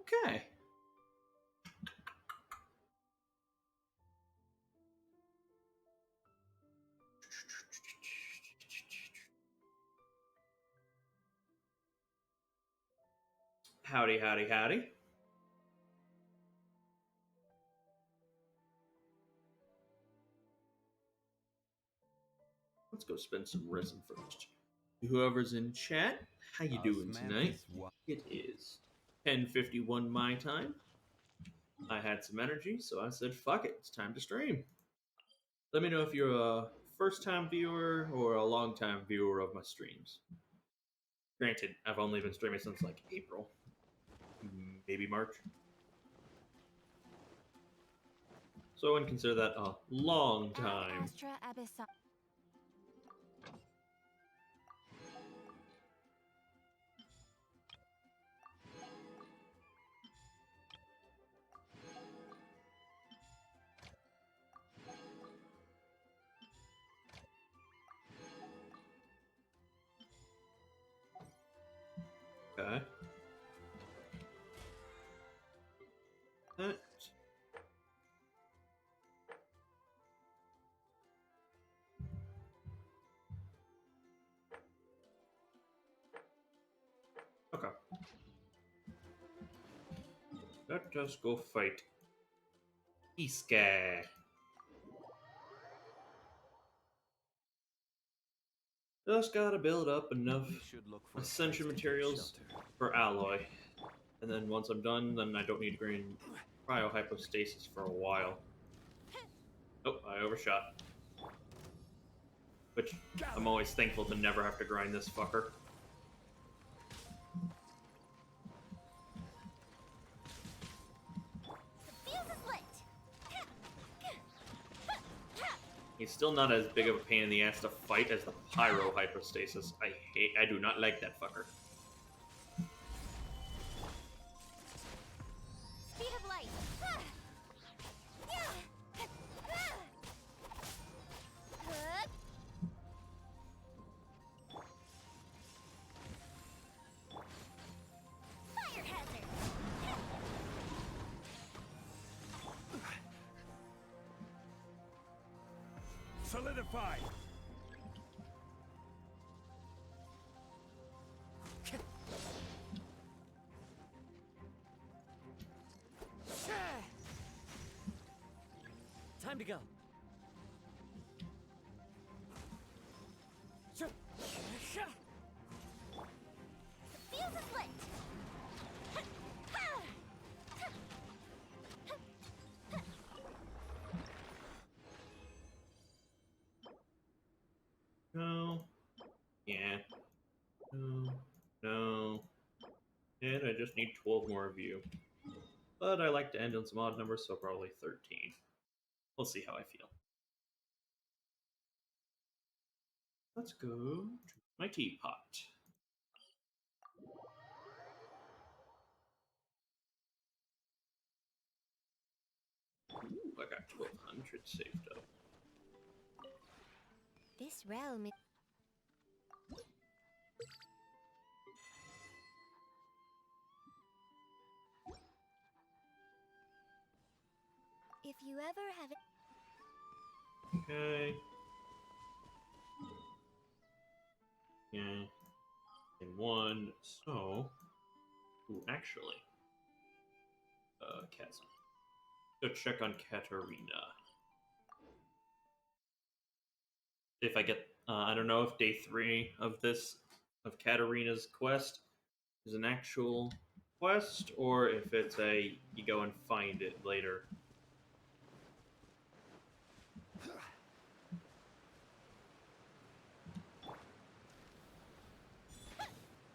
Okay. Howdy, howdy, howdy. Let's go spend some resin first. Whoever's in chat, how you doing tonight? It is 10:51 my time. I had some energy, so I said, fuck it, it's time to stream. Let me know if you're a first-time viewer or a long-time viewer of my streams. Granted, I've only been streaming since like April, maybe March. So I wouldn't consider that a long time. Okay. That. Okay. Let us go fight Iska. Just gotta build up enough ascension materials for alloy. And then once I'm done, then I don't need to grind cryohypostasis for a while. Oh, I overshot. Which, I'm always thankful to never have to grind this fucker. He's still not as big of a pain in the ass to fight as the pyrohypostasis. I do not like that fucker. Speed of light. Fire hazard. Solidify. Time to go. The fuse is lit. No. Yeah. No. No. And I just need 12 more of you. But I like to end on some odd numbers, so probably 13. We'll see how I feel. Let's go to my teapot. Ooh, I got 1200 saved up. This realm is... If you ever have it... Okay. Yeah. In one, so... Ooh, actually. Chasm. Go check on Katarina. If I get... I don't know if day 3 of this... of Katarina's quest is an actual quest, or if it's a... you go and find it later.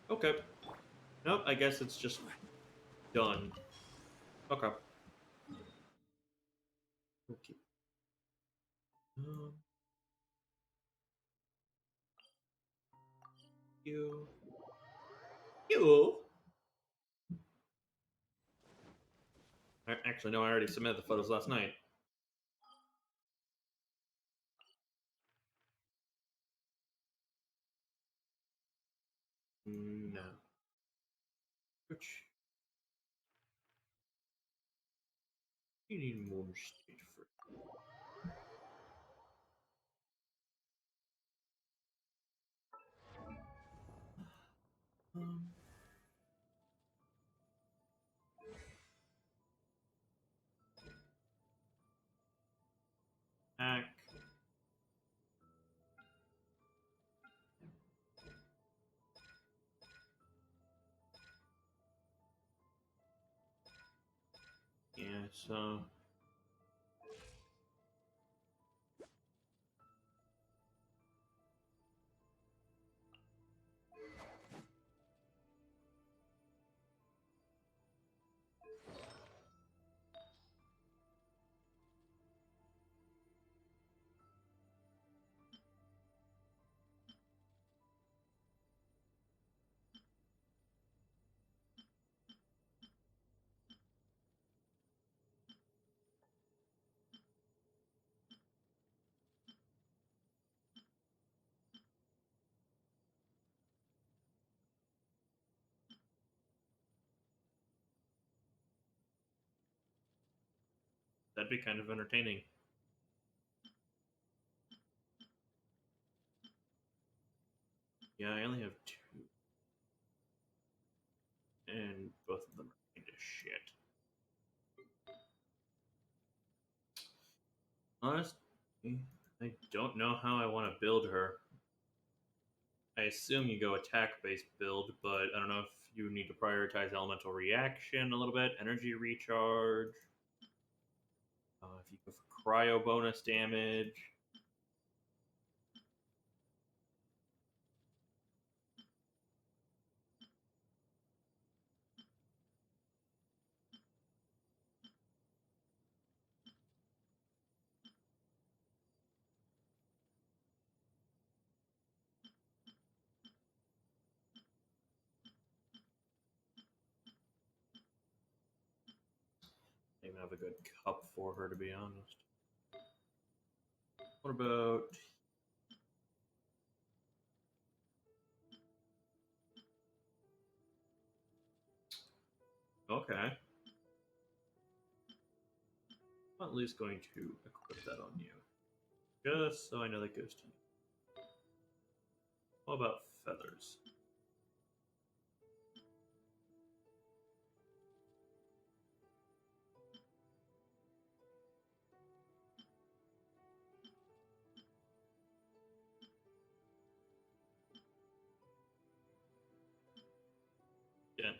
Okay. Nope, I guess it's just done. Okay. Okay. You. You. Actually, no, I already submitted the photos last night. No. Which? You need more state for. Um, Ack. Yeah, so that'd be kind of entertaining. Yeah, I only have two. And both of them are kind of shit. Honestly, I don't know how I want to build her. I assume you go attack-based build, but I don't know if you need to prioritize elemental reaction a little bit, energy recharge. If you go for cryo bonus damage. I even have a good cup for her, to be honest. What about... Okay. I'm at least going to equip that on you. Just so I know that goes to you. What about feathers? Yeah.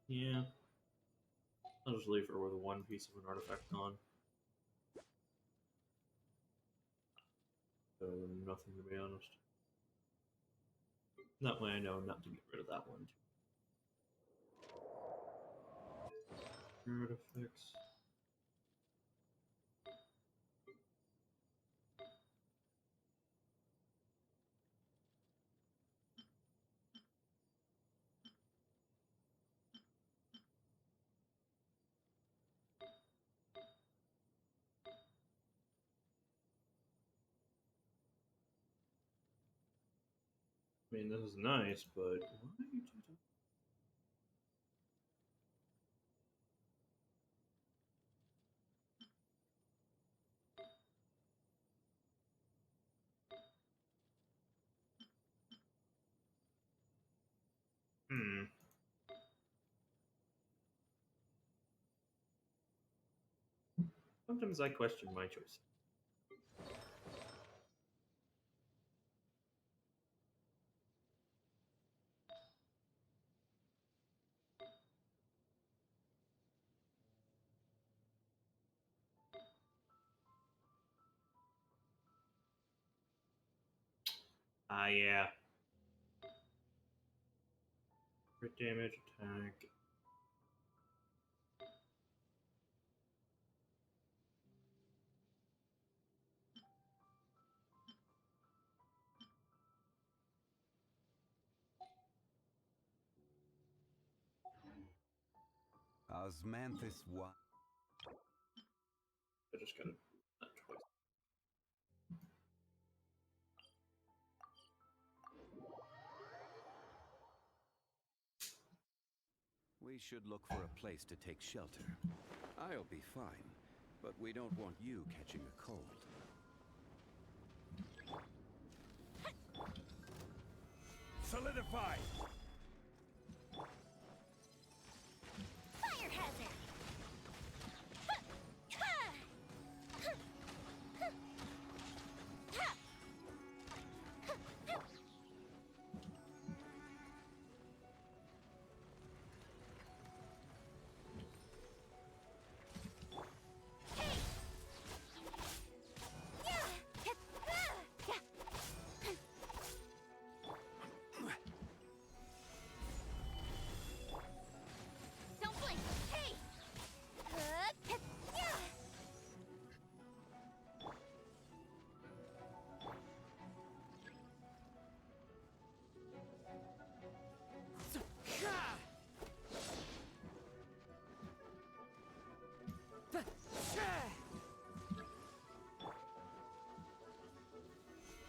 Yeah. I'll just leave her with one piece of an artifact on. So nothing, to be honest. That way I know not to get rid of that one. Artifacts. I mean, this is nice, but why do you do that? Hmm. Sometimes I question my choice. Ah, yeah. Crit damage, attack. Osmanthus what? I just gotta do that twice. We should look for a place to take shelter. I'll be fine, but we don't want you catching a cold. Solidify! Fire hazard! Don't blink! Hey!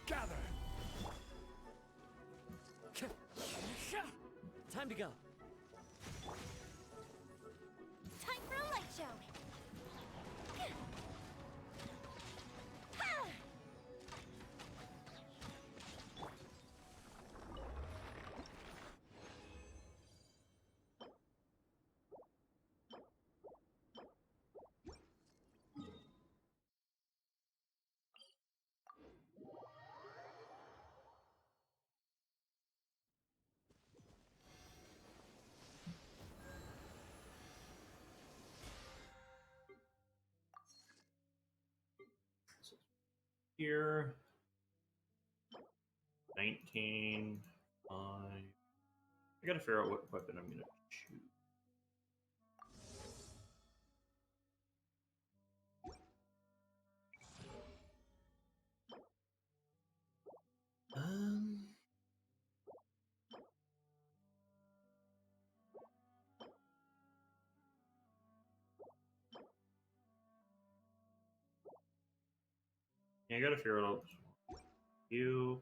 Gather! Time to go. Time for a light show! Here. 19. I gotta figure out what weapon I'm gonna choose. Um. Yeah, I gotta figure it out. You.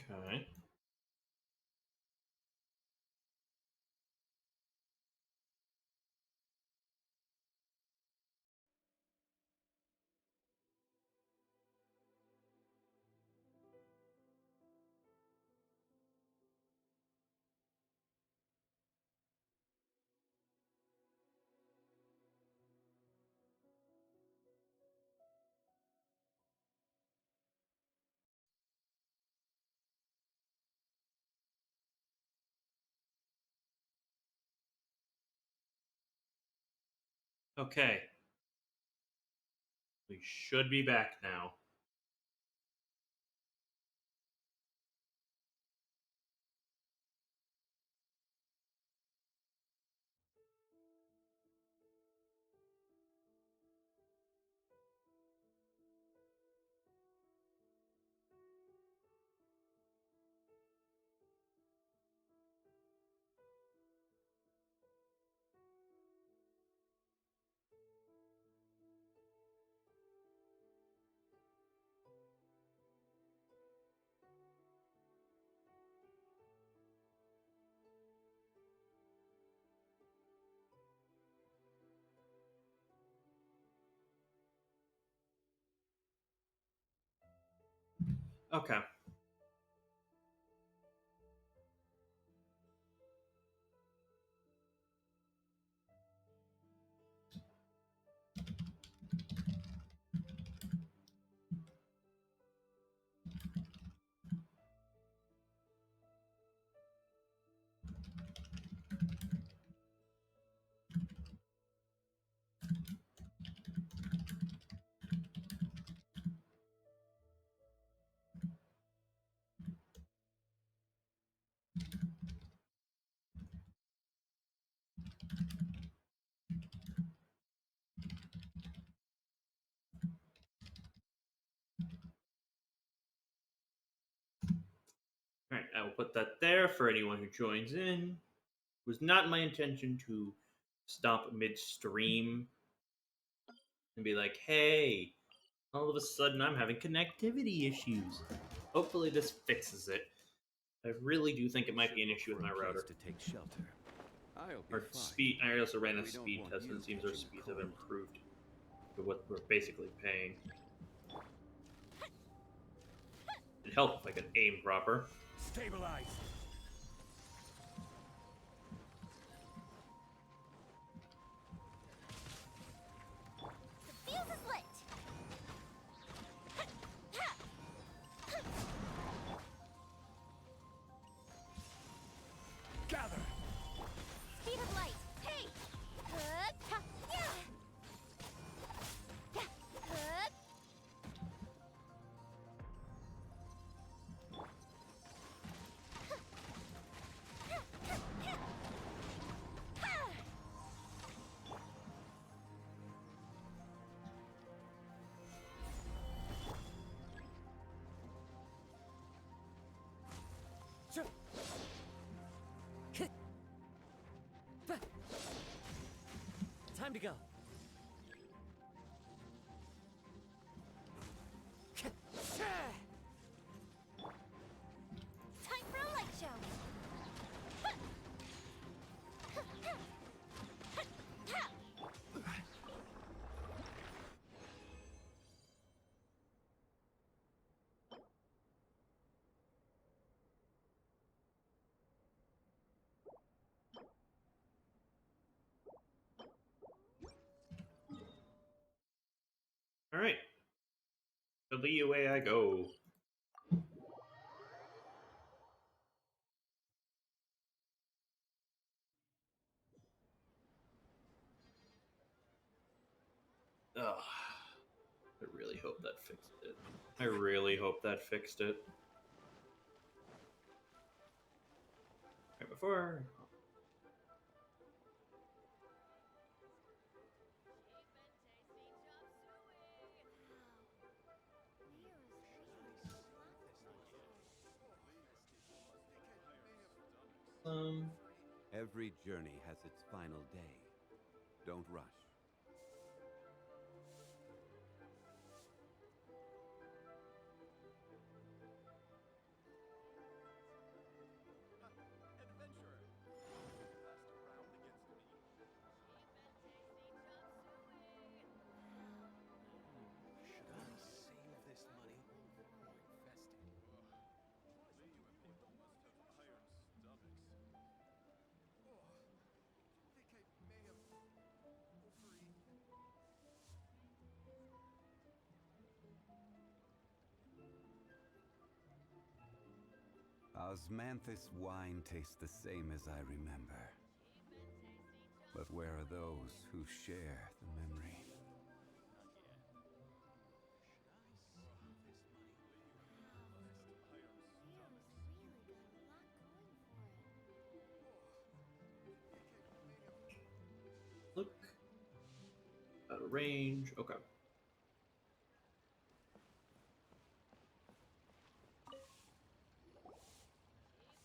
Okay. Okay. We should be back now. Okay. Alright, I will put that there for anyone who joins in. It was not my intention to stop midstream and be like, hey, all of a sudden I'm having connectivity issues. Hopefully this fixes it. I really do think it might be an issue with my router. To take shelter. I'll be Our fine. speed. I also ran a We don't speed want test, and you it seems our catching a speeds have cold. improved for what we're basically paying. It'd help if I could aim proper. Stabilize. The fuse is lit. Gather. Speed of light. Hey. Yeah. Yeah. Time to go. Time for a light show. All right, the away I go. Ugh. I really hope that fixed it. I really hope that fixed it. Right before. Every journey has its final day. Don't rush. Osmanthus wine tastes the same as I remember. But where are those who share the memory? Look. Out of range. Okay.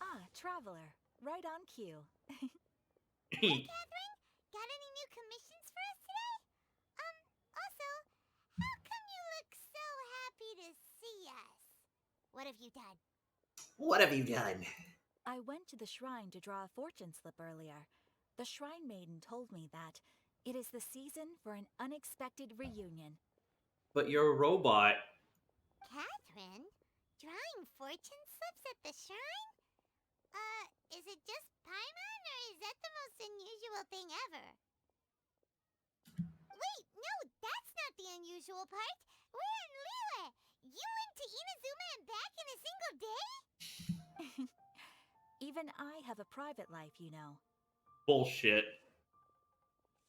Ah, traveler. Right on cue. Hey, Catherine, got any new commissions for us today? Also, how come you look so happy to see us? What have you done? What have you done? I went to the shrine to draw a fortune slip earlier. The shrine maiden told me that it is the season for an unexpected reunion. But you're a robot. Catherine? Drawing fortune slips at the shrine? Is it just Paimon, or is that the most unusual thing ever? Wait, no, that's not the unusual part. We're in Liyue. You went to Inazuma and back in a single day? Even I have a private life, you know. Bullshit.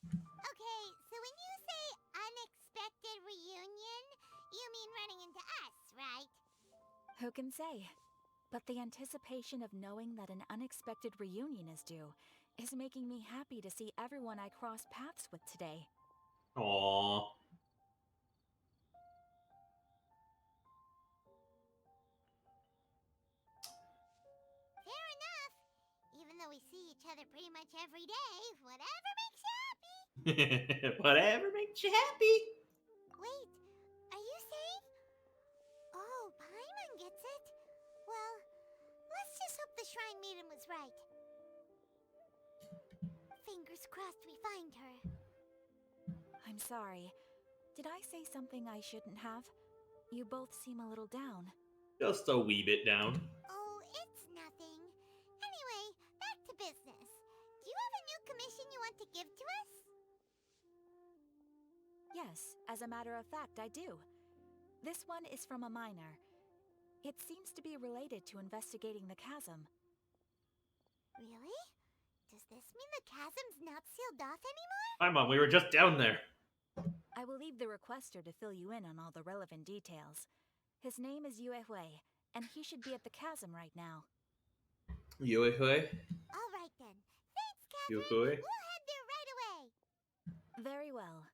Okay, so when you say unexpected reunion, you mean running into us, right? Who can say? But the anticipation of knowing that an unexpected reunion is due is making me happy to see everyone I crossed paths with today. Aww. Fair enough. Even though we see each other pretty much every day, whatever makes you happy. Whatever makes you happy. Wait, are you saying? Oh, Paimon gets it. Well, let's just hope the Shrine Maiden was right. Fingers crossed we find her. I'm sorry. Did I say something I shouldn't have? You both seem a little down. Just a wee bit down. Oh, it's nothing. Anyway, back to business. Do you have a new commission you want to give to us? Yes, as a matter of fact, I do. This one is from a miner. It seems to be related to investigating the chasm. Really? Does this mean the chasm's not sealed off anymore? Hi, Mom. We were just down there. I will leave the requester to fill you in on all the relevant details. His name is Yue Hui, and he should be at the chasm right now. Yue Hui. All right then. Thanks, Catherine. Yue Hui. We'll head there right away. Very well.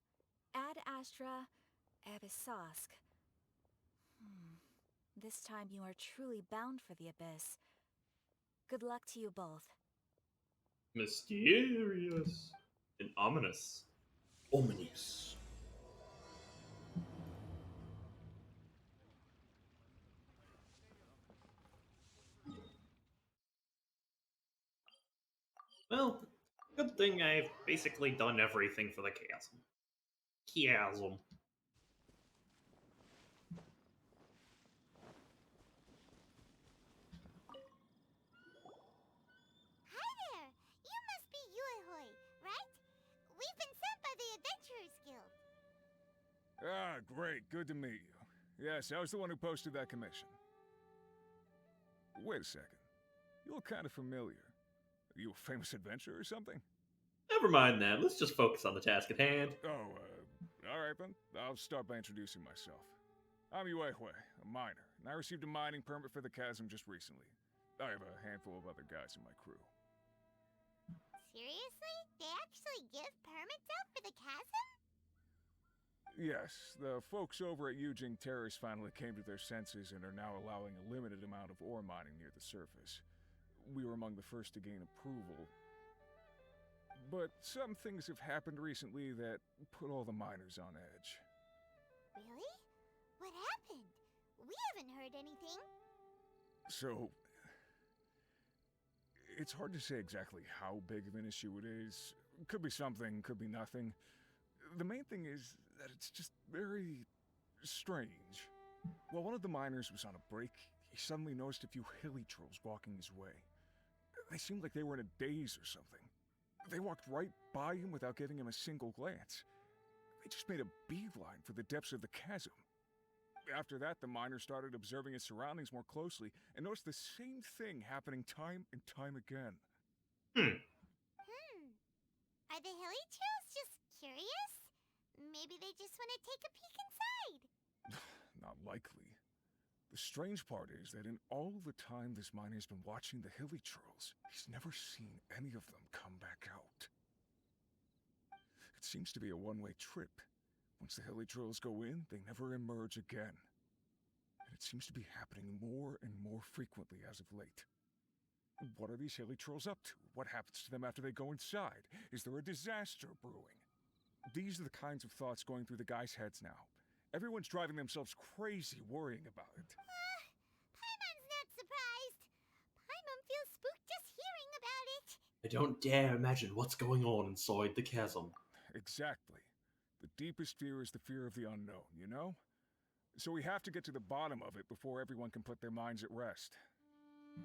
Ad Astra Abyssosk. This time you are truly bound for the abyss. Good luck to you both. Mysterious. And ominous. Ominous. Well, good thing I've basically done everything for the chasm. Chasm. Hi there. You must be Yue Hui, right? We've been sent by the Adventurers Guild. Ah, great. Good to meet you. Yes, I was the one who posted that commission. Wait a second. You look kind of familiar. Are you a famous adventurer or something? Never mind that. Let's just focus on the task at hand. Oh, alright then. I'll start by introducing myself. I'm Yue Hui, a miner, and I received a mining permit for the chasm just recently. I have a handful of other guys in my crew. Seriously? They actually give permits out for the chasm? Yes, the folks over at Yujing Terrace finally came to their senses and are now allowing a limited amount of ore mining near the surface. We were among the first to gain approval. But some things have happened recently that put all the miners on edge. Really? What happened? We haven't heard anything. So, it's hard to say exactly how big of an issue it is. Could be something, could be nothing. The main thing is that it's just very strange. While one of the miners was on a break, he suddenly noticed a few hilly trolls walking his way. They seemed like they were in a daze or something. They walked right by him without giving him a single glance. They just made a beeline for the depths of the chasm. After that, the miner started observing his surroundings more closely and noticed the same thing happening time and time again. Are the Hilichurls just curious? Maybe they just want to take a peek inside. Not likely. The strange part is that in all the time this miner's been watching the Hilichurls, he's never seen any of them come back out. It seems to be a one-way trip. Once the Hilichurls go in, they never emerge again. And it seems to be happening more and more frequently as of late. What are these Hilichurls up to? What happens to them after they go inside? Is there a disaster brewing? These are the kinds of thoughts going through the guys' heads now. Everyone's driving themselves crazy worrying about it. Paimon's not surprised. Paimon feels spooked just hearing about it. I don't dare imagine what's going on inside the chasm. Exactly. The deepest fear is the fear of the unknown, you know? So we have to get to the bottom of it before everyone can put their minds at rest. Do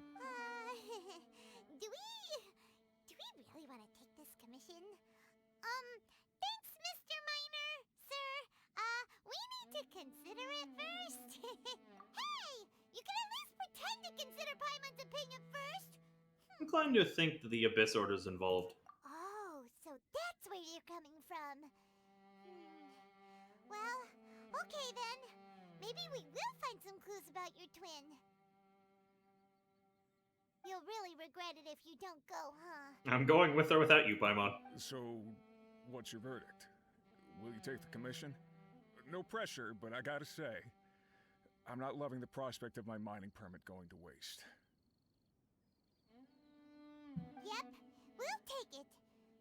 we really want to take this commission? Thanks, Mr. Miner, sir. We need to consider it first. Hey, you can at least pretend to consider Paimon's opinion first. I'm inclined to think that the Abyss Order's involved. Oh, so that's where you're coming from. Well, okay then. Maybe we will find some clues about your twin. You'll really regret it if you don't go, huh? I'm going with or without you, Paimon. So, what's your verdict? Will you take the commission? No pressure, but I gotta say, I'm not loving the prospect of my mining permit going to waste. Yep, we'll take it.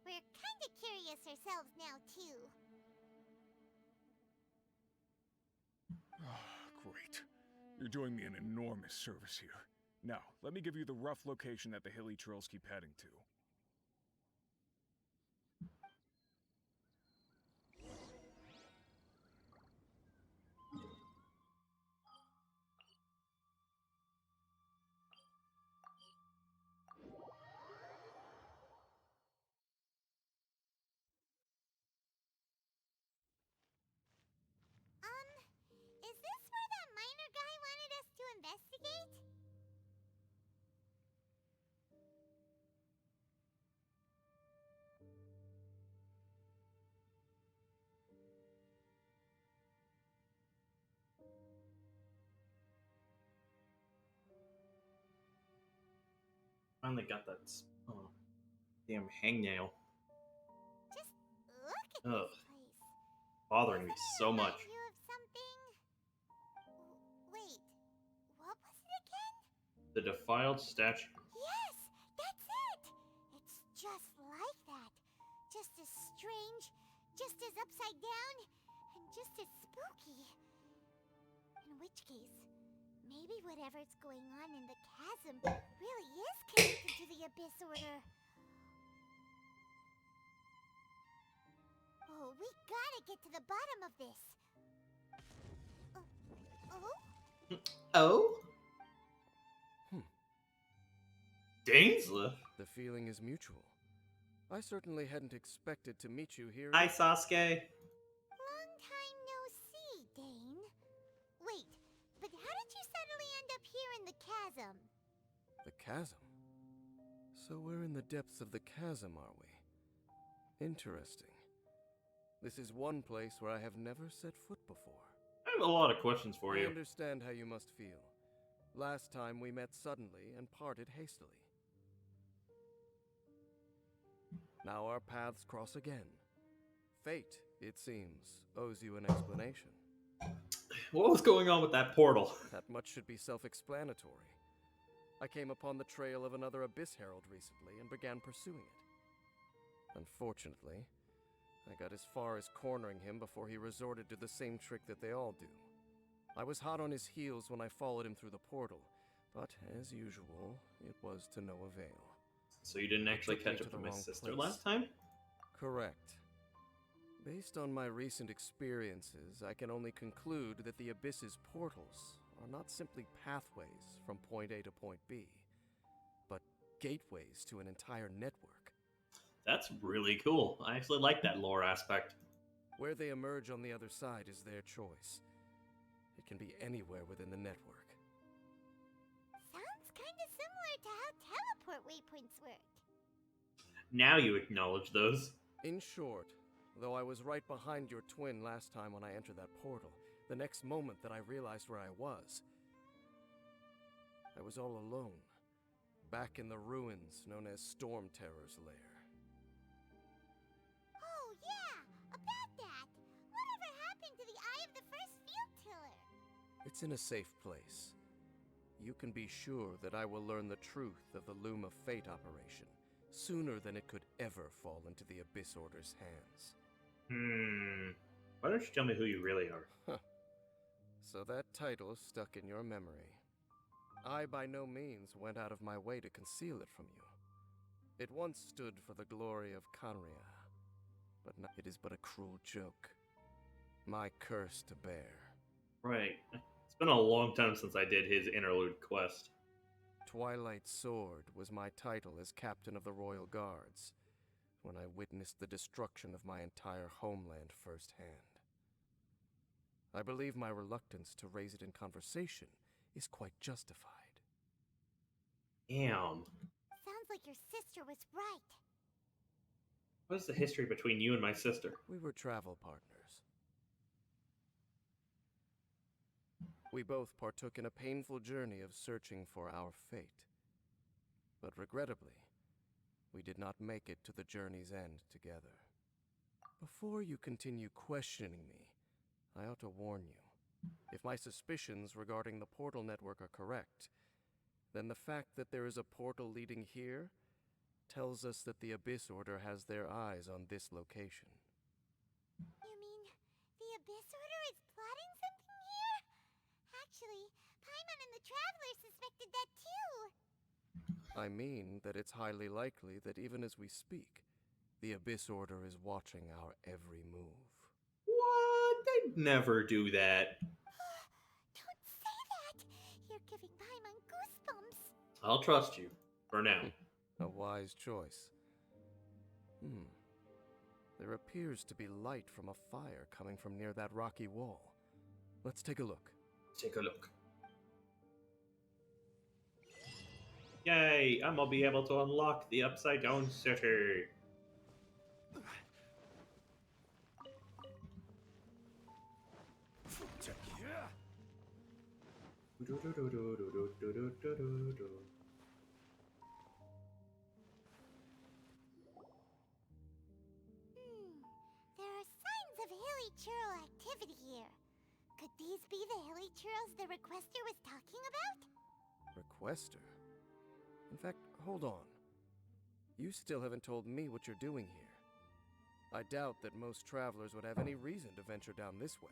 We're kinda curious ourselves now, too. Great. You're doing me an enormous service here. Now, let me give you the rough location that the Hilichurls keep heading to. Is this where that miner guy wanted us to investigate? Finally got that. Oh, damn hangnail. Just look at Ugh. this place. Bothering me so much. Remind you of something? Wait, what was it again? The defiled statue. Yes, that's it! It's just like that. Just as strange, just as upside down, and just as spooky. In which case, maybe whatever's going on in the chasm really is connected to the Abyss Order. Oh, we gotta get to the bottom of this. Oh? Dainsleif? The feeling is mutual. I certainly hadn't expected to meet you here. Hi, Sasuke. Long time no see, Dane. Wait, but how did you suddenly end up here in the chasm? The chasm? So we're in the depths of the chasm, are we? Interesting. This is one place where I have never set foot before. I have a lot of questions for I you. understand how you must feel. Last time we met suddenly and parted hastily. Now our paths cross again. Fate, it seems, owes you an explanation. What was going on with that portal? That much should be self-explanatory. I came upon the trail of another Abyss Herald recently and began pursuing it. Unfortunately, I got as far as cornering him before he resorted to the same trick that they all do. I was hot on his heels when I followed him through the portal, but as usual, it was to no avail. So you didn't actually Took me catch to up the to my wrong sister place. last time? Correct. Based on my recent experiences, I can only conclude that the Abyss's portals are not simply pathways from point A to point B, but gateways to an entire network. That's really cool. I actually like that lore aspect. Where they emerge on the other side is their choice. It can be anywhere within the network. Sounds kinda similar to how teleport waypoints work. Now you acknowledge those. In short, though I was right behind your twin last time when I entered that portal, the next moment that I realized where I was all alone, back in the ruins known as Storm Terror's lair. Oh yeah, about that. Whatever happened to the Eye of the First Field Tiller? It's in a safe place. You can be sure that I will learn the truth of the Loom of Fate operation sooner than it could ever fall into the Abyss Order's hands. Why don't you tell me who you really are? Huh. So that title stuck in your memory. I by no means went out of my way to conceal it from you. It once stood for the glory of Canria, but now it is but a cruel joke. My curse to bear. Right. It's been a long time since I did his Interlude quest. Twilight Sword was my title as captain of the Royal Guards, when I witnessed the destruction of my entire homeland firsthand. I believe my reluctance to raise it in conversation is quite justified. Damn. Sounds like your sister was right. What is the history between you and my sister? We were travel partners. We both partook in a painful journey of searching for our fate. But regrettably, we did not make it to the journey's end together. Before you continue questioning me, I ought to warn you. If my suspicions regarding the portal network are correct, then the fact that there is a portal leading here tells us that the Abyss Order has their eyes on this location. You mean the Abyss Order is plotting something here? Actually, Paimon and the Traveler suspected that too. I mean that it's highly likely that even as we speak, the Abyss Order is watching our every move. What? They'd never do that. Don't say that! You're giving Paimon goosebumps. I'll trust you. For now. A wise choice. There appears to be light from a fire coming from near that rocky wall. Let's take a look. Take a look. Yay! I'm gonna be able to unlock the Upside Down City. There are signs of hilly churl activity here. Could these be the hilly churls the requester was talking about? Requester? In fact, hold on. You still haven't told me what you're doing here. I doubt that most travelers would have any reason to venture down this way.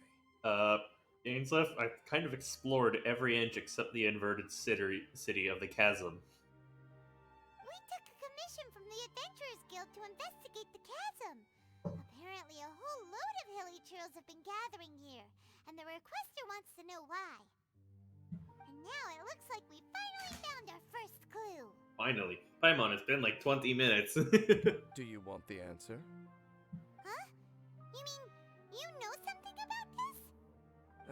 Dainsleif, I've kind of explored every inch except the inverted city of the Chasm. We took a commission from the Adventurers Guild to investigate the chasm. Apparently a whole load of hilly churls have been gathering here, and the requester wants to know why. And now it looks like we finally found our first clue. Finally. Paimon, it's been like 20 minutes. Do you want the answer? Huh? You mean, you know something about this?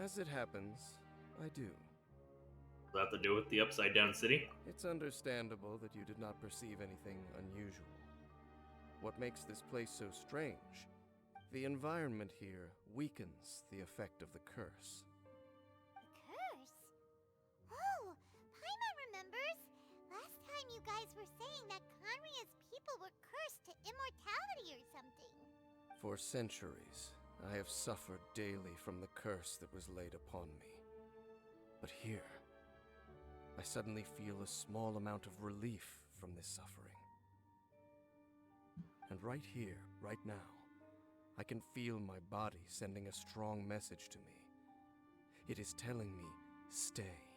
As it happens, I do. Does that have to do with the Upside Down City? It's understandable that you did not perceive anything unusual. What makes this place so strange? The environment here weakens the effect of the curse. The curse? Oh, Paimon remembers. Last time you guys were saying that Conria's people were cursed to immortality or something. For centuries, I have suffered daily from the curse that was laid upon me. But here, I suddenly feel a small amount of relief from this suffering. And right here, right now, I can feel my body sending a strong message to me. It is telling me, stay.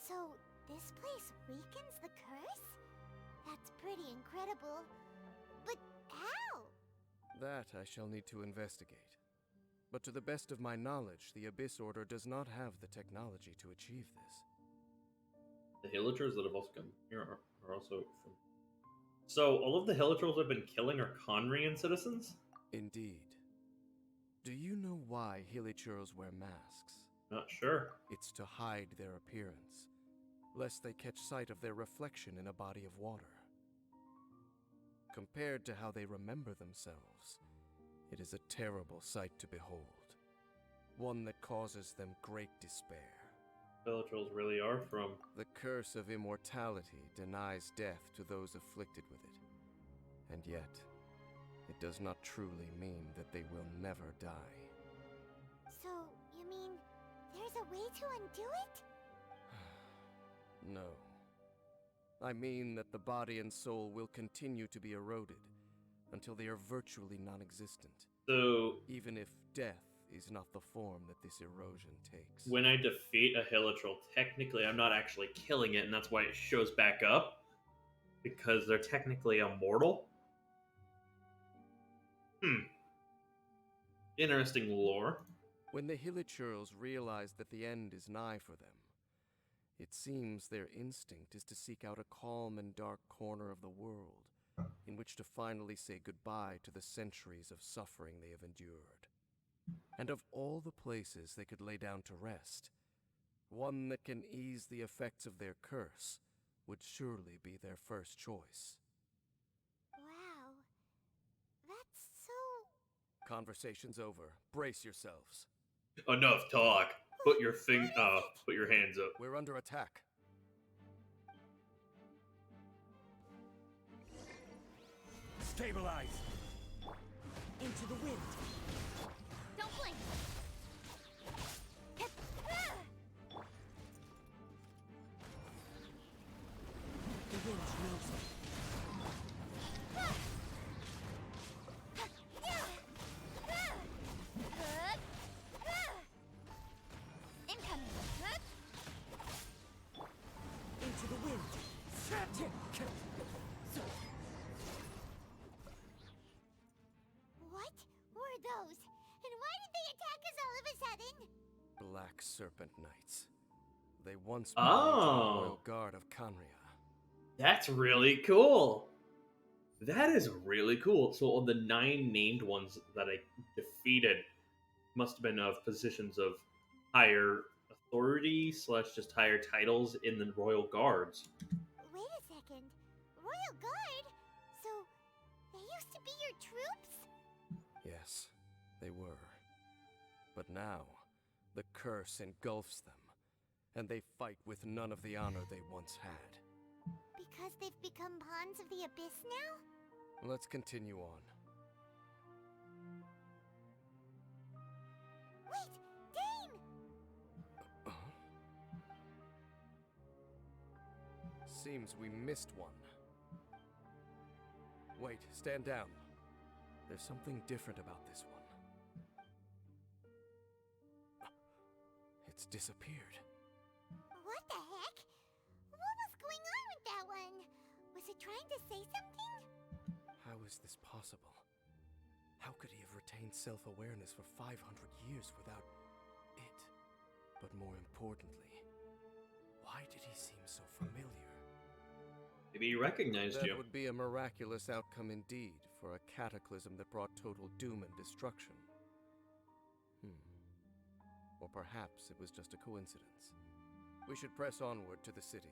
So, this place weakens the curse? That's pretty incredible. But how? That I shall need to investigate. But to the best of my knowledge, the Abyss Order does not have the technology to achieve this. The Hillagers that have also come here are also from... So, all of the Hillagers have been killing are Conrian citizens? Indeed. Do you know why Hilichurls wear masks? Not sure. It's to hide their appearance, lest they catch sight of their reflection in a body of water. Compared to how they remember themselves, it is a terrible sight to behold, one that causes them great despair. Hilichurls really are from. The curse of immortality denies death to those afflicted with it, and yet, it does not truly mean that they will never die. So, you mean there's a way to undo it? No. I mean that the body and soul will continue to be eroded until they are virtually non-existent. So, Even if death is not the form that this erosion takes. when I defeat a Hilichurl, technically I'm not actually killing it, and that's why it shows back up. Because they're technically immortal. Interesting lore. When the Hilichurls realize that the end is nigh for them, it seems their instinct is to seek out a calm and dark corner of the world in which to finally say goodbye to the centuries of suffering they have endured. And of all the places they could lay down to rest, one that can ease the effects of their curse would surely be their first choice. Wow. That's so... Conversation's over. Brace yourselves. Enough talk. Put your put your hands up. We're under attack. Stabilize! Into the wind. Don't blink! The wind knows it. Incoming! Into the wind. What were those? And why did they attack us all of a sudden? Black Serpent Knights. They once belonged to the Royal Guard of Khaenri'ah. That's really cool. That is really cool. So of the 9 named ones that I defeated must have been of positions of higher authority / just higher titles in the Royal Guards. Wait a second. Royal Guard? So, they used to be your troops? Yes, they were. But now, the curse engulfs them, and they fight with none of the honor they once had. Because they've become pawns of the Abyss now? Let's continue on. Wait! Dane! Seems we missed one. Wait, stand down. There's something different about this one. It's disappeared. What the heck? What was going on with that one? Was it trying to say something? How is this possible? How could he have retained self-awareness for 500 years without it? But more importantly, why did he seem so familiar? Maybe he recognized That you. would be a miraculous outcome indeed for a cataclysm that brought total doom and destruction. Or perhaps it was just a coincidence. We should press onward to the city.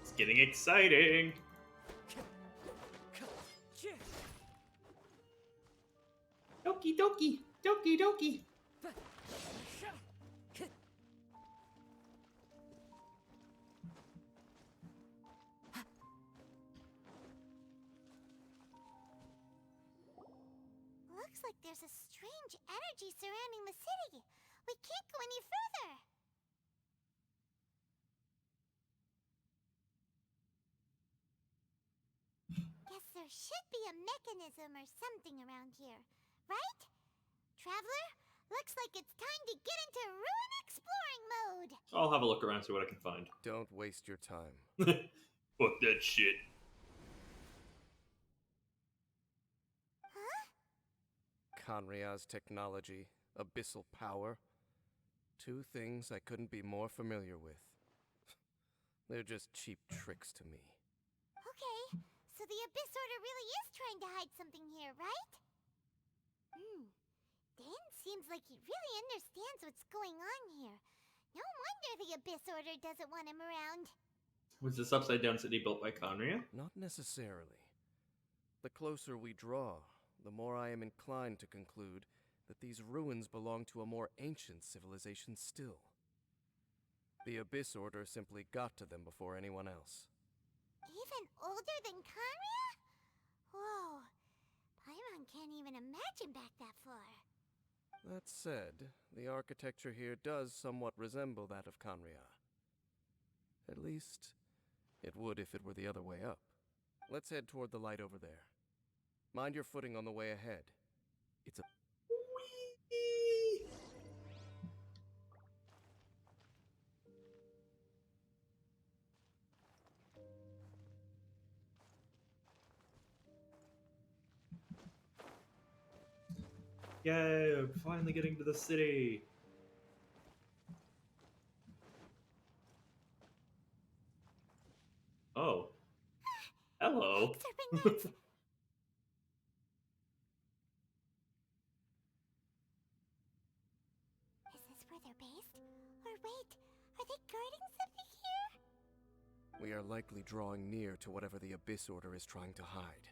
It's getting exciting. Doki doki, doki doki. Looks like there's a strange energy surrounding the city. We can't go any further. Guess there should be a mechanism or something around here, right? Traveler, looks like it's time to get into ruin exploring mode. I'll have a look around, see what I can find. Don't waste your time. Fuck that shit. Huh? Khaenri'ah's technology, abyssal power. 2 things I couldn't be more familiar with. They're just cheap tricks to me. Okay, so the Abyss Order really is trying to hide something here, right? Dan seems like he really understands what's going on here. No wonder the Abyss Order doesn't want him around. Was this upside down city built by Conria? Not necessarily. The closer we draw, the more I am inclined to conclude that these ruins belong to a more ancient civilization still. The Abyss Order simply got to them before anyone else. Even older than Karia? Whoa. Paimon can't even imagine back that far. That said, the architecture here does somewhat resemble that of Conria. At least, it would if it were the other way up. Let's head toward the light over there. Mind your footing on the way ahead. It's a... Whee! Yay, I'm finally getting to the city. Oh. Hello. Serpent nuts! Is this where they're based? Or wait, are they guarding something here? We are likely drawing near to whatever the Abyss Order is trying to hide.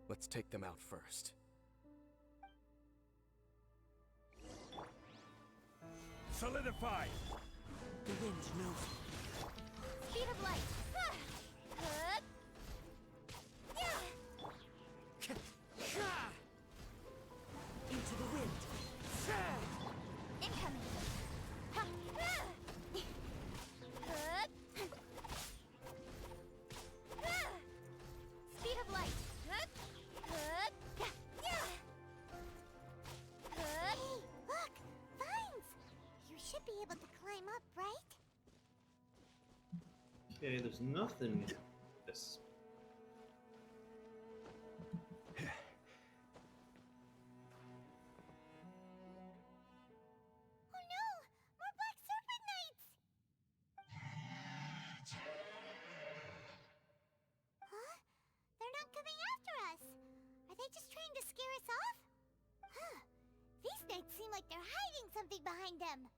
Let's take them out first. Solidify! The wind knows. Speed of light! Into the wind. Incoming! Speed of light! Hey, look! Vines! You should be able to climb up, right? Okay, there's nothing. This. Oh no! More black serpent knights! Huh? They're not coming after us! Are they just trying to scare us off? Huh. These knights seem like they're hiding something behind them.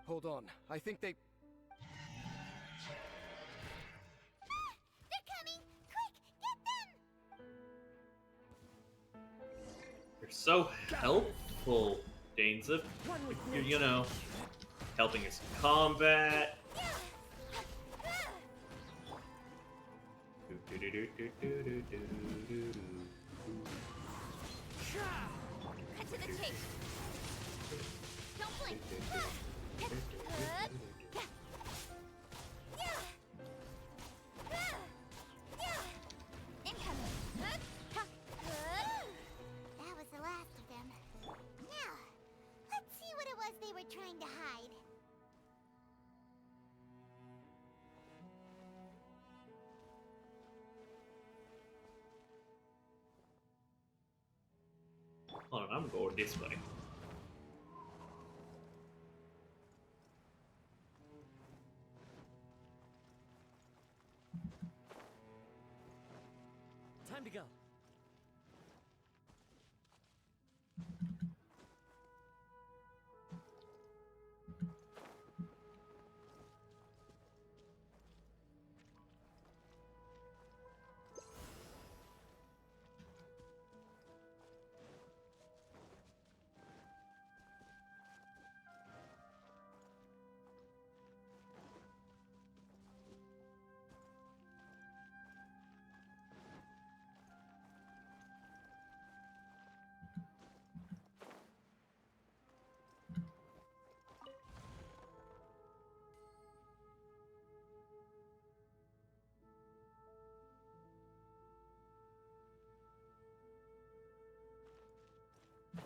Hold on, I think they... Ah! They're coming! Quick! Get them! You're so helpful, Dainsleif. One with You're, nature. you know, helping us in combat. Cut to the chase! Don't blink! Incoming! That was the last of them. Now, let's see what it was they were trying to hide. Hold on, I'm going this way. Time to go.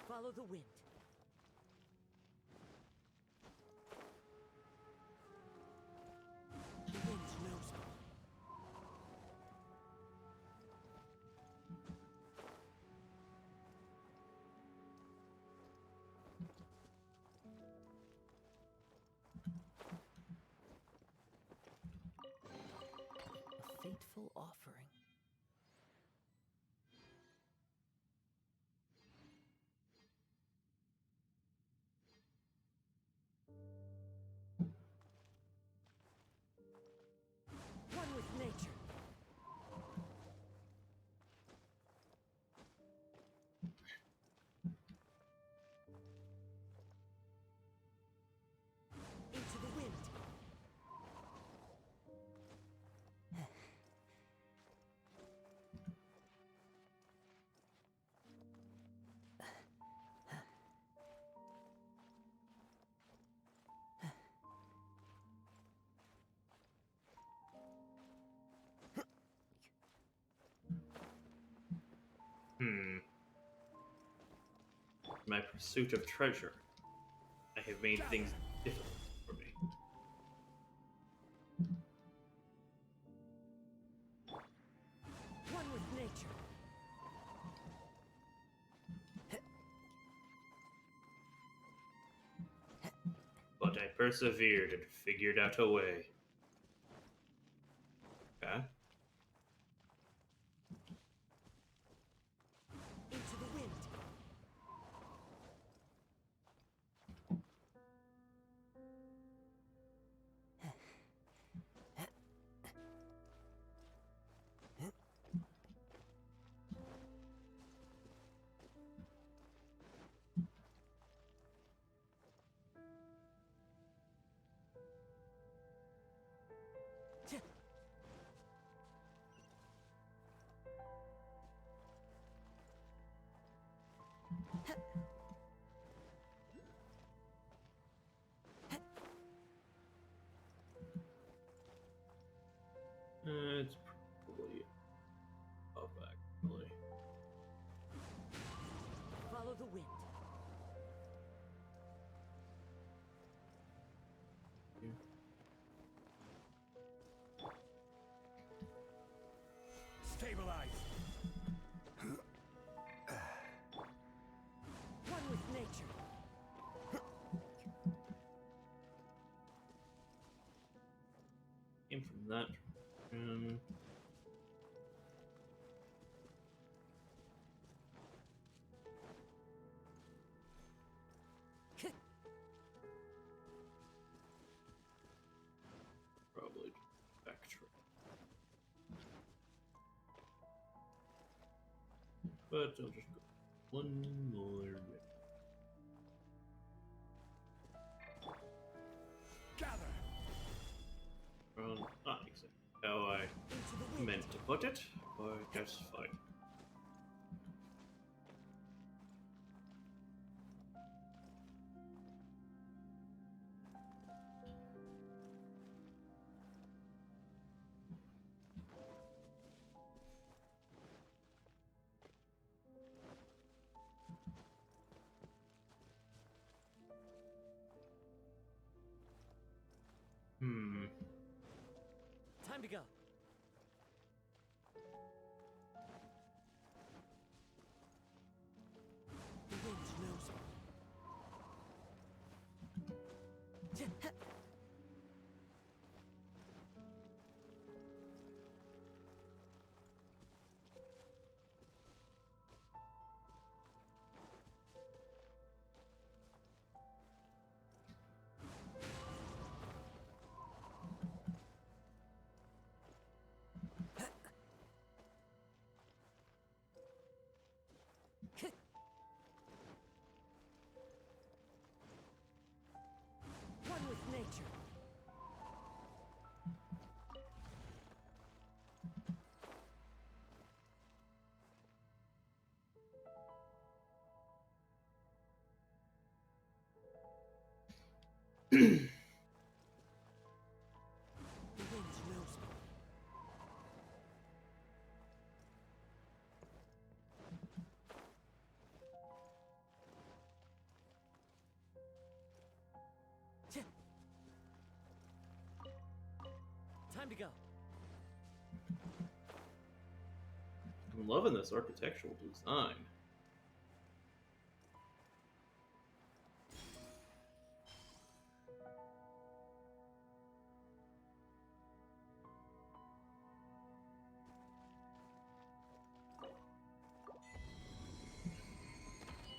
Follow the wind. The wind knows me. A fateful offering. pursuit of treasure. I have made things difficult for me. One with nature. But I persevered and figured out a way. Okay. Into the wind. It's probably up, actually. Follow the wind. Stabilize. One with nature. Came from that. Probably backtrack. But I'll just go one more way. Gather. Not exactly how I Into the wind. meant to put it, but that's fine. Time to go. The wind knows me. One with nature. The wind knows me. Time to go. I'm loving this architectural design.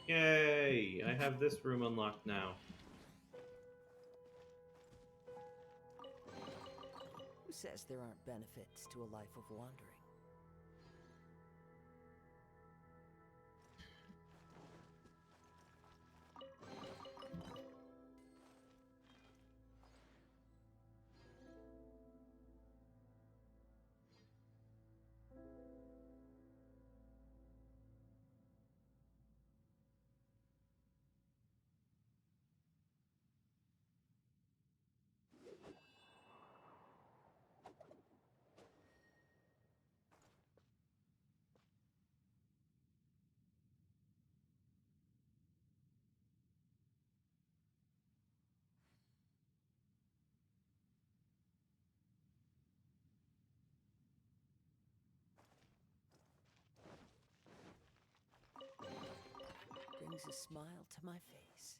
Yay! I have this room unlocked now. Who says there aren't benefits to a life of wandering? brings a smile to my face.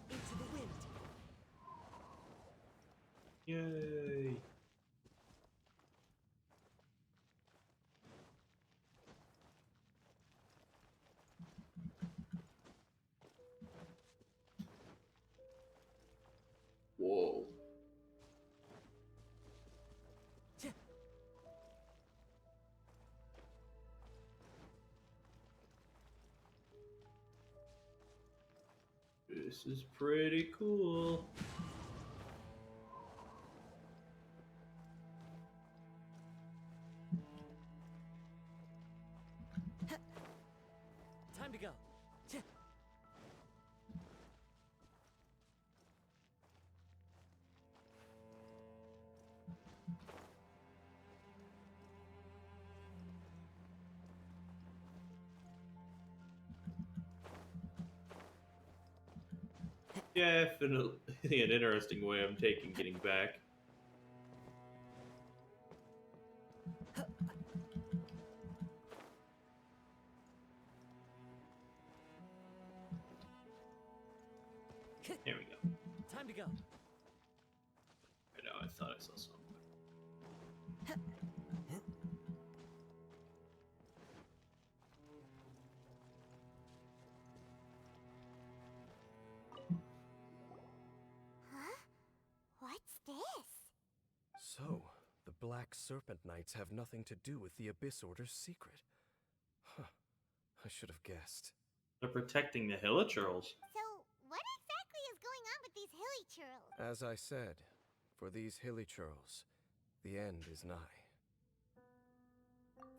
Into the wind. Yay! Whoa. This is pretty cool. Time to go. Definitely an interesting way I'm taking getting back. There we go. Time to go. I know, I thought I saw something. Huh? What's this? So, the Black Serpent Knights have nothing to do with the Abyss Order's secret. Huh. I should have guessed. They're protecting the Hilichurls. So, what exactly is going on with these hilly churls? As I said, for these Hilichurls, the end is nigh.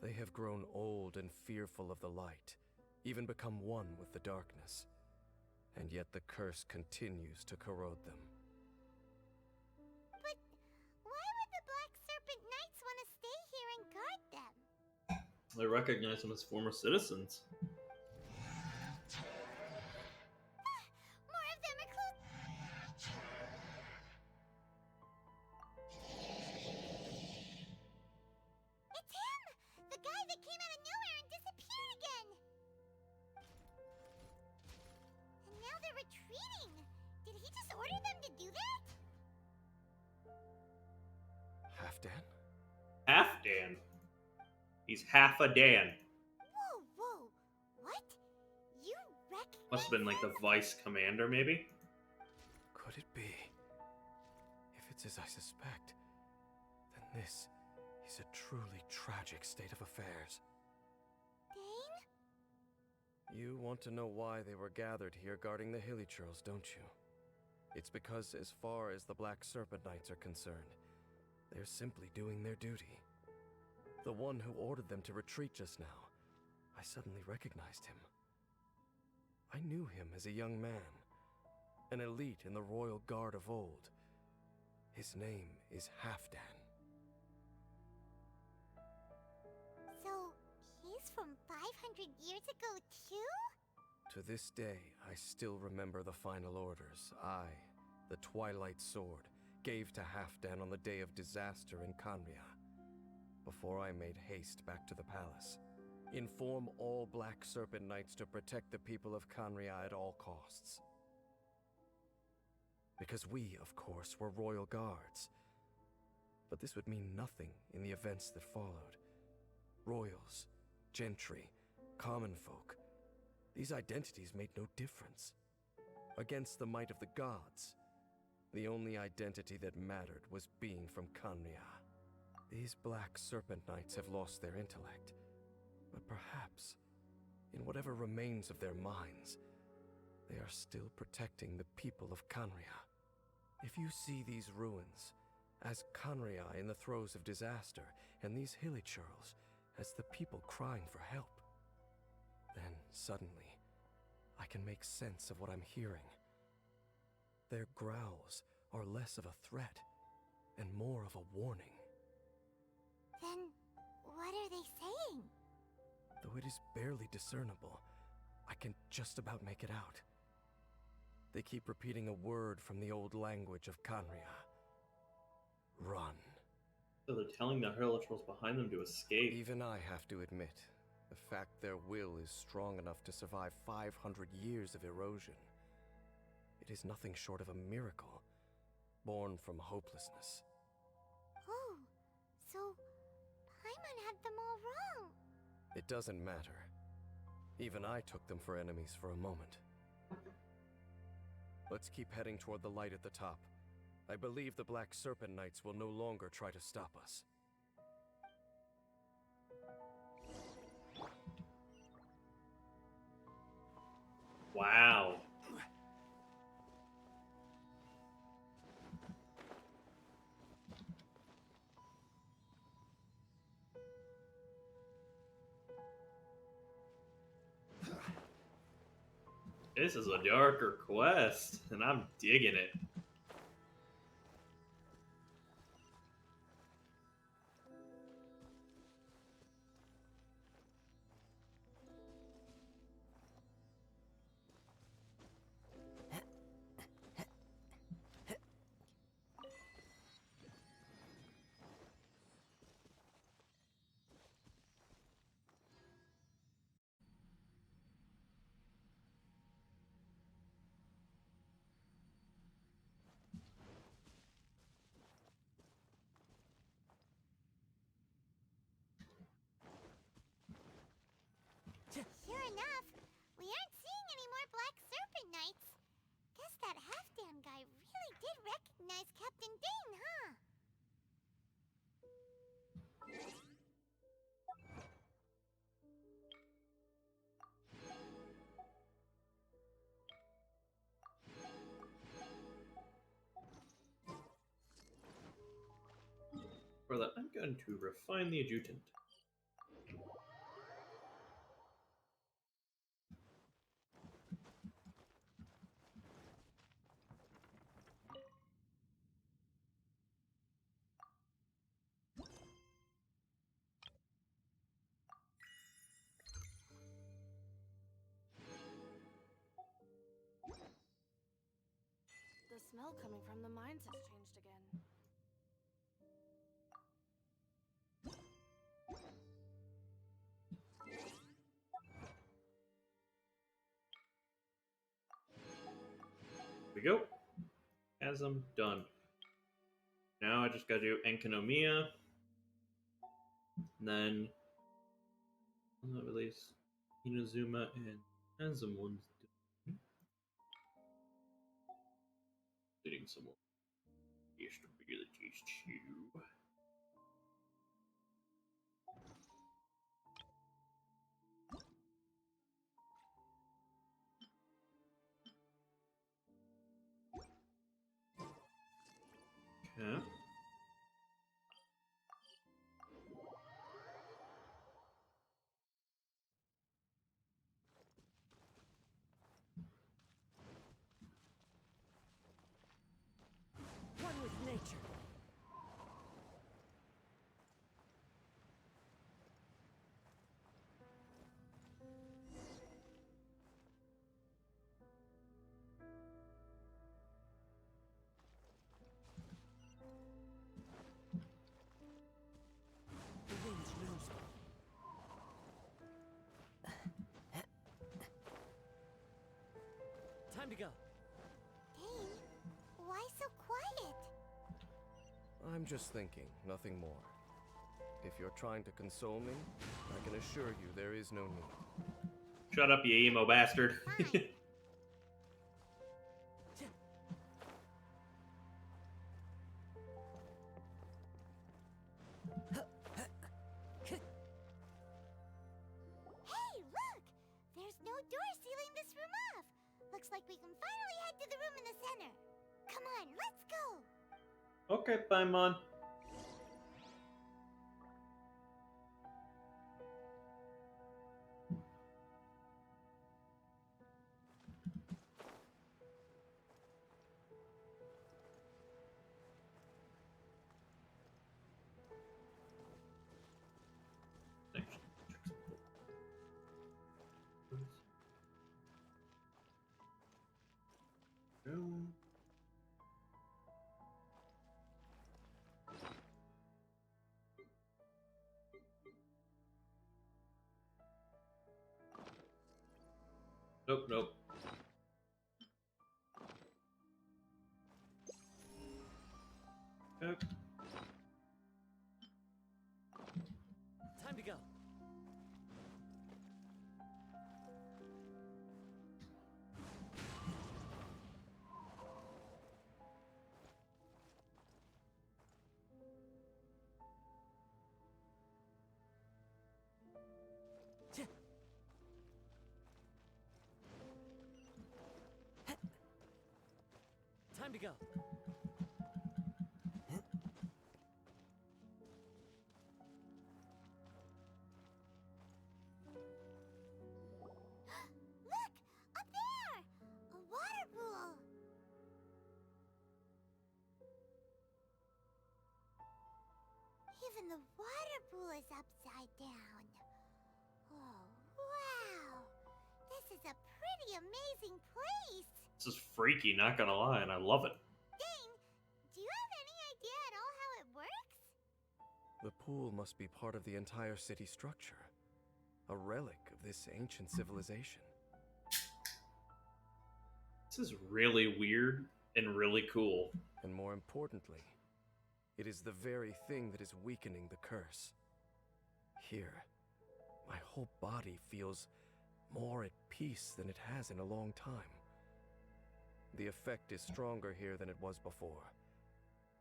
They have grown old and fearful of the light, even become one with the darkness. And yet the curse continues to corrode them. But why would the Black Serpent Knights want to stay here and guard them? They recognize them as former citizens. More of them are close. It's him! The guy that came out of nowhere and disappeared again! And now they're retreating! Did he just order them to do that? Halfdan? Halfdan. He's half a Dan. Whoa, whoa! What? You recognize Must have been like the him? vice commander, maybe? Could it be? If it's as I suspect, then this is a truly tragic state of affairs. Dane? You want to know why they were gathered here guarding the Hilichurls, don't you? It's because as far as the Black Serpent Knights are concerned, they're simply doing their duty. The one who ordered them to retreat just now, I suddenly recognized him. I knew him as a young man, an elite in the royal guard of old. His name is Halfdan. So, he's from 500 years ago, too? To this day, I still remember the final orders I, the Twilight Sword, gave to Halfdan on the day of disaster in Khaenri'ah. Before I made haste back to the palace. Inform all Black Serpent Knights to protect the people of Khaenri'ah at all costs. Because we, of course, were royal guards. But this would mean nothing in the events that followed. Royals, gentry, common folk. These identities made no difference. Against the might of the gods, the only identity that mattered was being from Khaenri'ah. These Black Serpent Knights have lost their intellect, but perhaps, in whatever remains of their minds, they are still protecting the people of Khaenri'ah. If you see these ruins as Khaenri'ah in the throes of disaster, and these Hilichurls as the people crying for help, then suddenly I can make sense of what I'm hearing. Their growls are less of a threat and more of a warning. Then, what are they saying? Though it is barely discernible, I can just about make it out. They keep repeating a word from the old language of Kanria. Run. So they're telling the Hurlatrolls behind them to escape. Even I have to admit, the fact their will is strong enough to survive 500 years of erosion. It is nothing short of a miracle, born from hopelessness. Oh, so Paimon had them all wrong. It doesn't matter. Even I took them for enemies for a moment. Let's keep heading toward the light at the top. I believe the Black Serpent Knights will no longer try to stop us. Wow. This is a darker quest, and I'm digging it. Sure enough, we aren't seeing any more Black Serpent Knights. Guess that half-damn guy really did recognize Captain Dane, huh? For that, I'm going to refine the adjutant. The smell coming from the mines has changed again. Here we go. Chasm done. Now I just gotta do Enkanomiya. And then release Inazuma and Chasm ones. Leading some more. Abilities too. Okay. One with nature. The wind knows me. Time to go. Dane, why so quiet? I'm just thinking, nothing more. If you're trying to console me, I can assure you there is no need. Shut up, you emo bastard. Fine. Hey, look! There's no door sealing this room off. Looks like we can finally head to the room in the center. Come on, let's go! Okay, Paimon. Nope, nope. Nope. Time to go. Time to go. Look! Up there! A water pool! Even the water pool is upside down. Oh, wow! This is a pretty amazing place! This is freaky, not gonna lie, and I love it. Dane, do you have any idea at all how it works? The pool must be part of the entire city structure. A relic of this ancient civilization. This is really weird and really cool. And more importantly, it is the very thing that is weakening the curse. Here, my whole body feels more at peace than it has in a long time. The effect is stronger here than it was before.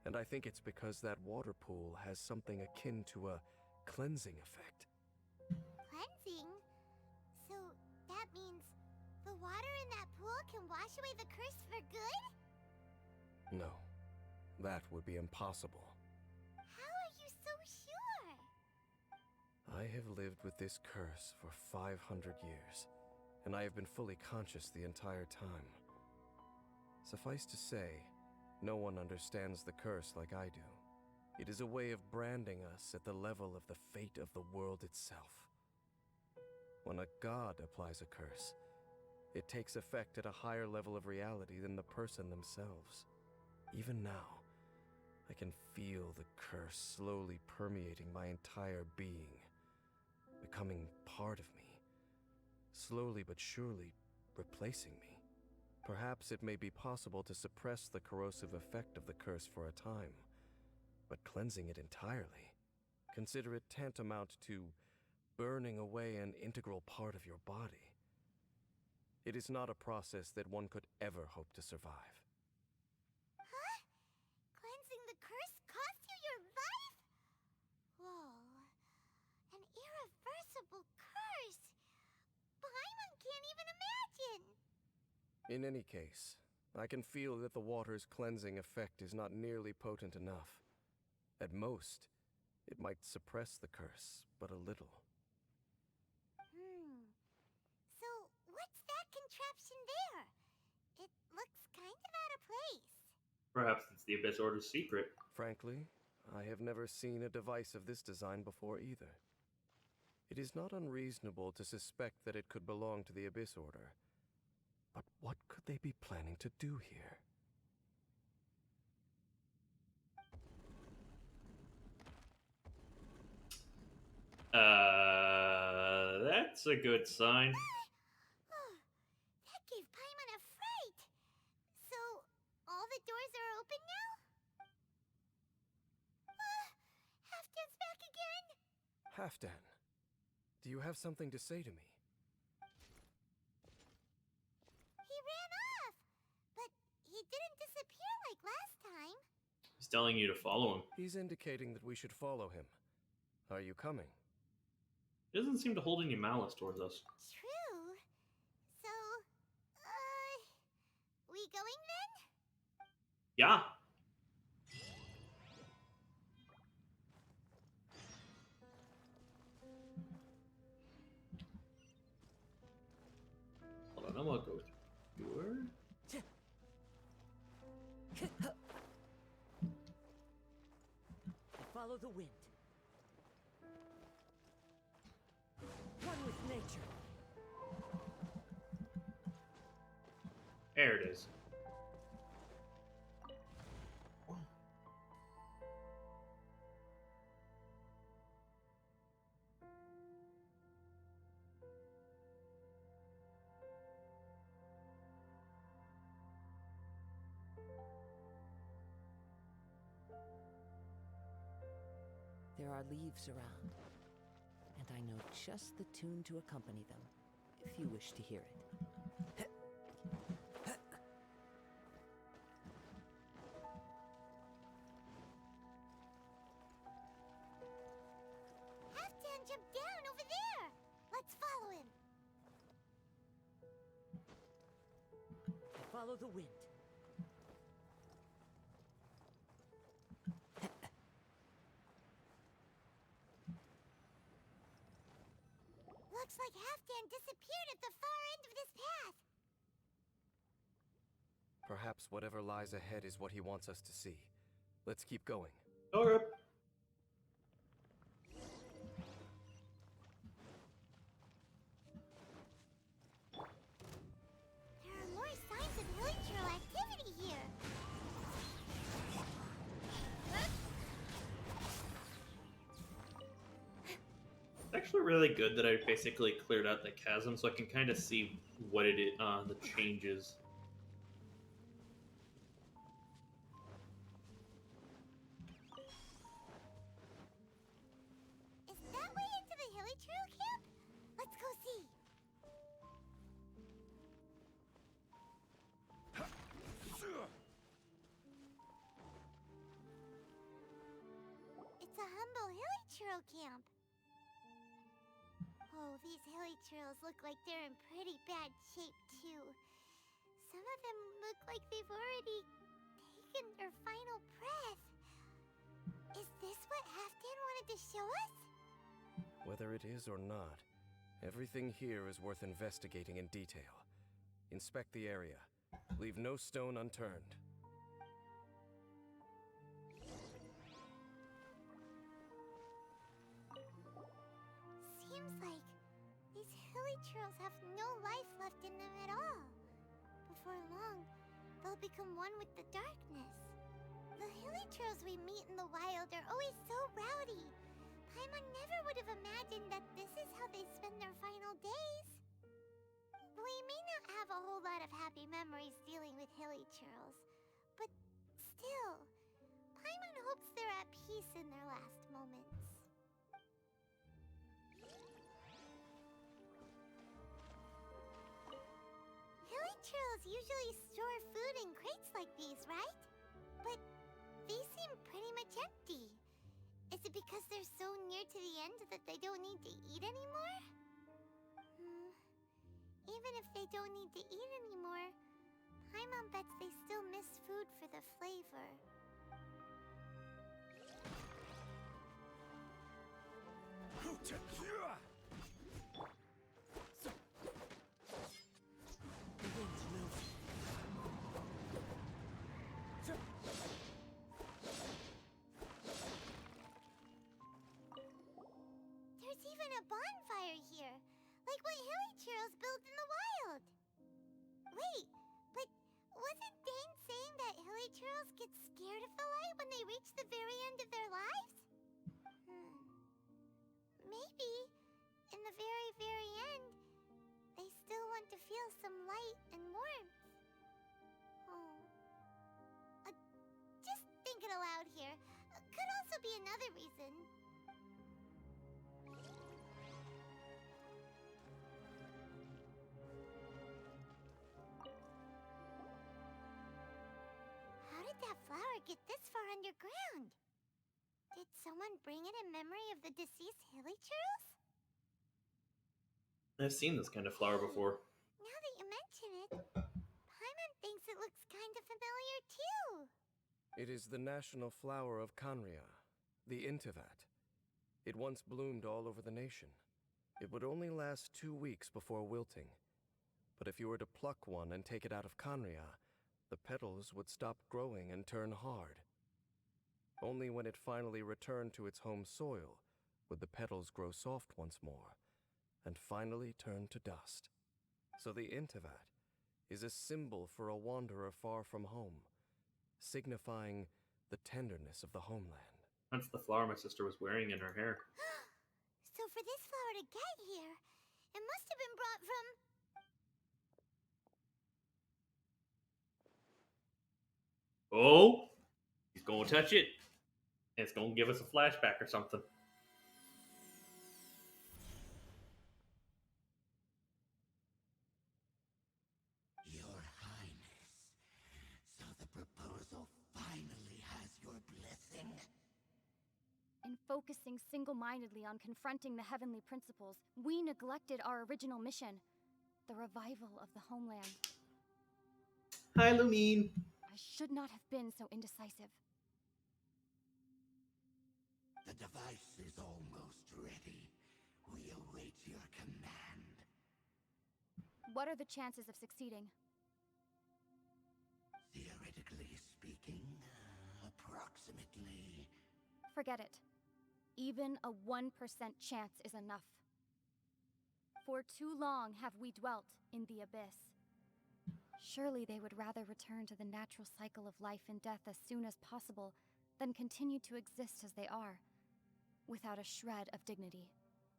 And I think it's because that water pool has something akin to a cleansing effect. Cleansing? So that means the water in that pool can wash away the curse for good? No, that would be impossible. How are you so sure? I have lived with this curse for 500 years, and I have been fully conscious the entire time. Suffice to say, no one understands the curse like I do. It is a way of branding us at the level of the fate of the world itself. When a god applies a curse, it takes effect at a higher level of reality than the person themselves. Even now, I can feel the curse slowly permeating my entire being, becoming part of me, slowly but surely replacing me. Perhaps it may be possible to suppress the corrosive effect of the curse for a time, but cleansing it entirely, consider it tantamount to burning away an integral part of your body. It is not a process that one could ever hope to survive. Huh? Cleansing the curse cost you your life? Whoa. An irreversible curse! Paimon can't even imagine! In any case, I can feel that the water's cleansing effect is not nearly potent enough. At most, it might suppress the curse, but a little. So, what's that contraption there? It looks kind of out of place. Perhaps it's the Abyss Order's secret. Frankly, I have never seen a device of this design before either. It is not unreasonable to suspect that it could belong to the Abyss Order. But what could they be planning to do here? That's a good sign. That gave Paimon a fright. So, all the doors are open now? Halfdan's back again? Halfdan, do you have something to say to me? He ran off, but he didn't disappear like last time. He's telling you to follow him. He's indicating that we should follow him. Are you coming? He doesn't seem to hold any malice towards us. True. So, we going then? Yeah. Hold on, I'm gonna go through. Follow the wind. One with nature. There it is. There are leaves around, and I know just the tune to accompany them, if you wish to hear it. Halfdan jumped down over there! Let's follow him! I follow the wind. Looks like Halfdan disappeared at the far end of this path. Perhaps whatever lies ahead is what he wants us to see. Let's keep going. Okay. There are more signs of hilichurl activity here. It's actually really good that I basically cleared out the chasm so I can kind of see what it is, the changes. Is that way into the hilichurl camp? Let's go see. It's a humble hilichurl camp. Oh, these hilichurls look like they're in pretty bad shape, too. Some of them look like they've already taken their final breath. Is this what Halfdan wanted to show us? Whether it is or not, everything here is worth investigating in detail. Inspect the area. Leave no stone unturned. Seems like these hilichurls have no life left in them at all. Before long, they'll become one with the darkness. The hilichurls we meet in the wild are always so rowdy. Paimon never would have imagined that this is how they spend their final days. We may not have a whole lot of happy memories dealing with hilichurls, but still, Paimon hopes they're at peace in their last moments. Hilichurls usually store food in crates like these, right? But these seem pretty much empty. Is it because they're so near to the end that they don't need to eat anymore? Even if they don't need to eat anymore, Paimon bets they still miss food for the flavor. There's even a bonfire here, like what hilichurls build in the wild. Wait, but wasn't Dane saying that hilichurls get scared of the light when they reach the very end of their lives? Maybe, in the very, very end, they still want to feel some light and warmth. Just thinking aloud here. Could also be another reason. How did that flower get this far underground? Did someone bring it in memory of the deceased hilichurls? I've seen this kind of flower before. Now that you mention it, Paimon thinks it looks kind of familiar too. It is the national flower of Kanria, the Intivat. It once bloomed all over the nation. It would only last 2 weeks before wilting. But if you were to pluck one and take it out of Kanria, the petals would stop growing and turn hard. Only when it finally returned to its home soil would the petals grow soft once more, and finally turn to dust. So the Intivat is a symbol for a wanderer far from home, signifying the tenderness of the homeland. That's the flower my sister was wearing in her hair. So for this flower to get here, it must have been brought from... Oh, he's gonna touch it, It's gonna give us a flashback or something. Your Highness, so the proposal finally has your blessing? In focusing single-mindedly on confronting the heavenly principles, we neglected our original mission, the revival of the homeland. Hi, Lumine. I should not have been so indecisive. The device is almost ready. We await your command. What are the chances of succeeding? Theoretically speaking, approximately. Forget it. Even a 1% chance is enough. For too long have we dwelt in the abyss. Surely they would rather return to the natural cycle of life and death as soon as possible than continue to exist as they are, without a shred of dignity.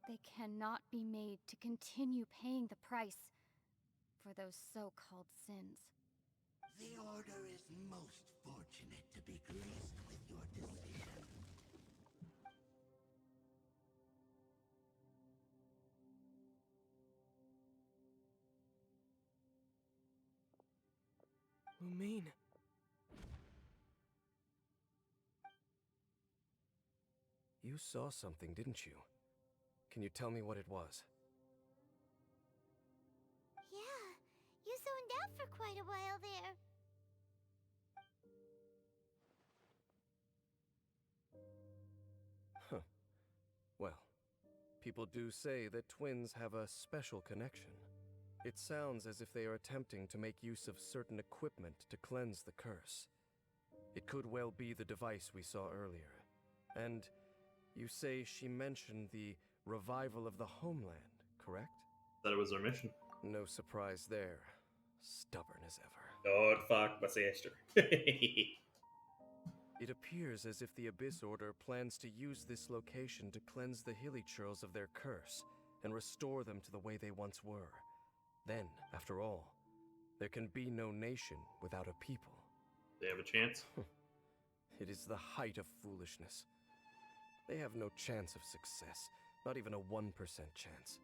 They cannot be made to continue paying the price for those so-called sins. The Order is most fortunate to be graced with your decision. Lumine. You saw something, didn't you? Can you tell me what it was? Yeah, you zoned out for quite a while there. Huh. Well, people do say that twins have a special connection. It sounds as if they are attempting to make use of certain equipment to cleanse the curse. It could well be the device we saw earlier. And you say she mentioned the revival of the homeland, correct? That it was our mission. No surprise there. Stubborn as ever. God fuck my sister. It appears as if the Abyss Order plans to use this location to cleanse the Hilly-Churls of their curse and restore them to the way they once were. Then, after all, there can be no nation without a people. They have a chance? It is the height of foolishness. They have no chance of success, not even a 1% chance.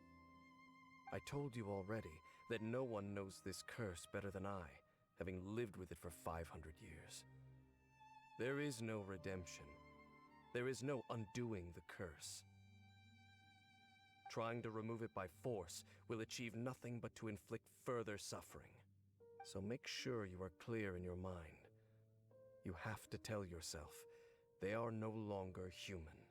I told you already that no one knows this curse better than I, having lived with it for 500 years. There is no redemption. There is no undoing the curse. Trying to remove it by force will achieve nothing but to inflict further suffering. So make sure you are clear in your mind. You have to tell yourself, they are no longer human.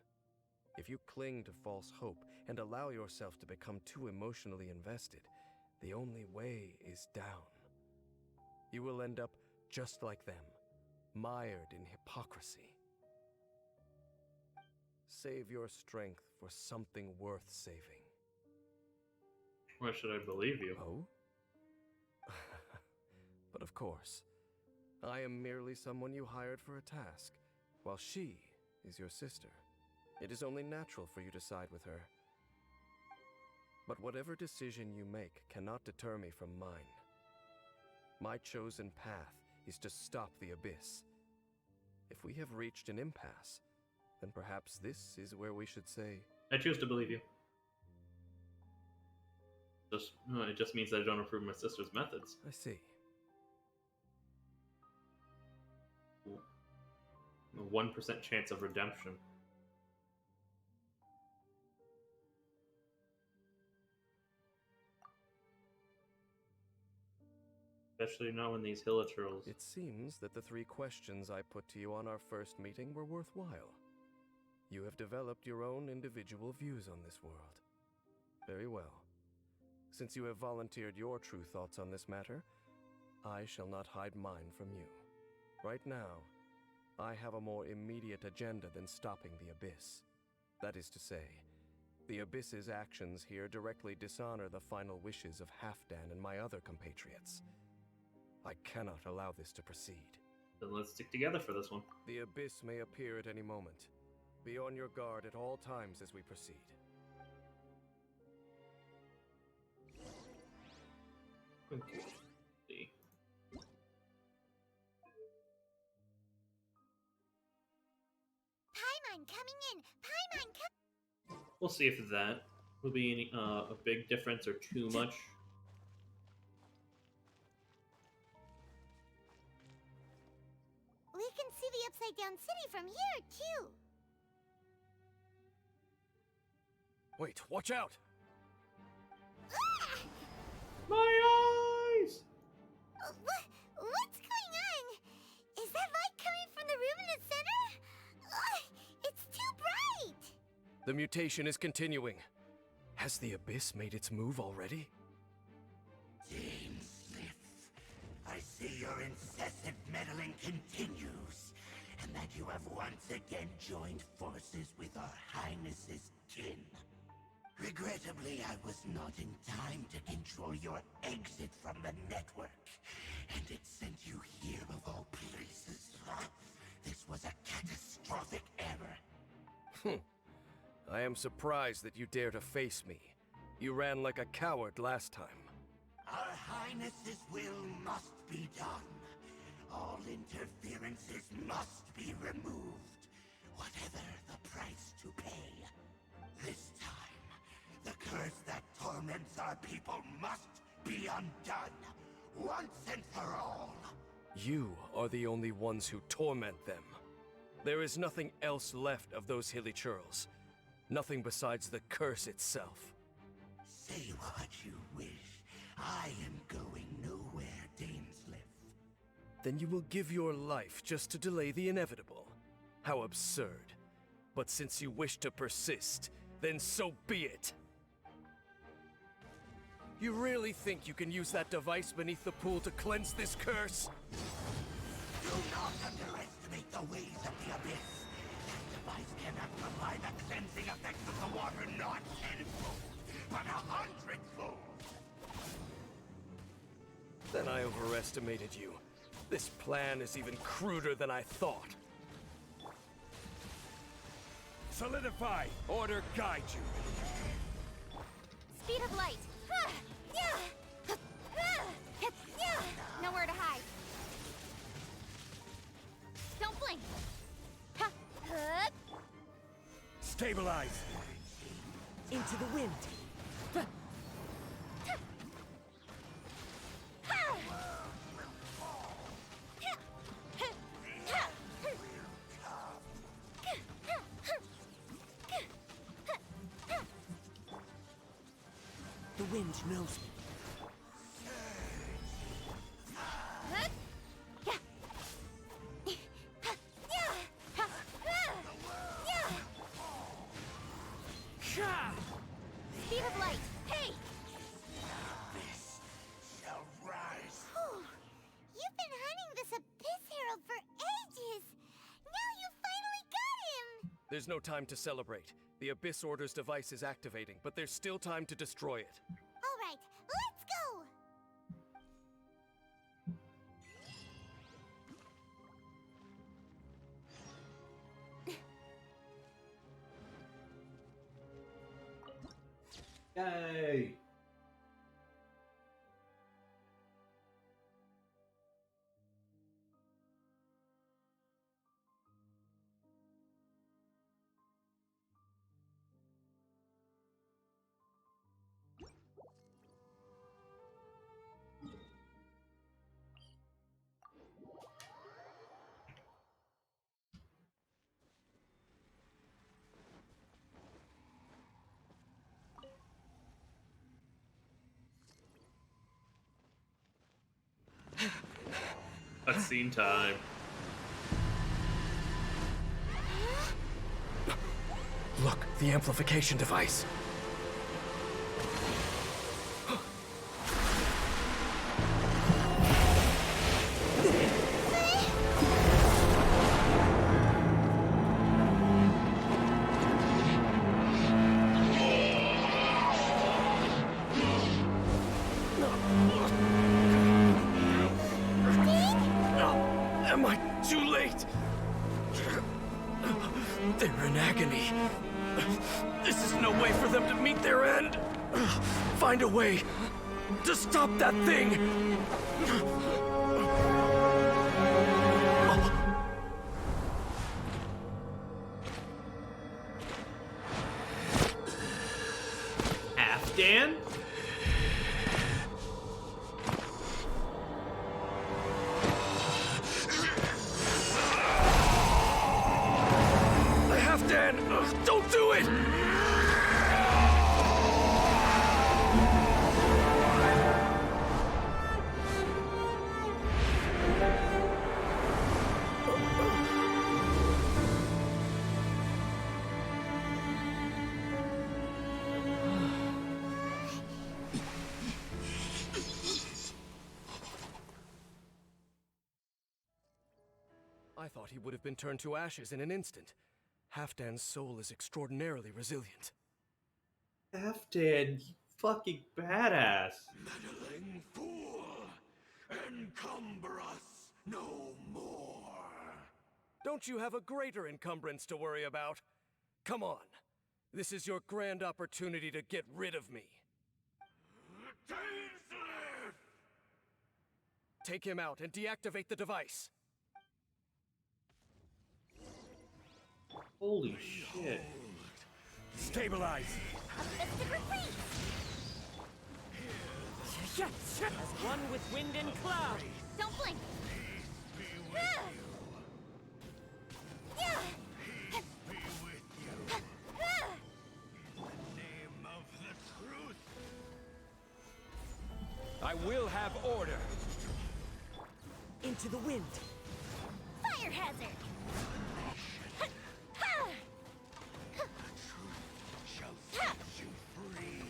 If you cling to false hope and allow yourself to become too emotionally invested, the only way is down. You will end up just like them, mired in hypocrisy. Save your strength for something worth saving. Why should I believe you? Oh? But of course, I am merely someone you hired for a task, while she is your sister. It is only natural for you to side with her. But whatever decision you make cannot deter me from mine. My chosen path is to stop the Abyss. If we have reached an impasse, then perhaps this is where we should say... I choose to believe you. It just means that I don't approve my sister's methods. I see. A 1% chance of redemption. Especially not when these Hillichurls. It seems that the 3 questions I put to you on our first meeting were worthwhile. You have developed your own individual views on this world. Very well. Since you have volunteered your true thoughts on this matter, I shall not hide mine from you. Right now, I have a more immediate agenda than stopping the Abyss. That is to say, the Abyss's actions here directly dishonor the final wishes of Halfdan and my other compatriots. I cannot allow this to proceed. Then let's stick together for this one. The Abyss may appear at any moment. Be on your guard at all times as we proceed. Okay. We'll see if that will be any, a big difference or too much. We can see the Upside Down City from here, too. Wait, watch out! Ah! My eyes! What's going on? Is that light coming from the room in the center? It's too bright! The mutation is continuing. Has the Abyss made its move already? Dainsleif, I see your incessant meddling continues, and that you have once again joined forces with our Highness's kin. Regrettably, I was not in time to control your exit from the network, and it sent you here of all places. This was a catastrophic error. I am surprised that you dare to face me. You ran like a coward last time. Our Highness's will must be done. All interferences must be removed, whatever the price to pay. This time, the curse that torments our people must be undone, once and for all. You are the only ones who torment them. There is nothing else left of those hilly churls. Nothing besides the curse itself. Say what you wish. I am going nowhere, Dainsleif. Then you will give your life just to delay the inevitable. How absurd. But since you wish to persist, then so be it. You really think you can use that device beneath the pool to cleanse this curse? Do not underestimate the ways of the Abyss. That device cannot provide the cleansing effect of the water not tenfold, but 100-fold. Then I overestimated you. This plan is even cruder than I thought. Solidify! Order guide you! Speed of light! Nowhere to hide. Don't blink. Stabilize! Into the wind. The wind knows me. Speed of light! Hey! This shall rise. You've been hunting this Abyss Herald for ages. Now you finally got him. There's no time to celebrate. The Abyss Order's device is activating, but there's still time to destroy it. All right, let's go. Yay! Cutscene time. Look, the amplification device. Am I too late? They're in agony. This is no way for them to meet their end. Find a way to stop that thing. I thought he would have been turned to ashes in an instant. Halfdan's soul is extraordinarily resilient. Halfdan, you fucking badass. Meddling fool! Encumber us no more! Don't you have a greater encumbrance to worry about? Come on. This is your grand opportunity to get rid of me. Dainsleif! Take him out and deactivate the device. Holy shit. Stabilize! As one with wind and cloud. Don't blink! I will have order! Into the wind. Fire hazard! Shall set you free!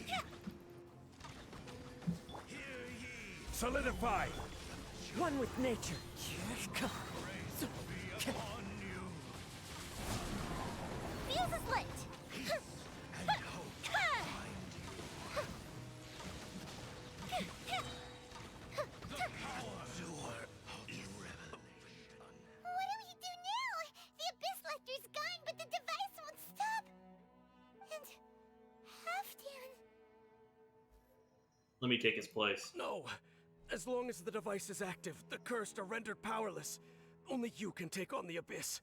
Hear ye! Solidify! One with nature. On you! Fuse is lit! And hope find you! The power of revelation! What do we do now? The Abyss Lecter's gone, but the device won't stop! And... Halfdan... Let me take his place. No! As long as the device is active, the cursed are rendered powerless. Only you can take on the Abyss.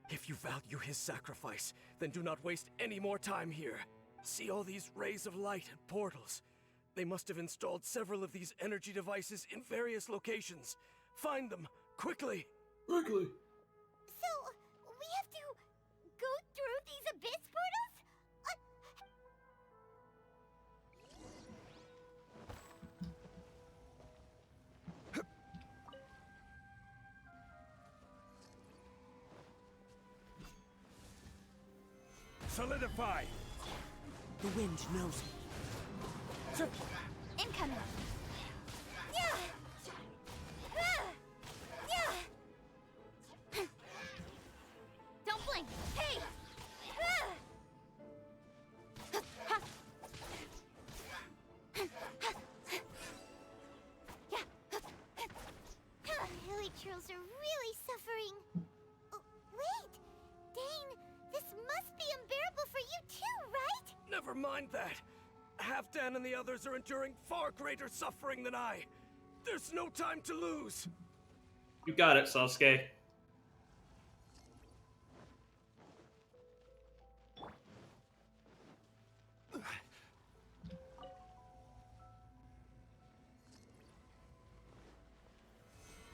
If you value his sacrifice, then do not waste any more time here. See all these rays of light and portals? They must have installed several of these energy devices in various locations. Find them, quickly! Quickly! So, we have to go through these Abyss portals? Solidify! The wind knows me. Incoming! Don't blink! Hey! Elytros are really suffering. Oh, wait! Dane, this must be unbearable for you too, right? Never mind that. Halfdan and the others are enduring far greater suffering than I. There's no time to lose. You got it, Sasuke.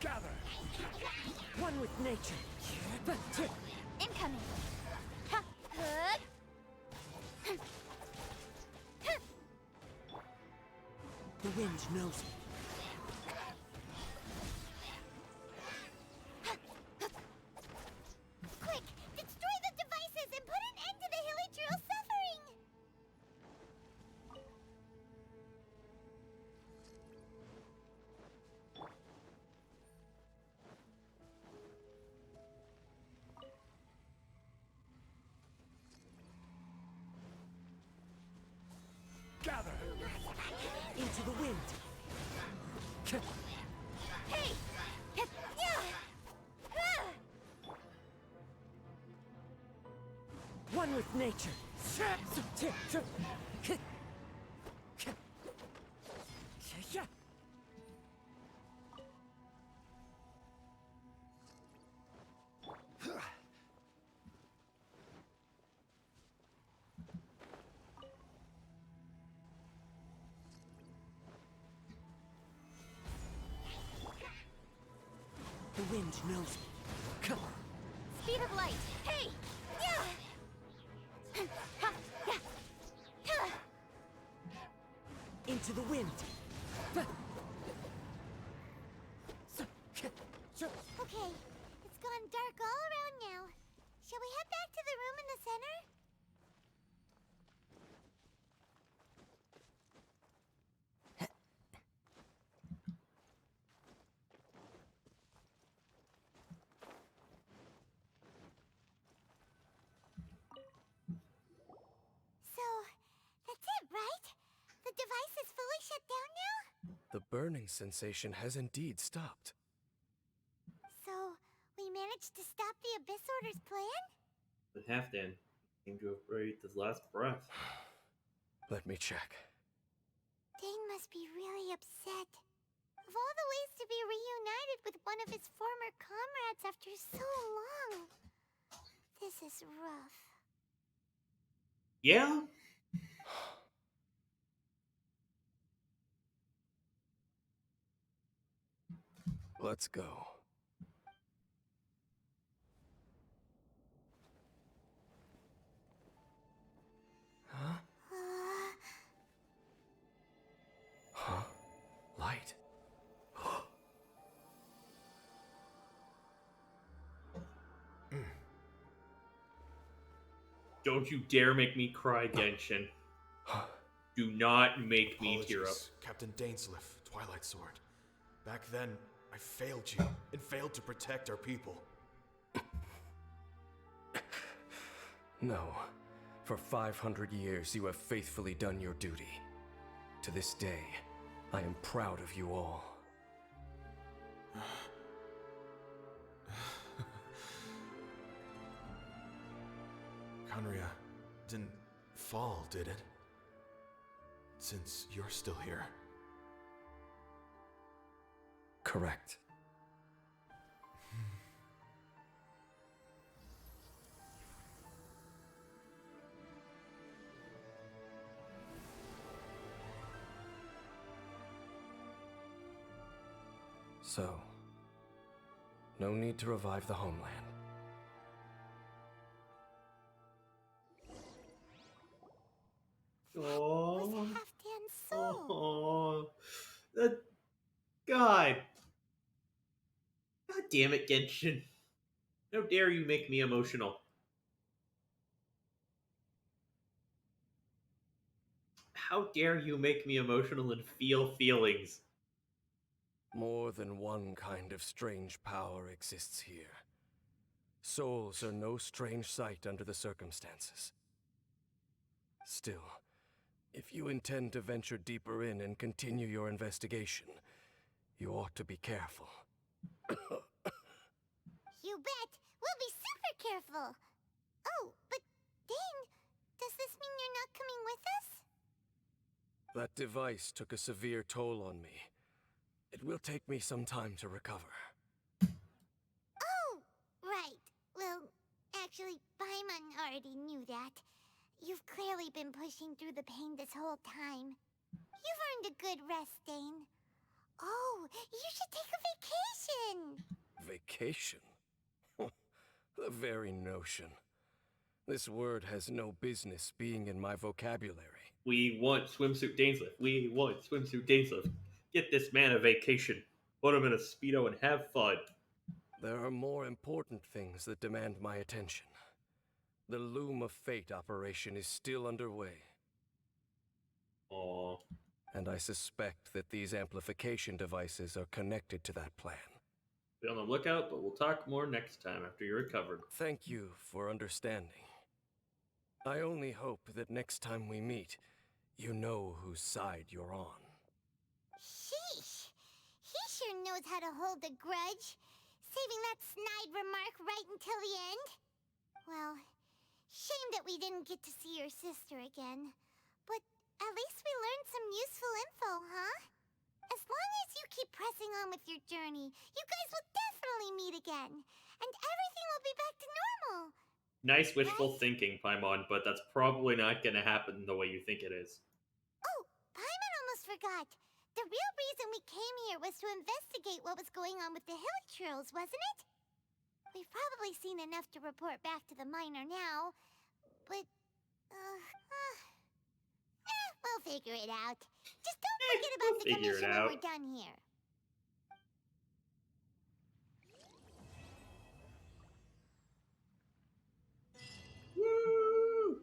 Gather! One with nature. Incoming! The wind knows me. Quick! Destroy the devices and put an end to the Hilichurl suffering! Gather! Into the wind. Hey! One with nature. The wind knows me. Speed of light! Hey! Into the wind. Okay, it's gone dark all around now. Shall we head back to the room in the center? The burning sensation has indeed stopped. So, we managed to stop the Abyss Order's plan? The Halfdan seemed to have breathed his last breath. Let me check. Dane must be really upset. Of all the ways to be reunited with one of his former comrades after so long, this is rough. Yeah? Let's go. Huh? Huh? Light. Don't you dare make me cry, Genshin. Do not make me tear up. Captain Dainsleif, Twilight Sword. Back then, I failed you, and failed to protect our people. No. For 500 years, you have faithfully done your duty. To this day, I am proud of you all. Conria didn't fall, did it? Since you're still here. Correct. So, no need to revive the homeland. Oh, Was Halfdan's soul. oh, that God. God damn it, Genshin. How dare you make me emotional? How dare you make me emotional and feel feelings? More than one kind of strange power exists here. Souls are no strange sight under the circumstances. Still, if you intend to venture deeper in and continue your investigation, you ought to be careful. You bet! We'll be super careful! Oh, but Dane, does this mean you're not coming with us? That device took a severe toll on me. It will take me some time to recover. Oh, right. Well, actually, Paimon already knew that. You've clearly been pushing through the pain this whole time. You've earned a good rest, Dane. Oh, you should take a vacation! Vacation? The very notion. This word has no business being in my vocabulary. We want swimsuit Dainsleif. We want swimsuit Dainsleif. Get this man a vacation. Put him in a Speedo and have fun. There are more important things that demand my attention. The Loom of Fate operation is still underway. Aww. And I suspect that these amplification devices are connected to that plan. Be on the lookout, but we'll talk more next time after you're recovered. Thank you for understanding. I only hope that next time we meet, you know whose side you're on. Sheesh! He sure knows how to hold a grudge. Saving that snide remark right until the end. Well, shame that we didn't get to see your sister again. But at least we learned some useful info, huh? As long as you keep pressing on with your journey, you guys will definitely meet again. And everything will be back to normal. Nice wishful thinking, Paimon, but that's probably not gonna happen the way you think it is. Oh, Paimon almost forgot. The real reason we came here was to investigate what was going on with the Hillichurls, wasn't it? We've probably seen enough to report back to the miner now, but, we'll figure it out. Just don't forget about the commission when we're done here. Woo!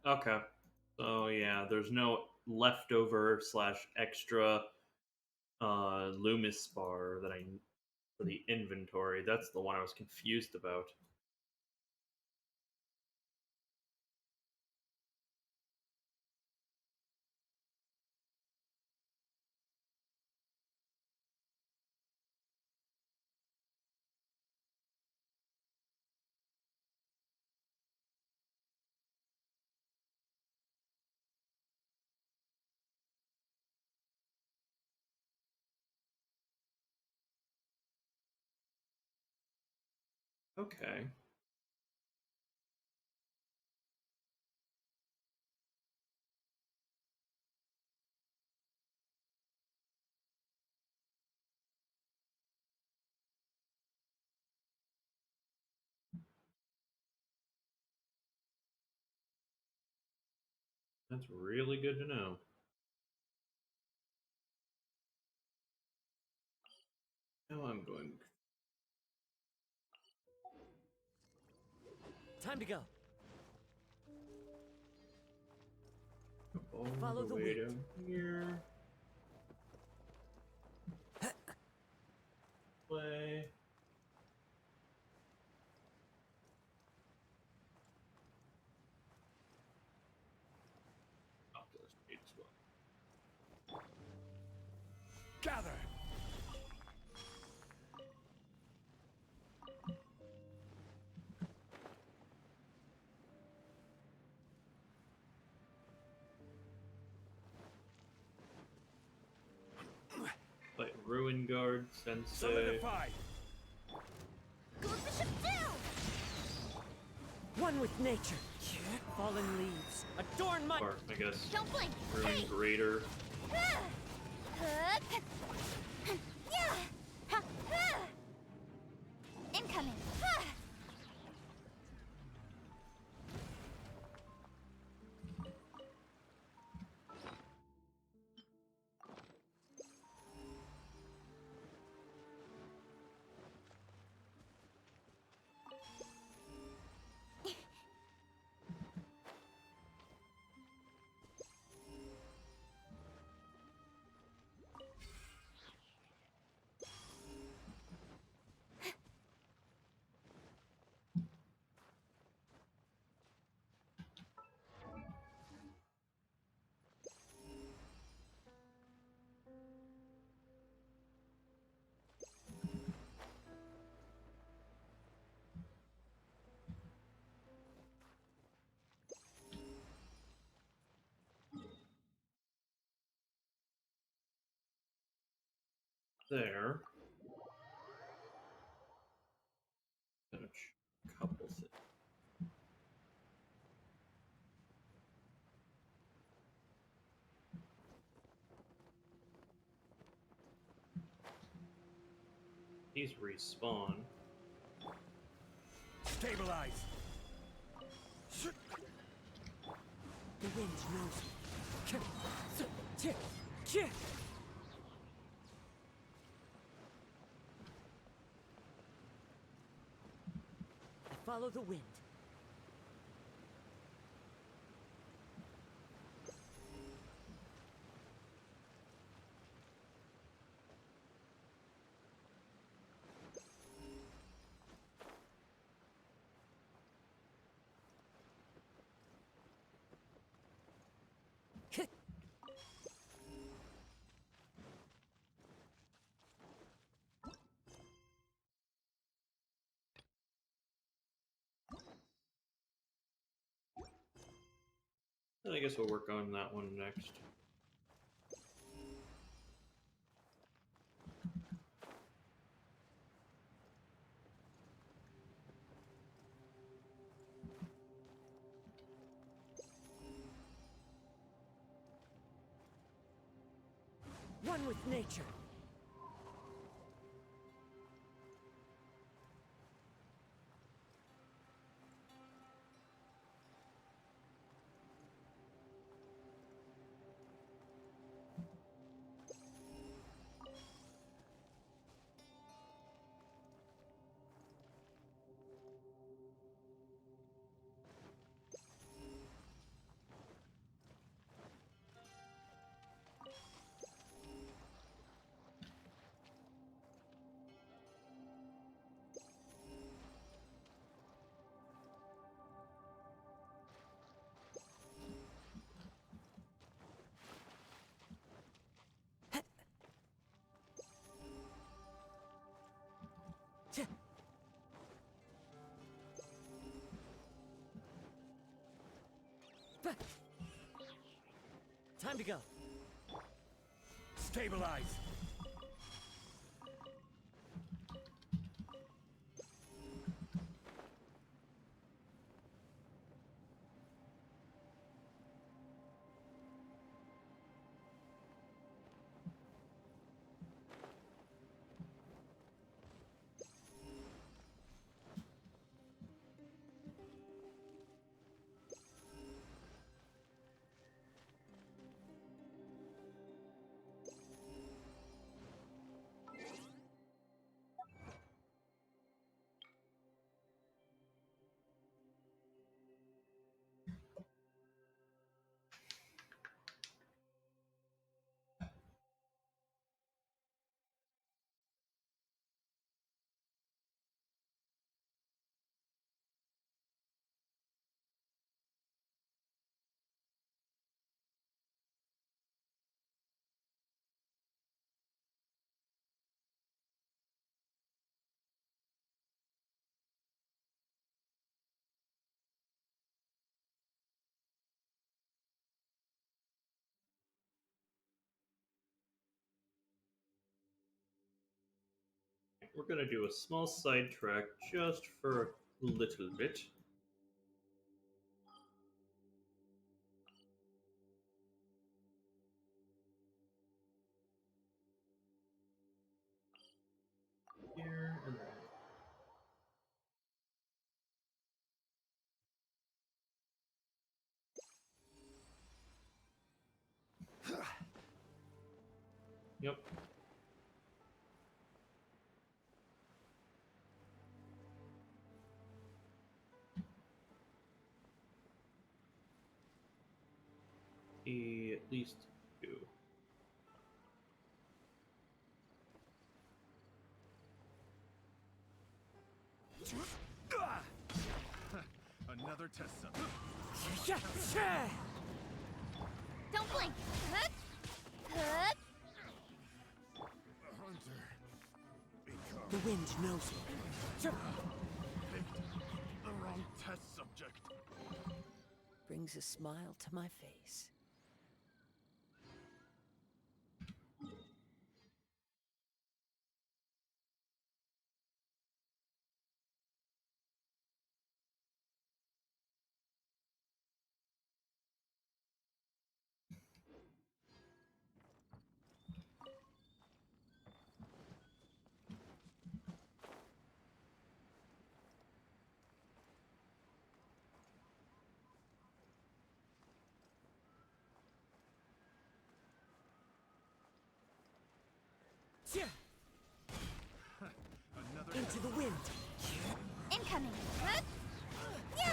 Okay. So yeah, there's no leftover slash extra Loomis bar that I for the inventory. That's the one I was confused about. Okay. That's really good to know. Now I'm going. Time to go. All Follow the the way wind. down here. Play. Oculus Gate as well. Gather! Like Ruin Guard, Sensei. Solidify! Go Bishop down! One with nature. Fallen leaves. Adorn my... Or, I guess, Don't blink! Ruin Hey! Greater. Incoming! There. Couple things. These respawn. Stabilize! The wind knows me. I follow the wind. And I guess we'll work on that one next. One with nature. Time to go. Stabilize. We're gonna do a small sidetrack just for a little bit. Here and there. Yep. At least two. Another test subject. Don't blink! Hup! Hunter. Become. The wind knows me. Picked the wrong test subject. Brings a smile to my face. Another Into the wind. Incoming! Hup! Yeah!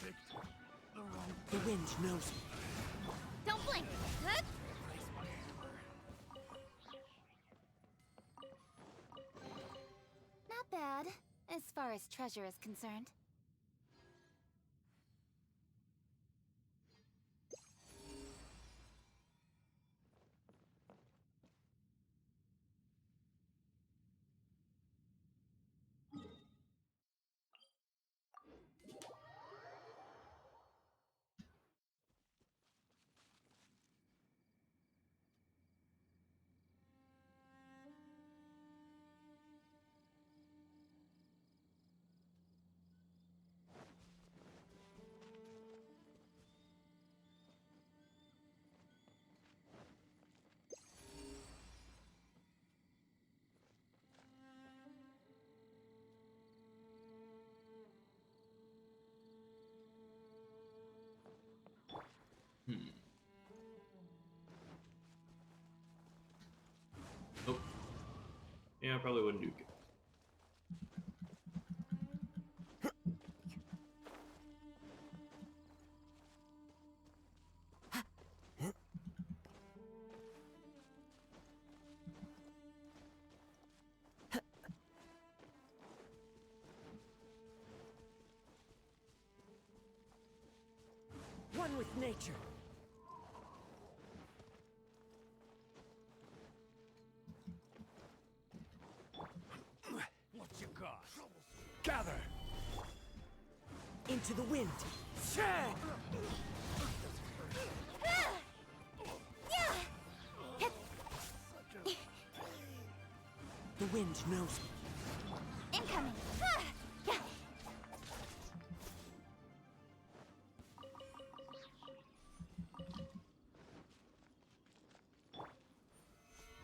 picked the wrong. The wind knows me. Don't blink! Hup! Not bad, as far as treasure is concerned. Nope. Yeah, I probably wouldn't do good. One with nature. Into the wind. The wind knows me. Incoming.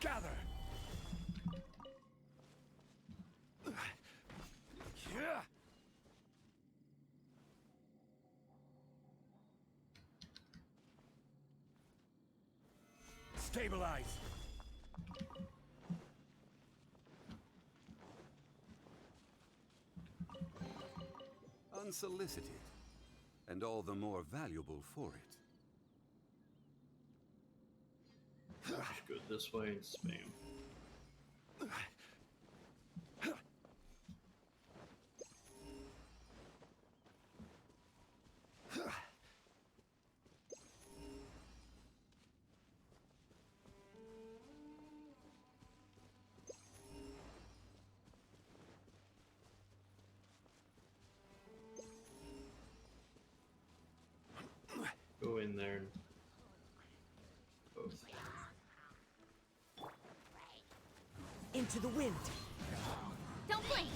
Gather. Stabilize. Unsolicited, and all the more valuable for it. Just go this way and spam. Go in there and both. Into the wind. Don't blink.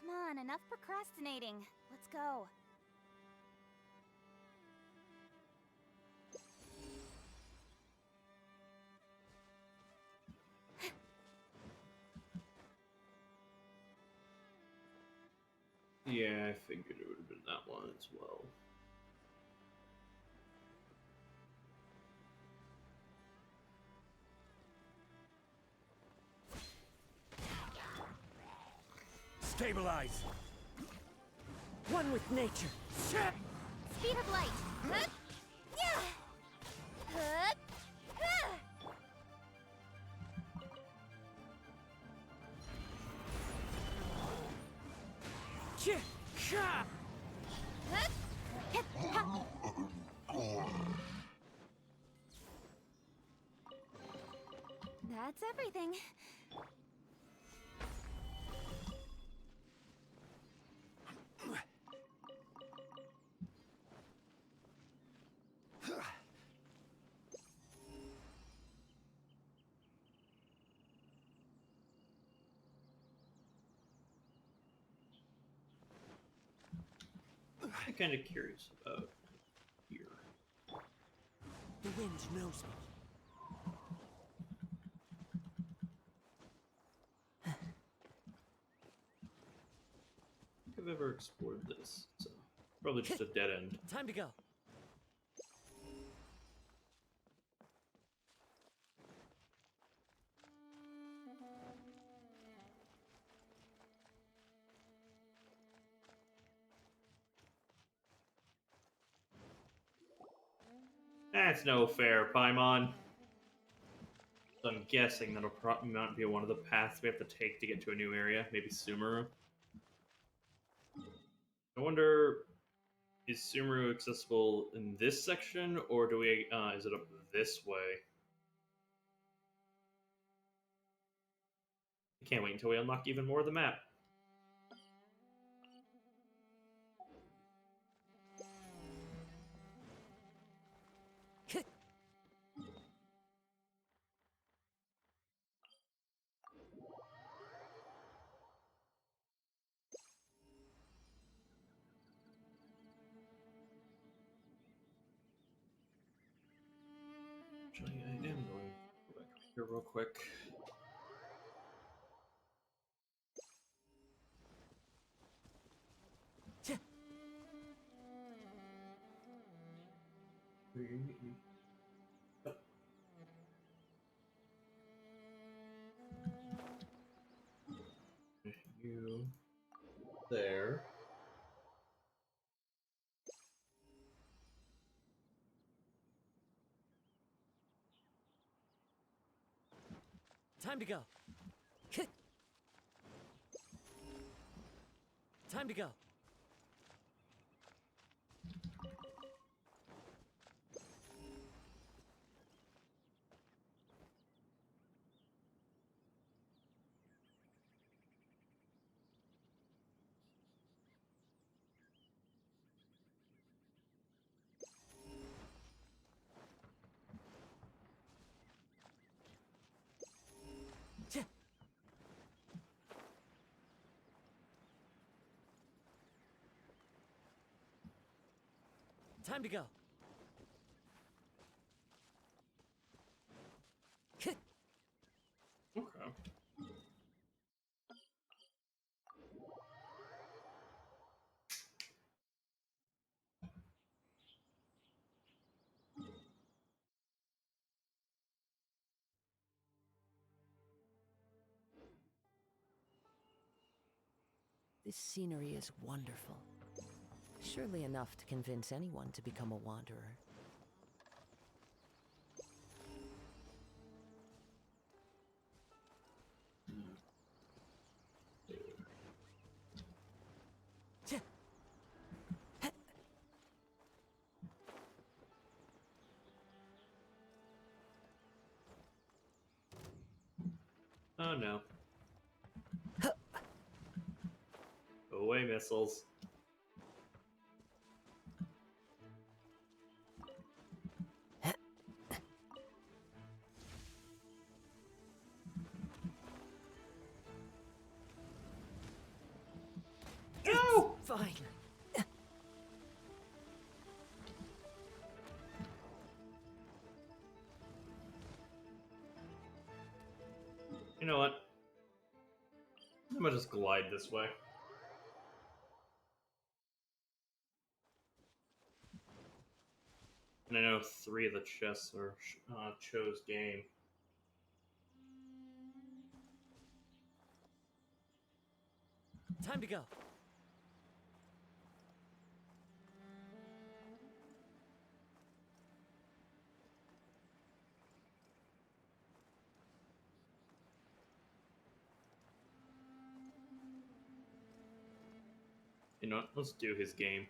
Come on, enough procrastinating. Let's go. Yeah, I figured it would have been that one as well. Stabilize. One with nature. Speed of light. Huh? Yeah. Huh? Huh? Huh? Hit. Ha. That's everything. I'm kind of curious about here. The wind knows me. I don't think I've ever explored this, so probably just a dead end. Time to go. That's no fair, Paimon. So I'm guessing that'll probably not be one of the paths we have to take to get to a new area. Maybe Sumeru. I wonder, is Sumeru accessible in this section, or do we? Is it up this way? I can't wait until we unlock even more of the map. Actually, I am going to go back here real quick. You there. Time to go. Time to go. Time to go. Okay. This scenery is wonderful. Surely enough to convince anyone to become a wanderer. Oh no. Go away, missiles. No! Fine. You know what? I'm gonna just glide this way. And I know 3 of the chests are Cho's game. Time to go. You know what? Let's do his game.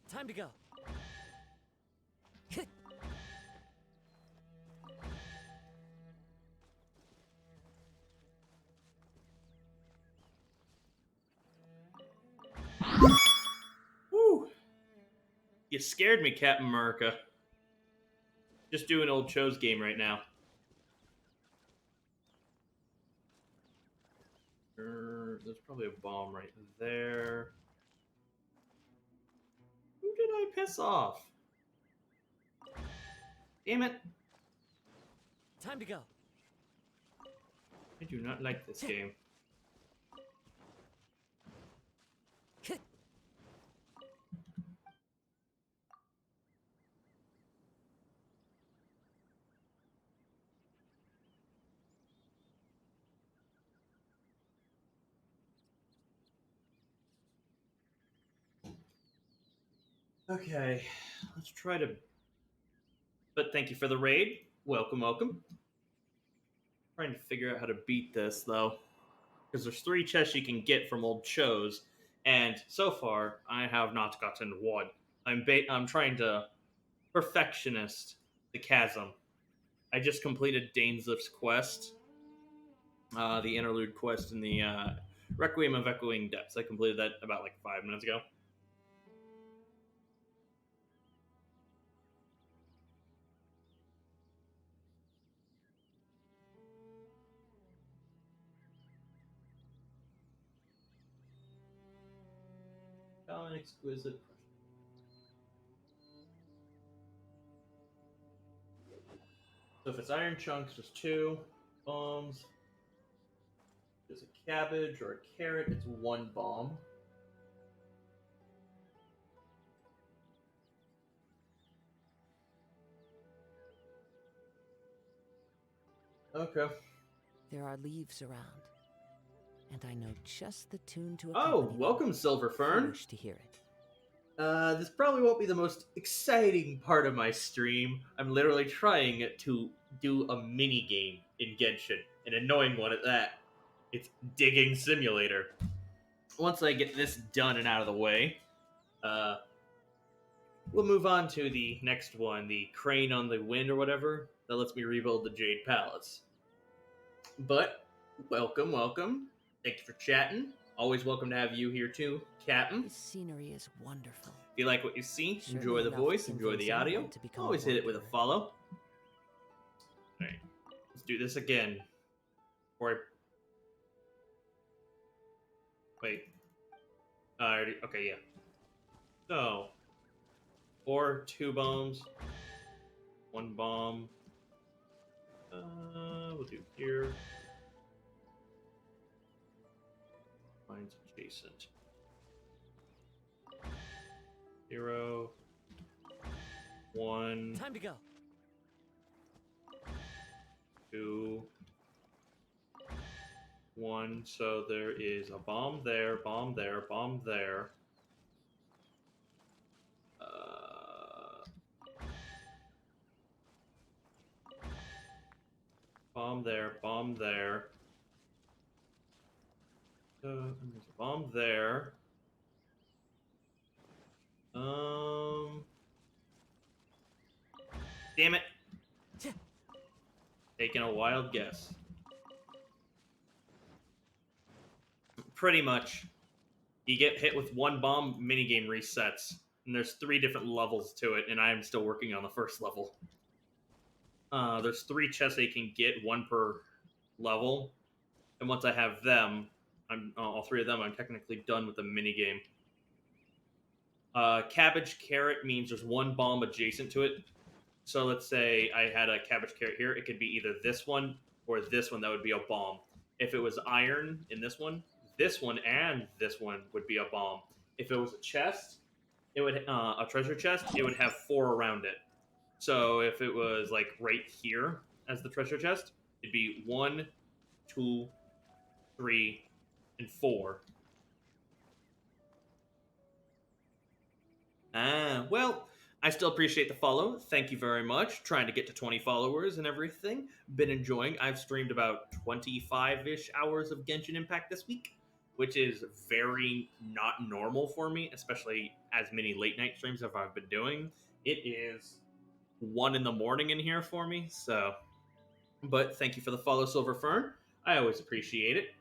Time to go. Woo! You scared me, Captain America. Just doing old Cho's game right now. There's probably a bomb right there. Who did I piss off? Damn it! Time to go. I do not like this game. Okay, let's try to. But thank you for the raid. Welcome, welcome. Trying to figure out how to beat this though, because there's 3 chests you can get from old shows, and so far I have not gotten one. I'm trying to perfectionist the Chasm. I just completed Dainsleif's quest, the Interlude quest in the Requiem of Echoing Depths. I completed that about like 5 minutes ago. Oh, an exquisite. So if it's iron chunks, there's 2 bombs. If there's a cabbage or a carrot, it's 1 bomb. Okay. There are leaves around, and I know just the tune to Oh, accompany welcome, them, Silver if you Fern. wish to hear it. This probably won't be the most exciting part of my stream. I'm literally trying to do a mini game in Genshin, an annoying one at that. It's Digging Simulator. Once I get this done and out of the way, we'll move on to the next one, the Crane on the Wind or whatever, that lets me rebuild the Jade Palace. But, welcome, welcome. Thank you for chatting. Always welcome to have you here too, Captain. This scenery is wonderful. If you like what you see, Surely enjoy the enough voice, to enjoy the convince audio. anyone to become Always hit it with a wanderer. follow. Alright, let's do this again. Wait. Okay, yeah. So, 2 bombs, 1 bomb. We'll do here. Mine's adjacent. 0, 1. Time to go. 2, 1. So there is a bomb there, bomb there, bomb there. Bomb there, bomb there. And there's a bomb there. Damn it. Taking a wild guess. Pretty much. You get hit with 1 bomb, minigame resets. And there's 3 different levels to it, and I am still working on the first level. There's 3 chests that you can get, 1 per level. And once I have them, all 3 of them, I'm technically done with the minigame. Cabbage carrot means there's 1 bomb adjacent to it. So let's say I had a cabbage carrot here. It could be either this one or this one that would be a bomb. If it was iron in this one and this one would be a bomb. If it was a chest, it would a treasure chest, it would have 4 around it. So if it was like right here as the treasure chest, it'd be 1, 2, 3, and 4. Well, I still appreciate the follow. Thank you very much. Trying to get to 20 followers and everything. Been enjoying. I've streamed about 25-ish hours of Genshin Impact this week, which is very not normal for me, especially as many late night streams as I've been doing. It is 1 in the morning in here for me, so. But thank you for the follow, Silver Fern. I always appreciate it.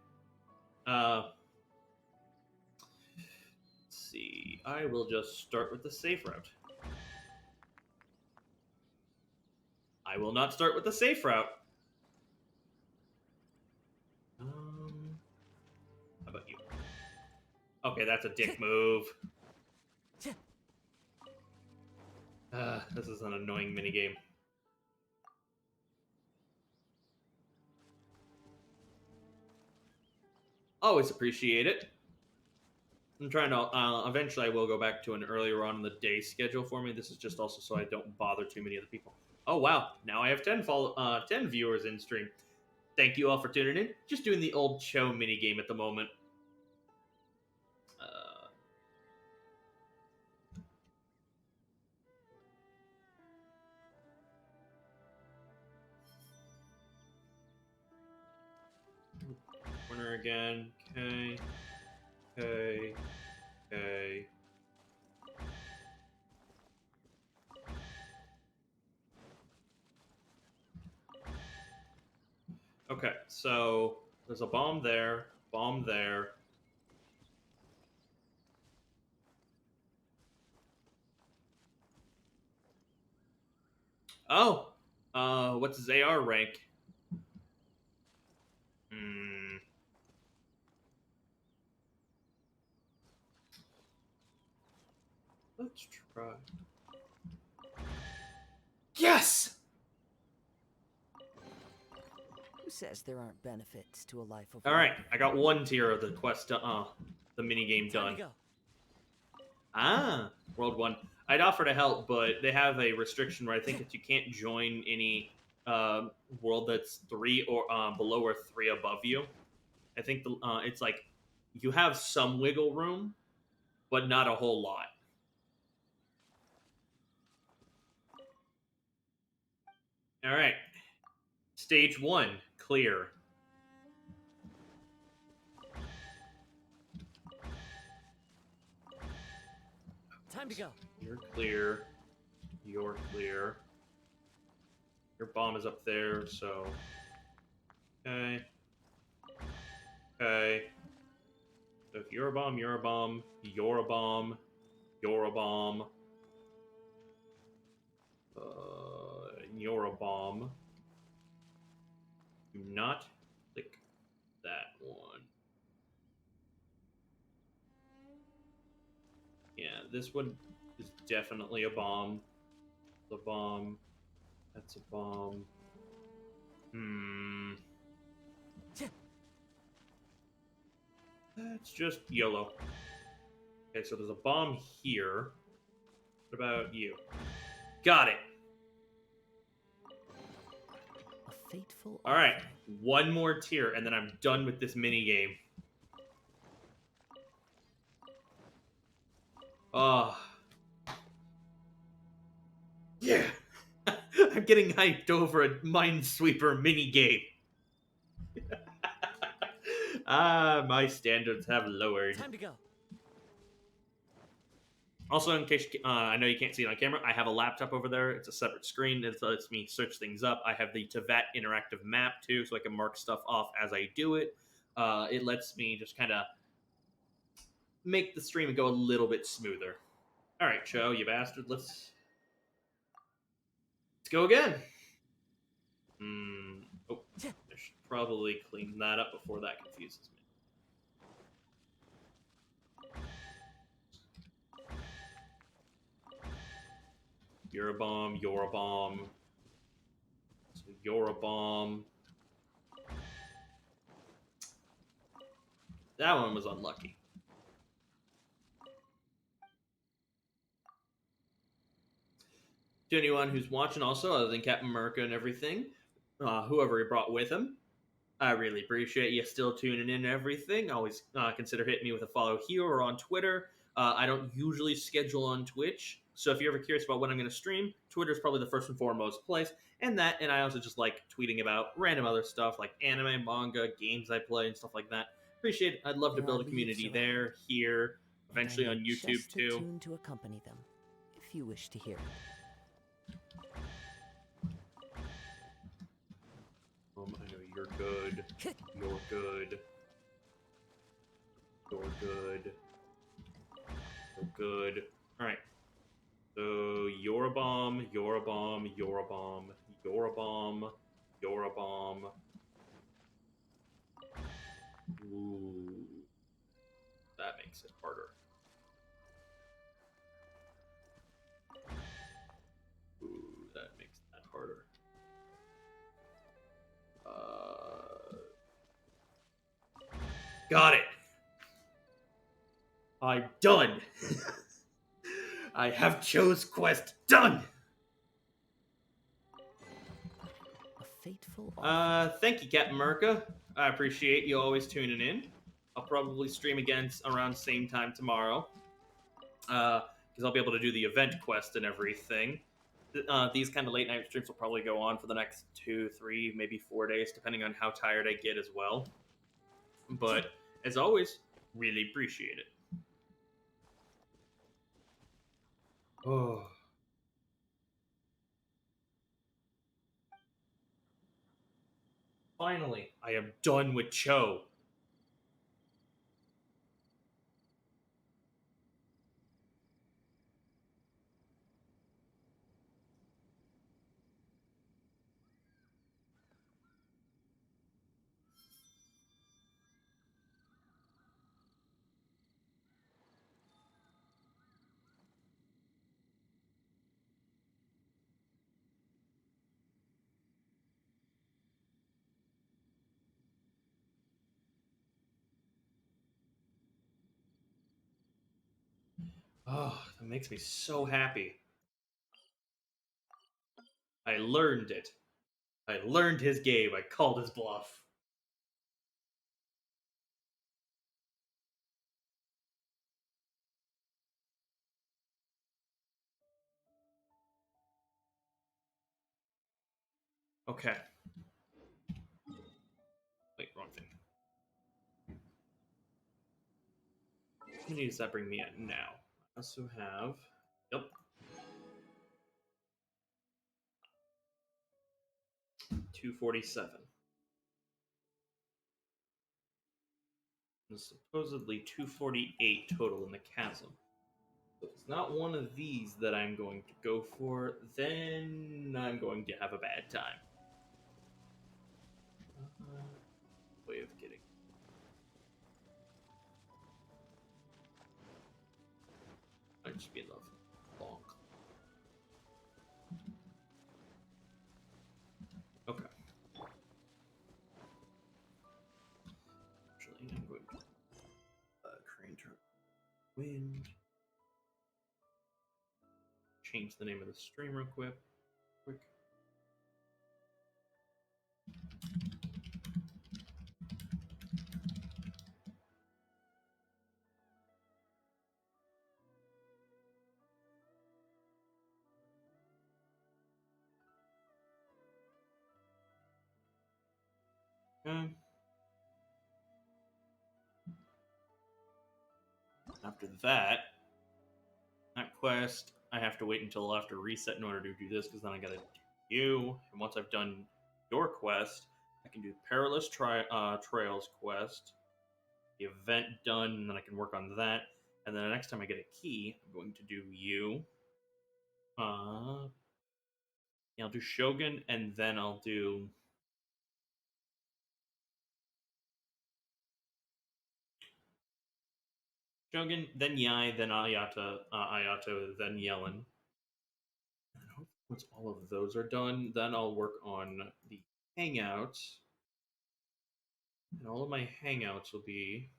Let's see. I will just start with the safe route. I will not start with the safe route. How about you? Okay, that's a dick move. This is an annoying minigame. Always appreciate it. I'm trying to, eventually I will go back to an earlier on in the day schedule for me. This is just also so I don't bother too many other people. Oh, wow. Now I have 10 viewers in stream. Thank you all for tuning in. Just doing the old show minigame at the moment. Corner again. Okay. Okay. Okay. Okay, so there's a bomb there, bomb there. Oh, what's his AR rank? Let's try. Yes! Who says there aren't benefits to a life of All right, I got one tier of the quest, the minigame done. Ah, World 1. I'd offer to help, but they have a restriction where I think that you can't join any world that's 3 or below or 3 above you. I think it's like you have some wiggle room, but not a whole lot. All right. Stage 1, clear. Time to go. You're clear. You're clear. Your bomb is up there, so... Okay. Okay. So if you're a bomb, you're a bomb. You're a bomb. You're a bomb. You're a bomb. Do not click that one. Yeah, this one is definitely a bomb. The bomb. That's a bomb. That's just YOLO. Okay, so there's a bomb here. What about you? Got it. A fateful. All right, one more tier, and then I'm done with this mini game. Oh. Yeah. I'm getting hyped over a Minesweeper mini game. My standards have lowered. Time to go. Also, in case I know you can't see it on camera, I have a laptop over there. It's a separate screen. It lets me search things up. I have the Tevat interactive map, too, so I can mark stuff off as I do it. It lets me just kind of make the stream go a little bit smoother. All right, Cho, you bastard. Let's go again. Oh, I should probably clean that up before that confuses me. You're a bomb, you're a bomb. So you're a bomb. That one was unlucky. To anyone who's watching also, other than Captain America and everything, whoever he brought with him, I really appreciate you still tuning in and everything. Always consider hitting me with a follow here or on Twitter. I don't usually schedule on Twitch, so if you're ever curious about when I'm going to stream, Twitter is probably the first and foremost place. And I also just like tweeting about random other stuff like anime, manga, games I play, and stuff like that. Appreciate it. I'd love to build a community there, here, eventually on YouTube just too. The tune to accompany them, if you wish to hear it. I know you're good. You're good. You're good. You're good. Alright. So, you're a bomb, you're a bomb, you're a bomb, you're a bomb, you're a bomb. Ooh. That makes it harder. Ooh, that makes that harder. Got it. I'm done. I have Cho's quest done. A fateful Thank you, Captain America. I appreciate you always tuning in. I'll probably stream again around same time tomorrow. Because I'll be able to do the event quest and everything. These kind of late night streams will probably go on for the next 2, 3, maybe 4 days, depending on how tired I get as well. But as always, really appreciate it. Oh. Finally, I am done with Cho. Oh, that makes me so happy. I learned it. I learned his game. I called his bluff. Okay. Wait, wrong thing. How many does that bring me at now? I also have... Yep. 247. There's supposedly 248 total in the chasm. So if it's not one of these that I'm going to go for, then I'm going to have a bad time. Way of getting... Might just be enough. Bonk. Okay. Actually, I'm going to crane turn wind. Change the name of the stream real quick. Okay. After that quest, I have to wait until after reset in order to do this, because then I gotta do you. And once I've done your quest, I can do Perilous Trails quest, the event done, and then I can work on that. And then the next time I get a key, I'm going to do you. Yeah, I'll do Shogun, and then I'll do... Shogun, then Yai, then Ayato, then Yellen. And once all of those are done, then I'll work on the hangouts. And all of my hangouts will be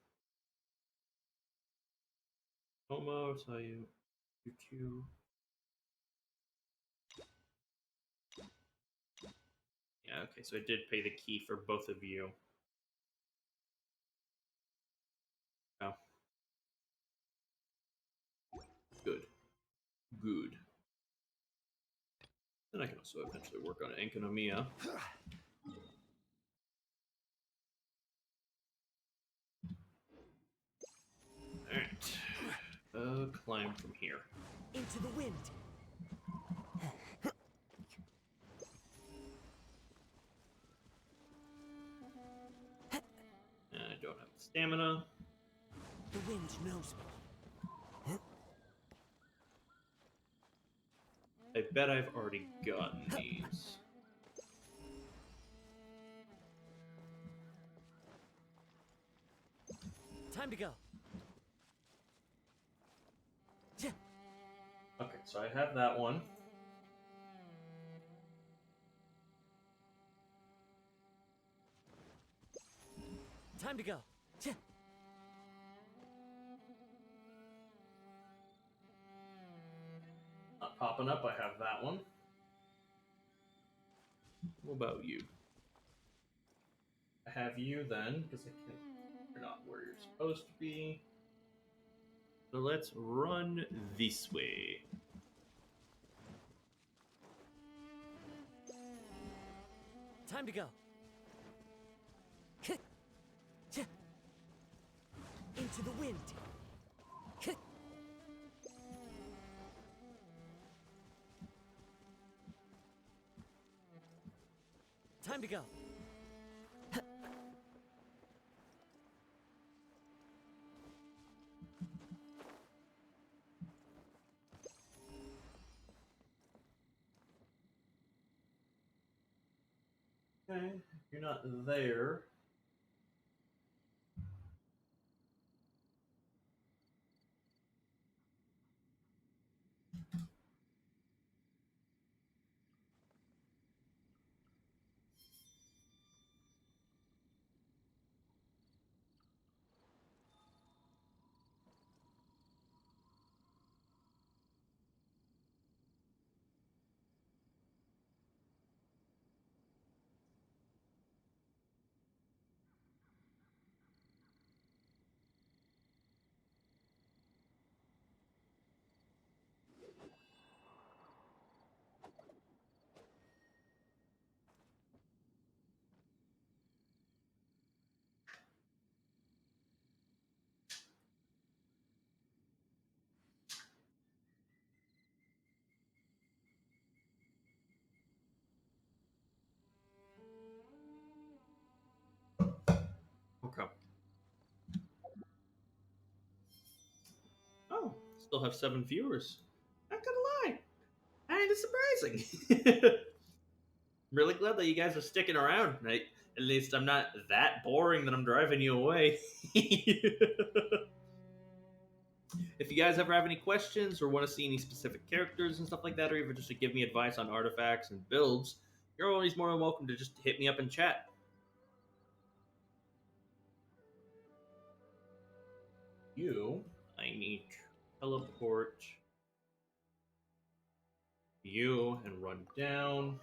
Tomo, Sayu, QQ. Yeah, okay, so I did pay the key for both of you. Oh. Good. Good. Then I can also eventually work on Enkonomiya. Alright. Climb from here. Into the wind. I don't have the stamina. The wind knows me. I bet I've already gotten these. Time to go. Okay, so I have that one. Time to go. Not popping up. I have that one. What about you? I have you then, because I can't. You're not where you're supposed to be. So let's run this way. Time to go. Into the wind. Time to go. Okay, you're not there. Okay. Oh, still have 7 viewers. Not gonna lie, kind of surprising. I'm really glad that you guys are sticking around. At least I'm not that boring that I'm driving you away. If you guys ever have any questions or want to see any specific characters and stuff like that, or even just to give me advice on artifacts and builds, you're always more than welcome to just hit me up in chat. I need to teleport you and run down.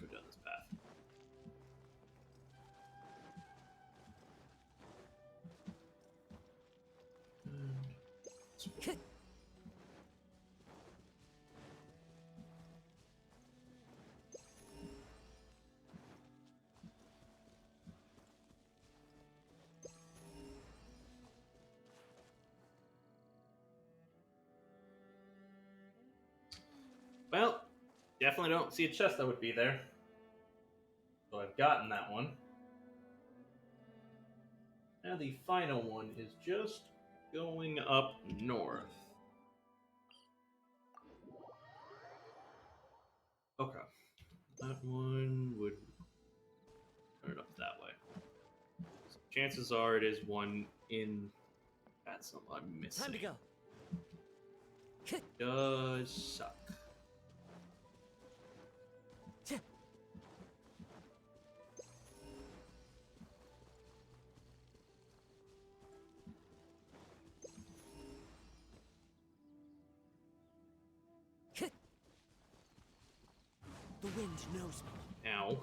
Go down this path. Well, definitely don't see a chest that would be there. So I've gotten that one. Now the final one is just going up north. Okay. That one would turn up that way. So chances are it is one in... That's what I'm missing. Time to go. Does suck. The wind knows me. Ow.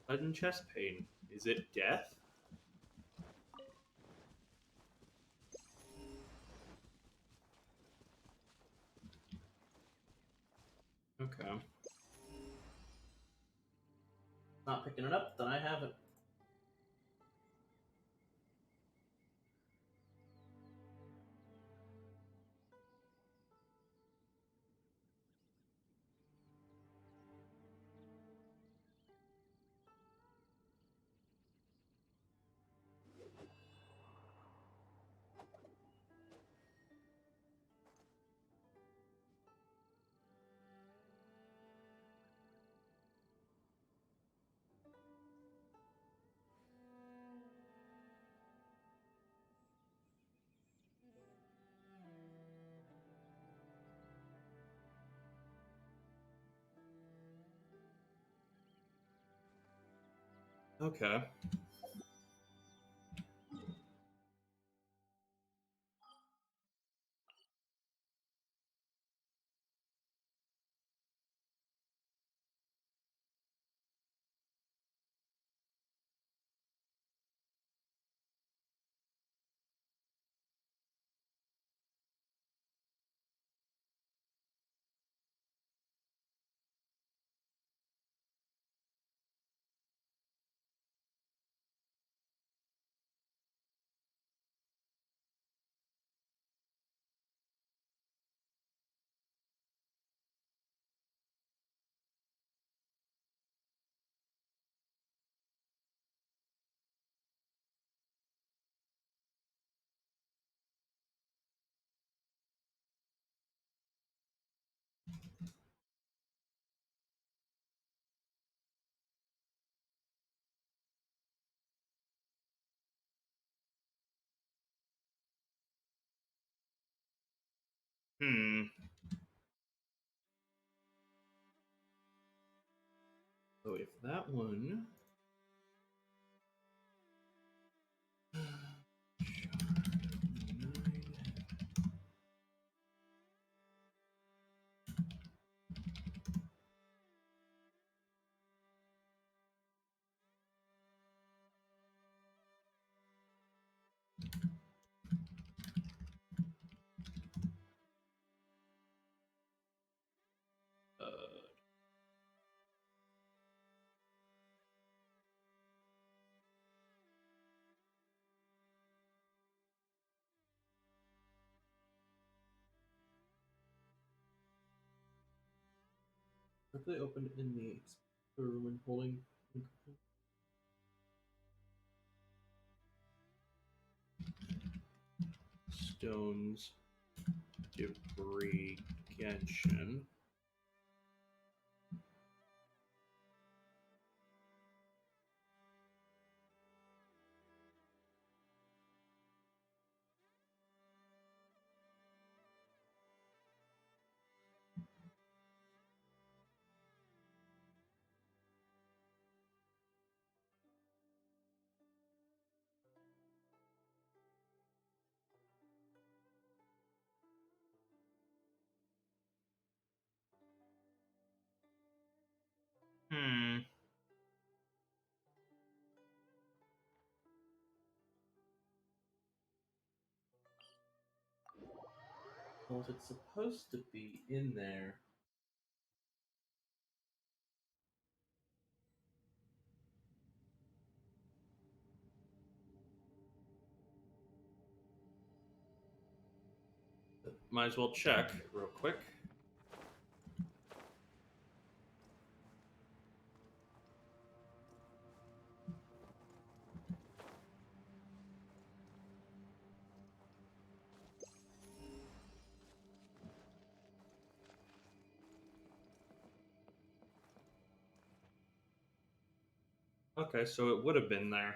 Sudden chest pain. Is it death? Okay. Not picking it up, then I have it. Okay. So if that one... If they opened in the room and holding stones, debris, Genshin. Well, if it's supposed to be in there... Might as well check real quick. Okay, so it would have been there.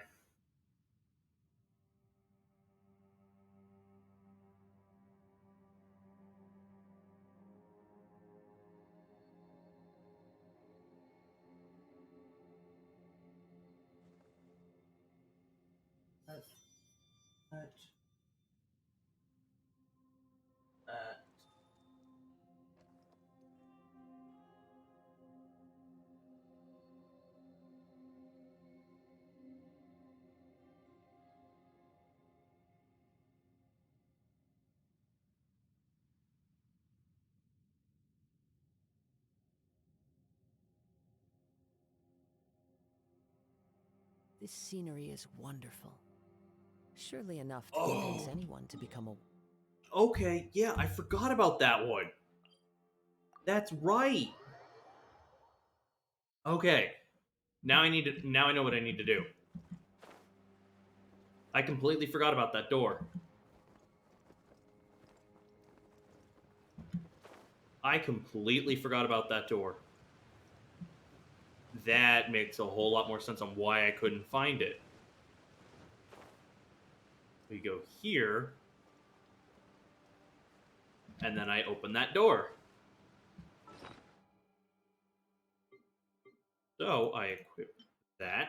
That. This scenery is wonderful. Surely enough to convince anyone to become a... Okay, yeah, I forgot about that one. That's right. Okay. Now I know what I need to do. I completely forgot about that door. I completely forgot about that door. That makes a whole lot more sense on why I couldn't find it. We go here. And then I open that door. So I equip that.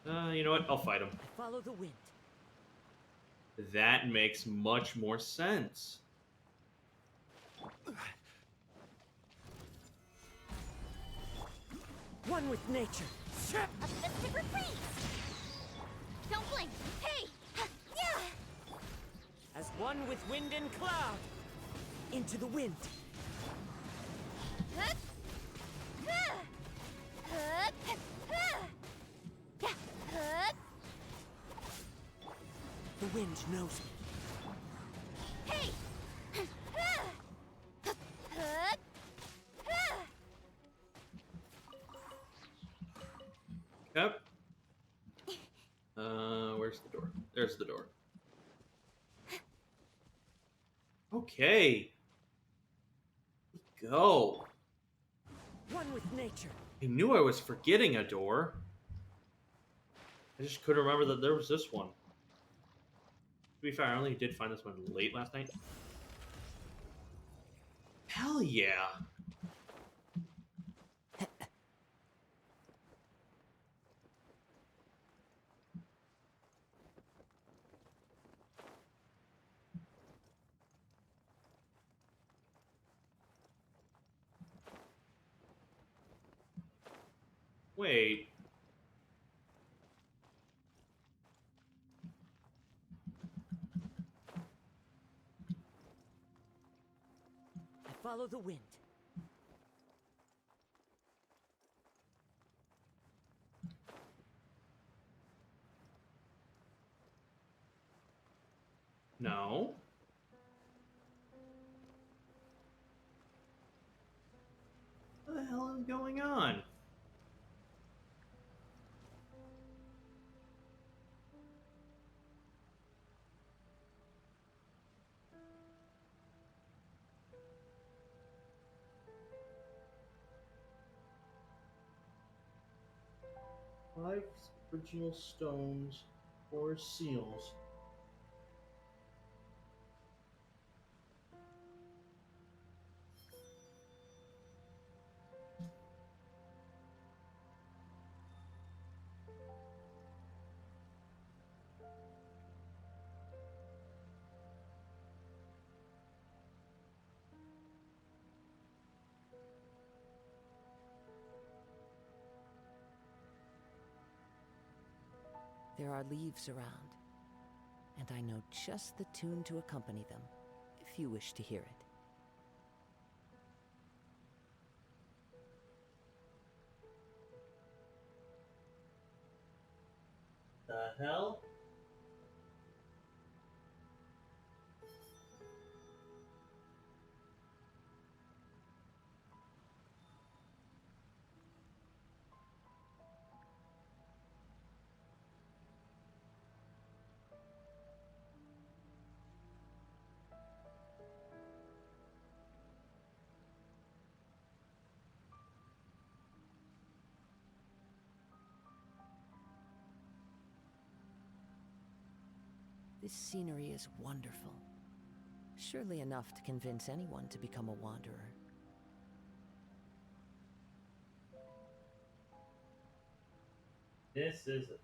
You know what? I'll fight him. Follow the wind. That makes much more sense. One with nature. A festive reprise! Don't blink! Hey! Yeah! As one with wind and cloud. Into the wind. The wind knows me. Hey! Yep. Where's the door? There's the door. Okay. Go. One with nature. I knew I was forgetting a door. I just couldn't remember that there was this one. be fair, I only did find this one late last night. Hell yeah! Wait. I follow the wind. No. What the hell is going on? Five original stones, 4 seals. There are leaves around, and I know just the tune to accompany them, if you wish to hear it. The hell? This scenery is wonderful. Surely enough to convince anyone to become a wanderer. This is it.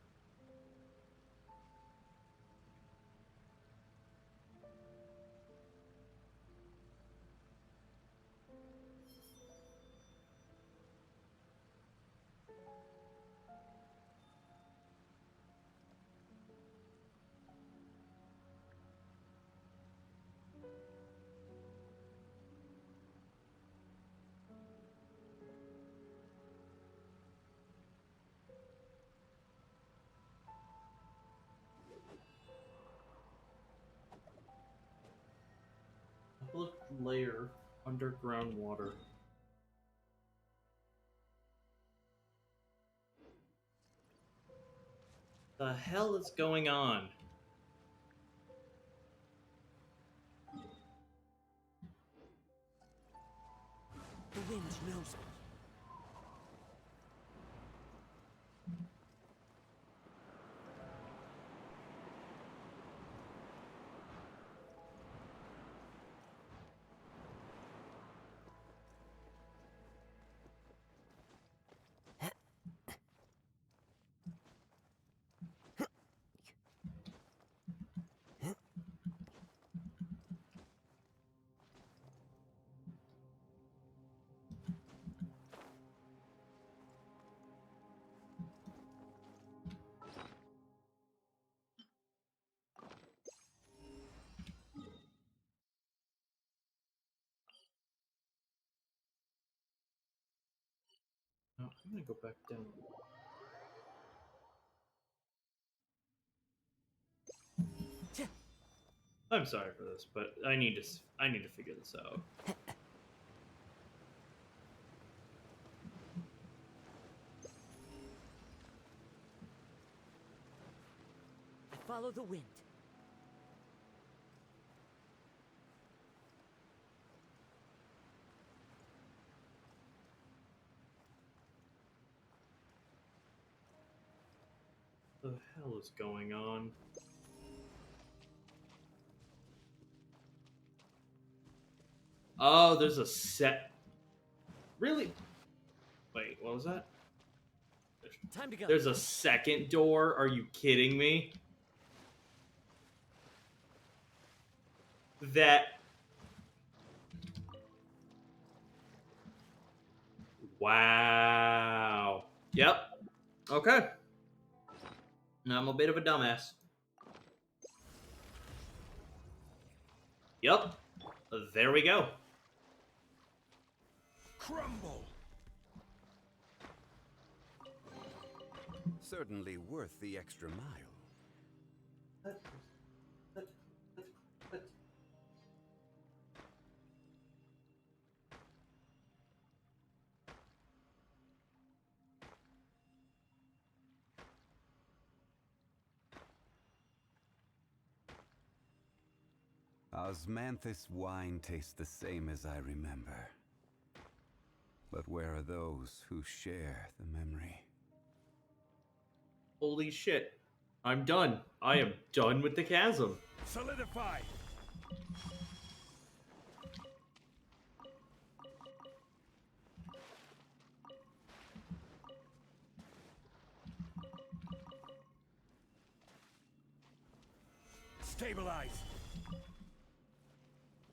Public layer, underground water. The hell is going on? The wind knows me. No, I'm gonna go back down. I'm sorry for this, but I need to figure this out. I follow the wind. What the hell is going on? Oh, there's a set. Really? Wait, what was that? Time to go. There's a second door? Are you kidding me? That... Wow. Yep. Okay. I'm a bit of a dumbass. Yep. There we go. Crumble. Certainly worth the extra mile. Osmanthus wine tastes the same as I remember. But where are those who share the memory? Holy shit. I'm done. I am done with the chasm. Solidify. Stabilize.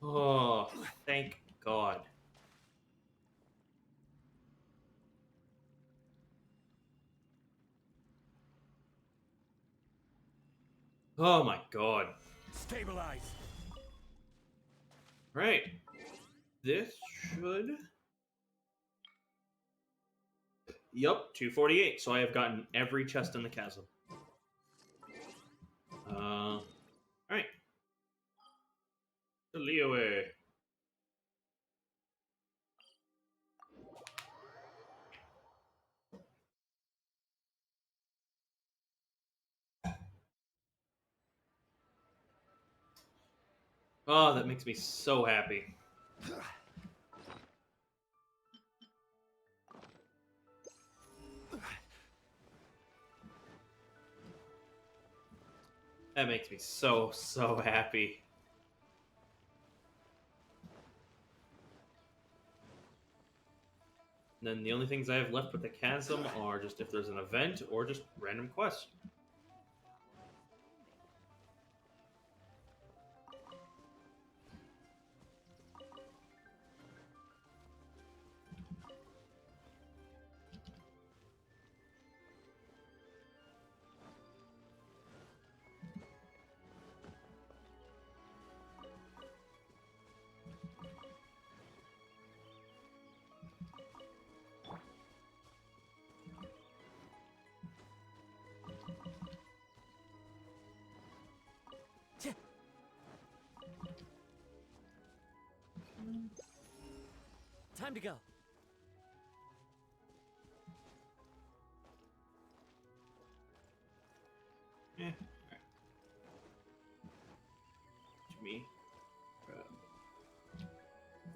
Oh, thank God. Oh my God. Stabilize. Right. This should... Yup, 248. So I have gotten every chest in the chasm. Alright. The Leeway. Oh, that makes me so happy. That makes me so, so happy. And then the only things I have left with the chasm are just if there's an event or just random quests. Time to go. Yeah. To me.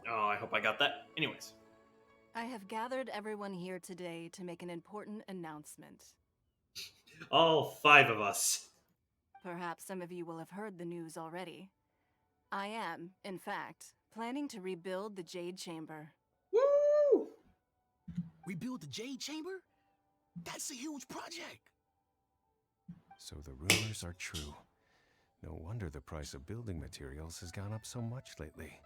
Oh, I hope I got that. Anyways. I have gathered everyone here today to make an important announcement. All 5 of us. Perhaps some of you will have heard the news already. I am, in fact, planning to rebuild the Jade Chamber. Woo! Rebuild the Jade Chamber? That's a huge project. So the rumors are true. No wonder the price of building materials has gone up so much lately.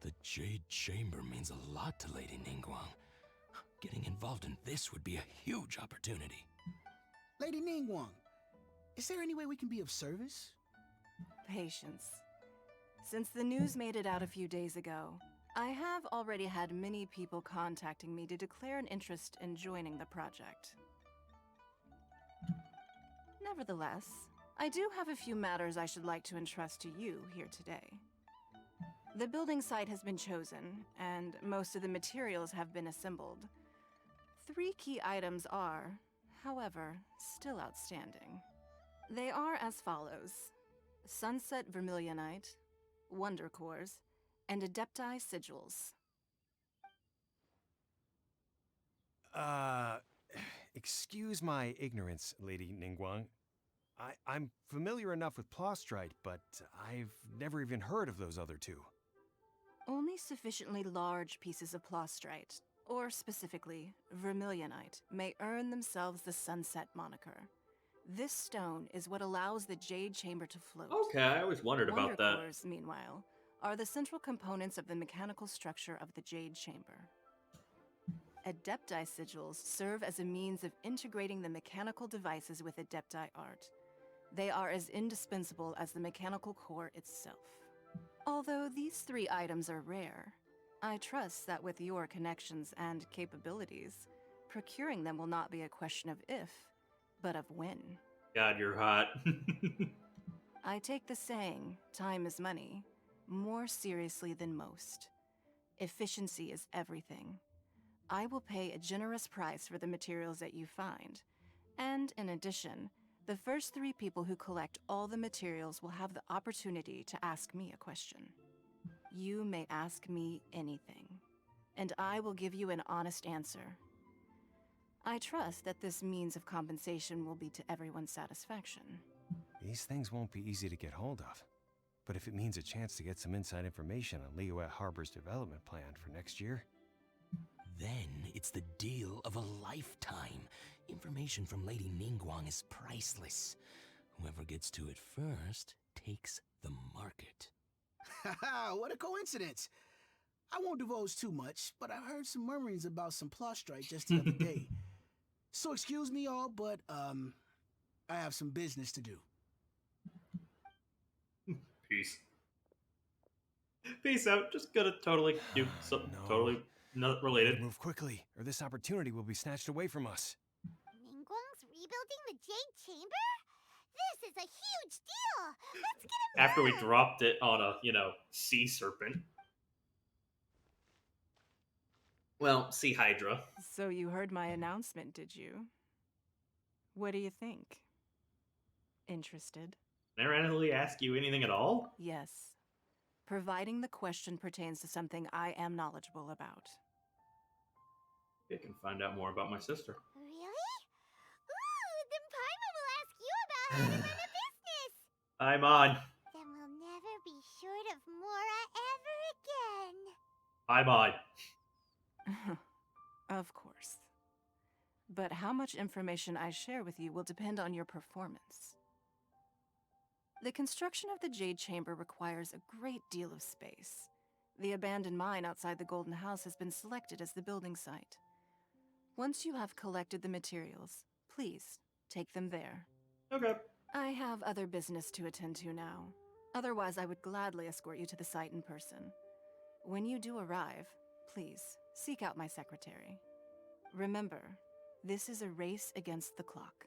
The Jade Chamber means a lot to Lady Ningguang. Getting involved in this would be a huge opportunity. Lady Ningguang, is there any way we can be of service? Patience. Since the news made it out a few days ago, I have already had many people contacting me to declare an interest in joining the project. Nevertheless, I do have a few matters I should like to entrust to you here today. The building site has been chosen, and most of the materials have been assembled. 3 key items are, however, still outstanding. They are as follows: Sunset Vermilionite, Wonder Cores, and Adepti Sigils. Excuse my ignorance, Lady Ningguang. I'm familiar enough with Plostrite, but I've never even heard of those other 2. Only sufficiently large pieces of plastrite, or specifically, vermilionite, may earn themselves the Sunset moniker. This stone is what allows the Jade Chamber to float. Okay, I always wondered about that. Wonder cores, meanwhile, are the central components of the mechanical structure of the Jade Chamber. Adepti sigils serve as a means of integrating the mechanical devices with Adepti art. They are as indispensable as the mechanical core itself. Although these 3 items are rare, I trust that with your connections and capabilities, procuring them will not be a question of if, but of when. God, you're hot. I take the saying, time is money, more seriously than most. Efficiency is everything. I will pay a generous price for the materials that you find, and in addition, the first 3 people who collect all the materials will have the opportunity to ask me a question. You may ask me anything, and I will give you an honest answer. I trust that this means of compensation will be to everyone's satisfaction. These things won't be easy to get hold of. But if it means a chance to get some inside information on Liyuet Harbor's development plan for next year... Then it's the deal of a lifetime. Information from Lady Ningguang is priceless. Whoever gets to it first takes the market. Haha, what a coincidence. I won't divulge too much, but I heard some murmurings about some plastrite just the other day. So excuse me all, but I have some business to do. Peace. Peace out. Just gotta totally do something totally not related. Move quickly, or this opportunity will be snatched away from us. Ningguang's rebuilding the Jade Chamber? This is a huge deal! Let's get him After we dropped it on a, sea serpent. Well, sea hydra. So you heard my announcement, did you? What do you think? Interested? Can I randomly ask you anything at all? Yes. Providing the question pertains to something I am knowledgeable about. I can find out more about my sister. Really? Ooh, then Paimon will ask you about how to run a business! I'm on. Then we'll never be short of Mora ever again. I'm on. Of course. But how much information I share with you will depend on your performance. The construction of the Jade Chamber requires a great deal of space. The abandoned mine outside the Golden House has been selected as the building site. Once you have collected the materials, please take them there. Okay. I have other business to attend to now. Otherwise, I would gladly escort you to the site in person. When you do arrive, please seek out my secretary. Remember, this is a race against the clock.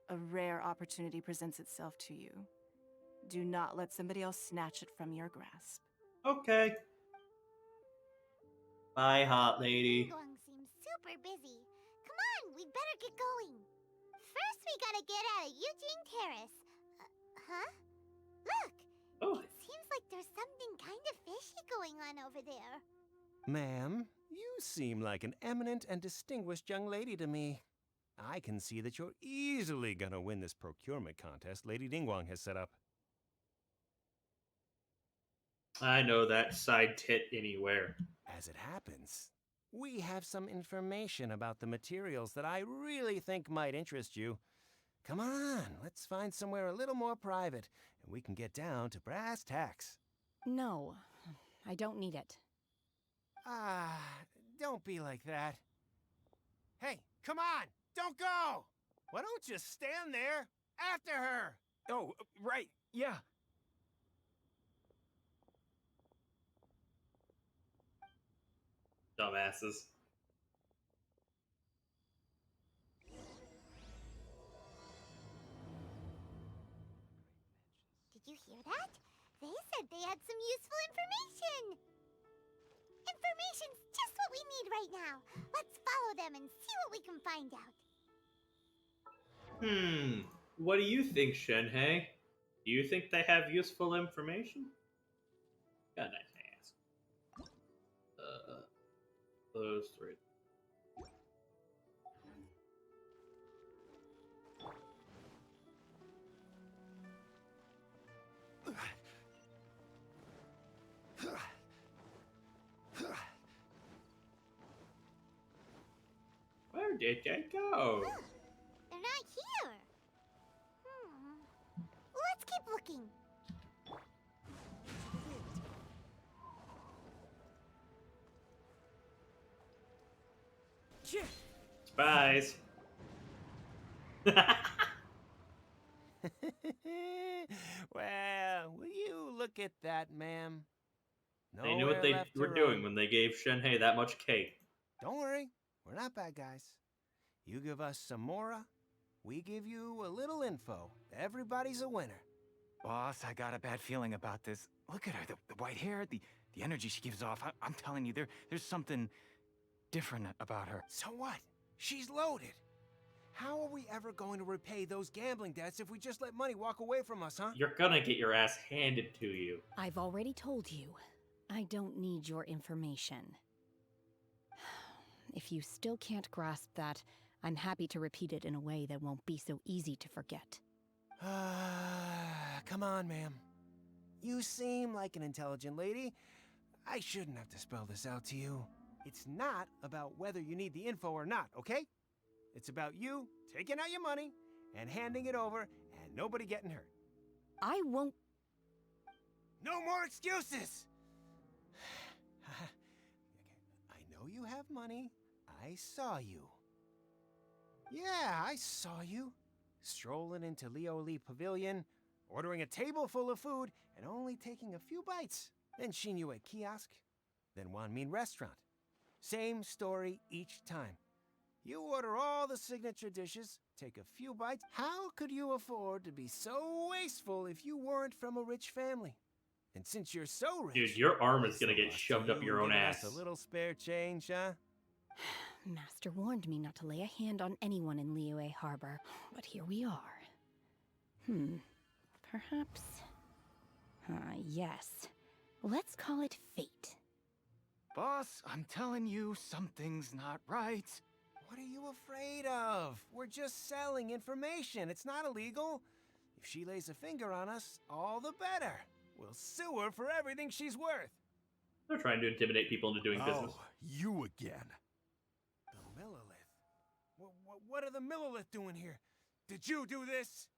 A rare opportunity presents itself to you. Do not let somebody else snatch it from your grasp. Okay. Bye, hot lady. Ningguang seems super busy. Come on, we'd better get going. First, we gotta get out of Eugene Terrace. Huh? Look! Oh. It seems like there's something kind of fishy going on over there. Ma'am, you seem like an eminent and distinguished young lady to me. I can see that you're easily gonna win this procurement contest Lady Ningguang has set up. I know that side tit anywhere. As it happens, we have some information about the materials that I really think might interest you. Come on, let's find somewhere a little more private, and we can get down to brass tacks. No, I don't need it. Ah, don't be like that. Hey, come on, don't go! Why don't you stand there after her? Oh, right, yeah. Dumbasses. Did you hear that? They said they had some useful information. Information's just what we need right now. Let's follow them and see what we can find out. What do you think, Shenhei? Do you think they have useful information? Got a nice ass. Those 3. did they go? They're not here. Let's keep looking. Spies. Well, will you look at that, ma'am? They knew what Nowhere they left to were doing run. when they gave Shenhei that much cake. Don't worry, we're not bad guys. You give us some mora, we give you a little info. Everybody's a winner. Boss, I got a bad feeling about this. Look at her, the white hair, the energy she gives off. I'm telling you, there's something different about her. So what? She's loaded. How are we ever going to repay those gambling debts if we just let money walk away from us, huh? You're gonna get your ass handed to you. I've already told you, I don't need your information. If you still can't grasp that, I'm happy to repeat it in a way that won't be so easy to forget. Come on, ma'am. You seem like an intelligent lady. I shouldn't have to spell this out to you. It's not about whether you need the info or not, okay? It's about you taking out your money and handing it over and nobody getting hurt. I won't... No more excuses! I know you have money. I saw you. Yeah, I saw you. Strolling into Lioli Pavilion, ordering a table full of food, and only taking a few bites. Then Shinyu at kiosk, then Wanmin restaurant. Same story each time. You order all the signature dishes, take a few bites. How could you afford to be so wasteful if you weren't from a rich family? And since you're so rich... Dude, your arm is gonna get shoved up your own ass. A little spare change, huh? Master warned me not to lay a hand on anyone in Liyue Harbor, but here we are. Perhaps... yes. Let's call it fate. Boss, I'm telling you, something's not right. What are you afraid of? We're just selling information. It's not illegal. If she lays a finger on us, all the better. We'll sue her for everything she's worth. They're trying to intimidate people into doing business. You again. The Millilith. What are the Millilith doing here? Did you do this?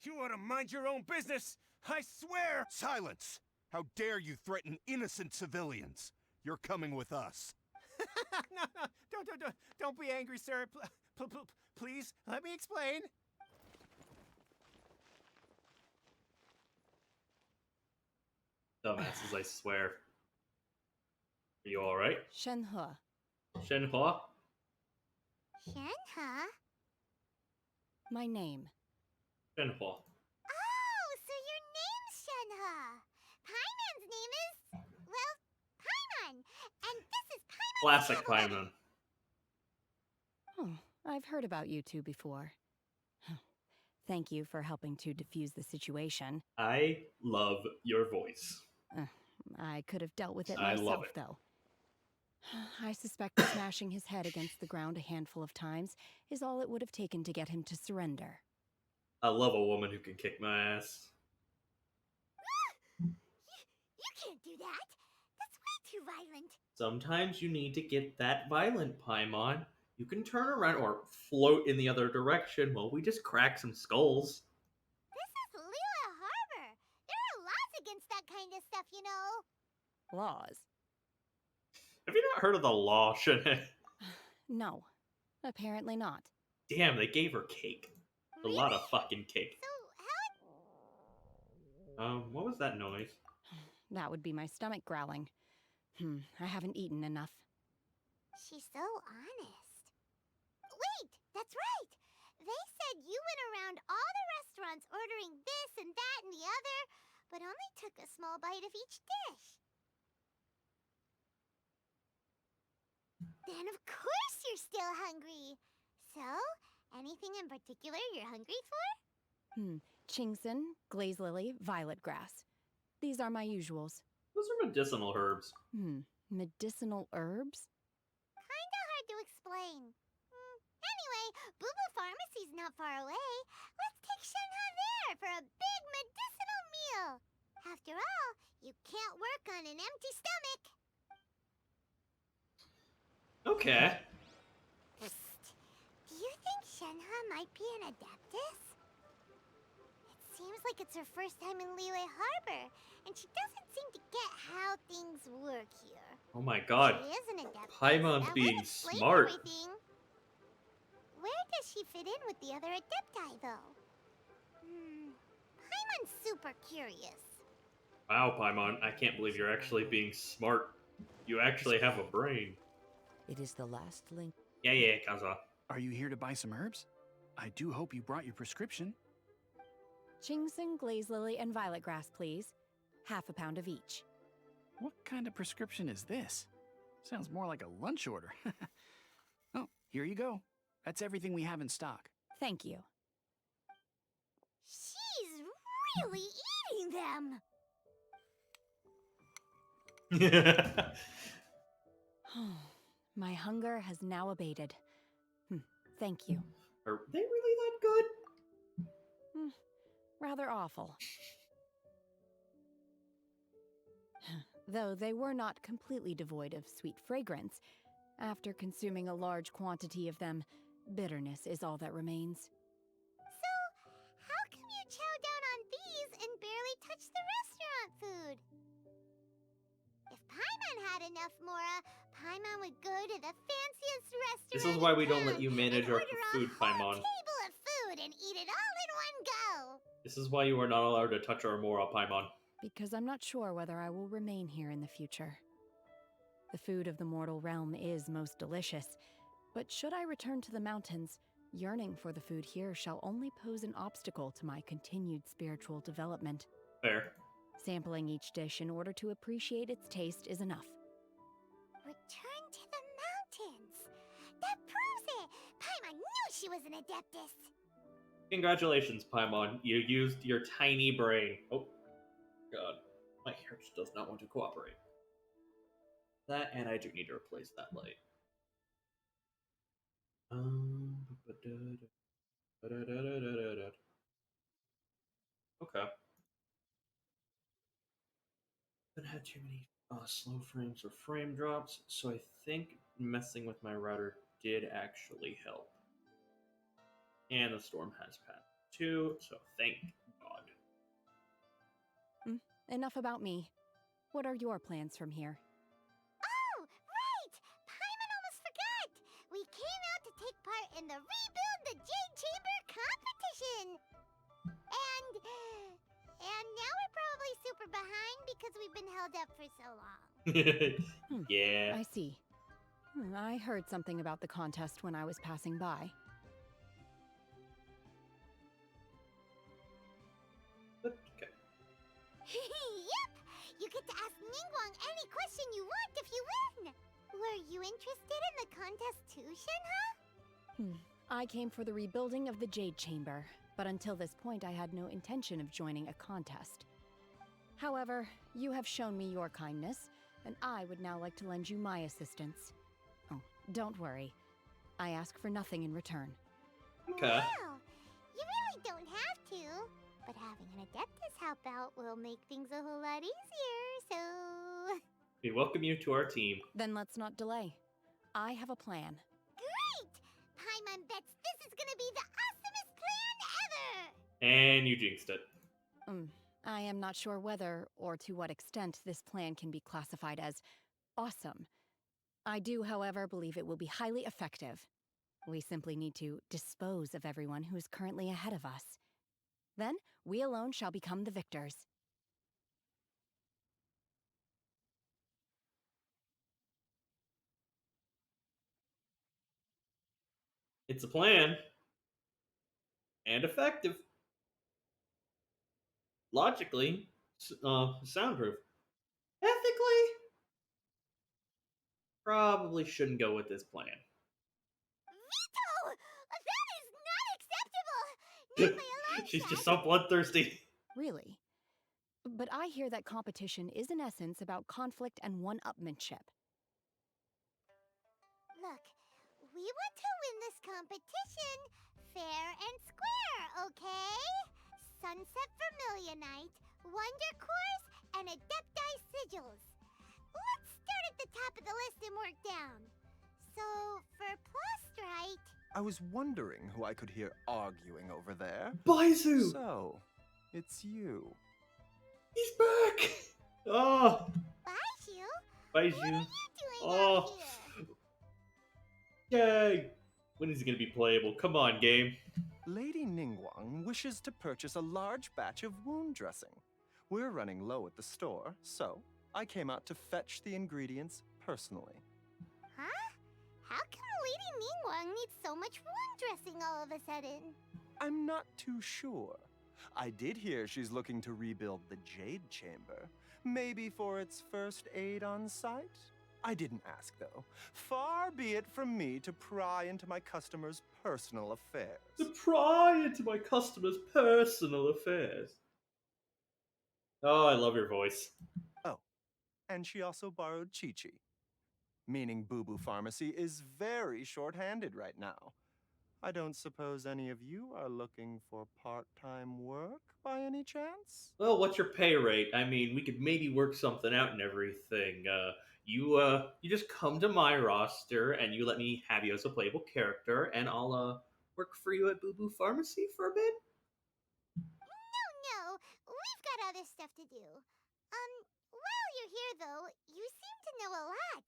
You ought to mind your own business. I swear! Silence! How dare you threaten innocent civilians? You're coming with us. No, don't be angry, sir. Please, let me explain. Dumbasses, I swear. Are you alright? Shenhe. Shenhua? Shenhe? My name. Shenhua. Oh, so your name's Shenhe. Paimon's name is, well, Paimon. And this is Paimon's Classic Paimon. Oh, I've heard about you two before. Thank you for helping to defuse the situation. I love your voice. I could have dealt with it I myself, love it. though. I suspect smashing his head against the ground a handful of times is all it would have taken to get him to surrender. I love a woman who can kick my ass. You can't do that. That's way too violent. Sometimes you need to get that violent, Paimon. You can turn around or float in the other direction while we just crack some skulls. This is Liyue Harbor. There are laws against that kind of stuff, you know. Laws? Have you not heard of the law, Shanae? No, apparently not. Damn, they gave her cake. A lot of fucking cake. So, how... What was that noise? That would be my stomach growling. I haven't eaten enough. She's so honest. Wait, that's right. They said you went around all the restaurants ordering this and that and the other, but only took a small bite of each dish. Then of course you're still hungry. So, anything in particular you're hungry for? Chingson, glaze lily, violet grass. These are my usuals. Those are medicinal herbs. Medicinal herbs? Kinda hard to explain. Anyway, Boo Boo Pharmacy's not far away. Let's take Shenhe there for a big medicinal meal. After all, you can't work on an empty stomach. Okay. Shenhe might be an Adeptus? It seems like it's her first time in Liyue Harbor, and she doesn't seem to get how things work here. Oh my god. She is an Adeptus. Paimon's That being would explain smart. everything. Where does she fit in with the other Adepti, though? Paimon's super curious. Wow, Paimon, I can't believe you're actually being smart. You actually have a brain. It is the last link. Yeah, Kaza. Are you here to buy some herbs? I do hope you brought your prescription. Chingson, glaze lily, and violet grass, please. Half a pound of each. What kind of prescription is this? Sounds more like a lunch order. Oh, here you go. That's everything we have in stock. Thank you. She's really eating them! My hunger has now abated. Thank you. Are they really that good? Rather awful. Though they were not completely devoid of sweet fragrance, after consuming a large quantity of them, bitterness is all that remains. So, how come you chow down on these and barely touch the restaurant food? If Paimon had enough Mora, Paimon would go to the fanciest restaurant. This is why we don't let you manage our food, Paimon. Table of food and eat it all in one go. This is why you are not allowed to touch our Mora, Paimon. Because I'm not sure whether I will remain here in the future. The food of the mortal realm is most delicious, but should I return to the mountains, yearning for the food here shall only pose an obstacle to my continued spiritual development. Fair. Sampling each dish in order to appreciate its taste is enough. Return to the mountains. That proves it. Paimon knew she was an Adeptus. Congratulations, Paimon. You used your tiny brain. Oh, God. My hair just does not want to cooperate. That, and I do need to replace that light. Okay. Haven't had too many slow frames or frame drops, so I think messing with my router did actually help. And the storm has passed too, so thank God. Enough about me. What are your plans from here? Oh, right! Paimon almost forgot! We came out to take part in the Rebuild the Jade Chamber competition! And now we're probably super behind because we've been held up for so long. Yeah. I see. I heard something about the contest when I was passing by. Okay. Yep! You get to ask Ningguang any question you want if you win! Were you interested in the contest too, Shenhe? I came for the rebuilding of the Jade Chamber, but until this point I had no intention of joining a contest. However, you have shown me your kindness, and I would now like to lend you my assistance. Oh, don't worry. I ask for nothing in return. Okay. Well, you really don't have to, but having an Adeptus help out will make things a whole lot easier, so... We welcome you to our team. Then let's not delay. I have a plan. Great! Paimon bets this is gonna be the awesomest plan ever! And you jinxed it. I am not sure whether, or to what extent, this plan can be classified as awesome. I do, however, believe it will be highly effective. We simply need to dispose of everyone who is currently ahead of us. Then, we alone shall become the victors. It's a plan. And effective. Logically, soundproof. Ethically, probably shouldn't go with this plan. Vito! That is not acceptable! Not my alarm She's shot. just so bloodthirsty. Really? But I hear that competition is in essence about conflict and one-upmanship. Look, we want to win this competition fair and square, okay? Sunset Vermilionite, Wonder Cores, and Adepti Sigils. Let's start at the top of the list and work down. So, for Plustrite... I was wondering who I could hear arguing over there. Baizu! So, it's you. He's back! Oh! Baiju? Baizu. What are you doing Oh! out here? Yay! When is it gonna be playable? Come on, game. Lady Ningguang wishes to purchase a large batch of wound dressing. We're running low at the store, so I came out to fetch the ingredients personally. Huh? How come Lady Ningguang needs so much wound dressing all of a sudden? I'm not too sure. I did hear she's looking to rebuild the Jade Chamber. Maybe for its first aid on site? I didn't ask, though. Far be it from me to pry into my customers' personal affairs. To pry into my customers' personal affairs. Oh, I love your voice. Oh, and she also borrowed Chi-Chi. Meaning Boo Boo Pharmacy is very short-handed right now. I don't suppose any of you are looking for part-time work by any chance? Well, what's your pay rate? I mean, we could maybe work something out and everything. You just come to my roster and you let me have you as a playable character, and I'll work for you at Boo Boo Pharmacy for a bit. No, we've got other stuff to do. While you're here though, you seem to know a lot.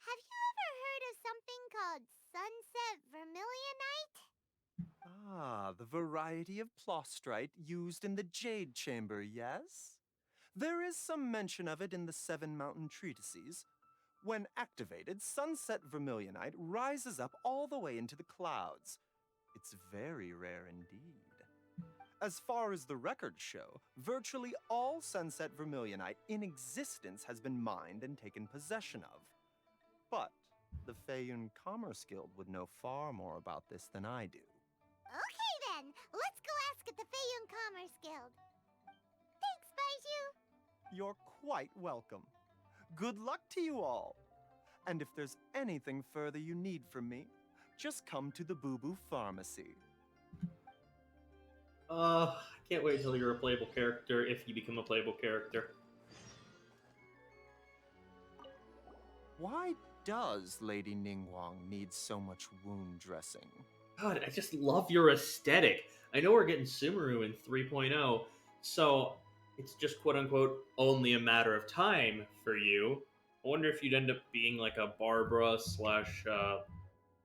Have you ever heard of something called Sunset Vermilionite? Ah, the variety of plostrite used in the Jade Chamber, yes? There is some mention of it in the Seven Mountain Treatises. When activated, Sunset Vermilionite rises up all the way into the clouds. It's very rare indeed. As far as the records show, virtually all Sunset Vermilionite in existence has been mined and taken possession of. But the Feiyun Commerce Guild would know far more about this than I do. Okay then, let's go ask at the Feiyun Commerce Guild. Thanks, Baiju. You're quite welcome. Good luck to you all. And if there's anything further you need from me, just come to the Boo Boo Pharmacy. I can't wait until you're a playable character, if you become a playable character. Why does Lady Ningguang need so much wound dressing? God, I just love your aesthetic. I know we're getting Sumeru in 3.0, so it's just quote-unquote only a matter of time for you. I wonder if you'd end up being like a Barbara slash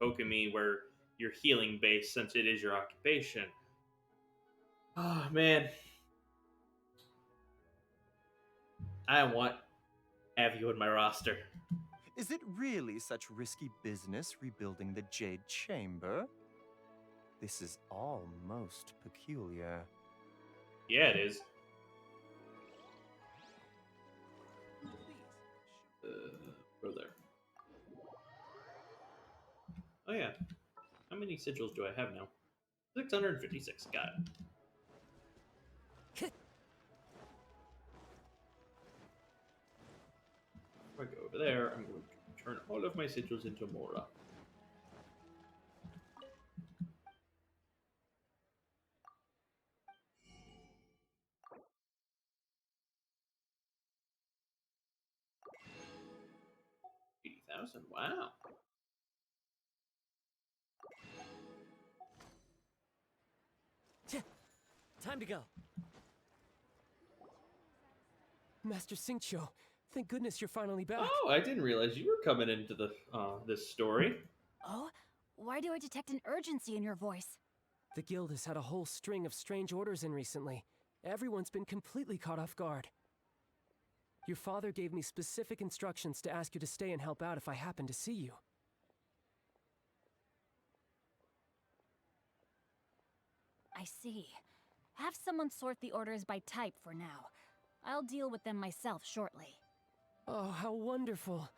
Pokemon where you're healing based since it is your occupation. Oh, man. I want to have you in my roster. Is it really such risky business rebuilding the Jade Chamber? This is all most peculiar. Yeah, it is. Go there. Oh yeah. How many sigils do I have now? 656. Got it. If I go over there, I'm going to turn all of my sigils into Mora. Wow. Time to go. Master Xingqiu, thank goodness you're finally back. Oh, I didn't realize you were coming into the this story. Oh? Why do I detect an urgency in your voice? The guild has had a whole string of strange orders in recently. Everyone's been completely caught off guard. Your father gave me specific instructions to ask you to stay and help out if I happen to see you. I see. Have someone sort the orders by type for now. I'll deal with them myself shortly. Oh, how wonderful.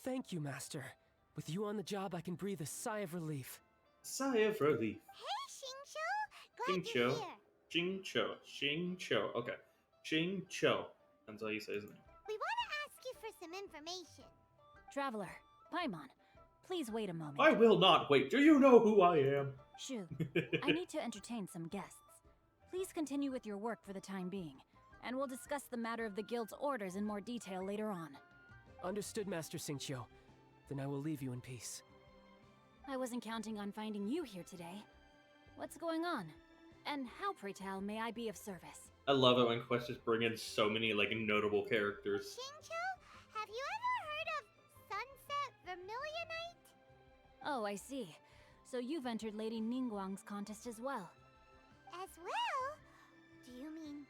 Thank you, Master. With you on the job, I can breathe a sigh of relief. Sigh of relief. Hey, Xingqiu! Glad to hear. Xingqiu. Okay. Xingqiu. That's how you say his name. We want to ask you for some information. Traveler, Paimon, please wait a moment. I will not wait. Do you know who I am? Shu, I need to entertain some guests. Please continue with your work for the time being, and we'll discuss the matter of the guild's orders in more detail later on. Understood, Master Xingqiu. Then I will leave you in peace. I wasn't counting on finding you here today. What's going on? And how, pray tell, may I be of service? I love it when quests just bring in so many like notable characters. Xingqiu, have you ever heard of Sunset Vermilionite? Oh, I see. So you've entered Lady Ningguang's contest as well. As well? Do you mean...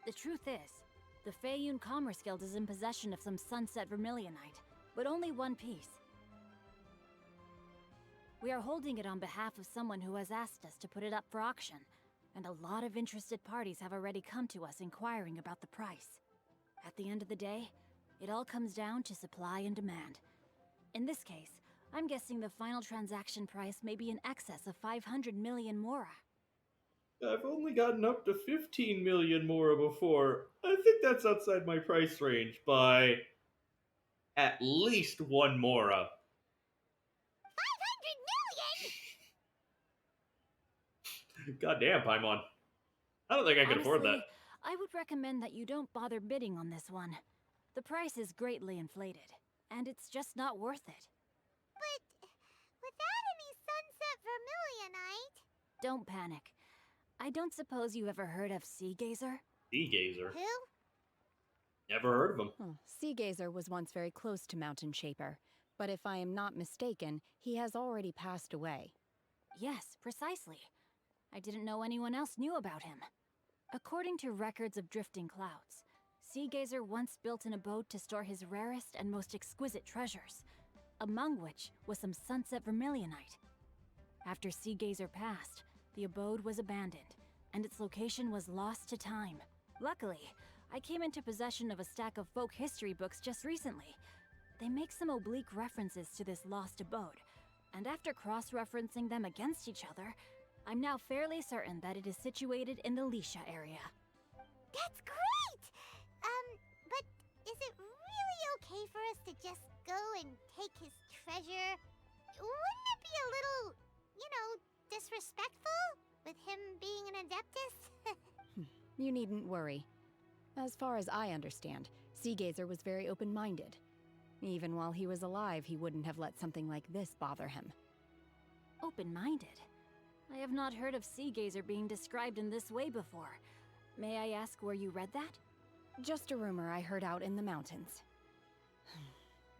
The truth is, the Feiyun Commerce Guild is in possession of some Sunset Vermilionite, but only one piece. We are holding it on behalf of someone who has asked us to put it up for auction, and a lot of interested parties have already come to us inquiring about the price. At the end of the day, it all comes down to supply and demand. In this case, I'm guessing the final transaction price may be in excess of 500 million mora. I've only gotten up to 15 million mora before. I think that's outside my price range by at least 1 mora. 500 million? Goddamn, Paimon. I don't think I can afford that. Honestly, I would recommend that you don't bother bidding on this one. The price is greatly inflated, and it's just not worth it. But without any Sunset Vermilionite... Don't panic. I don't suppose you ever heard of Sea Gazer? Sea Gazer? Who? Never heard of him. Sea Gazer was once very close to Mountain Shaper, but if I am not mistaken, he has already passed away. Yes, precisely. I didn't know anyone else knew about him. According to records of drifting clouds, Sea Gazer once built an abode to store his rarest and most exquisite treasures, among which was some Sunset Vermilionite. After Sea Gazer passed, the abode was abandoned, and its location was lost to time. Luckily, I came into possession of a stack of folk history books just recently. They make some oblique references to this lost abode, and after cross-referencing them against each other, I'm now fairly certain that it is situated in the Lisha area. That's great! But is it really okay for us to just go and take his treasure? Wouldn't it be a little, disrespectful? With him being an Adeptus? You needn't worry. As far as I understand, Sea Gazer was very open-minded. Even while he was alive, he wouldn't have let something like this bother him. Open-minded? I have not heard of Sea Gazer being described in this way before. May I ask where you read that? Just a rumor I heard out in the mountains.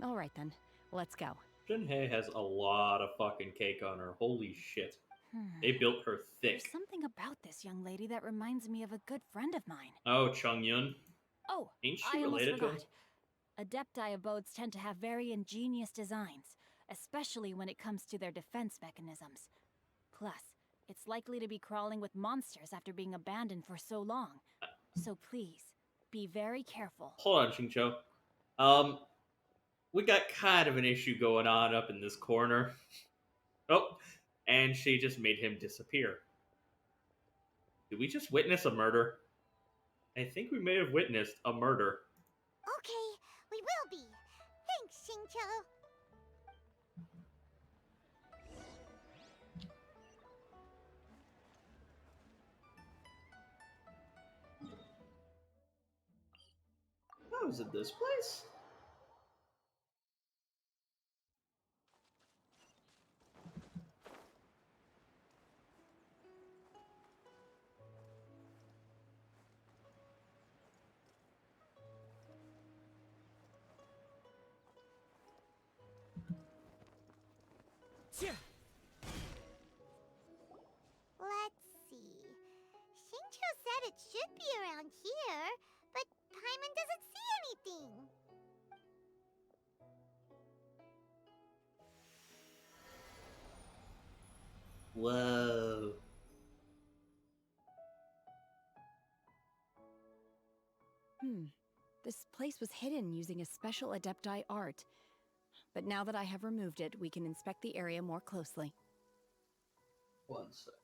All right then, let's go. Jinhei has a lot of fucking cake on her. Holy shit. They built her thick. There's something about this young lady that reminds me of a good friend of mine. Oh, Chongyun. Oh, ain't I she almost related to him? forgot. Adepti abodes tend to have very ingenious designs, especially when it comes to their defense mechanisms. Plus, it's likely to be crawling with monsters after being abandoned for so long. So please, be very careful. Hold on, Xingqiu. We got kind of an issue going on up in this corner. Oh, and she just made him disappear. Did we just witness a murder? I think we may have witnessed a murder. Okay, we will be. Thanks, Xingqiu. Oh, is it this place? Let's see. Xingqiu said it should be around here, but Paimon doesn't see anything. Whoa. This place was hidden using a special Adepti art. But now that I have removed it, we can inspect the area more closely. One sec.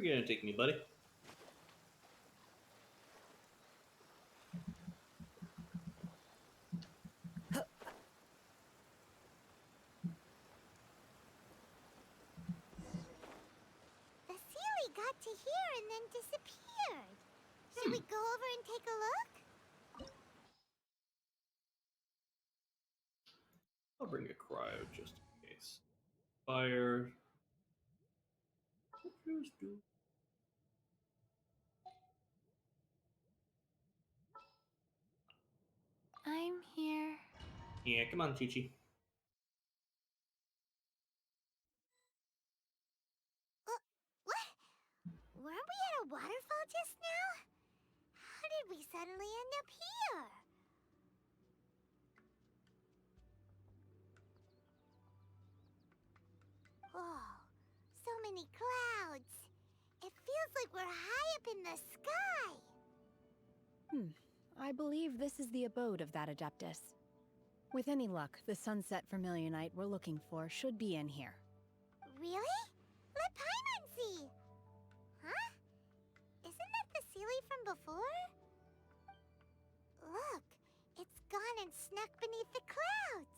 Where are you gonna take me, buddy? The Sealy got to here and then disappeared. Should we go over and take a look? I'll bring a cryo just in case. Fire. Just do. I'm here. Yeah, come on, Chi-Chi. What? Weren't we at a waterfall just now? How did we suddenly end up here? Oh, so many clouds. It feels like we're high up in the sky. I believe this is the abode of that Adeptus. With any luck, the Sunset Vermilionite we're looking for should be in here. Really? Let Paimon see. Huh? Isn't that the Sealy from before? Look, it's gone and snuck beneath the clouds.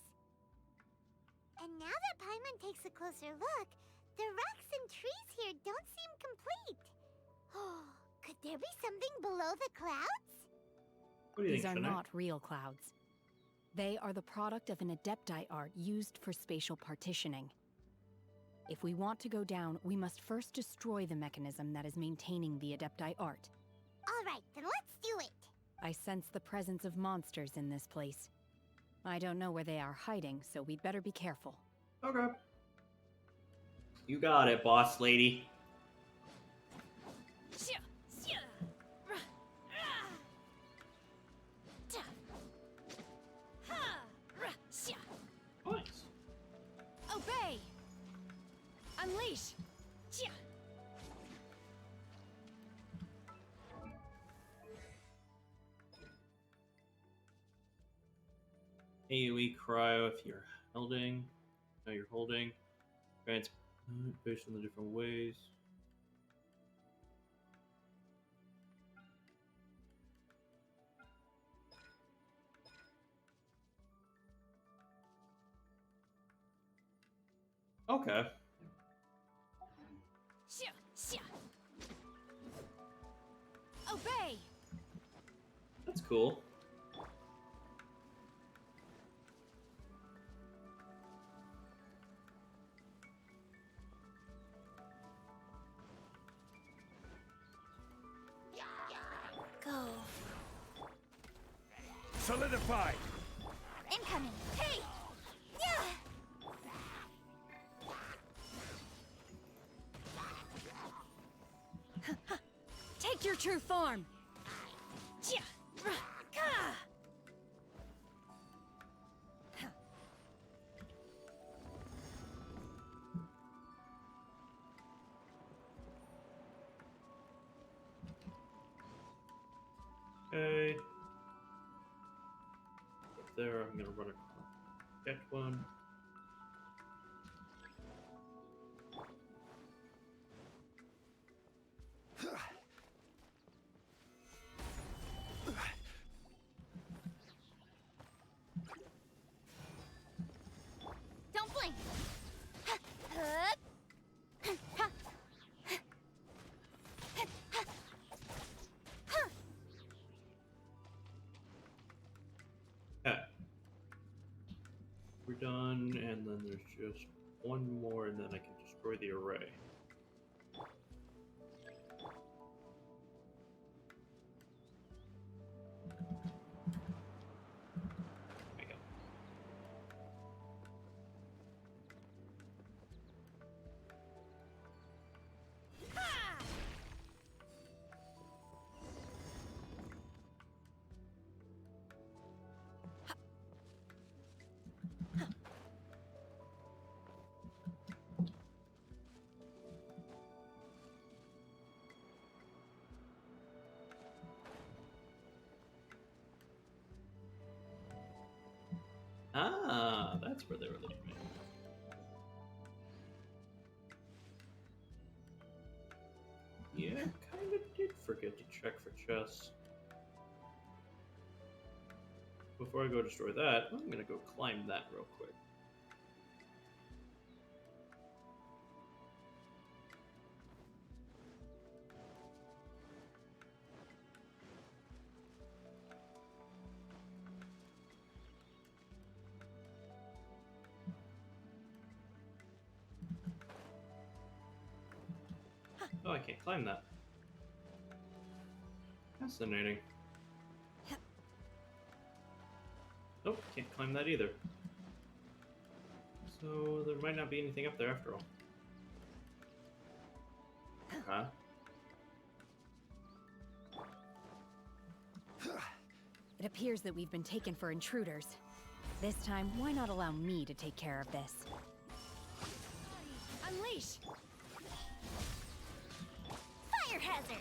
And now that Paimon takes a closer look, the rocks and trees here don't seem complete. Oh, could there be something below the clouds? These are not real clouds. They are the product of an Adepti art used for spatial partitioning. If we want to go down, we must first destroy the mechanism that is maintaining the Adepti art. All right, then let's do it. I sense the presence of monsters in this place. I don't know where they are hiding, so we'd better be careful. Okay. You got it, boss lady. Nice. Obey! Unleash! AoE cryo if you're holding. No, you're holding. Grants based on the different ways. Okay. Obey! That's cool. Go. Solidify! Incoming. Hey! Yeah! Take your true form! Okay. Up there, I'm gonna run across that one. Don't blink! Okay. We're done, and then there's just one more, and then I can destroy the array. There we go. Ah, that's where they were leading me. Yeah, kind of did forget to check for chests. Before I go destroy that, I'm gonna go climb that real quick. Oh, I can't climb that. Fascinating. Nope, can't climb that either. So there might not be anything up there after all. Huh? It appears that we've been taken for intruders. This time, why not allow me to take care of this? Unleash! Fire hazard!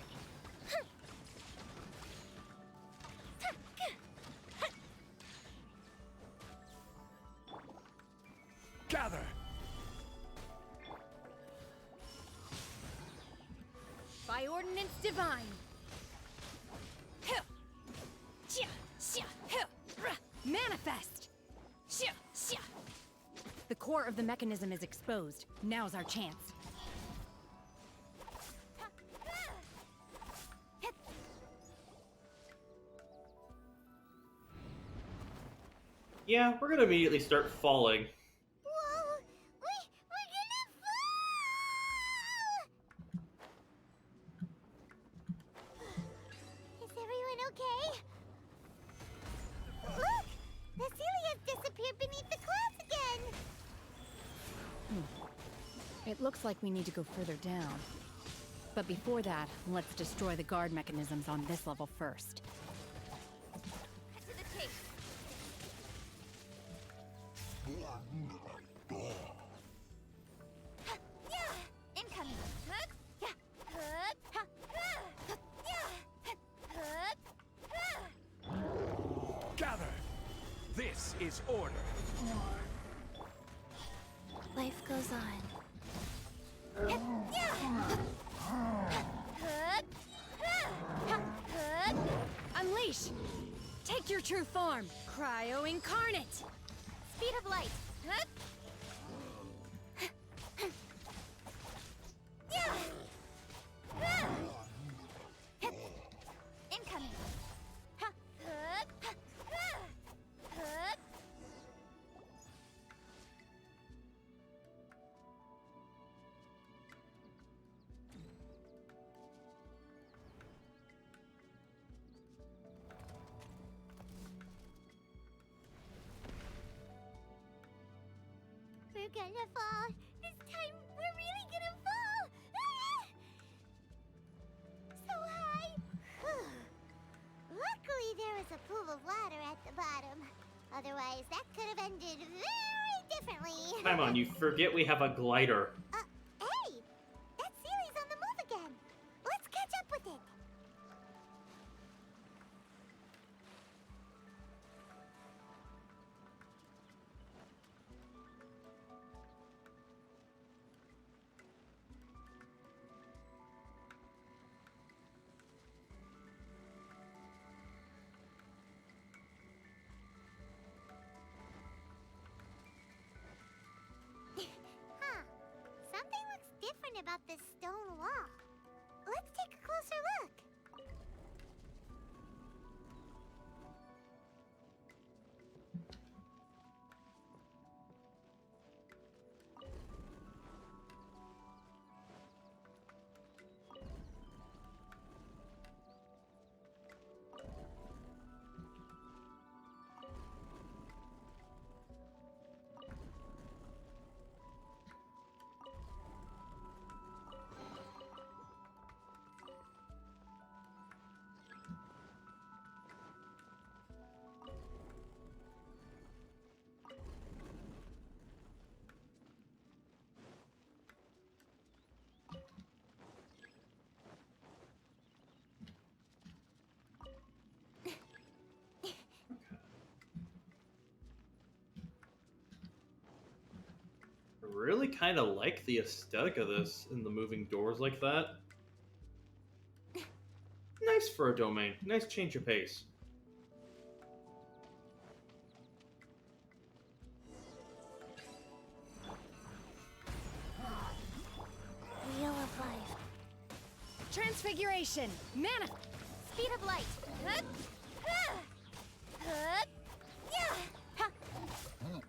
Gather! By ordinance divine! Manifest! The core of the mechanism is exposed. Now's our chance. Yeah, we're gonna immediately start falling. Whoa! We're gonna fall! Is everyone okay? Look! The Celia's disappeared beneath the clouds again! It looks like we need to go further down. But before that, let's destroy the guard mechanisms on this level first. Cut to the chase! Incoming! Gather! This is order. Life goes on. Unleash! Take your true form! Cryo Incarnate! Speed of light! Incoming! We're gonna fall. This time, we're really gonna fall. So high. Luckily, there was a pool of water at the bottom. Otherwise, that could have ended very differently. Come on, you forget we have a glider. Hey! That Sealy's on the move again. Let's catch up with it. Something looks different about this stone wall. Let's take a closer look. I really kind of like the aesthetic of this in the moving doors like that. nice for a domain. Nice change of pace. Wheel of life. Transfiguration! Mana! Speed of light. Hup. Hup. Yeah. Ha. Hup.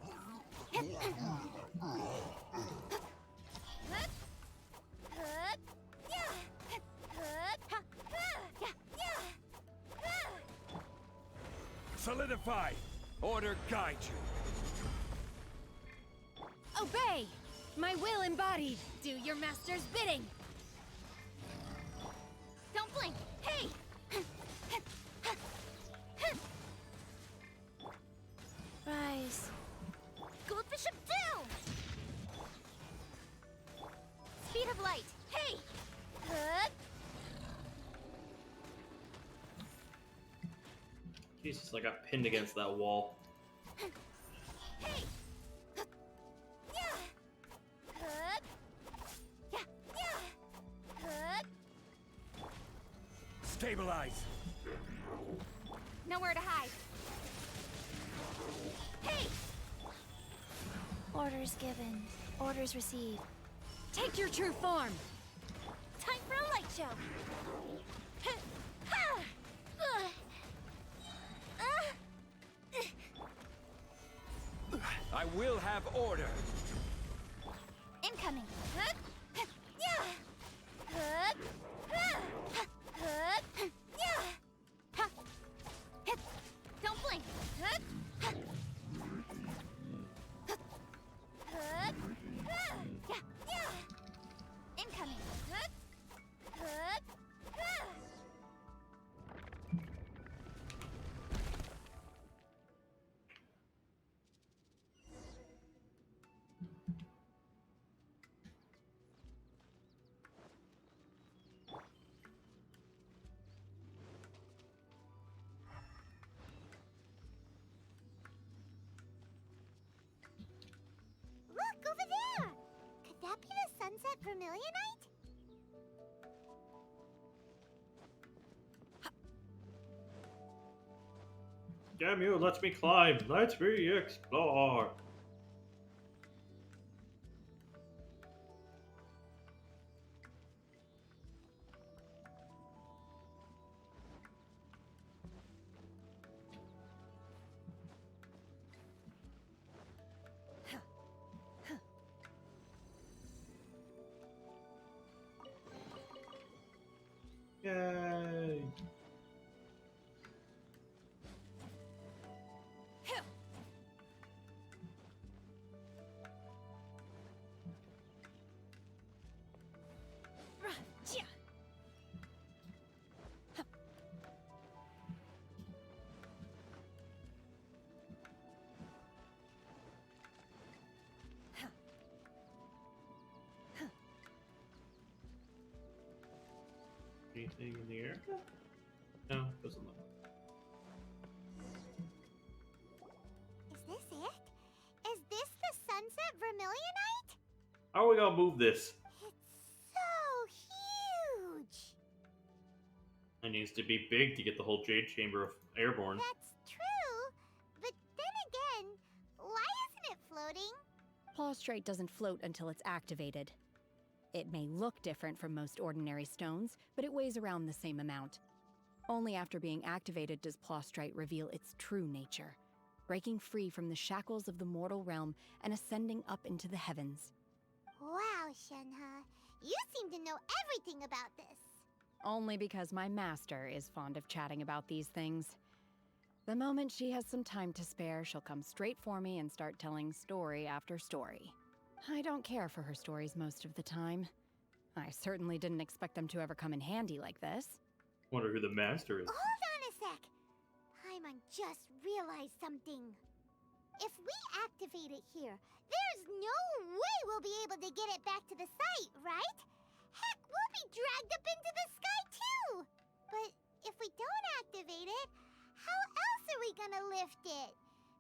Hup. Yeah. Hup. Ha. Yeah. Yeah. Solidify! Order guide you. Obey! My will embodied! Do your master's bidding! Don't blink. Hey. Rise. Goldfish up down. Speed of light. Hey. Hup. Jesus, I got pinned against that wall. Hey. Hup. Yeah. Hup. Yeah. Yeah. Hup. Stabilize. Nowhere to hide. Hey. Orders given. Orders received. Take your true form! Time for a light show. Ha! I will have order. Incoming. Hup. Yeah. Hup. Hup. Yeah. Ha. Hip. Don't blink. Hup. Hup. Yeah. Yeah. Incoming. Hup. Hup. Look, over there! Could that be the Sunset Vermilionite? Damn you, let me climb. Let me explore. Yay. Anything in the air? No, doesn't look. Is this it? Is this the Sunset Vermilionite? How are we gonna move this? So huge! It needs to be big to get the whole Jade Chamber of airborne. That's true, but then again, why isn't it floating? Plaustrate doesn't float until it's activated. It may look different from most ordinary stones, but it weighs around the same amount. Only after being activated does Plaustrite reveal its true nature, breaking free from the shackles of the mortal realm and ascending up into the heavens. Wow, Shenhe, you seem to know everything about this. Only because my master is fond of chatting about these things. The moment she has some time to spare, she'll come straight for me and start telling story after story. I don't care for her stories most of the time. I certainly didn't expect them to ever come in handy like this. Wonder who the master is. Hold on a sec. Paimon just realized something. If we activate it here, there's no way we'll be able to get it back to the site, right? Heck, we'll be dragged up into the sky too! But if we don't activate it, how else are we gonna lift it?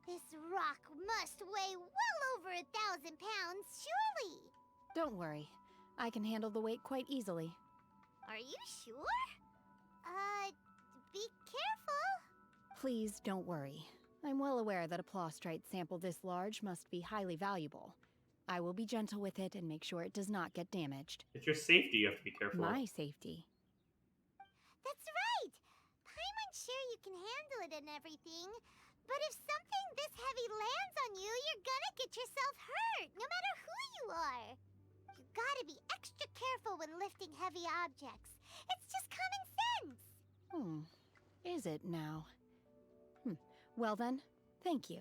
This rock must weigh well over 1,000 pounds, surely! Don't worry. I can handle the weight quite easily. Are you sure? Please don't worry. I'm well aware that a plostrite sample this large must be highly valuable. I will be gentle with it and make sure it does not get damaged. It's your safety you have to be careful of. My safety. That's right! Paimon's sure you can handle it and everything, but if something this heavy lands on you, you're gonna get yourself hurt, no matter who you are. You gotta be extra careful when lifting heavy objects. It's just common sense. Is it now? Well then, thank you.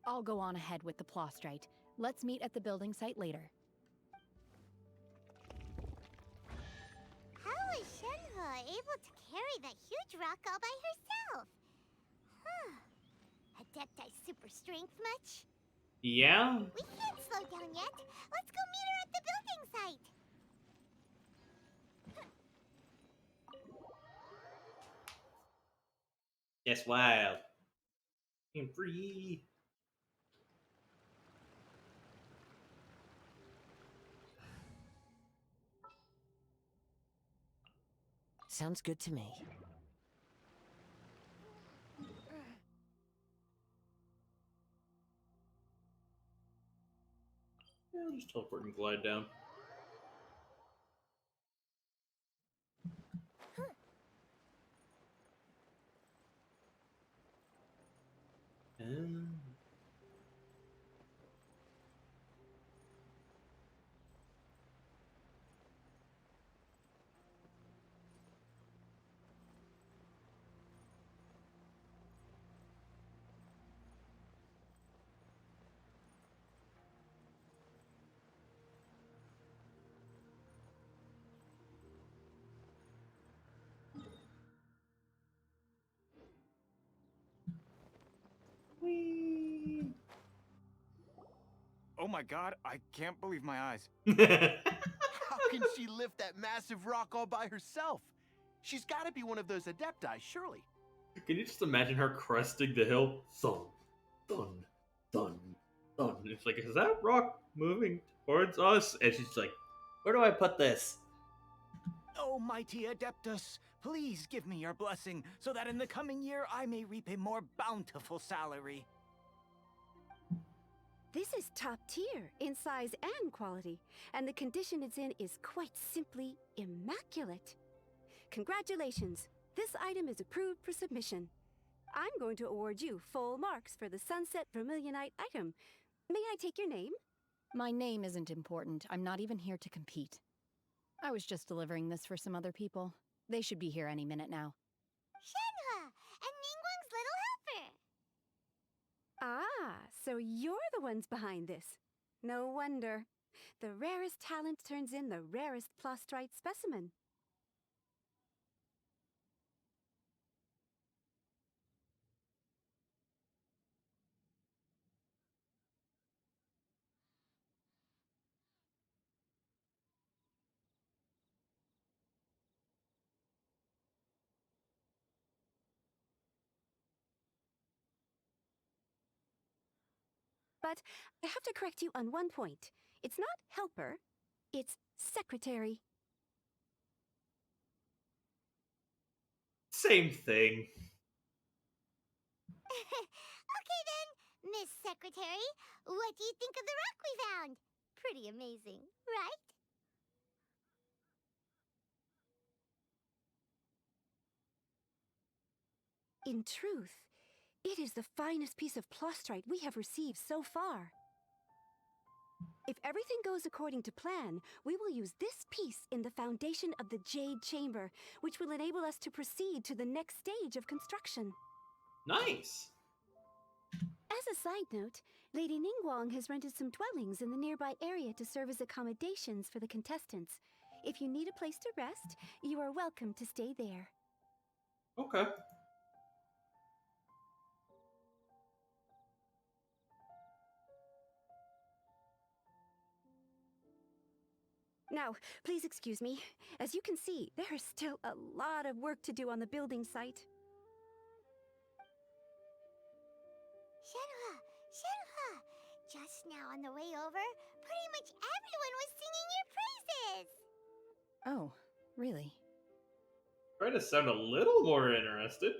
I'll go on ahead with the plostrite. Let's meet at the building site later. How was Shenhe able to carry that huge rock all by herself? Adepti super strength much? Yeah? We can't slow down yet. Let's go meet her at the building site. Yes, wild. I'm free. Sounds good to me. Yeah, I'll just teleport and glide down. Oh my god, I can't believe my eyes. How can she lift that massive rock all by herself? She's got to be one of those adepti, surely. Can you just imagine her cresting the hill? Thun, thun, thun, thun. It's like, is that rock moving towards us? And she's like, where do I put this? Oh, mighty Adeptus, please give me your blessing, so that in the coming year I may reap a more bountiful salary. This is top tier in size and quality, and the condition it's in is quite simply immaculate. Congratulations, this item is approved for submission. I'm going to award you full marks for the Sunset Vermilionite item. May I take your name? My name isn't important. I'm not even here to compete. I was just delivering this for some other people. They should be here any minute now. Shenhe and Ningguang's little helper. Ah, so you're the ones behind this. No wonder. The rarest talent turns in the rarest plostrite specimen. But I have to correct you on one point. It's not helper, it's secretary. Same thing. Okay then, Miss Secretary, what do you think of the rock we found? Pretty amazing, right? In truth, it is the finest piece of plostrite we have received so far. If everything goes according to plan, we will use this piece in the foundation of the Jade Chamber, which will enable us to proceed to the next stage of construction. Nice. As a side note, Lady Ningguang has rented some dwellings in the nearby area to serve as accommodations for the contestants. If you need a place to rest, you are welcome to stay there. Okay. Now, please excuse me. As you can see, there is still a lot of work to do on the building site. Shenhe! Shenhe! Just now on the way over, pretty much everyone was singing your praises! Oh, really? Try to sound a little more interested.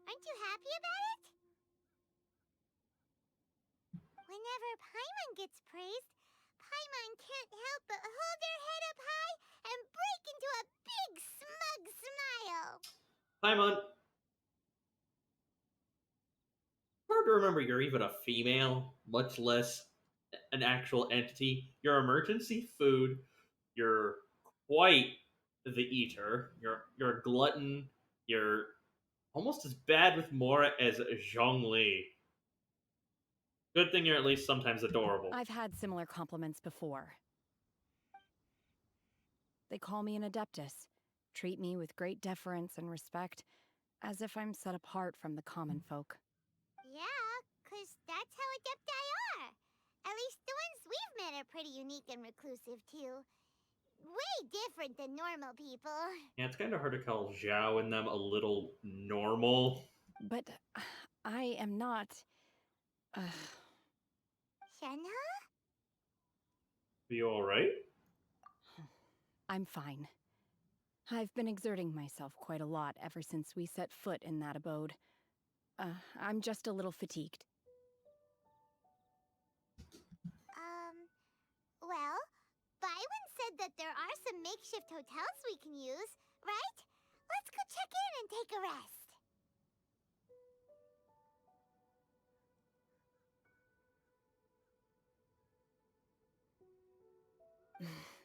Aren't you happy about it? Whenever Paimon gets praised, Paimon can't help but hold her head up high and break into a big smug smile. Paimon. Hard to remember you're even a female, much less an actual entity. You're emergency food. You're quite the eater. You're a glutton. You're almost as bad with Mora as Zhongli. Good thing you're at least sometimes adorable. I've had similar compliments before. They call me an adeptus, treat me with great deference and respect, as if I'm set apart from the common folk. Yeah, 'cause that's how adepti are. At least the ones we've met are pretty unique and reclusive, too. Way different than normal people. Yeah, it's kind of hard to call Zhao and them a little normal. But I am not... Shenhe? Are you alright? I'm fine. I've been exerting myself quite a lot ever since we set foot in that abode. I'm just a little fatigued. Well, Byron said that there are some makeshift hotels we can use, right? Let's go check in and take a rest.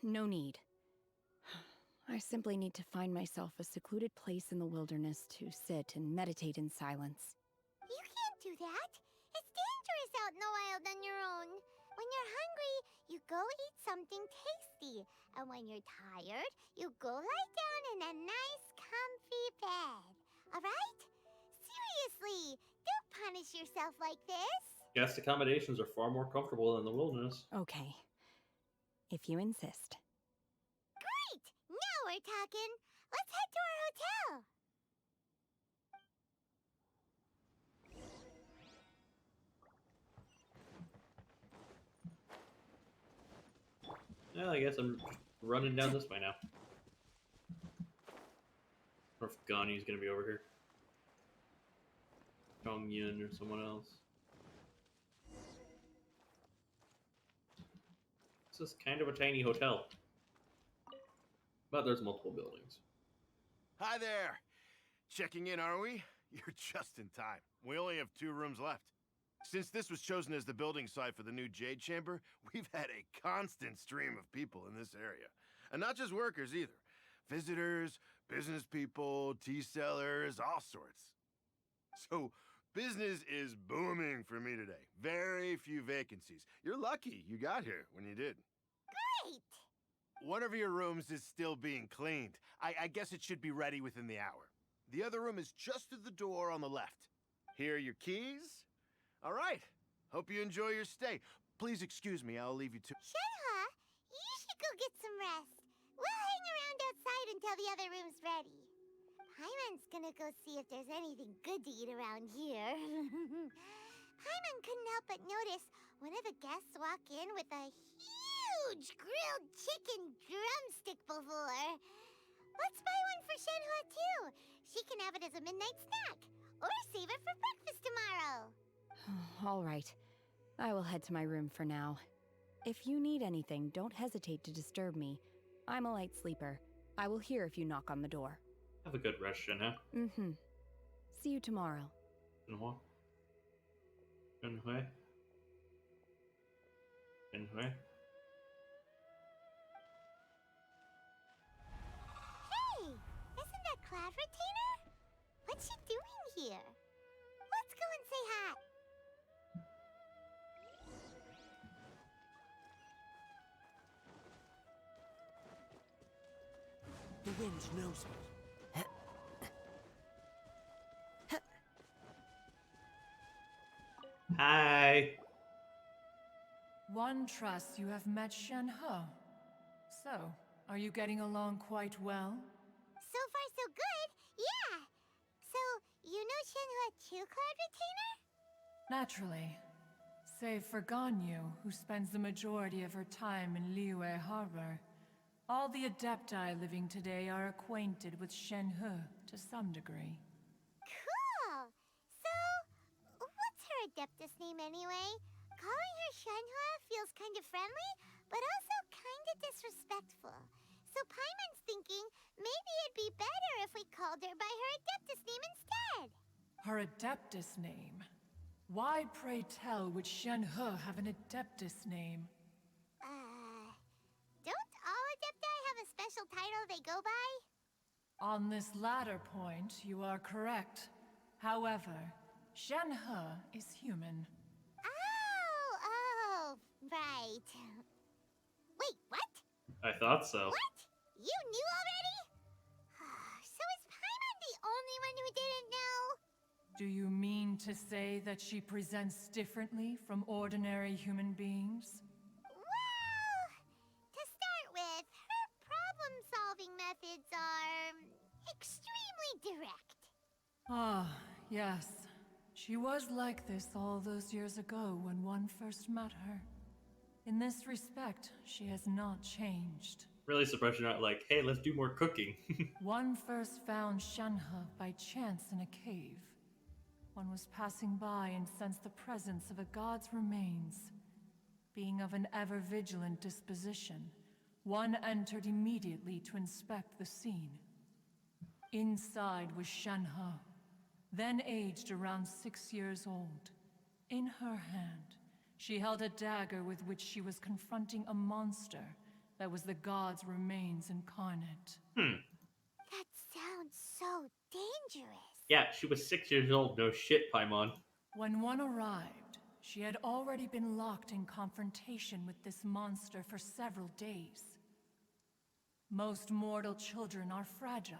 No need. I simply need to find myself a secluded place in the wilderness to sit and meditate in silence. You can't do that. It's dangerous out in the wild on your own. When you're hungry, you go eat something tasty. And when you're tired, you go lie down in a nice, comfy bed. Alright? Seriously, don't punish yourself like this. Guest accommodations are far more comfortable than the wilderness. Okay. If you insist. Great! Now we're talking. Let's head to our hotel. Well, I guess I'm running down this way now. Or if Gani's gonna be over here. Chongyun or someone else. This is kind of a tiny hotel. But there's multiple buildings. Hi there. Checking in, are we? You're just in time. We only have 2 rooms left. Since this was chosen as the building site for the new Jade Chamber, we've had a constant stream of people in this area. And not just workers either. Visitors, business people, tea sellers, all sorts. So, business is booming for me today. Very few vacancies. You're lucky you got here when you did. Great! One of your rooms is still being cleaned. I guess it should be ready within the hour. The other room is just to the door on the left. Here are your keys. All right. Hope you enjoy your stay. Please excuse me, I'll leave you to... Shenhe, you should go get some rest. We'll hang around outside until the other room's ready. Paimon's gonna go see if there's anything good to eat around here. Paimon couldn't help but notice one of the guests walk in with a huge grilled chicken drumstick before. Let's buy one for Shenhe too. She can have it as a midnight snack. Or save it for breakfast tomorrow. All right. I will head to my room for now. If you need anything, don't hesitate to disturb me. I'm a light sleeper. I will hear if you knock on the door. Have a good rest, Shenhe. Mm-hmm. See you tomorrow. Shenhua? Shenhui? Shenhui? Hey! Isn't that Cloud Retainer? What's she doing here? Let's go and say hi. The wind knows me. Hi! One trusts you have met Shenhe. So, are you getting along quite well? So far, so good. Yeah. So, you know Shenhe too, Cloud Retainer? Naturally. Save for Ganyu, who spends the majority of her time in Liyue Harbor. All the Adepti living today are acquainted with Shenhe to some degree. Cool! anyway. Calling her Shenhua feels kind of friendly, but also kind of disrespectful. So Paimon's thinking maybe it'd be better if we called her by her Adeptus name instead. Her Adeptus name? Why, pray tell, would Shenhe have an Adeptus name? Don't all Adepti have a special title they go by? On this latter point, you are correct. However, Shenhe is human. Oh, right. Wait, what? I thought so. What? You knew already? So is Paimon the only one who didn't know? Do you mean to say that she presents differently from ordinary human beings? Well, to start with, her problem-solving methods are extremely direct. Ah, yes. She was like this all those years ago when one first met her. In this respect, she has not changed. Really surprised you're not like, hey, let's do more cooking. One first found Shenhe by chance in a cave. One was passing by and sensed the presence of a god's remains. Being of an ever-vigilant disposition, one entered immediately to inspect the scene. Inside was Shenhe, then aged around 6 years old. In her hand, she held a dagger with which she was confronting a monster that was the god's remains incarnate. That sounds so dangerous. Yeah, she was 6 years old. No shit, Paimon. When one arrived, she had already been locked in confrontation with this monster for several days. Most mortal children are fragile,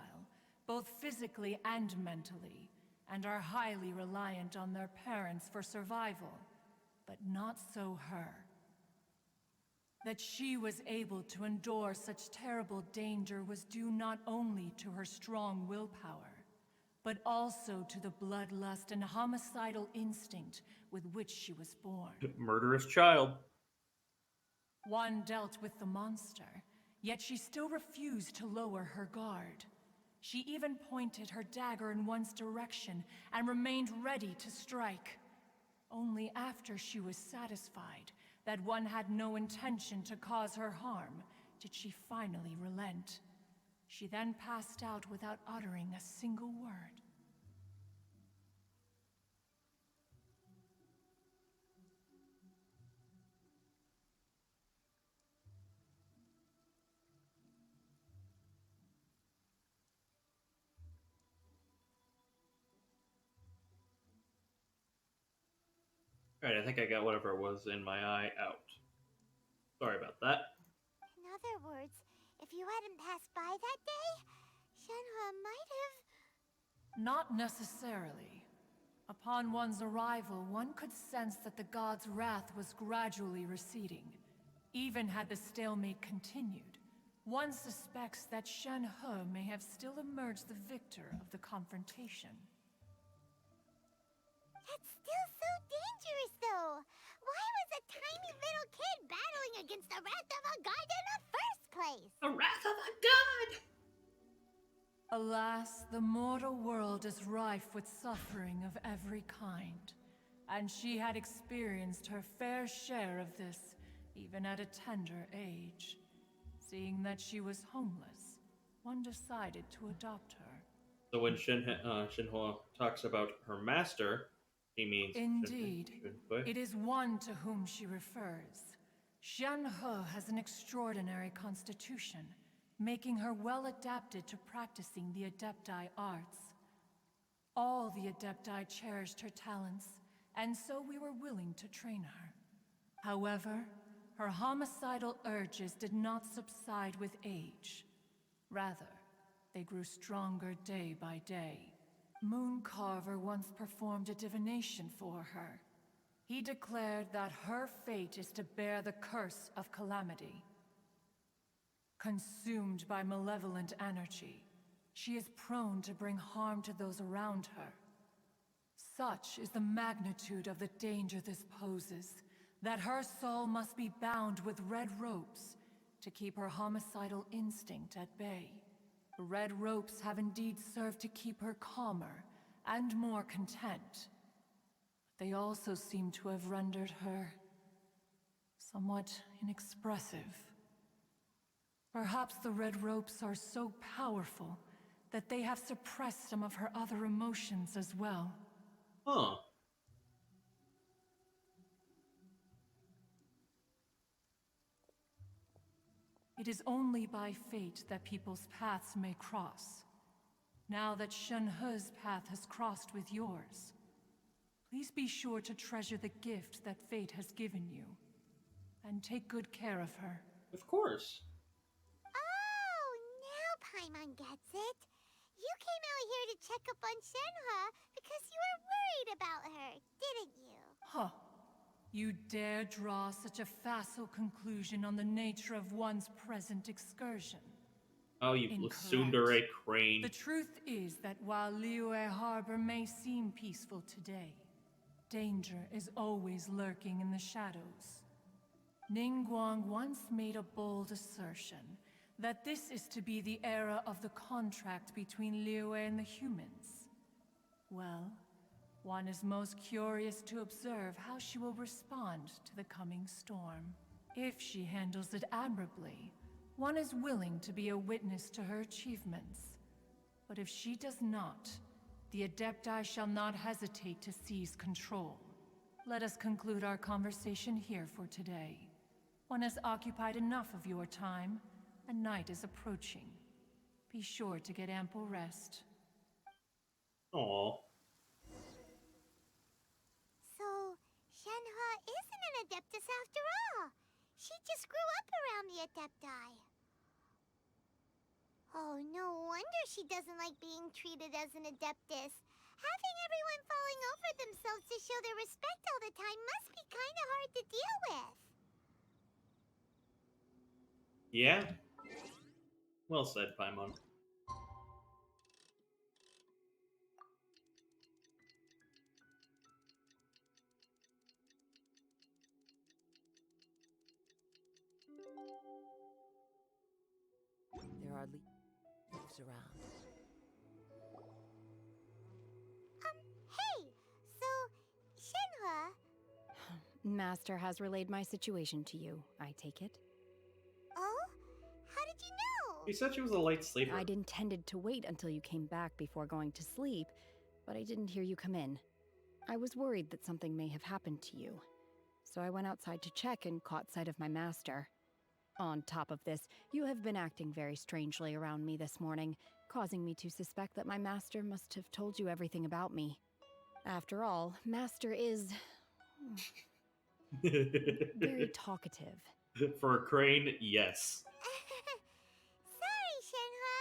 both physically and mentally, and are highly reliant on their parents for survival. But not so her. That she was able to endure such terrible danger was due not only to her strong willpower, but also to the bloodlust and homicidal instinct with which she was born. Murderous child. One dealt with the monster, yet she still refused to lower her guard. She even pointed her dagger in one's direction and remained ready to strike. Only after she was satisfied that one had no intention to cause her harm did she finally relent. She then passed out without uttering a single word. Alright, I think I got whatever was in my eye out. Sorry about that. In other words, if you hadn't passed by that day, Shenhua might have... Not necessarily. Upon one's arrival, one could sense that the god's wrath was gradually receding. Even had the stalemate continued, one suspects that Shenhe may have still emerged the victor of the confrontation. That's still so dangerous, though. Why was a tiny little kid battling against the wrath of a god in the first place? The wrath of a god! Alas, the mortal world is rife with suffering of every kind, and she had experienced her fair share of this, even at a tender age. Seeing that she was homeless, one decided to adopt her. So when Shenhua talks about her master, he means... Indeed, it is one to whom she refers. Shenhe has an extraordinary constitution, making her well adapted to practicing the Adepti arts. All the Adepti cherished her talents, and so we were willing to train her. However, her homicidal urges did not subside with age. Rather, they grew stronger day by day. Mooncarver once performed a divination for her. He declared that her fate is to bear the curse of calamity. Consumed by malevolent energy, she is prone to bring harm to those around her. Such is the magnitude of the danger this poses, that her soul must be bound with red ropes to keep her homicidal instinct at bay. The red ropes have indeed served to keep her calmer and more content. They also seem to have rendered her somewhat inexpressive. Perhaps the red ropes are so powerful that they have suppressed some of her other emotions as well. Huh. It is only by fate that people's paths may cross. Now that Shenhe's path has crossed with yours, please be sure to treasure the gift that fate has given you, and take good care of her. Of course. Oh, now Paimon gets it. You came out here to check up on Shenhe because you were worried about her, didn't you? Huh. You dare draw such a facile conclusion on the nature of one's present excursion? Oh, you Incorrect. Tsundere crane. The truth is that while Liyue Harbor may seem peaceful today, danger is always lurking in the shadows. Ningguang once made a bold assertion that this is to be the era of the contract between Liyue and the humans. Well, one is most curious to observe how she will respond to the coming storm. If she handles it admirably, one is willing to be a witness to her achievements. But if she does not, the Adepti shall not hesitate to seize control. Let us conclude our conversation here for today. One has occupied enough of your time, and night is approaching. Be sure to get ample rest. Aww. So, Shenhe isn't an Adeptus after all. She just grew up around the Adepti. Oh, no wonder she doesn't like being treated as an Adeptus. Having everyone falling over themselves to show their respect all the time must be kind of hard to deal with. Yeah. Well said, Paimon. There are leaves around. Hey, so, Shenhe... Master has relayed my situation to you, I take it? Oh? How did you know? She said she was a light sleeper. I'd intended to wait until you came back before going to sleep, but I didn't hear you come in. I was worried that something may have happened to you, so I went outside to check and caught sight of my master. On top of this, you have been acting very strangely around me this morning, causing me to suspect that my master must have told you everything about me. After all, master is... very talkative. For a crane, yes. Sorry, Shenhe.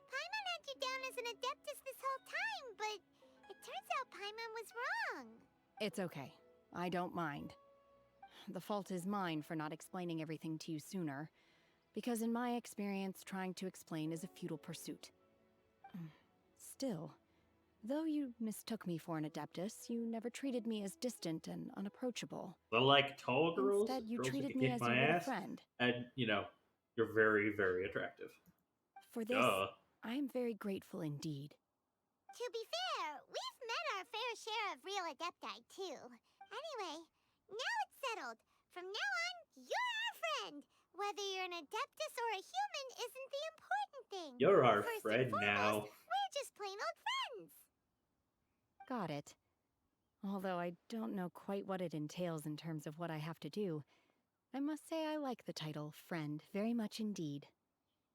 Paimon had you down as an Adeptus this whole time, but it turns out Paimon was wrong. It's okay. I don't mind. The fault is mine for not explaining everything to you sooner, because in my experience, trying to explain is a futile pursuit. Still, though you mistook me for an Adeptus, you never treated me as distant and unapproachable. But like tall girls, Instead, you girls who treated can me kick as my you would a ass, friend. and you know, you're very, very attractive. For this, Duh. I am very grateful indeed. To be fair, we've met our fair share of real Adepti, too. Anyway, now it's settled. From now on, you're our friend. Whether you're an Adeptus or a human isn't the important thing. You're our First friend and foremost, now. we're just plain old friends. Got it. Although I don't know quite what it entails in terms of what I have to do, I must say I like the title friend very much indeed.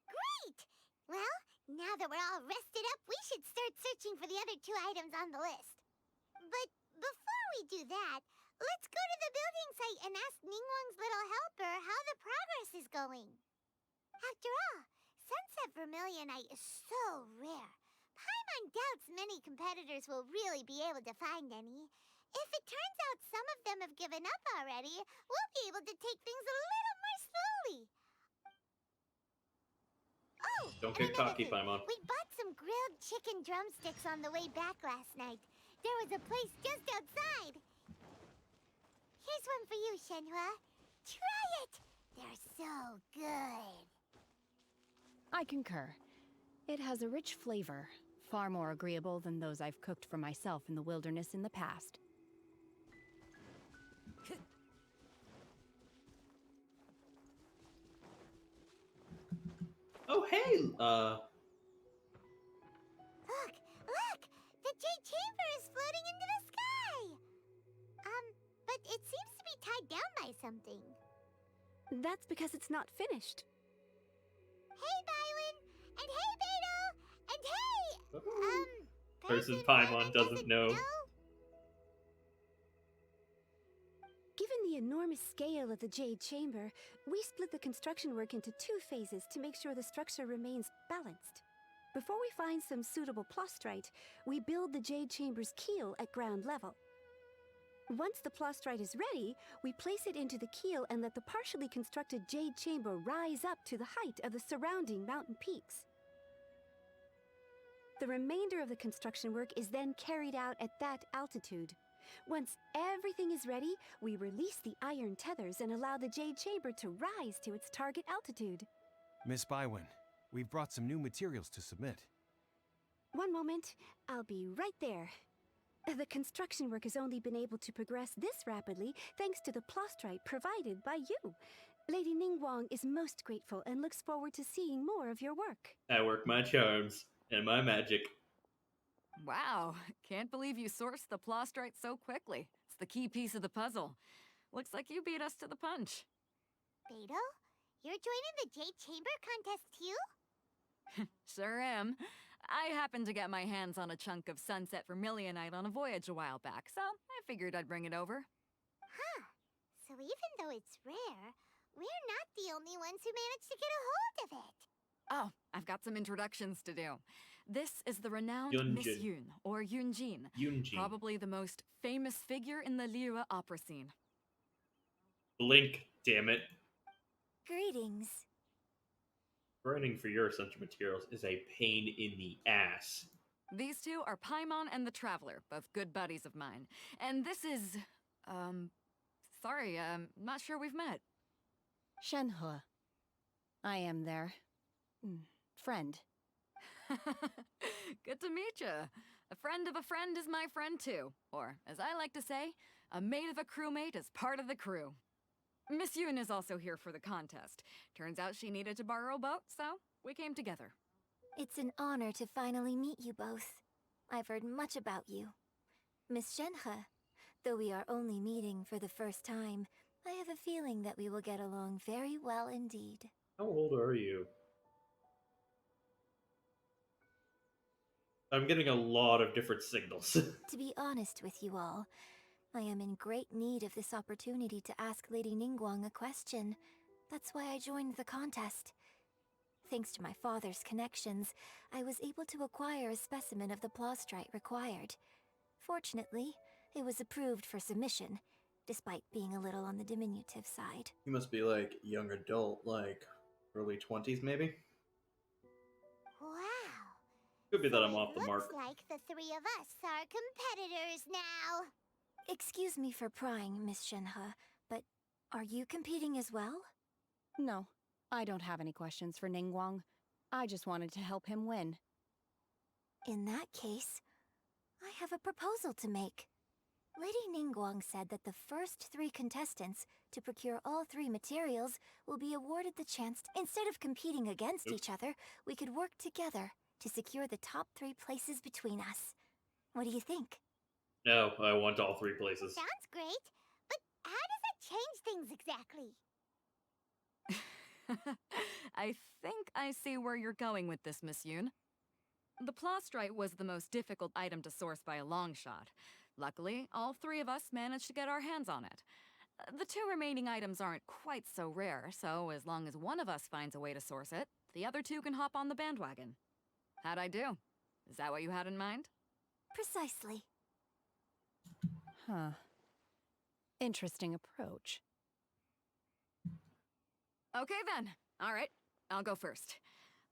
Great! Well, now that we're all rested up, we should start searching for the other 2 items on the list. But before we do that, let's go to the building site and ask Ningguang's little helper how the progress is going. After all, Sunset Vermilionite is so rare. Paimon doubts many competitors will really be able to find any. If it turns out some of them have given up already, we'll be able to take things a little more slowly. Oh, Don't and get another cocky, thing. Paimon. We bought some grilled chicken drumsticks on the way back last night. There was a place just outside. Here's one for you, Shenhe. Try it! They're so good. I concur. It has a rich flavor, far more agreeable than those I've cooked for myself in the wilderness in the past. Oh, hey! Look! Look! The Jade Chamber is floating into the sky! But it seems to be tied down by something. That's because it's not finished. Hey, Bylin! And hey, Beto! And hey! Person Paimon doesn't know. Given the enormous scale of the Jade Chamber, we split the construction work into 2 phases to make sure the structure remains balanced. Before we find some suitable plastrite, we build the Jade Chamber's keel at ground level. Once the plastrite is ready, we place it into the keel and let the partially constructed Jade Chamber rise up to the height of the surrounding mountain peaks. The remainder of the construction work is then carried out at that altitude. Once everything is ready, we release the iron tethers and allow the Jade Chamber to rise to its target altitude. Miss Bywin, we've brought some new materials to submit. One moment, I'll be right there. The construction work has only been able to progress this rapidly thanks to the plastrite provided by you. Lady Ningguang is most grateful and looks forward to seeing more of your work. I work my charms and my magic. Wow, can't believe you sourced the plastrite so quickly. It's the key piece of the puzzle. Looks like you beat us to the punch. Beto, you're joining the Jade Chamber contest too? Sure am. I happened to get my hands on a chunk of sunset vermilionite on a voyage a while back, so I figured I'd bring it over. Huh. So even though it's rare, we're not the only ones who managed to get a hold of it. Oh, I've got some introductions to do. This is the renowned Miss Yun, or Yunjin. Yunjin. Probably the most famous figure in the Lyra opera scene. Blink, damn it. Greetings. Burning for your essential materials is a pain in the ass. These two are Paimon and the Traveler, both good buddies of mine. And this is... sorry, not sure we've met. Shenhe. I am their... friend. Good to meet you. A friend of a friend is my friend too. Or, as I like to say, a mate of a crewmate is part of the crew. Miss Yun is also here for the contest. Turns out she needed to borrow a boat, so we came together. It's an honor to finally meet you both. I've heard much about you. Miss Shenhe, though we are only meeting for the first time, I have a feeling that we will get along very well indeed. How old are you? I'm getting a lot of different signals. To be honest with you all, I am in great need of this opportunity to ask Lady Ningguang a question. That's why I joined the contest. Thanks to my father's connections, I was able to acquire a specimen of the plastrite required. Fortunately, it was approved for submission, despite being a little on the diminutive side. You must be like young adult, like early 20s maybe? Wow. Could be that I'm off the mark. Looks like the three of us are competitors now. Excuse me for prying, Miss Shenhe, but are you competing as well? No, I don't have any questions for Ningguang. I just wanted to help him win. In that case, I have a proposal to make. Lady Ningguang said that the first 3 contestants to procure all 3 materials will be awarded the chance to, instead of competing against each other, we could work together to secure the top 3 places between us. What do you think? No, I want all 3 places. Sounds great, but how does that change things exactly? I think I see where you're going with this, Miss Yun. The plastrite was the most difficult item to source by a long shot. Luckily, all 3 of us managed to get our hands on it. The 2 remaining items aren't quite so rare, so as long as one of us finds a way to source it, the other 2 can hop on the bandwagon. How'd I do? Is that what you had in mind? Precisely. Huh. Interesting approach. Okay then. All right, I'll go first.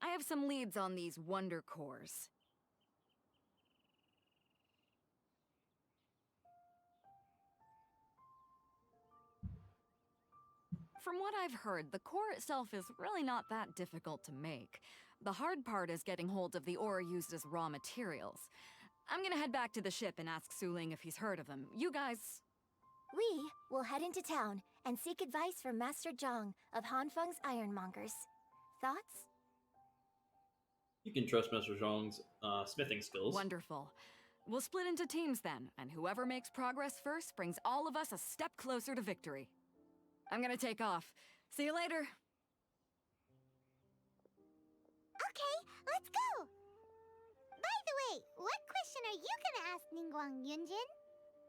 I have some leads on these wonder cores. From what I've heard, the core itself is really not that difficult to make. The hard part is getting hold of the ore used as raw materials. I'm gonna head back to the ship and ask Suling if he's heard of them. You guys... We will head into town and seek advice from Master Zhang of Hanfeng's Ironmongers. Thoughts? You can trust Master Zhong's smithing skills. Wonderful. We'll split into teams then, and whoever makes progress first brings all of us a step closer to victory. I'm gonna take off. See you later. Okay, let's go! By the way, what question are you gonna ask Ningguang, Yunjin?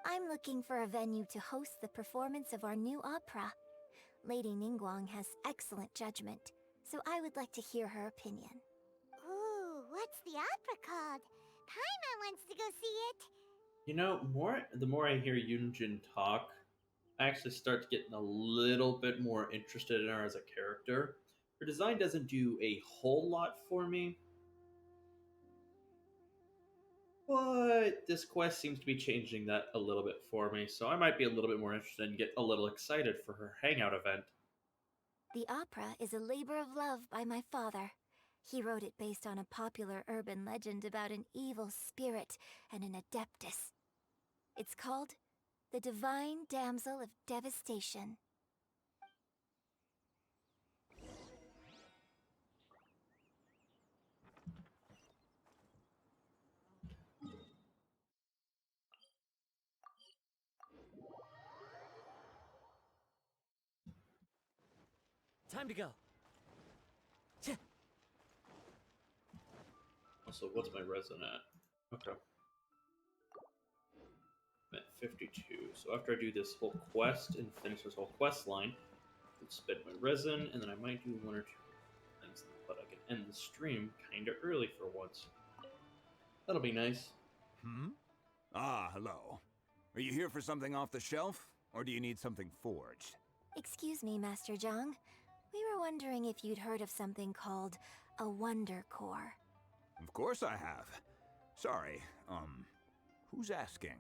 I'm looking for a venue to host the performance of our new opera. Lady Ningguang has excellent judgment, so I would like to hear her opinion. Ooh, what's the opera called? Paimon wants to go see it. You know, the more I hear Yunjin talk, I actually start to get a little bit more interested in her as a character. Her design doesn't do a whole lot for me, but this quest seems to be changing that a little bit for me, so I might be a little bit more interested and get a little excited for her hangout event. The opera is a labor of love by my father. He wrote it based on a popular urban legend about an evil spirit and an adeptus. It's called The Divine Damsel of Devastation. Time to go. Also, what's my resin at? Okay. I'm at 52. So after I do this whole quest and finish this whole quest line, I'll spend my resin, and then I might do one or two things, but I can end the stream kind of early for once. That'll be nice. Ah, hello. Are you here for something off the shelf, or do you need something forged? Excuse me, Master Zhang. We were wondering if you'd heard of something called a Wonder Core. Of course I have. Sorry, who's asking?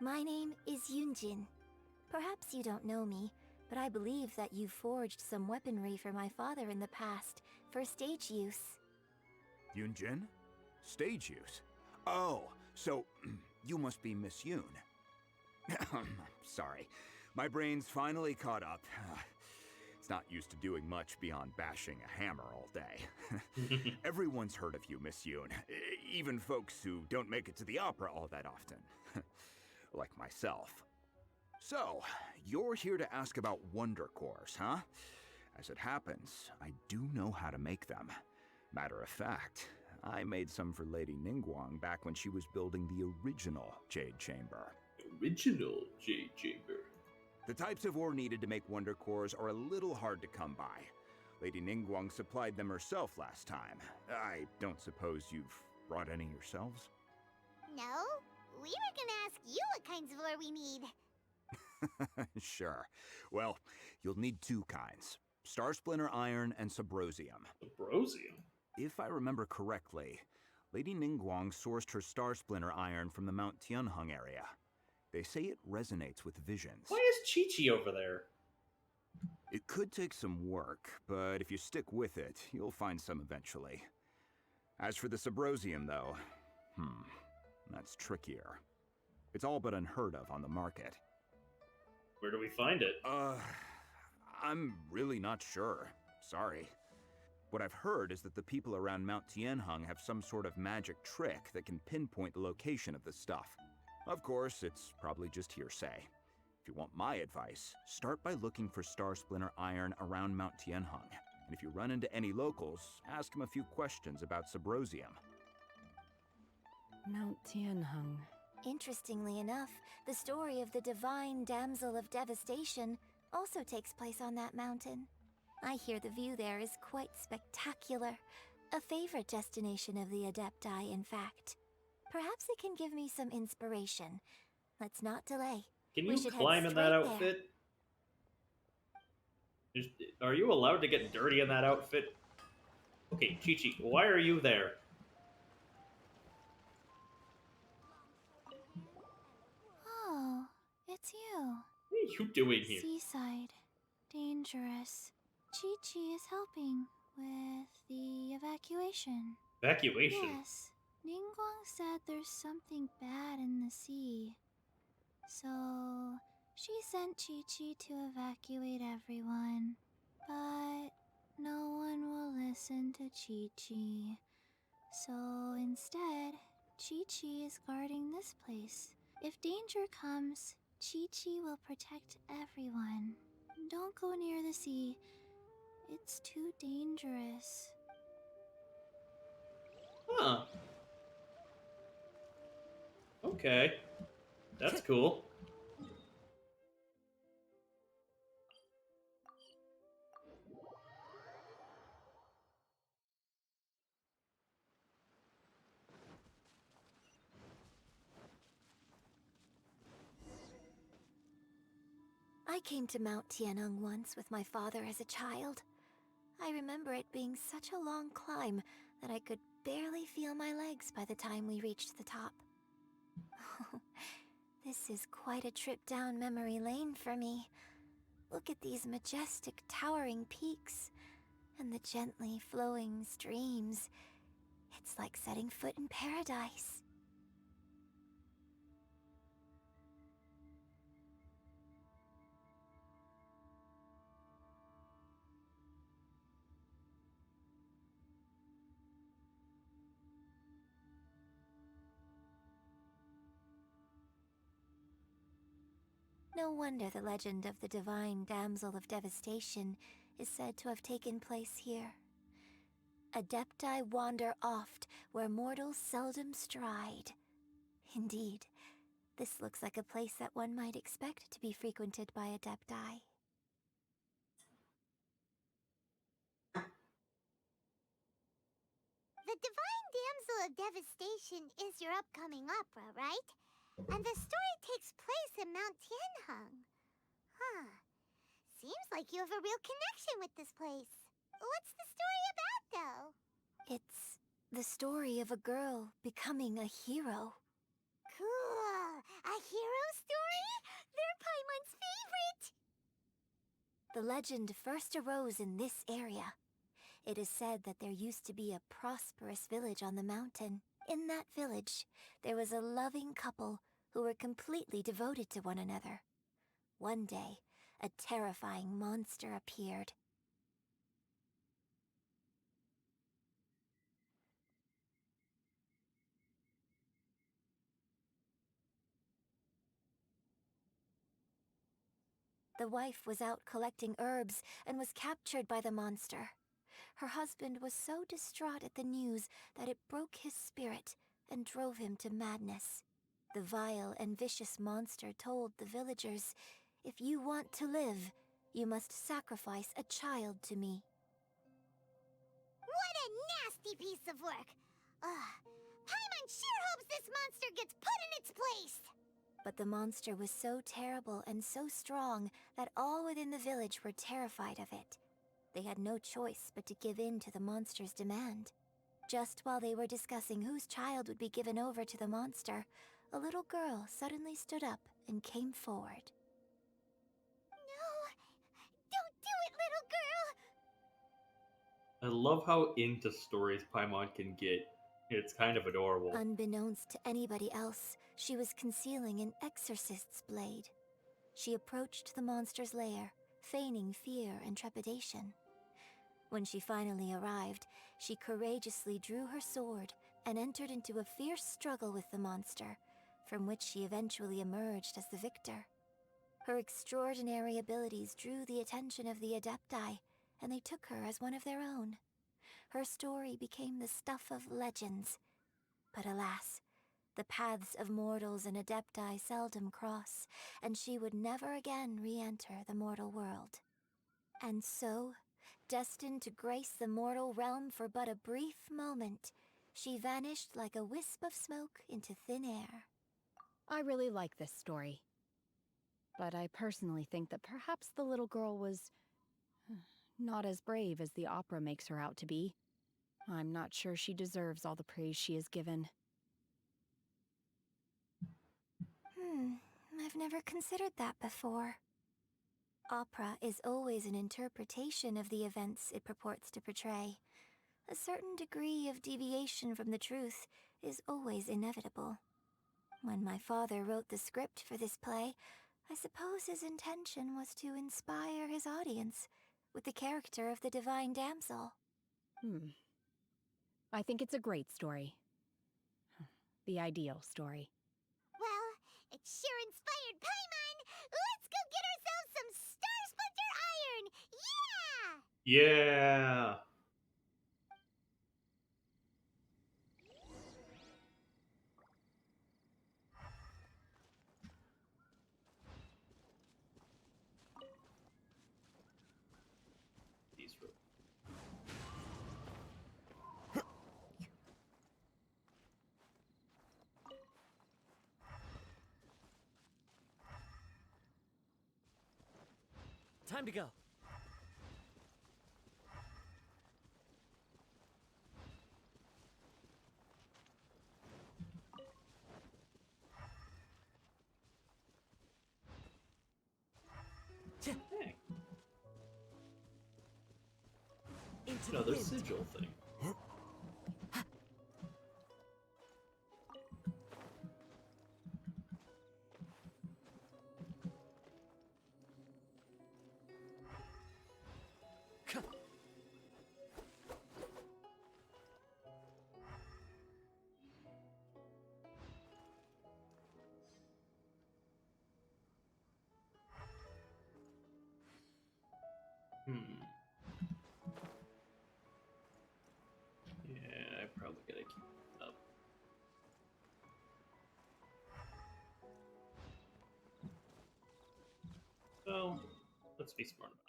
My name is Yunjin. Perhaps you don't know me, but I believe that you forged some weaponry for my father in the past, for stage use. Yunjin? Stage use? Oh, so you must be Miss Yoon. Sorry, my brain's finally caught up. It's not used to doing much beyond bashing a hammer all day. Everyone's heard of you, Miss Yoon. Even folks who don't make it to the opera all that often. Like myself. So, you're here to ask about Wonder Cores, huh? As it happens, I do know how to make them. Matter of fact, I made some for Lady Ningguang back when she was building the original Jade Chamber. Original Jade Chamber? The types of ore needed to make Wonder Cores are a little hard to come by. Lady Ningguang supplied them herself last time. I don't suppose you've brought any yourselves? No, we were gonna ask you what kinds of ore we need. Sure. Well, you'll need two kinds. Star Splinter Iron and Subrosium. Subrosium? If I remember correctly, Lady Ningguang sourced her Star Splinter Iron from the Mount Tianheng area. They say it resonates with visions. Why is Chi-Chi over there? It could take some work, but if you stick with it, you'll find some eventually. As for the Subrosium, though, that's trickier. It's all but unheard of on the market. Where do we find it? I'm really not sure. Sorry. What I've heard is that the people around Mount Tianheng have some sort of magic trick that can pinpoint the location of the stuff. Of course, it's probably just hearsay. If you want my advice, start by looking for Star Splinter Iron around Mount Tianheng. And if you run into any locals, ask them a few questions about Subrosium. Mount Tianheng. Interestingly enough, the story of the Divine Damsel of Devastation also takes place on that mountain. I hear the view there is quite spectacular. A favorite destination of the Adepti, in fact. Perhaps it can give me some inspiration. Let's not delay. Can you climb in that outfit? Are you allowed to get dirty in that outfit? Okay, Chi-Chi, why are you there? Oh, it's you. What are you doing here? Seaside. Dangerous. Chi-Chi is helping with the evacuation. Evacuation? Yes. Ningguang said there's something bad in the sea. So, she sent Chi-Chi to evacuate everyone. But no one will listen to Chi-Chi. So instead, Chi-Chi is guarding this place. If danger comes, Chi-Chi will protect everyone. Don't go near the sea. It's too dangerous. Huh. Okay. That's cool. I came to Mount Tianeng once with my father as a child. I remember it being such a long climb that I could barely feel my legs by the time we reached the top. This is quite a trip down memory lane for me. Look at these majestic towering peaks and the gently flowing streams. It's like setting foot in paradise. No wonder the legend of the divine damsel of devastation is said to have taken place here. Adepti wander oft where mortals seldom stride. Indeed, this looks like a place that one might expect to be frequented by Adepti. The Divine Damsel of Devastation is your upcoming opera, right? And the story takes place in Mount Tianheng. Huh. Seems like you have a real connection with this place. What's the story about, though? It's the story of a girl becoming a hero. Cool. A hero story? They're Paimon's favorite. The legend first arose in this area. It is said that there used to be a prosperous village on the mountain. In that village, there was a loving couple who were completely devoted to one another. One day, a terrifying monster appeared. The wife was out collecting herbs and was captured by the monster. Her husband was so distraught at the news that it broke his spirit and drove him to madness. The vile and vicious monster told the villagers, "If you want to live, you must sacrifice a child to me." What a nasty piece of work! Paimon sure hopes this monster gets put in its place! But the monster was so terrible and so strong that all within the village were terrified of it. They had no choice but to give in to the monster's demand. Just while they were discussing whose child would be given over to the monster, a little girl suddenly stood up and came forward. No! Don't do it, little girl! I love how into stories Paimon can get. It's kind of adorable. Unbeknownst to anybody else, she was concealing an exorcist's blade. She approached the monster's lair, feigning fear and trepidation. When she finally arrived, she courageously drew her sword and entered into a fierce struggle with the monster, from which she eventually emerged as the victor. Her extraordinary abilities drew the attention of the Adepti, and they took her as one of their own. Her story became the stuff of legends. But alas, the paths of mortals and Adepti seldom cross, and she would never again re-enter the mortal world. And so, destined to grace the mortal realm for but a brief moment, she vanished like a wisp of smoke into thin air. I really like this story. But I personally think that perhaps the little girl was not as brave as the opera makes her out to be. I'm not sure she deserves all the praise she is given. I've never considered that before. Opera is always an interpretation of the events it purports to portray. A certain degree of deviation from the truth is always inevitable. When my father wrote the script for this play, I suppose his intention was to inspire his audience with the character of the Divine Damsel. I think it's a great story. The ideal story. Well, it sure inspired Paimon! Let's go get ourselves some Star Splinter Iron! Yeah! Yeah. These real. Time to go. Hey. Into Another the wind. sigil thing. Yeah, I probably gotta keep it up. So, let's be smart about it.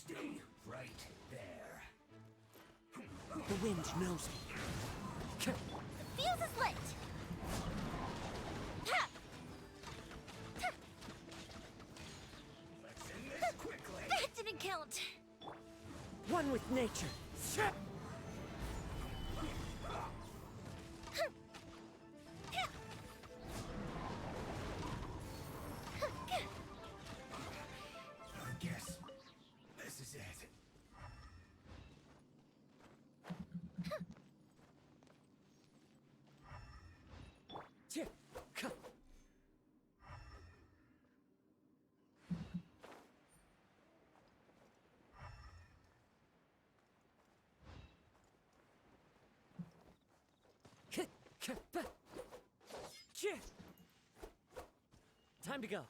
Stay right there. The wind knows me. Fuse is lit! Ha! Let's end this quickly. That didn't count! One with nature. I guess this is it. Time to go.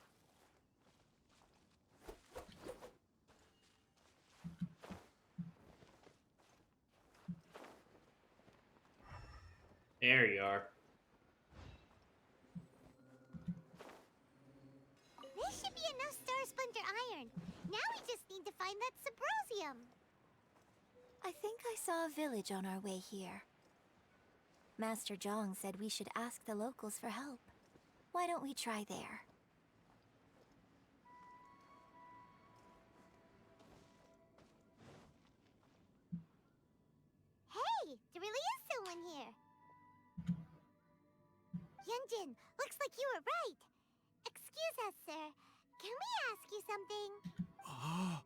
There you are. This should be enough Star Splinter Iron. Now we just need to find that Subrosium. I think I saw a village on our way here. Master Zhang said we should ask the locals for help. Why don't we try there? Hey, there really is someone here. Yunjin, looks like you were right. Excuse us, sir. Can we ask you something? Huh.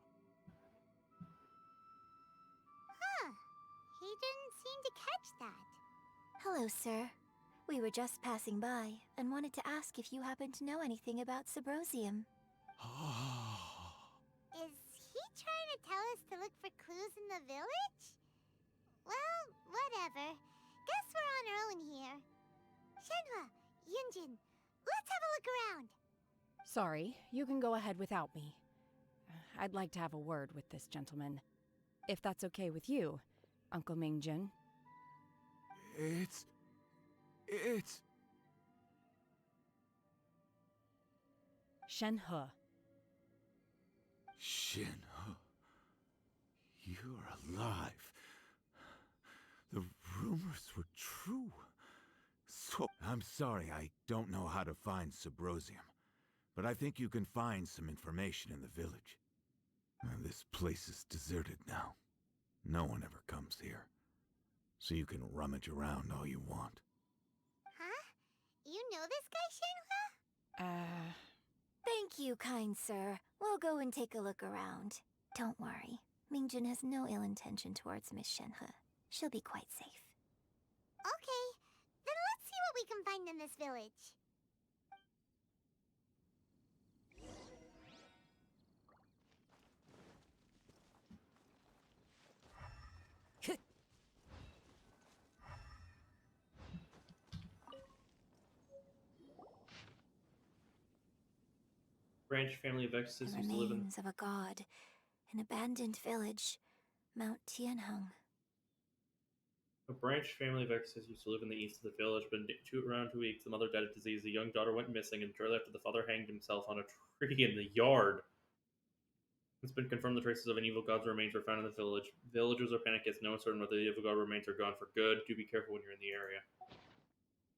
He didn't seem to catch that. Hello, sir. We were just passing by and wanted to ask if you happen to know anything about Subrosium. Is he trying to tell us to look for clues in the village? Well, whatever. Guess we're on our own here. Shenhua, Yunjin, let's have a look around. Sorry, you can go ahead without me. I'd like to have a word with this gentleman. If that's okay with you, Uncle Mingjin. It's... Shenhe. Shinhe. You're alive. The rumors were true. I'm sorry, I don't know how to find Subrosium, but I think you can find some information in the village. This place is deserted now. No one ever comes here, so you can rummage around all you want. Huh? You know this guy, Shenhua? Thank you, kind sir. We'll go and take a look around. Don't worry. Mingjin has no ill intention towards Miss Shenhe. She'll be quite safe. Okay, then let's see what we can find in this village. Branch family of Exes The used to live in... remains of a god. An abandoned village. Mount Tianheng. A branch family of Exes used to live in the east of the village, but around 2 weeks, the mother died of disease. The young daughter went missing, and shortly after, the father hanged himself on a tree in the yard. It's been confirmed the traces of an evil god's remains were found in the village. Villagers are panicked as no one's certain whether the evil god remains are gone for good. Do be careful when you're in the area.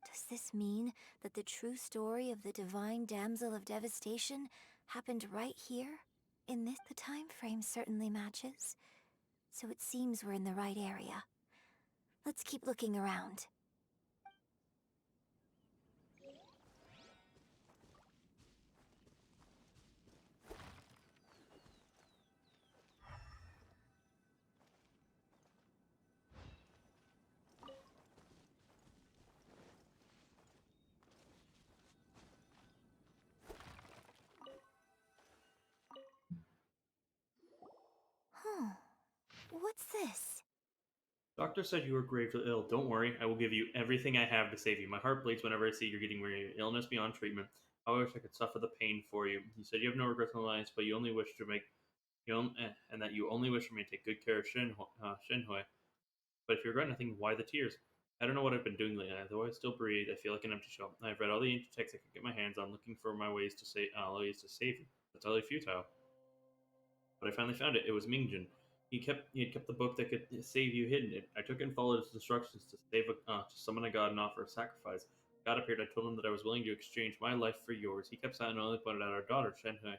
Does this mean that the true story of the divine damsel of devastation happened right here? In this, the time frame certainly matches. So it seems we're in the right area. Let's keep looking around. Huh. What's this? Doctor said you were gravely ill. Don't worry, I will give you everything I have to save you. My heart bleeds whenever I see you're getting weary. Illness beyond treatment. I wish I could suffer the pain for you. You said you have no regrets in life, but you only wish to make and that you only wish for me to take good care of Shinhui. But if you regret nothing, why the tears? I don't know what I've been doing lately. Though I still breathe, I feel like an empty shell. I've read all the ancient texts I could get my hands on, looking for my ways to save you. It's utterly futile. But I finally found it. It was Mingjin. He had kept the book that could save you hidden. I took it and followed his instructions to summon a god and offer a sacrifice. God appeared. I told him that I was willing to exchange my life for yours. He kept silent and only pointed out our daughter, Shenhui.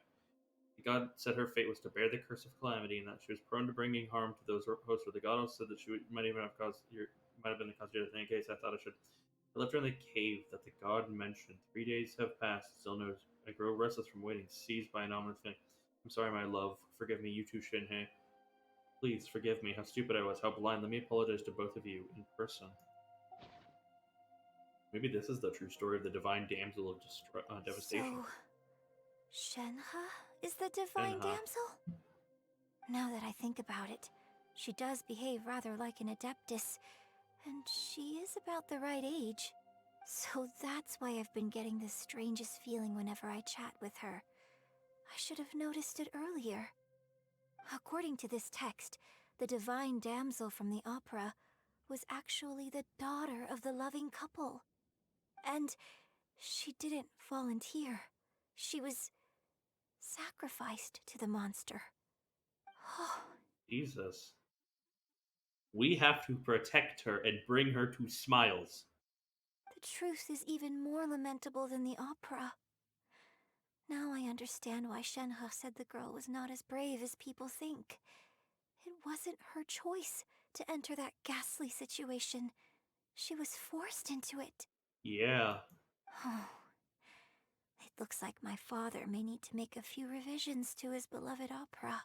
The god said her fate was to bear the curse of calamity, and that she was prone to bringing harm to those hosts. The god also said that she might have been the cause of your death. In any case, I thought I left her in the cave that the god mentioned. 3 days have passed. Still no. I grow restless from waiting, seized by an ominous feeling. I'm sorry, my love. Forgive me, you too, Shinhei. Please forgive me. How stupid I was. How blind. Let me apologize to both of you in person. Maybe this is the true story of the divine damsel of devastation. So, Shenhe is the divine damsel? Now that I think about it, she does behave rather like an adeptus, and she is about the right age. So that's why I've been getting the strangest feeling whenever I chat with her. I should have noticed it earlier. According to this text, the divine damsel from the opera was actually the daughter of the loving couple. And she didn't volunteer. She was sacrificed to the monster. Jesus. We have to protect her and bring her to Smiles. The truth is even more lamentable than the opera. Now I understand why Shenhe said the girl was not as brave as people think. It wasn't her choice to enter that ghastly situation. She was forced into it. Yeah. It looks like my father may need to make a few revisions to his beloved opera.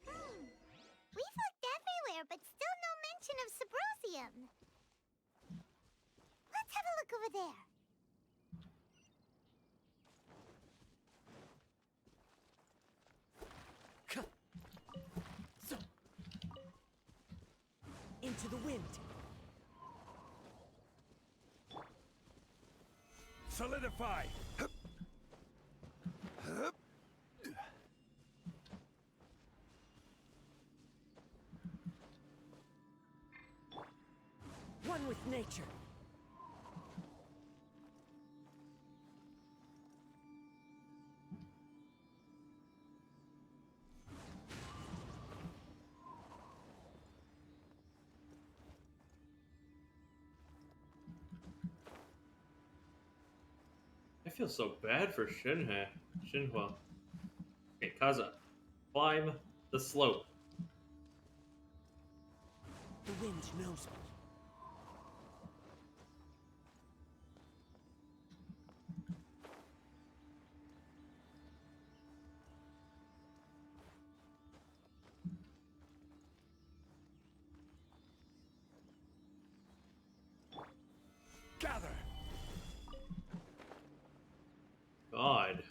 We've looked everywhere, but still no mention of Subrosium. Let's have a look over there. Into the wind. Solidify! One with nature. feel so bad for Shinhua. Okay, Kaza, climb the slope. The wind knows me. Gather. God.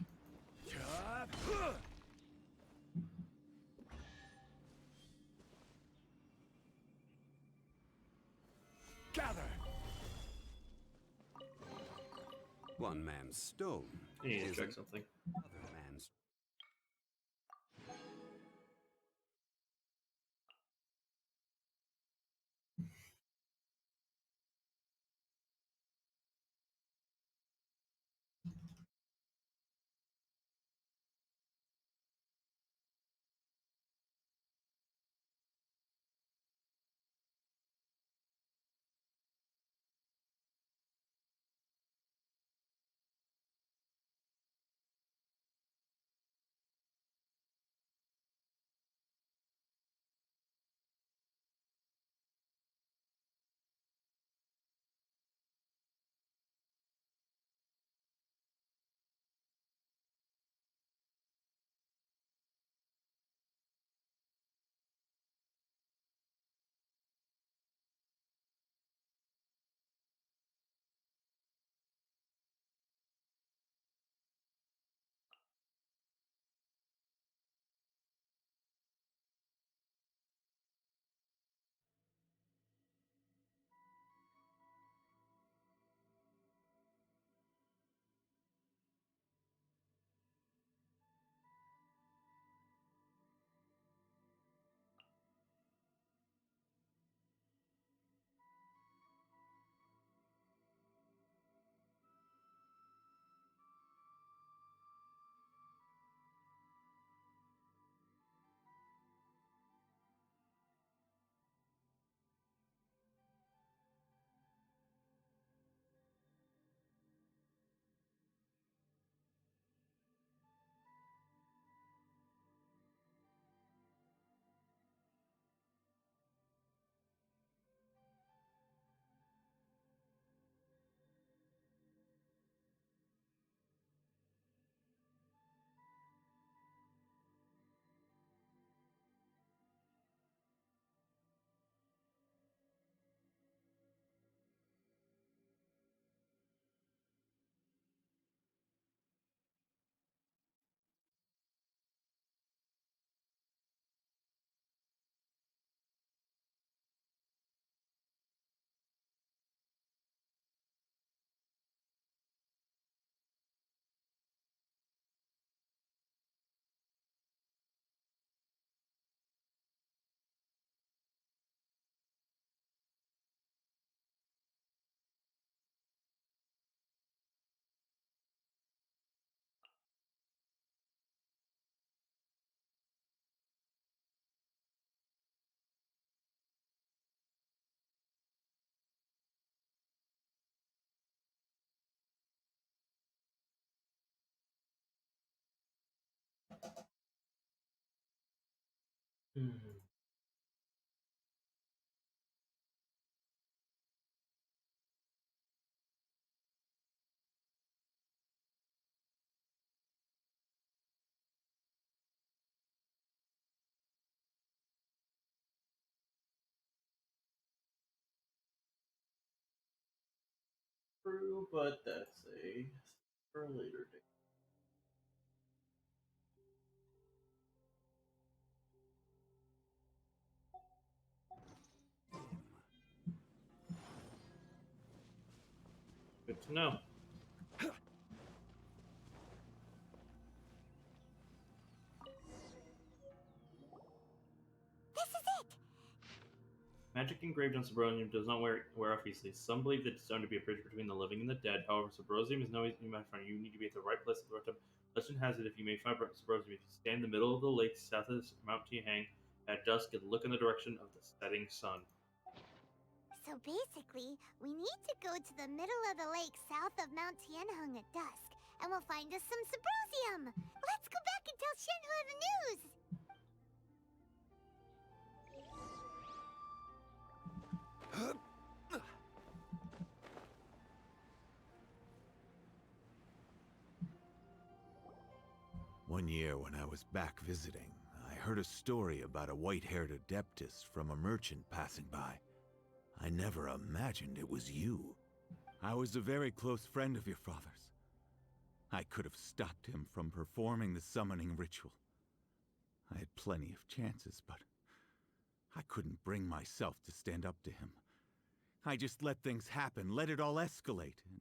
Gather. One man's stone. I need to is check something. Another man's. Hmm. True, but that's for a later date. Good to know. This is it! Magic engraved on Subronium does not wear off easily. Some believe that it's known to be a bridge between the living and the dead. However, Subrosium is no easy to find. You need to be at the right place at the right time. Legend has it if you may find Subrosium, if you stand in the middle of the lake south of Mount Tianhang at dusk and look in the direction of the setting sun. So basically, we need to go to the middle of the lake south of Mount Tianheng at dusk, and we'll find us some Subrosium. Let's go back and tell Shenhe the news. One year when I was back visiting, I heard a story about a white-haired adeptus from a merchant passing by. I never imagined it was you. I was a very close friend of your father's. I could have stopped him from performing the summoning ritual. I had plenty of chances, but I couldn't bring myself to stand up to him. I just let things happen, let it all escalate. And,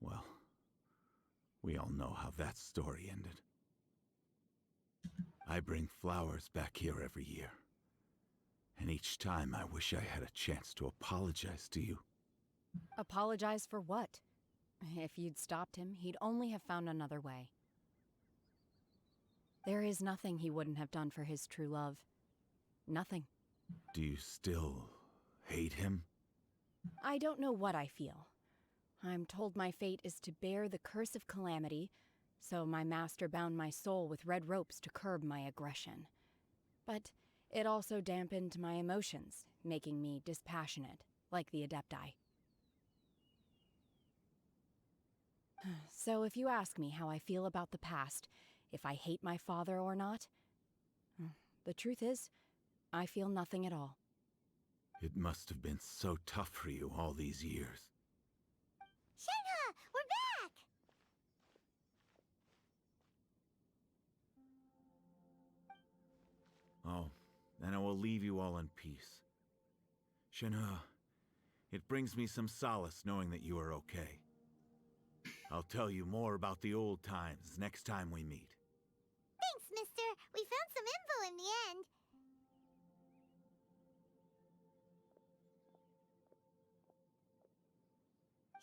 well, we all know how that story ended. I bring flowers back here every year. And each time I wish I had a chance to apologize to you. Apologize for what? If you'd stopped him, he'd only have found another way. There is nothing he wouldn't have done for his true love. Nothing. Do you still hate him? I don't know what I feel. I'm told my fate is to bear the curse of calamity, so my master bound my soul with red ropes to curb my aggression. But it also dampened my emotions, making me dispassionate, like the Adepti. So if you ask me how I feel about the past, if I hate my father or not, the truth is, I feel nothing at all. It must have been so tough for you all these years. Shenhe, we're back! Oh, then I will leave you all in peace. Shenhe, it brings me some solace knowing that you are okay. I'll tell you more about the old times next time we meet. Thanks, mister. We found some info in the end.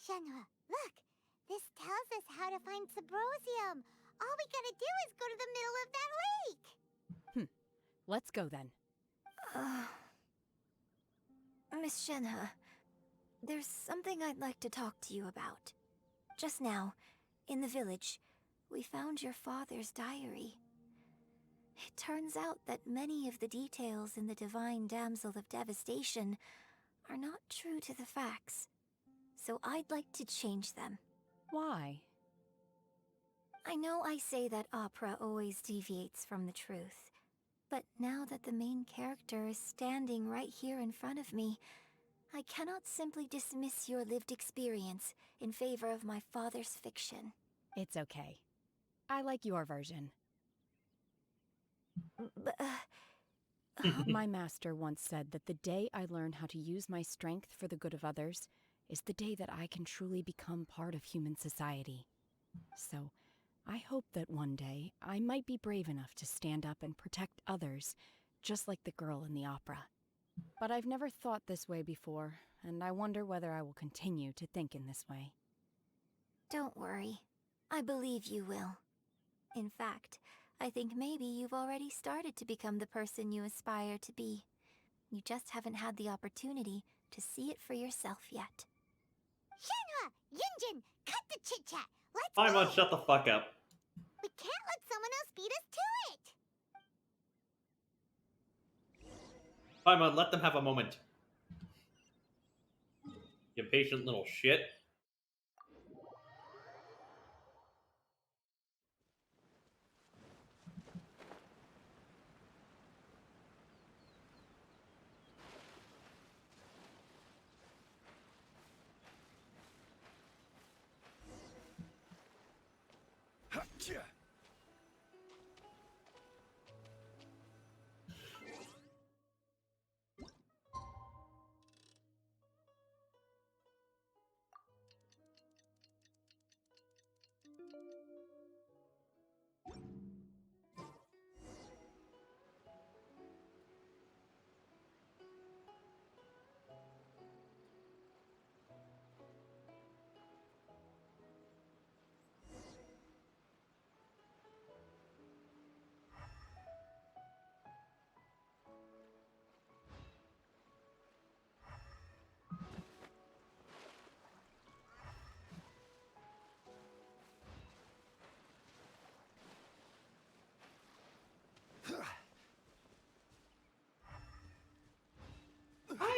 Shenhe, look. This tells us how to find Subrosium. All we gotta do is go to the middle of that lake. Let's go then. Miss Shenhe, there's something I'd like to talk to you about. Just now, in the village, we found your father's diary. It turns out that many of the details in the Divine Damsel of Devastation are not true to the facts. So I'd like to change them. Why? I know I say that opera always deviates from the truth, but now that the main character is standing right here in front of me, I cannot simply dismiss your lived experience in favor of my father's fiction. It's okay. I like your version. My master once said that the day I learn how to use my strength for the good of others is the day that I can truly become part of human society. So, I hope that one day I might be brave enough to stand up and protect others, just like the girl in the opera. But I've never thought this way before, and I wonder whether I will continue to think in this way. Don't worry. I believe you will. In fact, I think maybe you've already started to become the person you aspire to be. You just haven't had the opportunity to see it for yourself yet. Shenhe, Yunjin, cut the chit-chat. Let's Paimon, go. shut the fuck up. We can't let someone else beat us to it. Paimon, let them have a moment. You impatient little shit.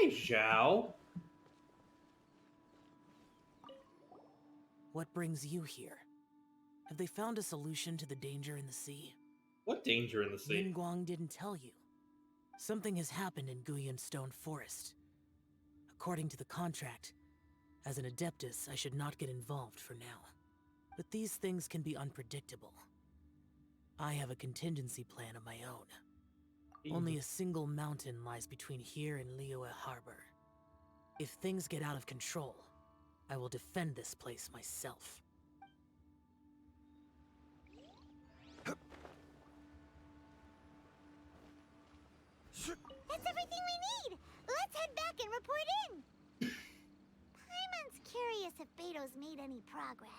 Hi, Zhao. What brings you here? Have they found a solution to the danger in the sea? What danger in the sea? Ningguang didn't tell you. Something has happened in Guyan Stone Forest. According to the contract, as an Adeptus, I should not get involved for now. But these things can be unpredictable. I have a contingency plan of my own. Only a single mountain lies between here and Liyue Harbor. If things get out of control, I will defend this place myself. That's everything we need! Let's head back and report in! Paimon's curious if Beto's made any progress.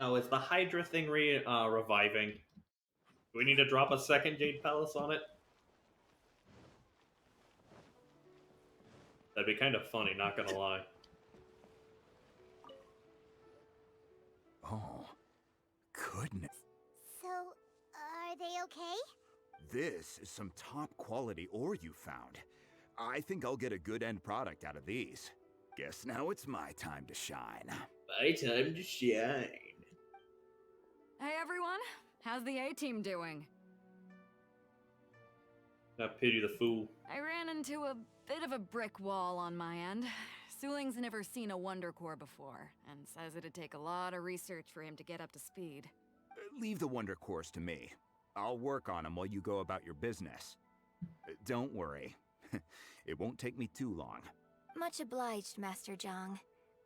Oh, is the Hydra thing reviving? Do we need to drop a second Jade Palace on it? That'd be kind of funny, not gonna lie. Oh, goodness. So, are they okay? This is some top quality ore you found. I think I'll get a good end product out of these. Guess now it's my time to shine. My time to shine. Hey everyone, how's the A-team doing? I pity the fool. I ran into a bit of a brick wall on my end. Suling's never seen a Wonder Core before, and says it'd take a lot of research for him to get up to speed. Leave the Wonder Cores to me. I'll work on them while you go about your business. Don't worry. It won't take me too long. Much obliged, Master Zhang.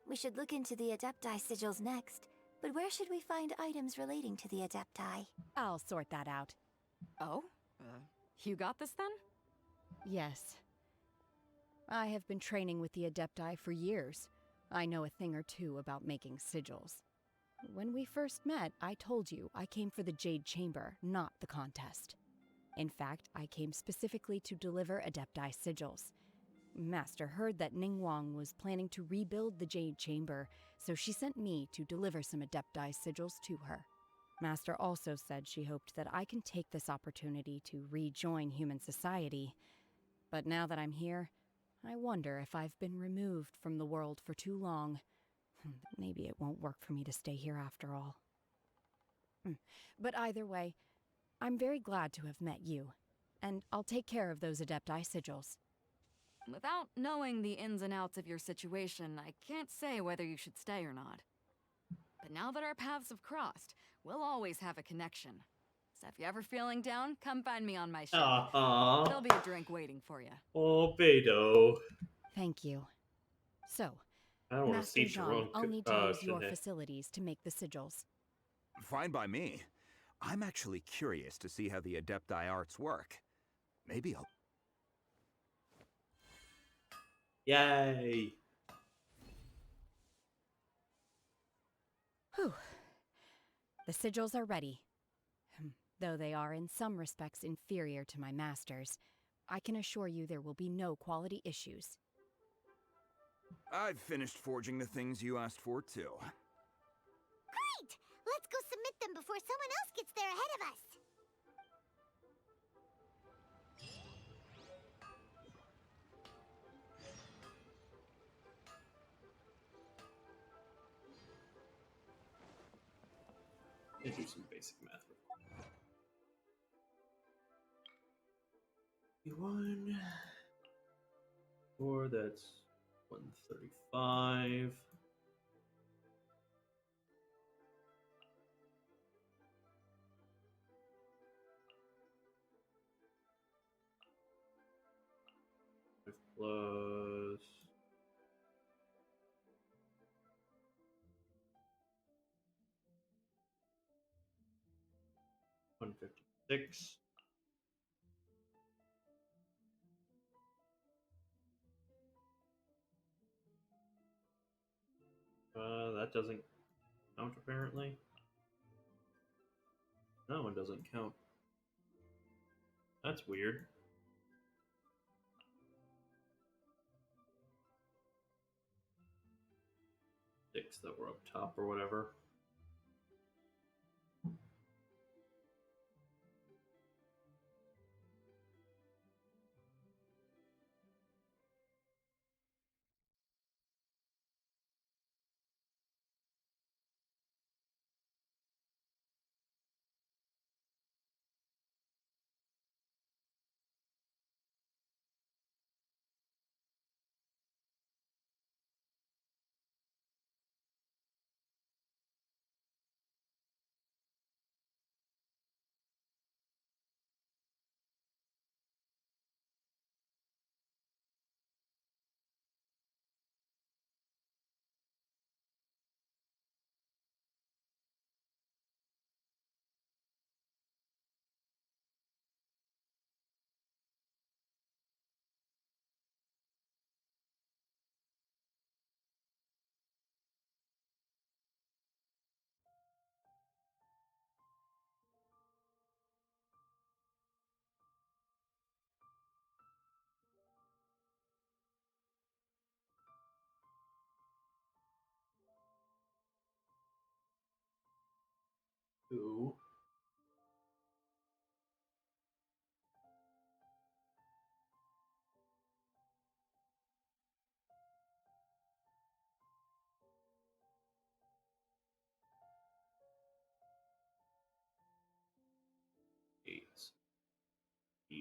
We should look into the Adepti sigils next, but where should we find items relating to the Adepti? I'll sort that out. Oh? You got this then? Yes. I have been training with the Adepti for years. I know a thing or two about making sigils. When we first met, I told you I came for the Jade Chamber, not the contest. In fact, I came specifically to deliver Adepti sigils. Master heard that Ningguang was planning to rebuild the Jade Chamber, so she sent me to deliver some Adepti sigils to her. Master also said she hoped that I can take this opportunity to rejoin human society. But now that I'm here, I wonder if I've been removed from the world for too long. Maybe it won't work for me to stay here after all. But either way, I'm very glad to have met you, and I'll take care of those Adepti sigils. Without knowing the ins and outs of your situation, I can't say whether you should stay or not. But now that our paths have crossed, we'll always have a connection. So if you're ever feeling down, come find me on my ship. There'll be a drink waiting for you. Oh, Beto. Thank you. So, I don't want to Master see Zhang, I'll need to use your Shinhei. facilities to make the sigils. Fine by me. I'm actually curious to see how the Adepti arts work. Maybe I'll... Yay! Whew. The sigils are ready. Though they are in some respects inferior to my master's, I can assure you there will be no quality issues. I've finished forging the things you asked for, too. Great! Let's go submit them before someone else gets there ahead of us. Let's do some basic math. 1, 4, that's 135. Plus 156. That doesn't count apparently. No, it doesn't count. That's weird. Six that were up top or whatever.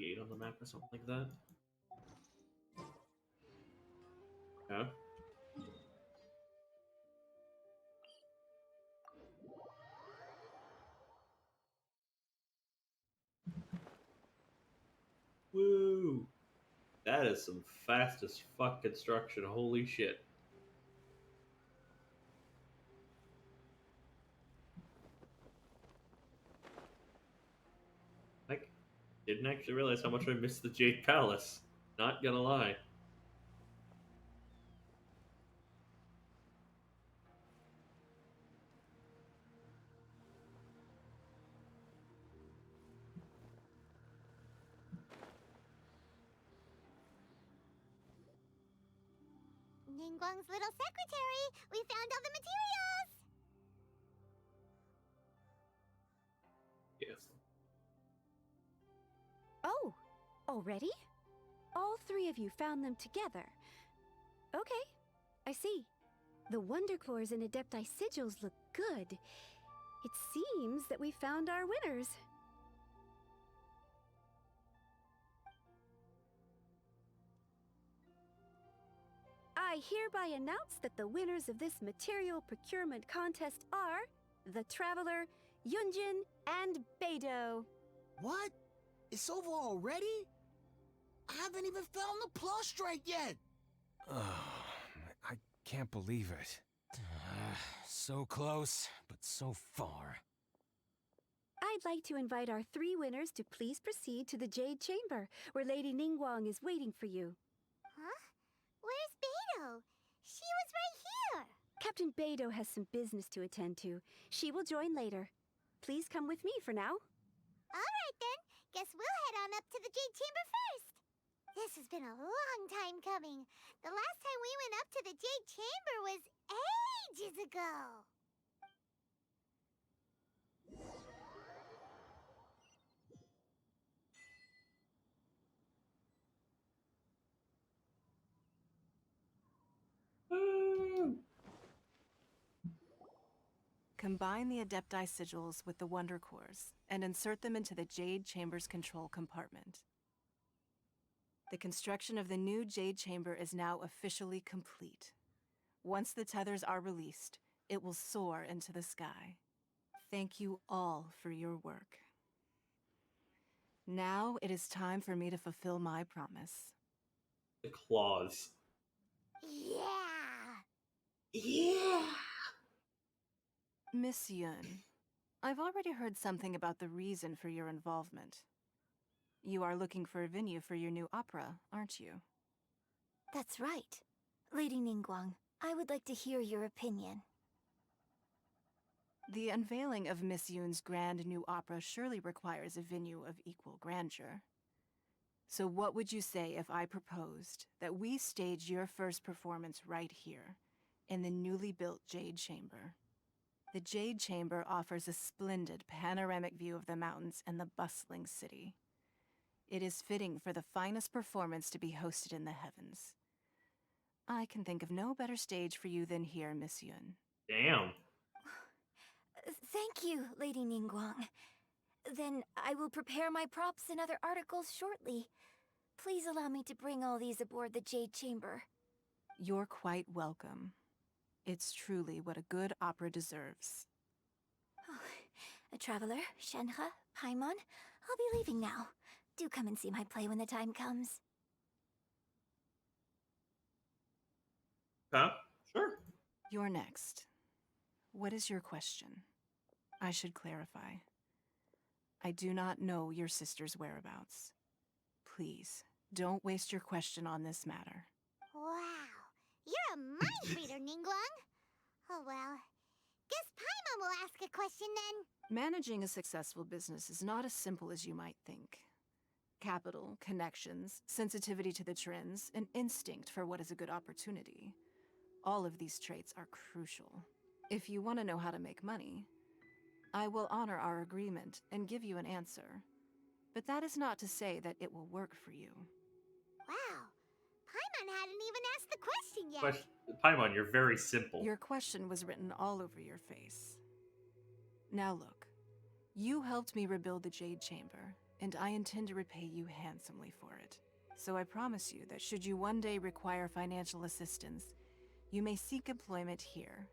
98 on the map or something like that. Yeah. Woo! That is some fast as fuck construction. Holy shit. I didn't actually realize how much I missed the Jade Palace. Not gonna lie. Ningguang's little secretary! We found all the materials! Yes. Oh, already? All three of you found them together. Okay, I see. The Wonder Cores and Adepti sigils look good. It seems that we found our winners. I hereby announce that the winners of this material procurement contest are the Traveler, Yunjin, and Beidou. What? It's over already? I haven't even found the prostrate yet! I can't believe it. So close, but so far. I'd like to invite our three winners to please proceed to the Jade Chamber, where Lady Ningguang is waiting for you. Huh? Where's Beidou? She was right here! Captain Beidou has some business to attend to. She will join later. Please come with me for now. Alright then, guess we'll head on up to the Jade Chamber first. This has been a long time coming. The last time we went up to the Jade Chamber was ages ago. Combine the Adepti sigils with the Wonder Cores and insert them into the Jade Chamber's control compartment. The construction of the new Jade Chamber is now officially complete. Once the tethers are released, it will soar into the sky. Thank you all for your work. Now it is time for me to fulfill my promise. The claws. Yeah! Yeah! Miss Yun, I've already heard something about the reason for your involvement. You are looking for a venue for your new opera, aren't you? That's right. Lady Ningguang, I would like to hear your opinion. The unveiling of Miss Yun's grand new opera surely requires a venue of equal grandeur. So what would you say if I proposed that we stage your first performance right here, in the newly built Jade Chamber? The Jade Chamber offers a splendid panoramic view of the mountains and the bustling city. It is fitting for the finest performance to be hosted in the heavens. I can think of no better stage for you than here, Miss Yun. Damn. Thank you, Lady Ningguang. Then I will prepare my props and other articles shortly. Please allow me to bring all these aboard the Jade Chamber. You're quite welcome. It's truly what a good opera deserves. A traveler, Shenhe, Paimon, I'll be leaving now. Do come and see my play when the time comes. Huh? Sure. You're next. What is your question? I should clarify. I do not know your sister's whereabouts. Please, don't waste your question on this matter. Wow, you're a mind reader, Ningguang. Oh well, guess Paimon will ask a question then. Managing a successful business is not as simple as you might think. Capital, connections, sensitivity to the trends, and instinct for what is a good opportunity. All of these traits are crucial. If you want to know how to make money, I will honor our agreement and give you an answer. But that is not to say that it will work for you. Wow, Paimon hadn't even asked the question yet. Paimon, you're very simple. Your question was written all over your face. Now look, you helped me rebuild the Jade Chamber, and I intend to repay you handsomely for it. So I promise you that should you one day require financial assistance, you may seek employment here.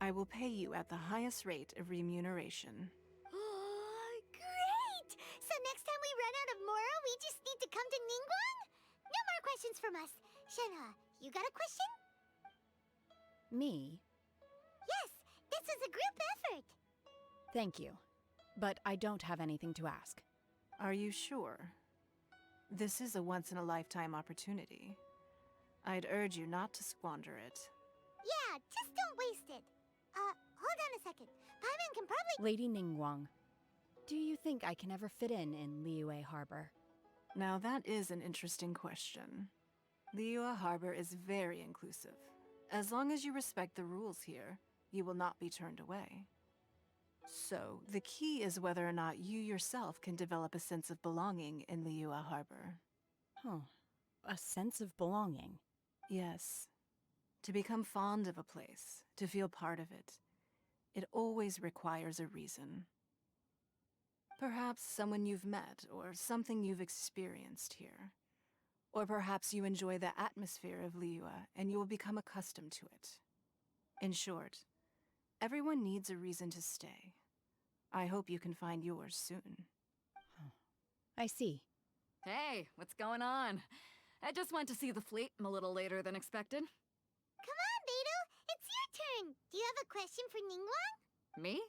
I will pay you at the highest rate of remuneration. Oh, great! So next time we run out of Moro, we just need to come to Ningguang? No more questions from us. Shenhe, you got a question? Me? Yes, this was a group effort. Thank you. But I don't have anything to ask. Are you sure? This is a once-in-a-lifetime opportunity. I'd urge you not to squander it. Yeah, just don't waste it. Hold on a second. Paimon can probably— Lady Ningguang, do you think I can ever fit in Liyue Harbor? Now that is an interesting question. Liyue Harbor is very inclusive. As long as you respect the rules here, you will not be turned away. So, the key is whether or not you yourself can develop a sense of belonging in Liyue Harbor. Huh. A sense of belonging? Yes. To become fond of a place, to feel part of it, it always requires a reason. Perhaps someone you've met, or something you've experienced here. Or perhaps you enjoy the atmosphere of Liyue, and you will become accustomed to it. In short, everyone needs a reason to stay. I hope you can find yours soon. I see. Hey, what's going on? I just went to see the fleet. I'm a little later than expected. Come on, Beidou! It's your turn! Do you have a question for Ningguang? Me?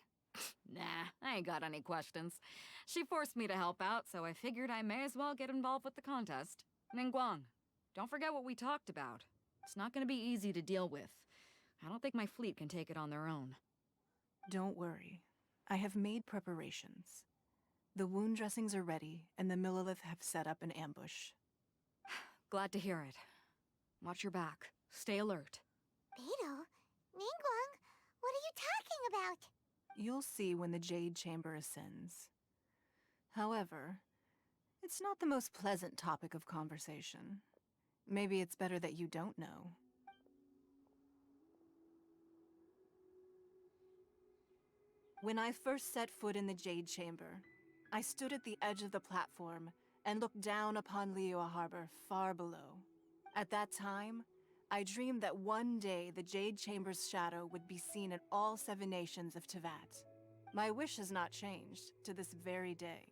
Nah, I ain't got any questions. She forced me to help out, so I figured I may as well get involved with the contest. Ningguang, don't forget what we talked about. It's not gonna be easy to deal with. I don't think my fleet can take it on their own. Don't worry. I have made preparations. The wound dressings are ready, and the Millelith have set up an ambush. Glad to hear it. Watch your back. Stay alert. Beidou? Ningguang? What are you talking about? You'll see when the Jade Chamber ascends. However, it's not the most pleasant topic of conversation. Maybe it's better that you don't know. When I first set foot in the Jade Chamber, I stood at the edge of the platform and looked down upon Liyue Harbor far below. At that time, I dreamed that one day the Jade Chamber's shadow would be seen in all 7 nations of Teyvat. My wish has not changed to this very day.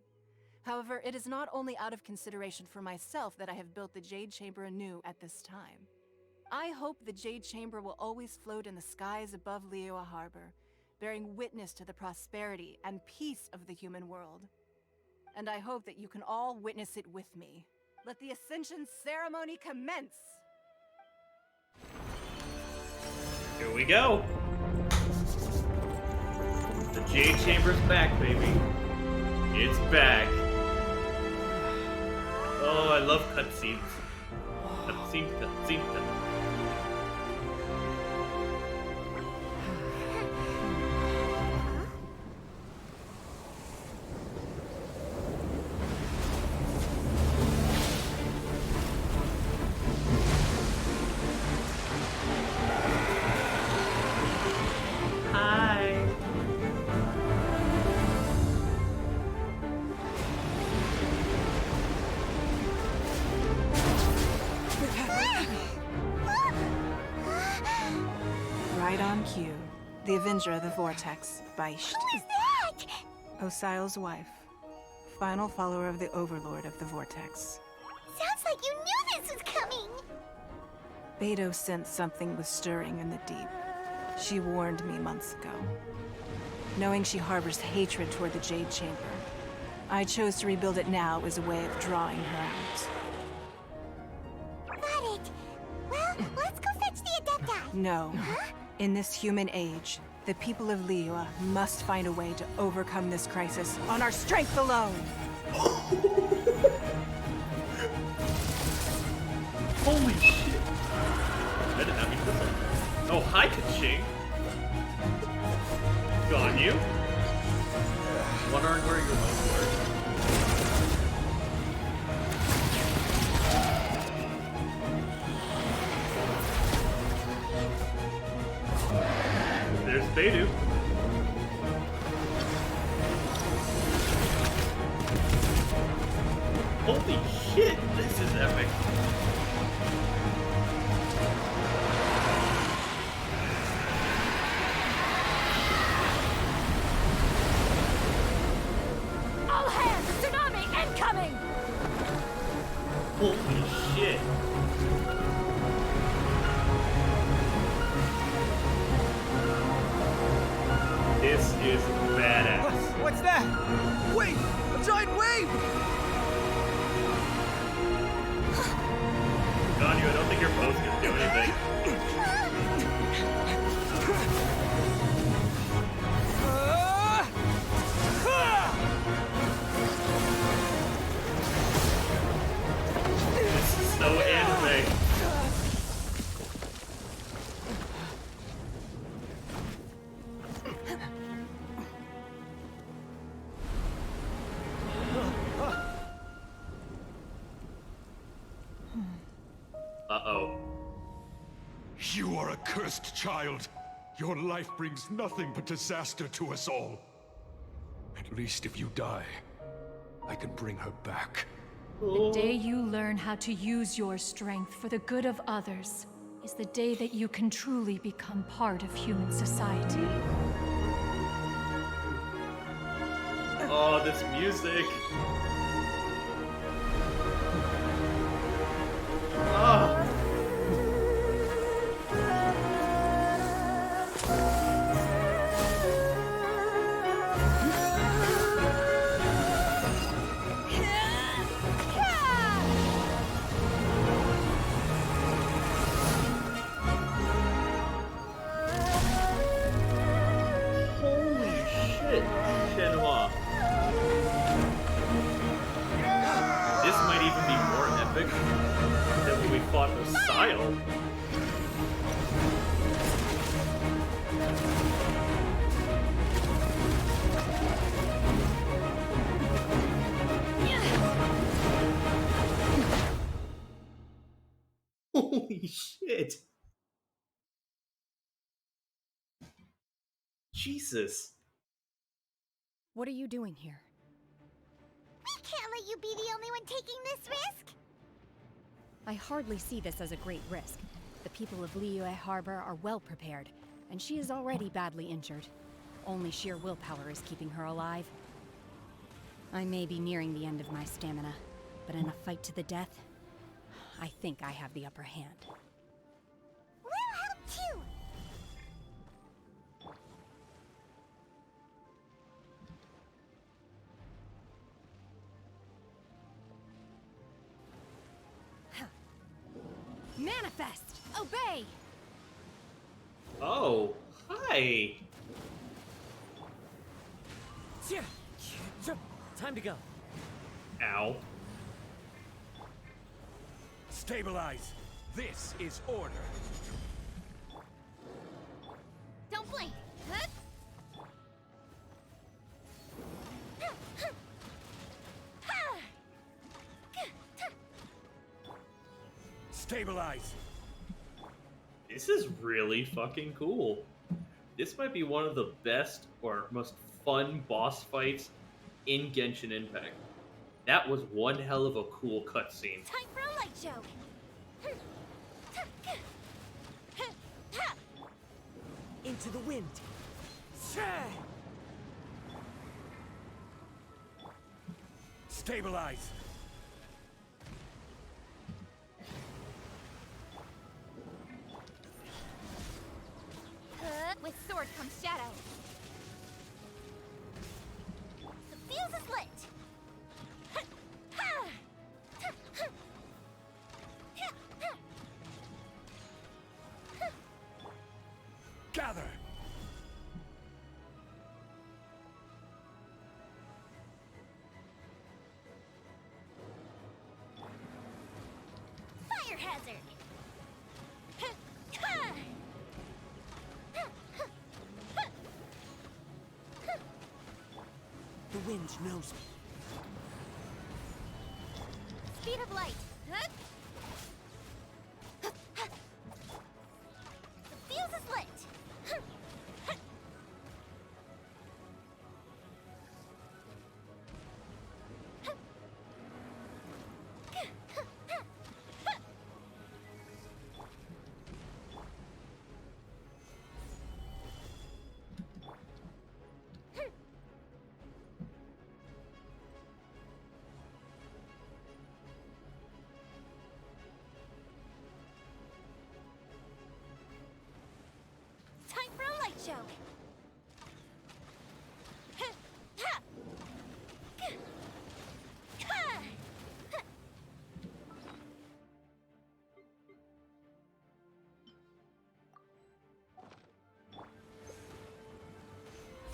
However, it is not only out of consideration for myself that I have built the Jade Chamber anew at this time. I hope the Jade Chamber will always float in the skies above Liyue Harbor, bearing witness to the prosperity and peace of the human world. And I hope that you can all witness it with me. Let the Ascension ceremony commence! Here we go! The Jade Chamber's back, baby. It's back. Oh, I love cutscenes. Cutscene. Hi. Right on cue. The Avenger of the Vortex, Beisht. Who is that? Osial's wife. Final follower of the Overlord of the Vortex. Sounds like you knew this was coming! Beidou sensed something was stirring in the deep. She warned me months ago. Knowing she harbors hatred toward the Jade Chamber, I chose to rebuild it now as a way of drawing her out. Got it. Well, let's go fetch the Adepti. No. Huh? In this human age, the people of Liyue must find a way to overcome this crisis on our strength alone! Holy shit! I didn't have me for that. Oh, hi, Kaching! Go on, you? Wondering where your moves were. There's Beidou. Holy shit, this is epic. All hands! Tsunami incoming! Holy shit. This is badass. What's that? Wait! A giant wave! Ganyu, I don't think you're both gonna do anything. This is so anime. Uh-oh. You are a cursed child. Your life brings nothing but disaster to us all. At least if you die, I can bring her back. The day you learn how to use your strength for the good of others is the day that you can truly become part of human society. Oh, this music. Ah. Holy shit, Shenhua. This might even be more epic than when we fought Messiah. Holy shit. Jesus. What are you doing here? We can't let you be the only one taking this risk. I hardly see this as a great risk. The people of Liyue Harbor are well prepared, and she is already badly injured. Only sheer willpower is keeping her alive. I may be nearing the end of my stamina, but in a fight to the death, I think I have the upper hand. We'll help too. Manifest! Obey! Oh, hi. Time to go. Ow. Stabilize. This is order. Don't blink. Stabilize. This is really fucking cool. This might be one of the best or most fun boss fights in Genshin Impact. That was one hell of a cool cutscene. Time for a light show. Into the wind. Stabilize. With sword comes shadow. The fuse is lit. Gather. Fire hazard. The wind knows me. Speed of light. The fuse is lit.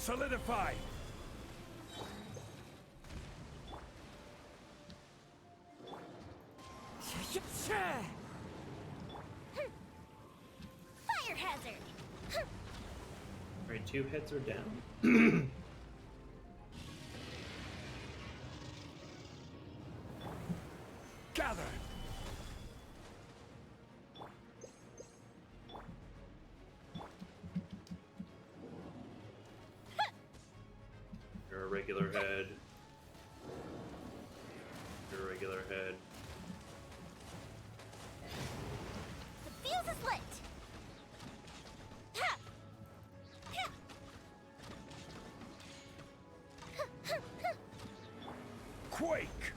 Solidify! Fire hazard! Alright, 2 heads are down. Gather! You're a regular head. You're a regular head. The fuse is lit! Ha! Ha! Quake!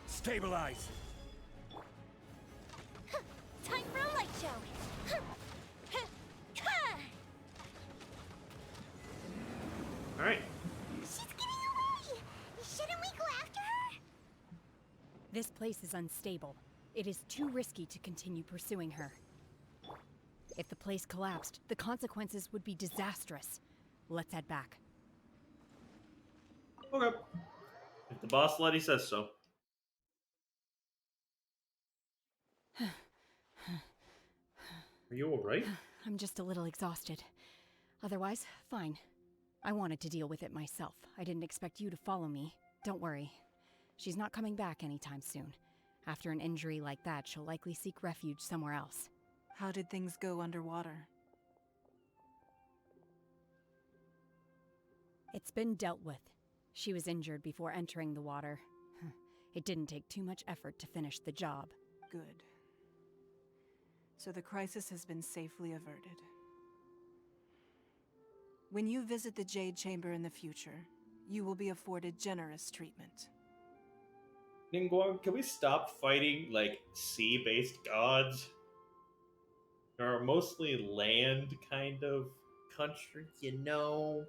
Stabilize! Time for a light show! Alright. She's getting away! Shouldn't we go after her? This place is unstable. It is too risky to continue pursuing her. If the place collapsed, the consequences would be disastrous. Let's head back. Okay. If the boss lady says so. Are you alright? I'm just a little exhausted. Otherwise, fine. I wanted to deal with it myself. I didn't expect you to follow me. Don't worry. She's not coming back anytime soon. After an injury like that, she'll likely seek refuge somewhere else. How did things go underwater? It's been dealt with. She was injured before entering the water. It didn't take too much effort to finish the job. Good. So the crisis has been safely averted. When you visit the Jade Chamber in the future, you will be afforded generous treatment. Ningguang, can we stop fighting, like, sea-based gods? There are mostly land kind of countries, you know?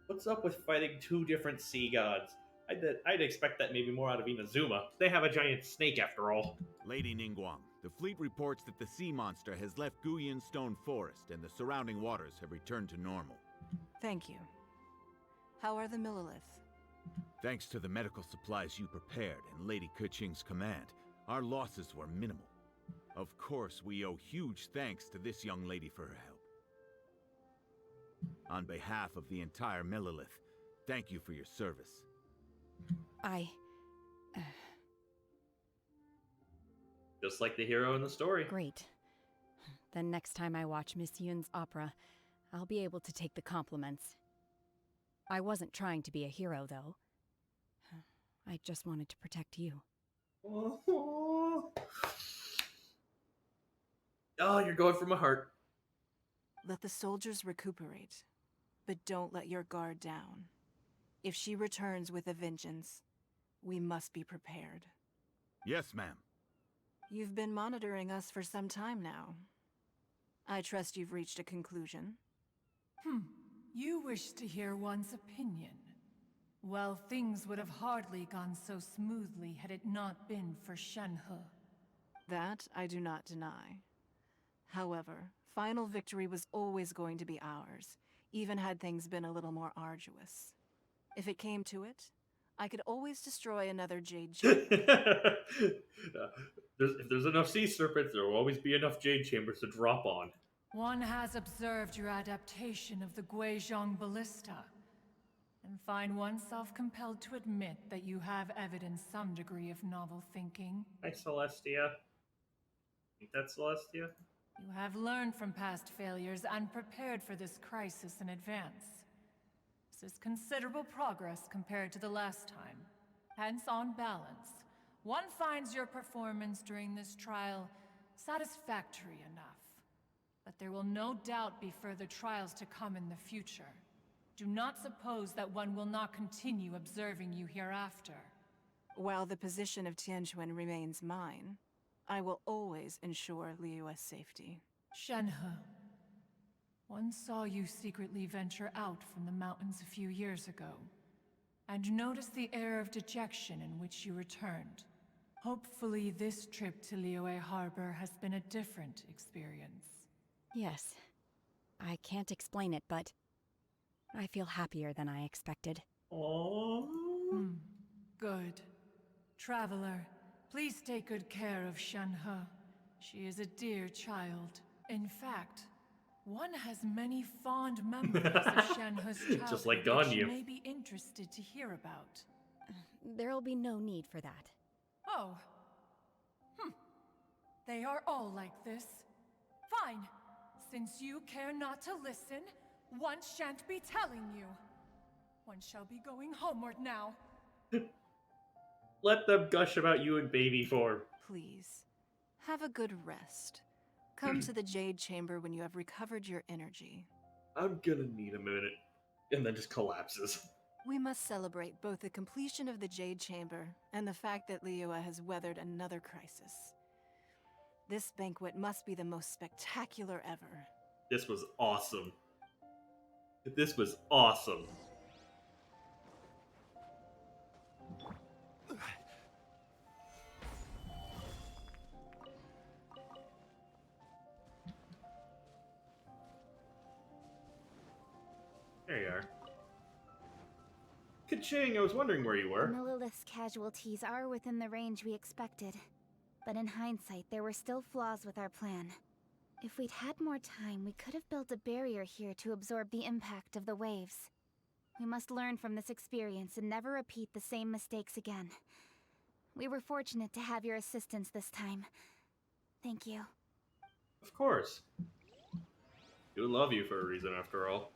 What's up with fighting 2 different sea gods? I'd expect that maybe more out of Inazuma. They have a giant snake after all. Lady Ningguang, the fleet reports that the sea monster has left Guyan Stone Forest and the surrounding waters have returned to normal. Thank you. How are the Millilith? Thanks to the medical supplies you prepared and Lady Keqing's command, our losses were minimal. Of course, we owe huge thanks to this young lady for her help. On behalf of the entire Millilith, thank you for your service. Just like the hero in the story. Great. Then next time I watch Miss Yun's opera, I'll be able to take the compliments. I wasn't trying to be a hero, though. I just wanted to protect you. Oh, you're going for my heart. Let the soldiers recuperate, but don't let your guard down. If she returns with a vengeance, we must be prepared. Yes, ma'am. You've been monitoring us for some time now. I trust you've reached a conclusion. You wish to hear one's opinion. Well, things would have hardly gone so smoothly had it not been for Shenhe. That I do not deny. However, final victory was always going to be ours, even had things been a little more arduous. If it came to it, I could always destroy another Jade Chamber. If there's enough sea serpents, there will always be enough Jade Chambers to drop on. One has observed your adaptation of the Guizhong Ballista, and find oneself compelled to admit that you have evidenced some degree of novel thinking. Hi, Celestia. Ain't that Celestia? You have learned from past failures and prepared for this crisis in advance. This is considerable progress compared to the last time. Hence, on balance, one finds your performance during this trial satisfactory enough. But there will no doubt be further trials to come in the future. Do not suppose that one will not continue observing you hereafter. While the position of Tianquan remains mine, I will always ensure Liyue's safety. Shenhe, one saw you secretly venture out from the mountains a few years ago, and noticed the air of dejection in which you returned. Hopefully this trip to Liyue Harbor has been a different experience. Yes. I can't explain it, but I feel happier than I expected. Aww. Good. Traveler, please take good care of Shenhe. She is a dear child. In fact, one has many fond memories of Shenhe's childhood Just like that she Ganyu. may be interested to hear about. There'll be no need for that. Oh. They are all like this. Fine. Since you care not to listen, one shan't be telling you. One shall be going homeward now. Let them gush about you in baby form. Please, have a good rest. Come to the Jade Chamber when you have recovered your energy. I'm gonna need a minute. And then just collapses. We must celebrate both the completion of the Jade Chamber and the fact that Liyue has weathered another crisis. This banquet must be the most spectacular ever. This was awesome. This was awesome. There you are. Ka-ching, I was wondering where you were. Millilith's casualties are within the range we expected. But in hindsight, there were still flaws with our plan. If we'd had more time, we could have built a barrier here to absorb the impact of the waves. We must learn from this experience and never repeat the same mistakes again. We were fortunate to have your assistance this time. Thank you. Of course. Do love you for a reason, after all.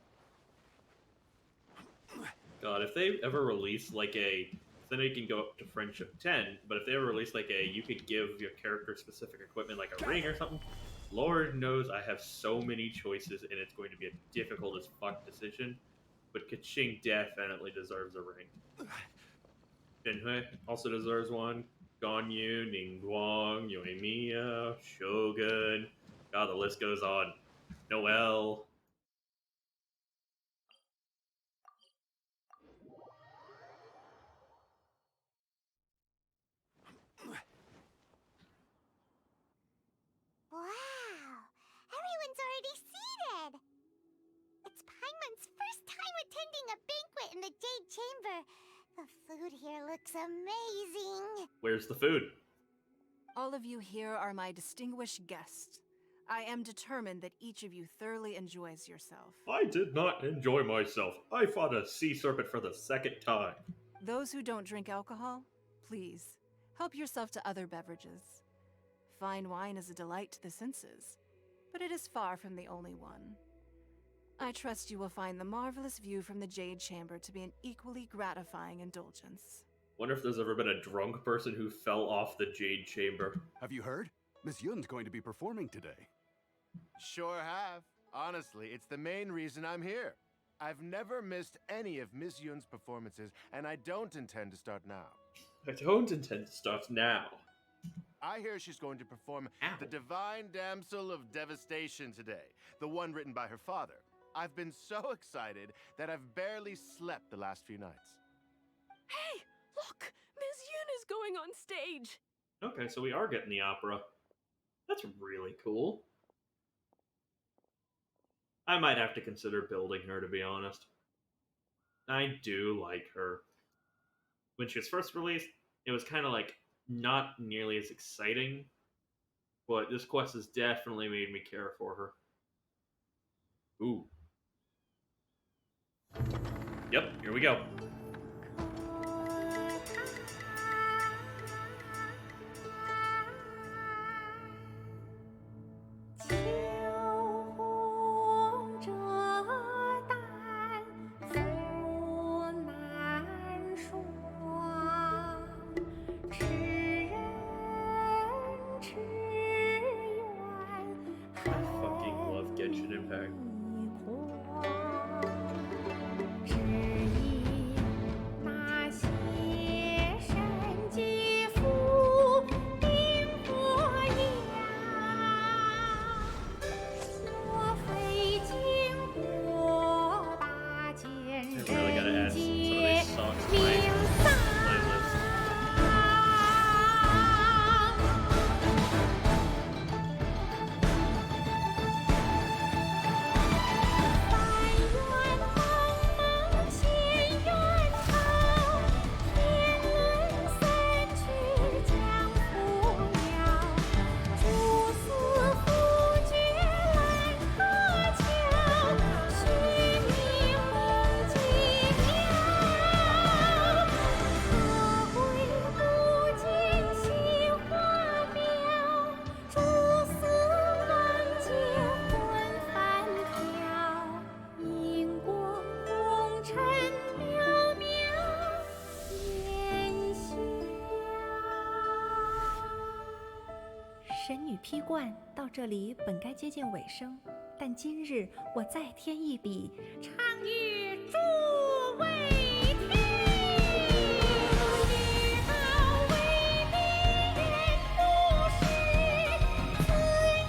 God, if they ever release like a... Then you can go up to Friendship 10, but if they ever release like a... You could give your character specific equipment like a ring or something. Lord knows I have so many choices and it's going to be a difficult as fuck decision. But Ka-ching definitely deserves a ring. Shenhe also deserves one. Ganyu, Ningguang, Yoimiya, Shogun. God, the list goes on. Noelle. Wow! Everyone's already seated! It's Paimon's first time attending a banquet in the Jade Chamber. The food here looks amazing. Where's the food? All of you here are my distinguished guests. I am determined that each of you thoroughly enjoys yourself. I did not enjoy myself. I fought a sea serpent for the second time. Those who don't drink alcohol, please, help yourself to other beverages. Fine wine is a delight to the senses, but it is far from the only one. I trust you will find the marvelous view from the Jade Chamber to be an equally gratifying indulgence. Wonder if there's ever been a drunk person who fell off the Jade Chamber. Have you heard? Miss Yun's going to be performing today. Sure have. Honestly, it's the main reason I'm here. I've never missed any of Miss Yun's performances, and I don't intend to start now. I don't intend to start now. I hear she's going to perform The Divine Damsel of Devastation today, the one written by her father. I've been so excited that I've barely slept the last few nights. Hey, look! Miss Yun is going on stage! Okay, so we are getting the opera. That's really cool. I might have to consider building her, to be honest. I do like her. When she was first released, it was kind of like not nearly as exciting, but this quest has definitely made me care for her. Ooh. Yep, here we go. I fucking love Genshin Impact. 披冠到这里本该接近尾声，但今日我再添一笔，唱与诸位听，写到为民人不是，自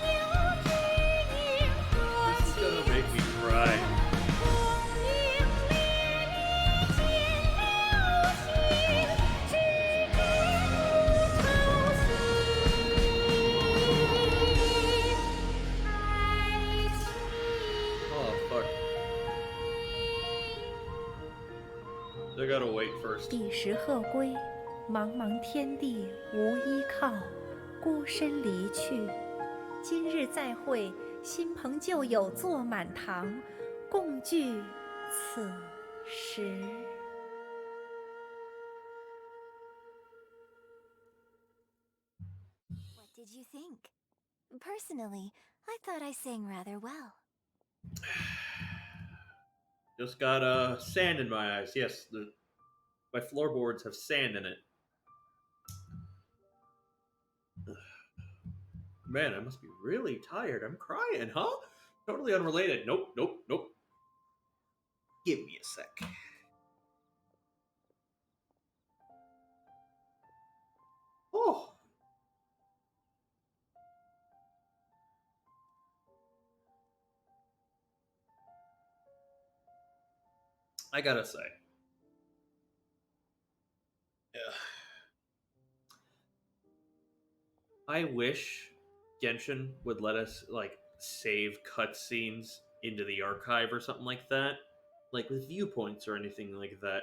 有知音何 This is gonna make me cry. 红绫烈烈见流星，只知无愁心，爱情。 Oh fuck. I gotta wait first. 第十鹤归，茫茫天地无依靠，孤身离去。今日再会，新朋旧友坐满堂，共聚此时。What did you think? Personally, I thought I sang rather well. Just got sand in my eyes. Yes, my floorboards have sand in it. Man, I must be really tired. I'm crying, huh? Totally unrelated. Nope, nope, nope. Give me a sec. Oh. I gotta say. Yeah. I wish Genshin would let us, like, save cutscenes into the archive or something like that. Like, with viewpoints or anything like that.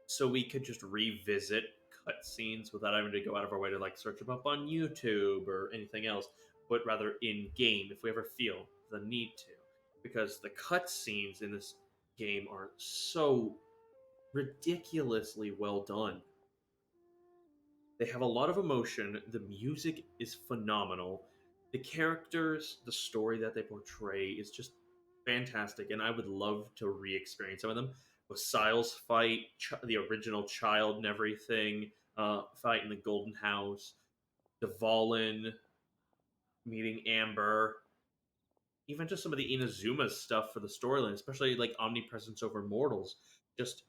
So we could just revisit cutscenes without having to go out of our way to, like, search them up on YouTube or anything else, but rather in game if we ever feel the need to. Because the cutscenes in this game are so ridiculously well done. They have a lot of emotion. The music is phenomenal. The characters, the story that they portray is just fantastic, and I would love to re-experience some of them. With Sile's fight, the original child and everything, fight in the Golden House, Dvalin meeting Amber, even just some of the Inazuma stuff for the storyline, especially like Omnipresence over Mortals. Just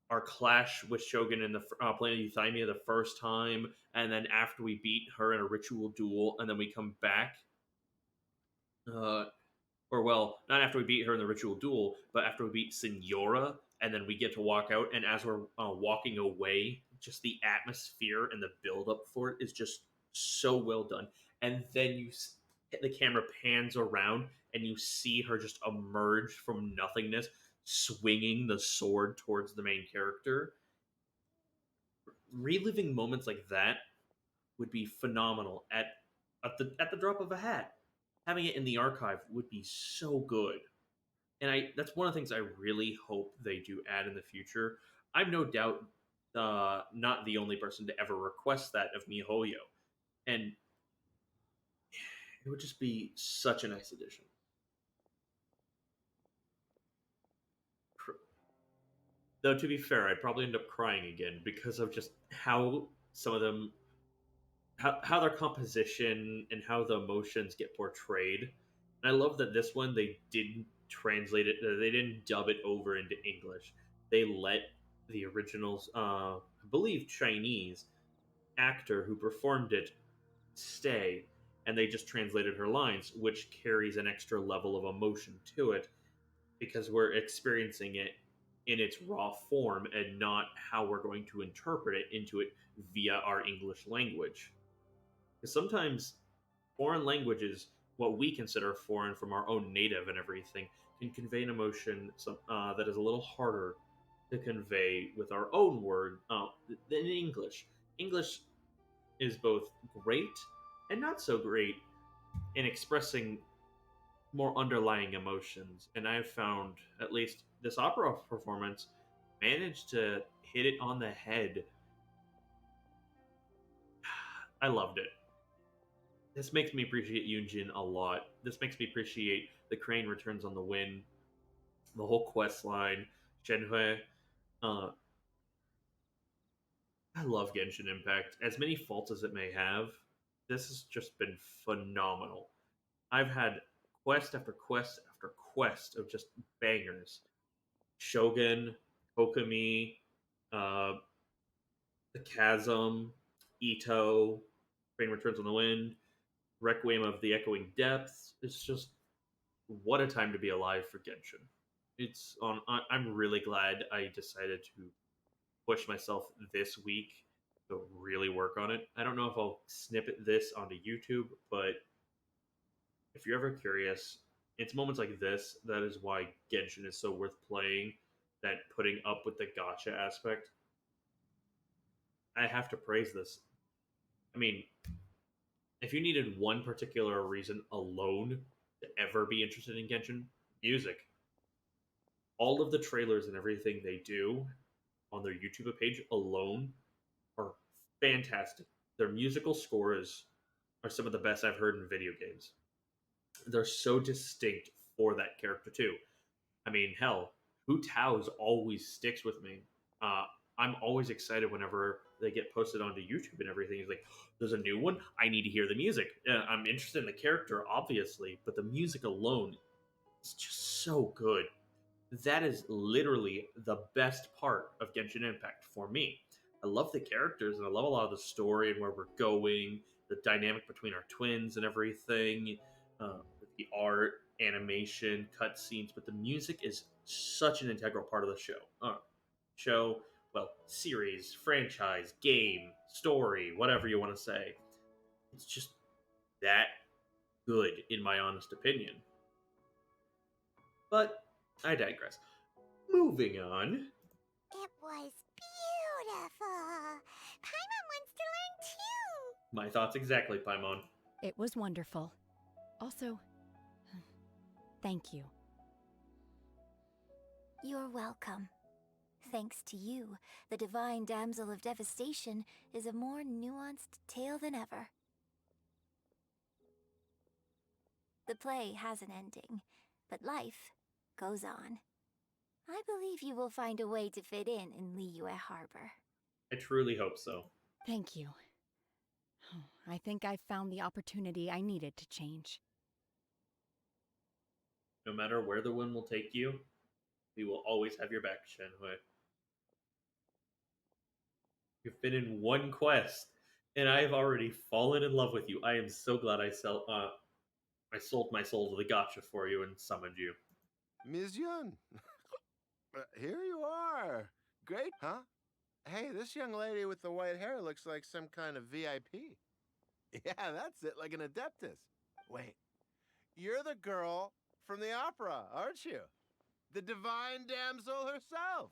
our clash with Shogun in the planet Euthymia the first time, and then after we beat her in a ritual duel, and then we come back. Or well, not after we beat her in the ritual duel, but after we beat Signora, and then we get to walk out, and as we're walking away, just the atmosphere and the build up for it is just so well done. And then the camera pans around, and you see her just emerge from nothingness, swinging the sword towards the main character. Reliving moments like that would be phenomenal at the drop of a hat. Having it in the archive would be so good. And that's one of the things I really hope they do add in the future. I'm no doubt not the only person to ever request that of MiHoYo. And it would just be such a nice addition. Though, to be fair, I'd probably end up crying again because of just how some of them, how their composition and how the emotions get portrayed. And I love that this one, they didn't translate it, they didn't dub it over into English. They let the originals, I believe Chinese actor who performed it stay, and they just translated her lines, which carries an extra level of emotion to it because we're experiencing it in its raw form and not how we're going to interpret it into it via our English language. Because sometimes foreign languages, what we consider foreign from our own native and everything, can convey an emotion that is a little harder to convey with our own word than English. English is both great and not so great in expressing more underlying emotions, and I've found at least this opera performance managed to hit it on the head. I loved it. This makes me appreciate Yunjin a lot. This makes me appreciate the Crane Returns on the Wind, the whole quest line, Shenhui. I love Genshin Impact. As many faults as it may have, this has just been phenomenal. I've had quest after quest after quest of just bangers. Shogun, Okami, uh, the Chasm, Ito, Rain Returns on the Wind, Requiem of the Echoing Depths. It's just what a time to be alive for Genshin. It's on. I'm really glad I decided to push myself this week to really work on it. I don't know if I'll snippet this onto YouTube, but if you're ever curious, it's moments like this that is why Genshin is so worth playing. That putting up with the gotcha aspect, I have to praise this. I mean, if you needed one particular reason alone to ever be interested in Genshin, music. All of the trailers and everything they do on their YouTube page alone are fantastic. Their musical scores are some of the best I've heard in video games. They're so distinct for that character too. I mean, hell, Hu Tao's always sticks with me. Uh, I'm always excited whenever they get posted onto YouTube and everything. It's like, there's a new one. I need to hear the music. I'm interested in the character, obviously, but the music alone is just so good. That is literally the best part of Genshin Impact for me. I love the characters and I love a lot of the story and where we're going, the dynamic between our twins and everything, the art, animation, cutscenes, but the music is such an integral part of the show. Well, series, franchise, game, story, whatever you want to say. It's just that good, in my honest opinion. But I digress. Moving on. It was beautiful. Paimon wants to learn too. My thoughts exactly, Paimon. It was wonderful. Also, thank you. You're welcome. Thanks to you, the Divine Damsel of Devastation is a more nuanced tale than ever. The play has an ending, but life goes on. I believe you will find a way to fit in Liyue Harbor. I truly hope so. Thank you. I think I've found the opportunity I needed to change. No matter where the wind will take you, we will always have your back, Shenhui. You've been in one quest, and I have already fallen in love with you. I am so glad I sold my soul to the gotcha for you and summoned you. Ms. Yun, here you are. Great, huh? Hey, this young lady with the white hair looks like some kind of VIP. Yeah, that's it, like an adeptus. Wait, you're the girl from the opera, aren't you? The divine damsel herself.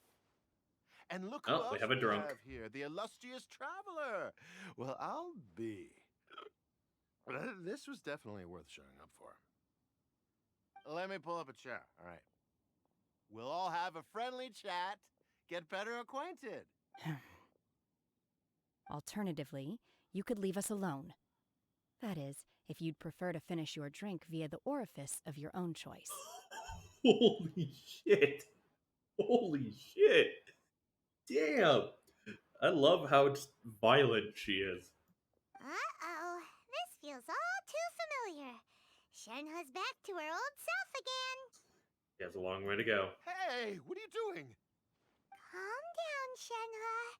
And look who else we have a drunk. have here, the illustrious traveler. Well, I'll be. This was definitely worth showing up for. Let me pull up a chair, all right. We'll all have a friendly chat, get better acquainted. Alternatively, you could leave us alone. That is, if you'd prefer to finish your drink via the orifice of your own choice. Holy shit. Holy shit. Damn. I love how violent she is. Uh-oh, this feels all too familiar. Shenhu's back to her old self again. She has a long way to go. Hey, what are you doing? Calm down, Shenhe.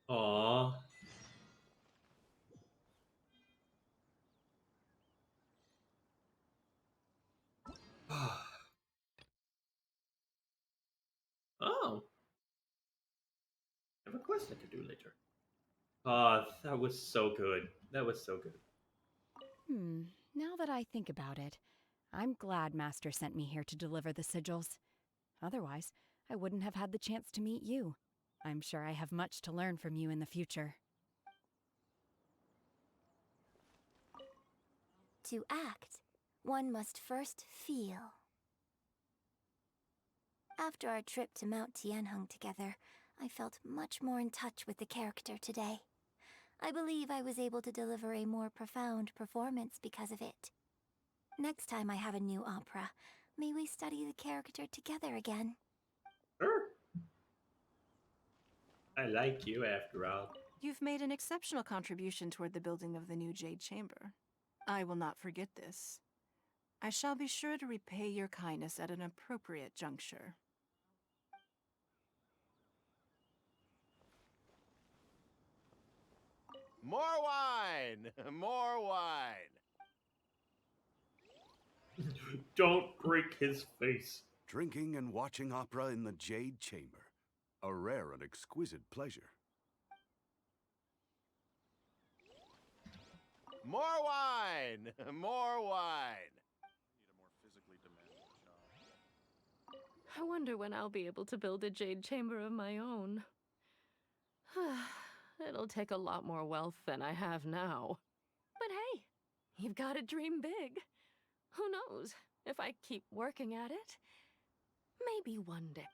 Aww. Oh. I have a quest I could do later. That was so good. That was so good. Now that I think about it, I'm glad Master sent me here to deliver the sigils. Otherwise, I wouldn't have had the chance to meet you. I'm sure I have much to learn from you in the future. To act, one must first feel. After our trip to Mount Tianheng together, I felt much more in touch with the character today. I believe I was able to deliver a more profound performance because of it. Next time I have a new opera, may we study the character together again? Sure. I like you after all. You've made an exceptional contribution toward the building of the new Jade Chamber. I will not forget this. I shall be sure to repay your kindness at an appropriate juncture. More wine! More wine! Don't break his face. Drinking and watching opera in the Jade Chamber. A rare and exquisite pleasure. More wine! More wine! I wonder when I'll be able to build a jade chamber of my own. It'll take a lot more wealth than I have now. But hey, you've got to dream big. Who knows? If I keep working at it, maybe one day.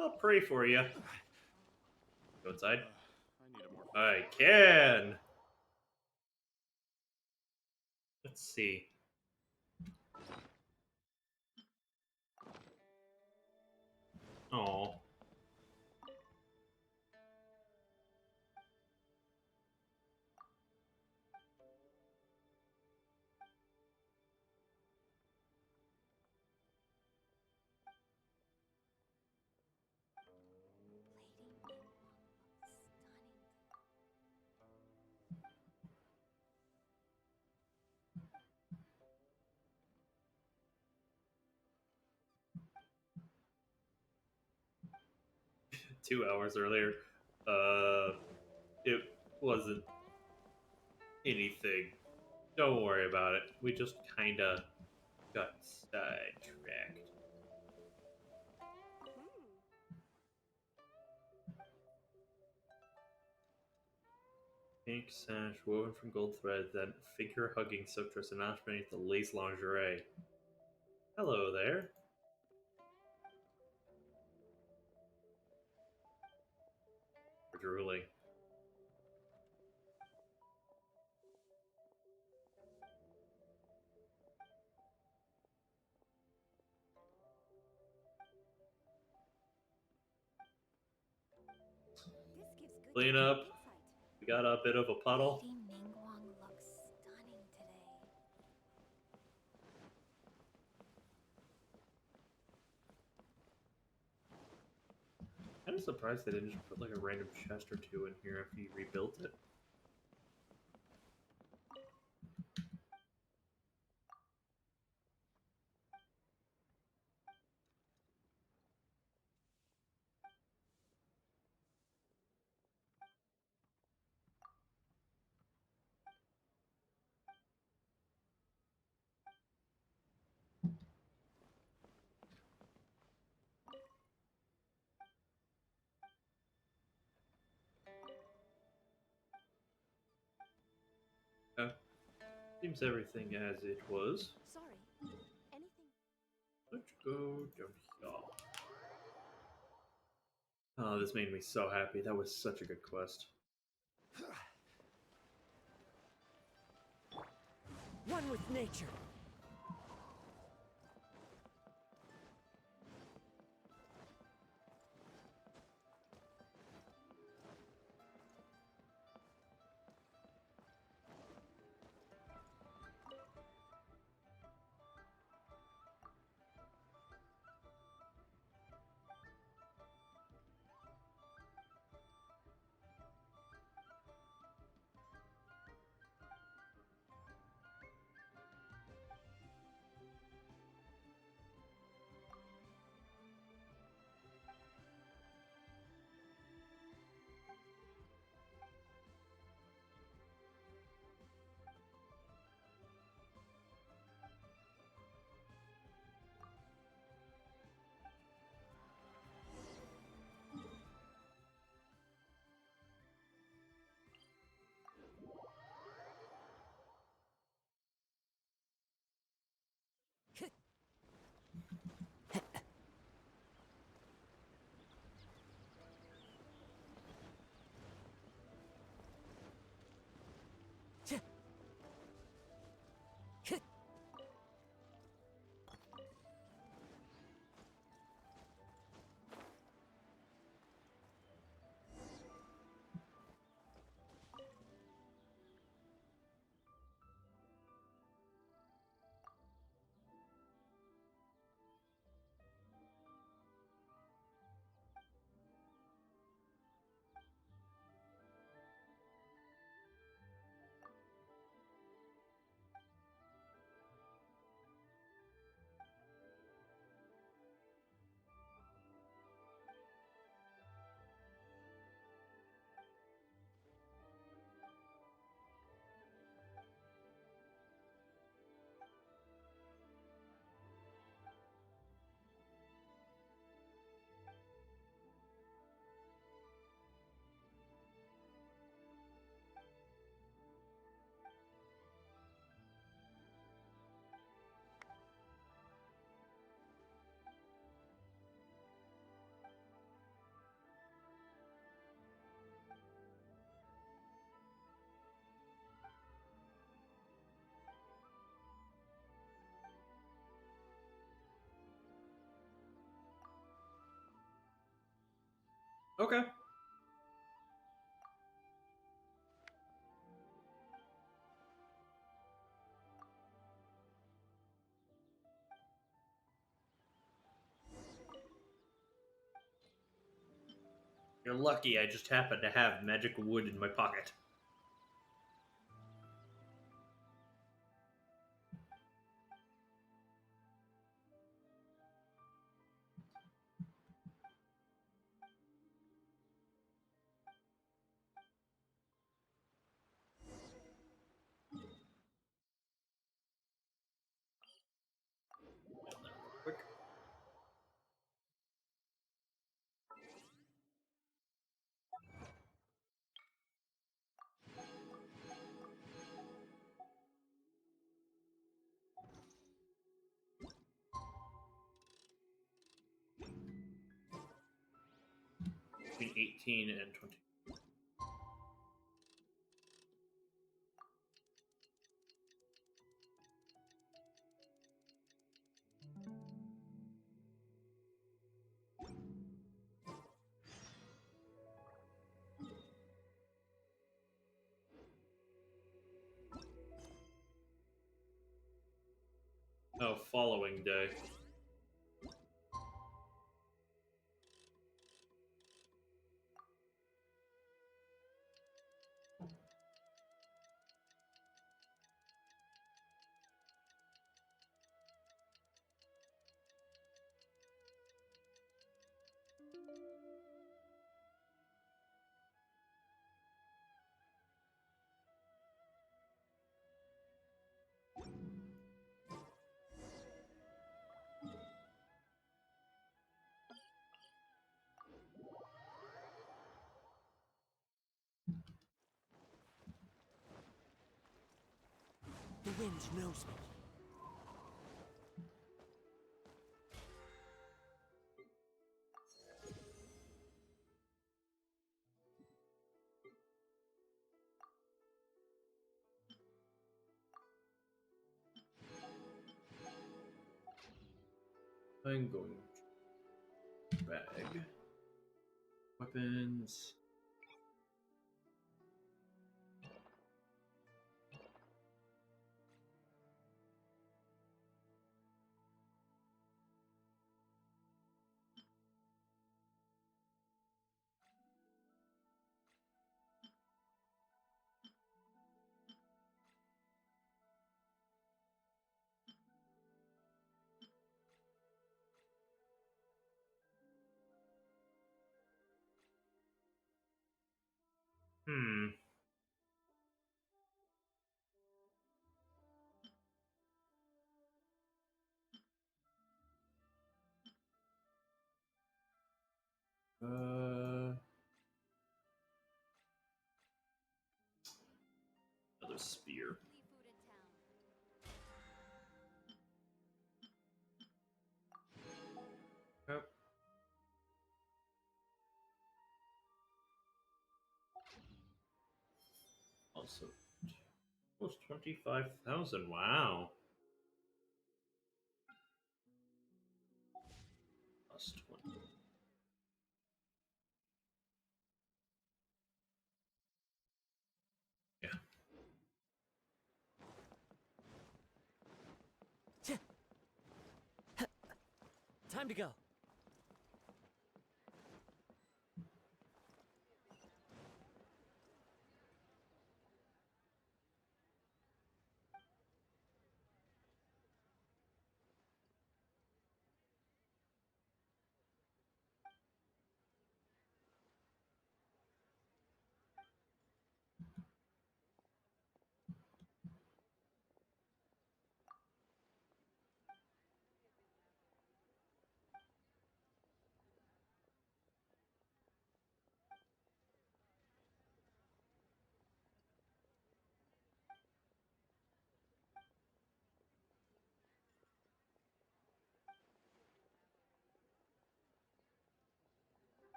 I'll pray for you. Go inside. I can. Let's see. Oh. Two hours earlier. It wasn't anything. Don't worry about it. We just kinda got sidetracked. Pink sash woven from gold thread, then figure-hugging silk dress and notched beneath the lace lingerie. Hello there. We're drooling. Clean up. We got a bit of a puddle. Lady Ningguang looks stunning today. I'm surprised they didn't just put like a random chest or two in here if you rebuilt it. Seems everything as it was. Sorry. Anything? Let's go down here. Oh, this made me so happy. That was such a good quest. One with nature. Okay. You're lucky I just happen to have magic wood in my pocket. Quick. Between 18 and 20. Oh, following day. The wind knows me. I'm going to bag. Weapons. Hmm. Another spear. Yep. Also, almost 25,000. Wow. Plus 20. Yeah. Time to go.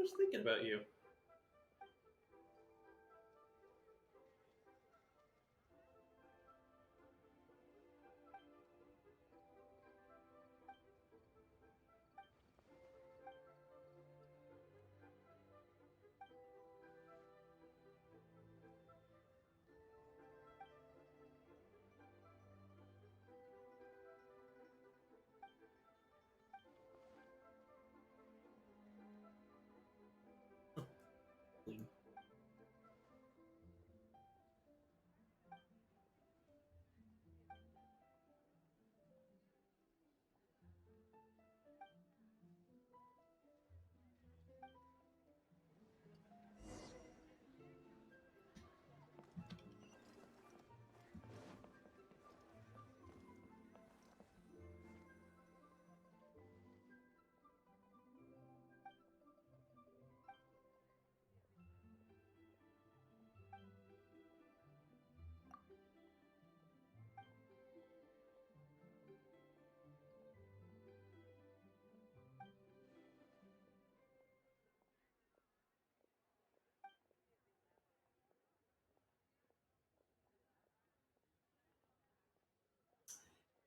Just thinking about you.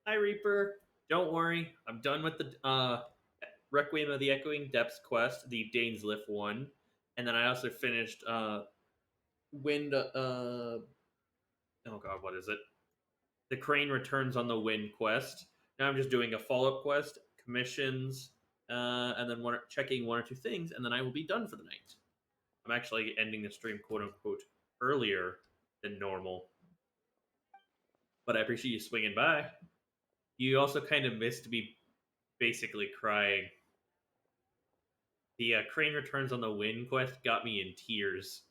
Hi, Reaper. Don't worry, I'm done with the Requiem of the Echoing Depths quest, the Dainsleif one, and then I also finished Wind. Oh god, what is it? The Crane Returns on the Wind quest. Now I'm just doing a follow-up quest, commissions, and then checking one or two things, and then I will be done for the night. I'm actually ending the stream quote unquote earlier than normal, but I appreciate you swinging by. You also kind of missed me basically crying. The Crane Returns on the Wind quest got me in tears.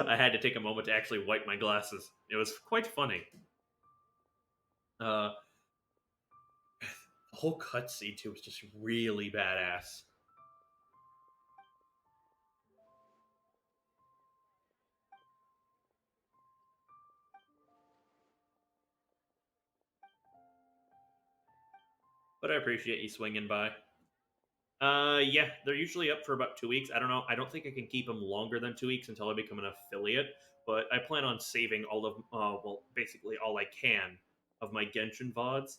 I had to take a moment to actually wipe my glasses. It was quite funny. The whole cutscene too was just really badass. But I appreciate you swinging by. Yeah, they're usually up for about 2 weeks. I don't know. I don't think I can keep them longer than 2 weeks until I become an affiliate. But I plan on saving all of, well, basically all I can of my Genshin VODs,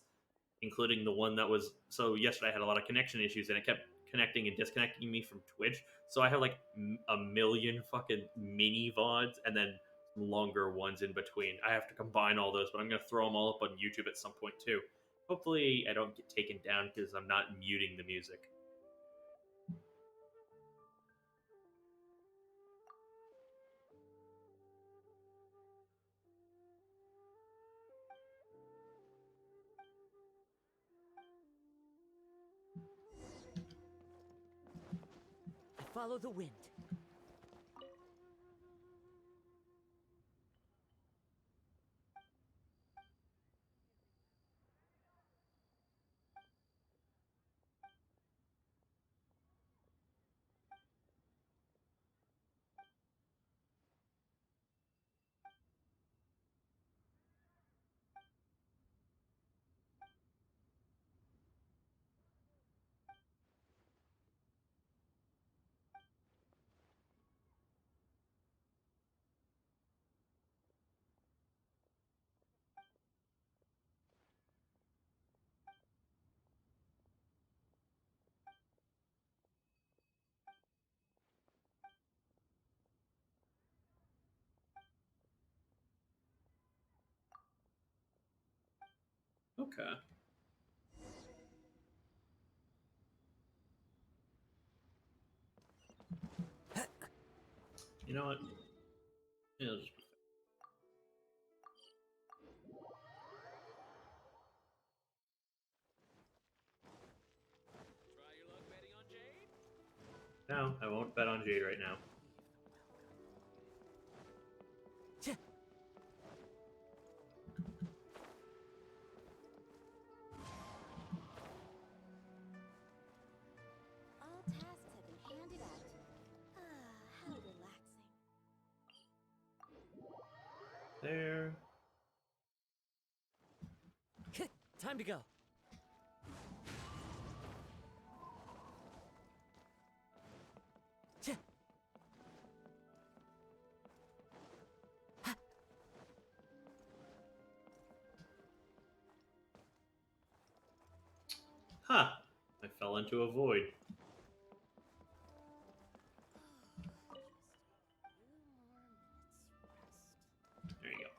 including the one that was. So yesterday I had a lot of connection issues, and it kept connecting and disconnecting me from Twitch. So I have like a million fucking mini VODs, and then longer ones in between. I have to combine all those, but I'm gonna throw them all up on YouTube at some point too. Hopefully, I don't get taken down because I'm not muting the music. Follow the wind. Okay. You know what? Yeah, it'll just be No, I won't bet on Jade right now. All tasks have been handed out. Ah, how relaxing. There. Time to go. Ha! I fell into a void. There you go.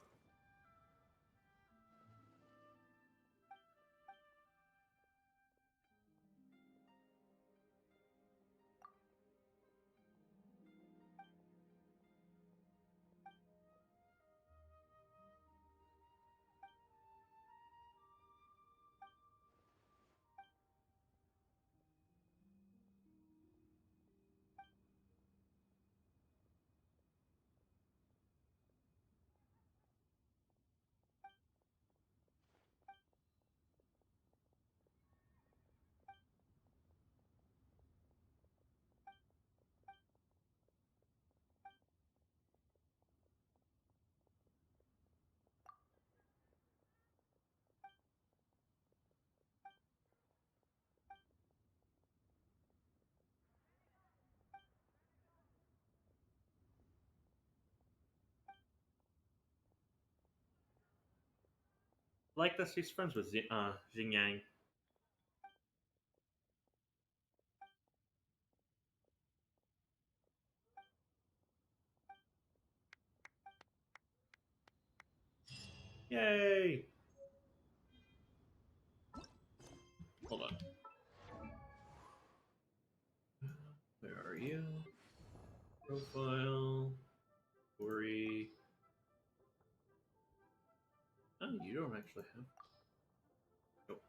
Like that she's friends with Jing Yang. Yay! Hold on. Where are you? Profile. Story. Oh, you don't actually have. Nope.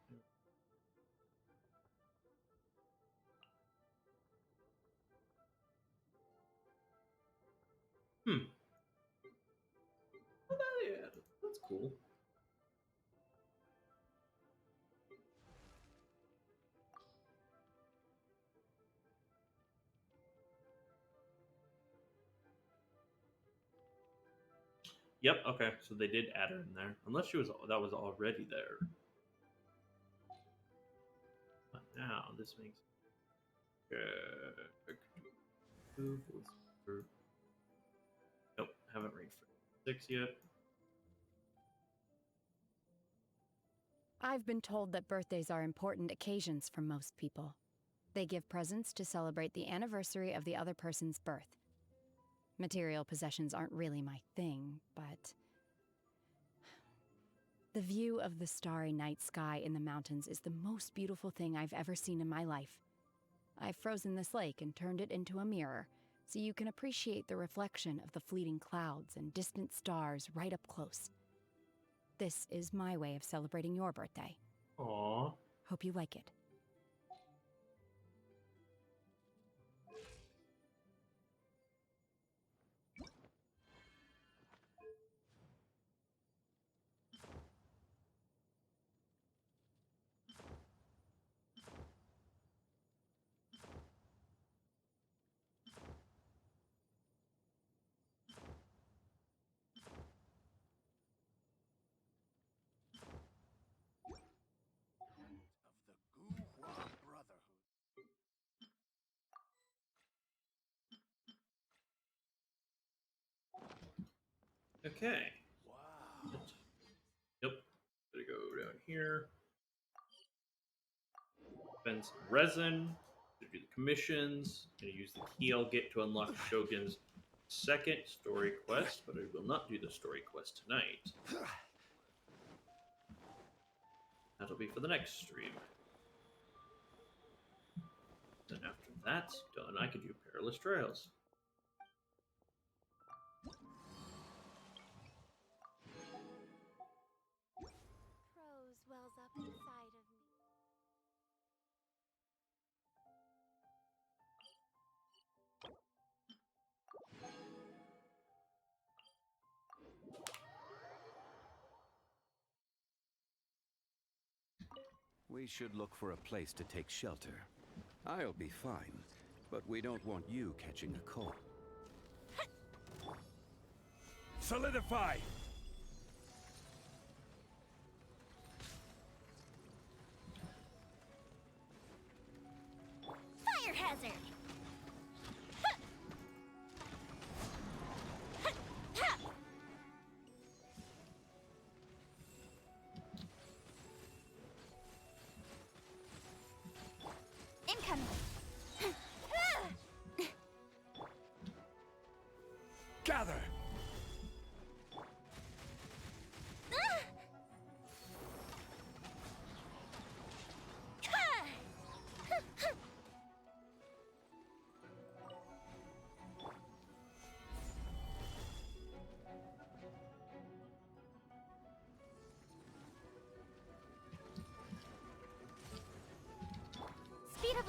Hmm. Oh, yeah, that's cool. Yep. Okay. So they did add her in there, unless she was that was already there. But now this makes. Nope. Haven't reached 6 yet. I've been told that birthdays are important occasions for most people. They give presents to celebrate the anniversary of the other person's birth. Material possessions aren't really my thing, but the view of the starry night sky in the mountains is the most beautiful thing I've ever seen in my life. I've frozen this lake and turned it into a mirror, so you can appreciate the reflection of the fleeting clouds and distant stars right up close. This is my way of celebrating your birthday. Aww. Hope you like it. Okay. Wow. Yep. Gotta go down here. Spend some resin to do the commissions. Gonna use the key I'll get to unlock Shogun's second story quest, but I will not do the story quest tonight. That'll be for the next stream. Then after that's done, I can do Perilous Trails. Prose wells up inside of me. We should look for a place to take shelter. I'll be fine, but we don't want you catching a cold. Solidify! Fire hazard!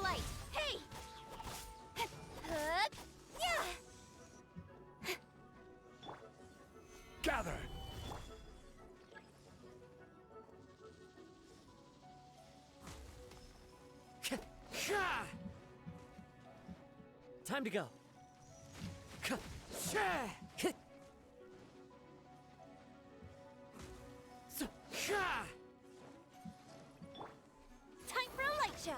light! Hey! Gather! Time to go. Time for a light show!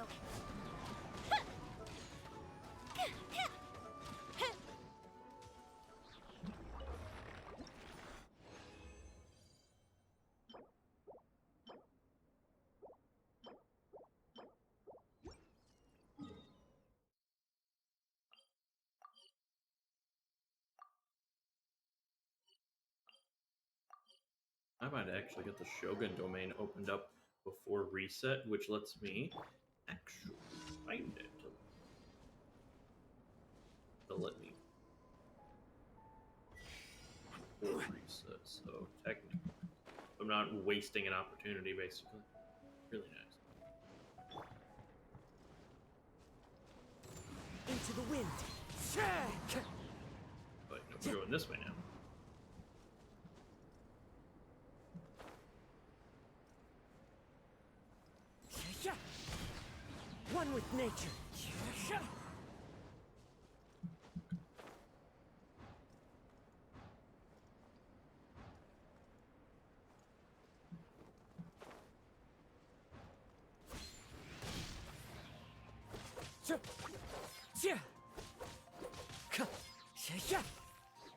I might actually get the Shogun domain opened up before reset, which lets me actually find it. They'll let me before reset, so technically I'm not wasting an opportunity, basically. Really nice. Into the wind. But no, we're going this way now. One with nature.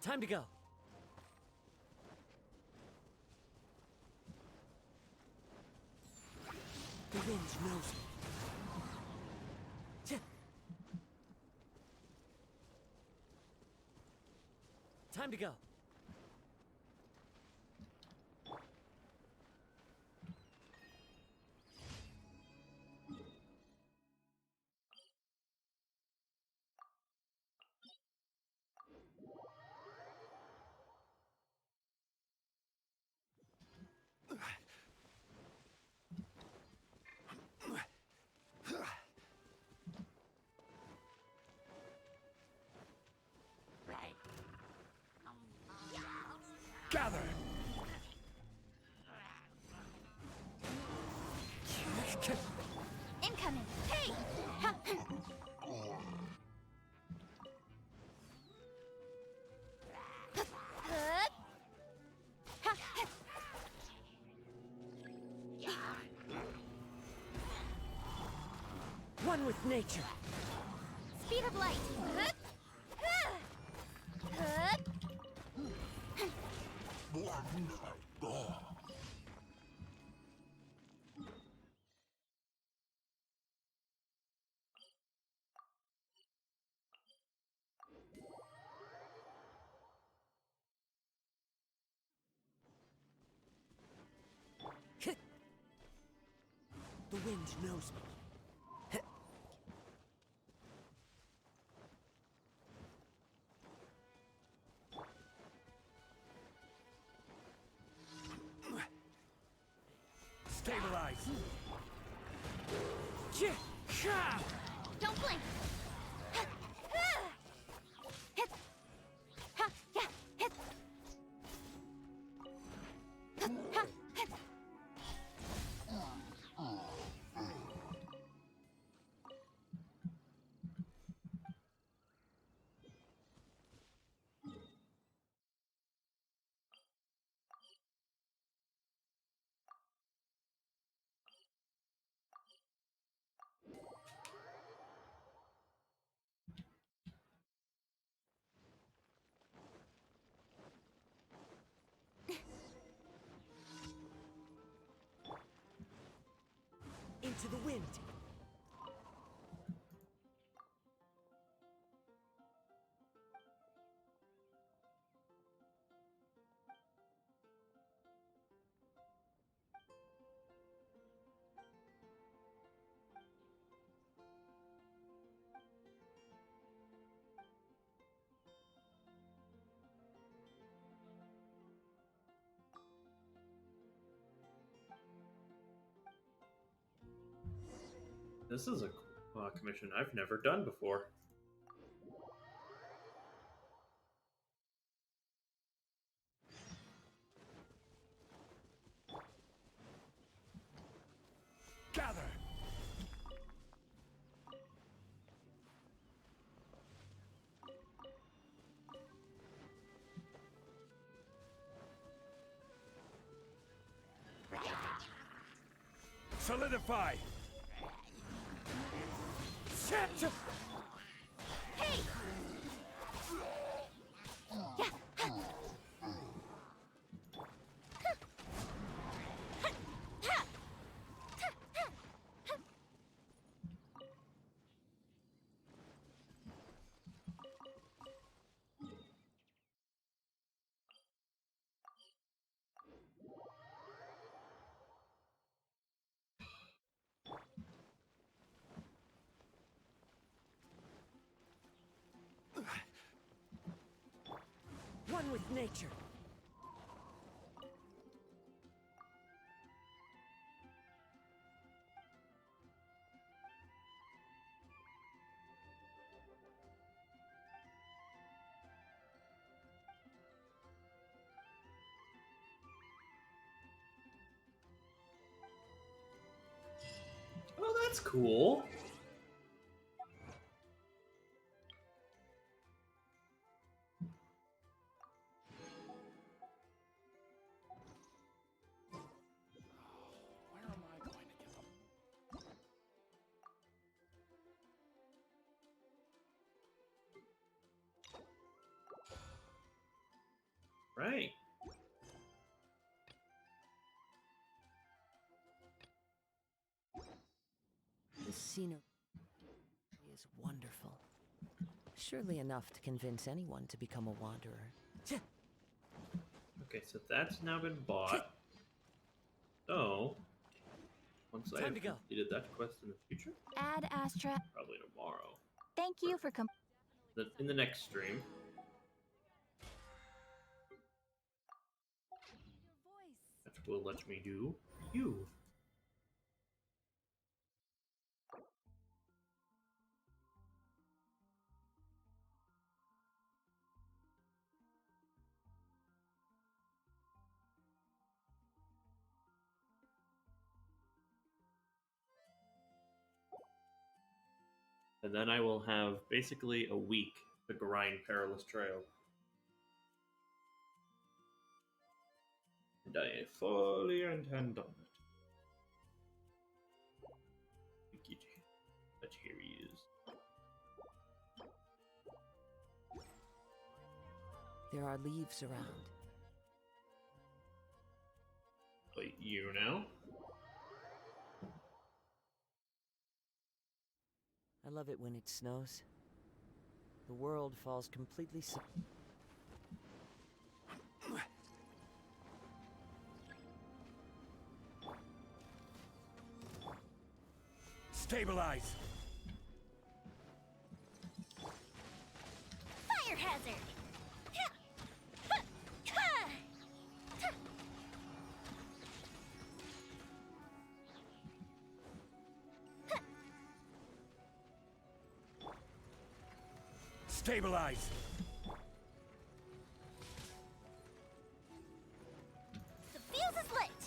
Time to go. The wind knows me. Time to go. Gather! Incoming! Hey! One with nature. Speed of light! The wind knows me. Stabilize! Don't blink! Into the wind. This is a commission I've never done before. Gather! Solidify! Set! Hey! One with nature. Oh, that's cool. Right. The scenery is wonderful. Surely enough to convince anyone to become a wanderer. Okay, so that's now been bought. So, once I have completed that quest in the future, Ad Astra. probably tomorrow, Thank you for in the next stream, that will let me do you. And then I will have basically a week to grind Perilous Trail. And I fully intend on it. But here he is. There are leaves around. Wait, you now? I love it when it snows. The world falls completely Stabilize! Fire hazard! Stabilize! The fuse is lit!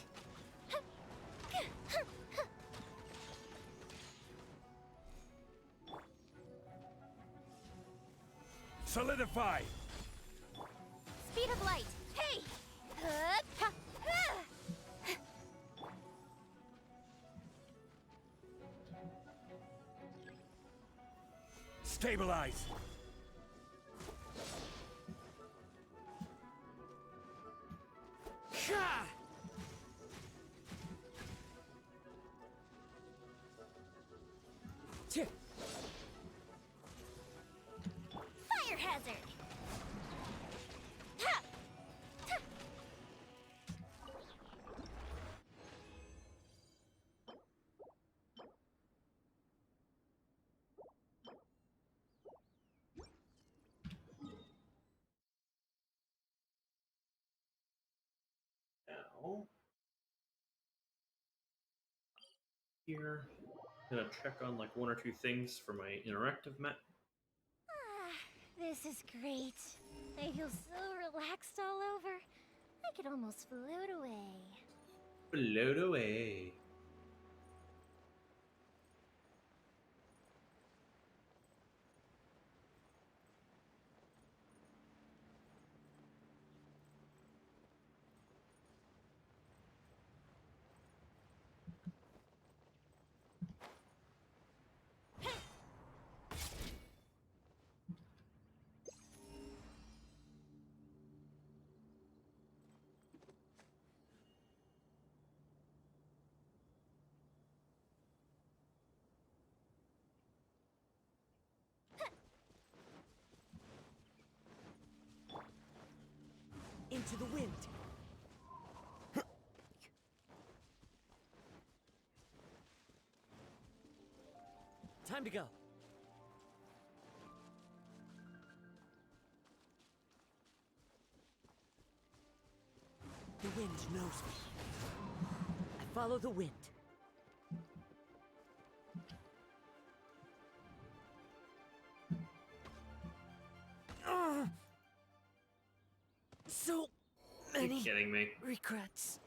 Solidify! Speed of light! Hey! Stabilize! Fire hazard! Now, here, Gonna check on like one or two things for my interactive map. This is great. I feel so relaxed all over. I could almost float away. Float away. Into the wind. Time to go. The wind knows me. I follow the wind. So many kidding me? regrets.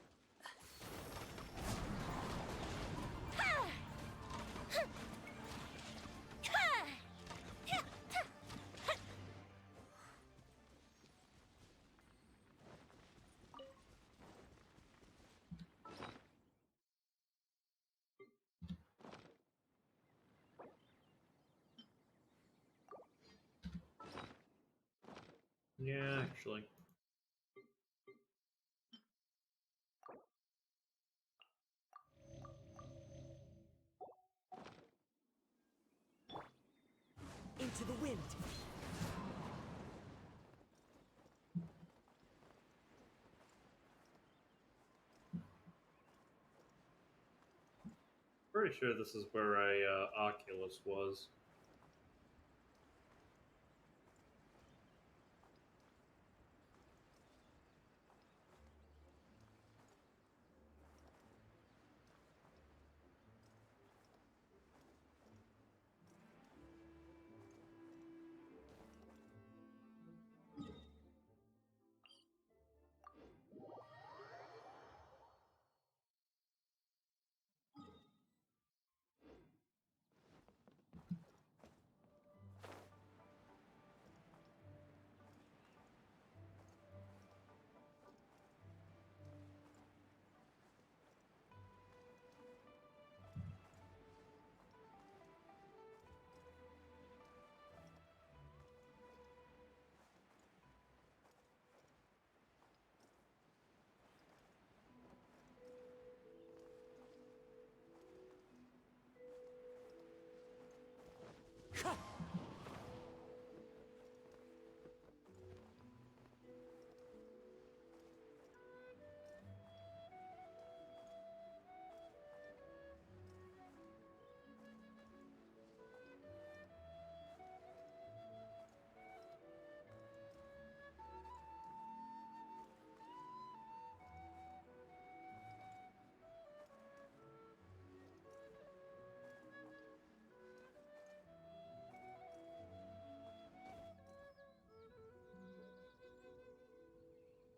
Yeah, actually. Into the wind. Pretty sure this is where Oculus was.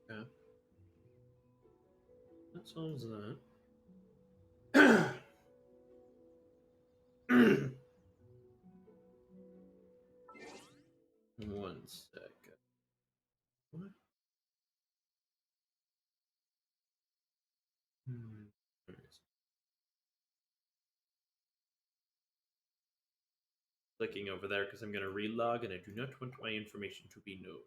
Yeah. That solves that. One sec. What? There it is. Clicking over there because I'm going to relog and I do not want my information to be known.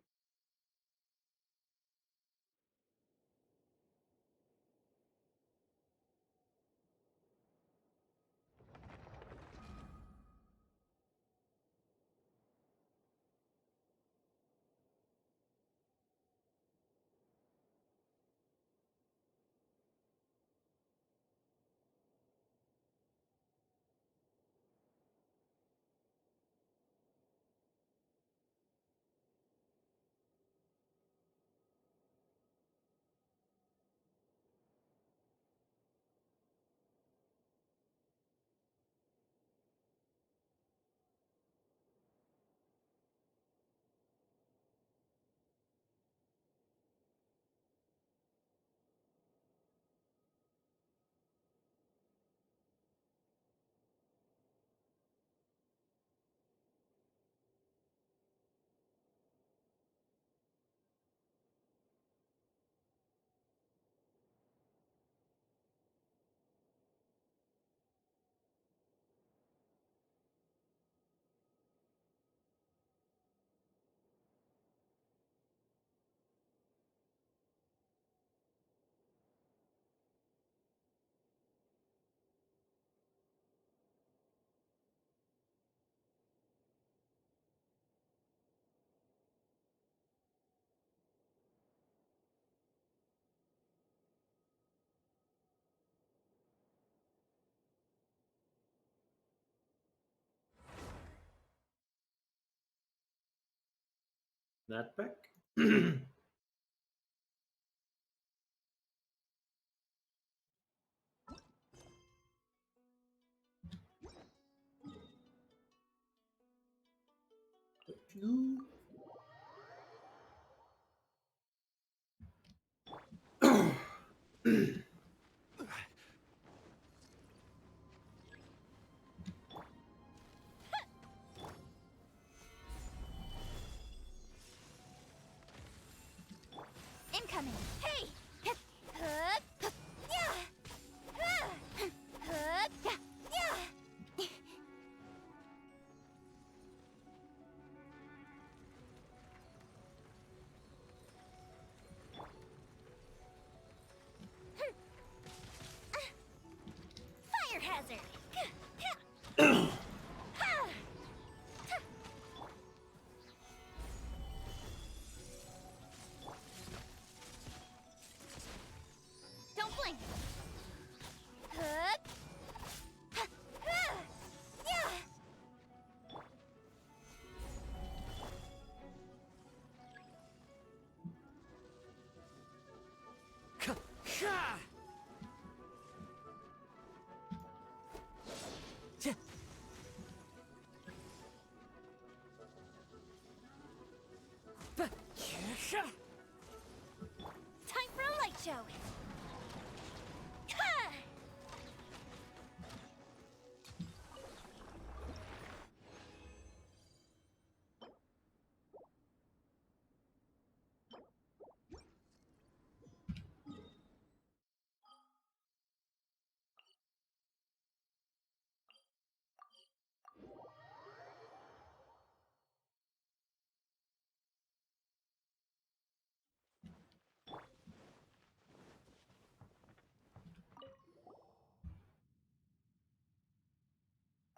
that back. Incoming! Hey! Fire hazard! Don't blink! Time for a light show!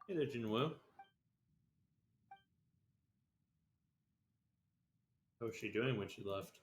Hey there, Jinwoo. How was she doing when she left?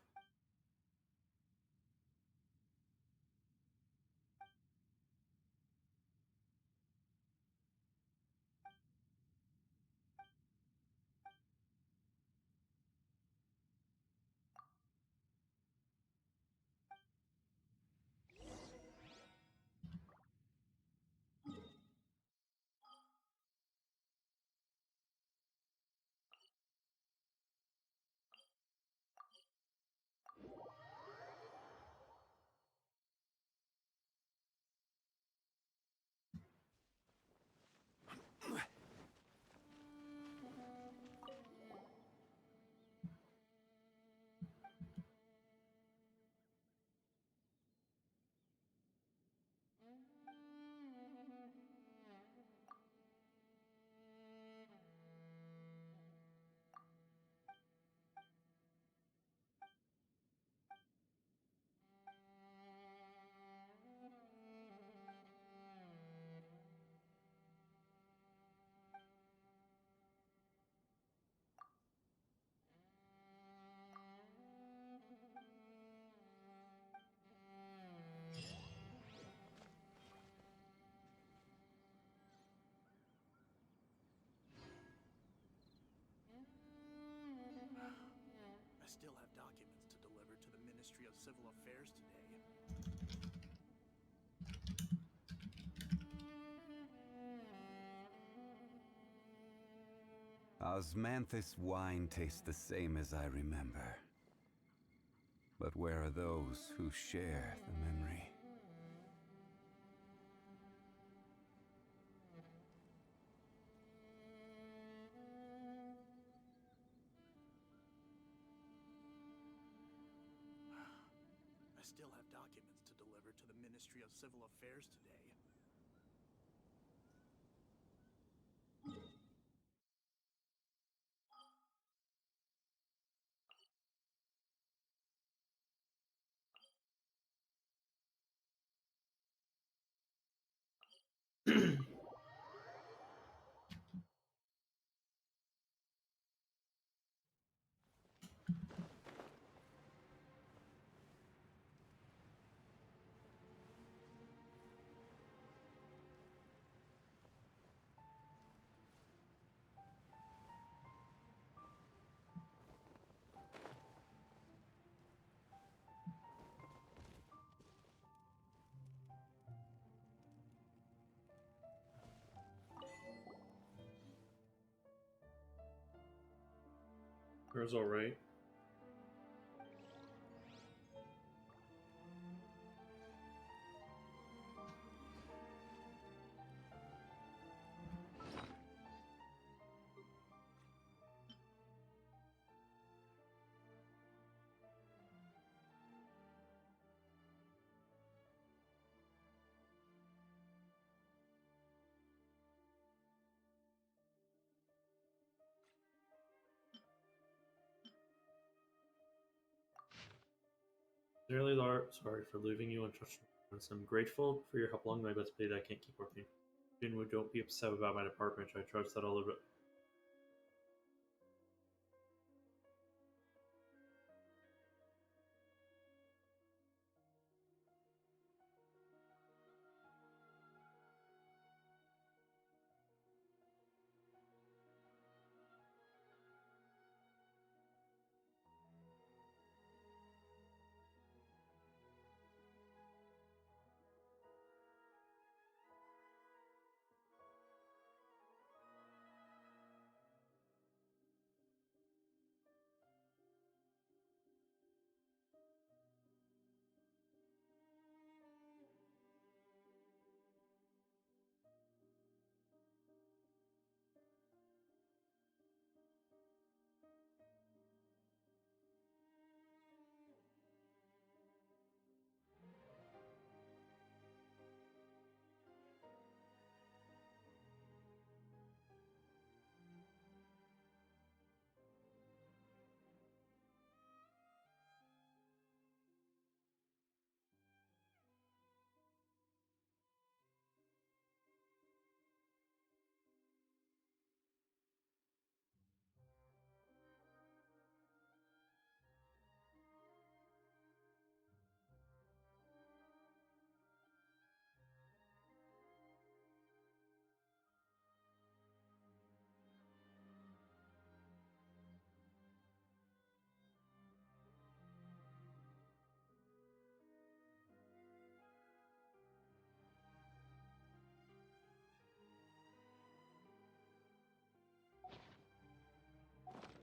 I still have documents to deliver to the Ministry of Civil Affairs today. Osmanthus wine tastes the same as I remember. But where are those who share the memory? I still have documents to deliver to the Ministry of Civil Affairs today. It was alright. Really sorry for leaving you on trust. I'm grateful for your help along my best plate. I can't keep working. Jinwoo, don't be upset about my department. I trust that all of it.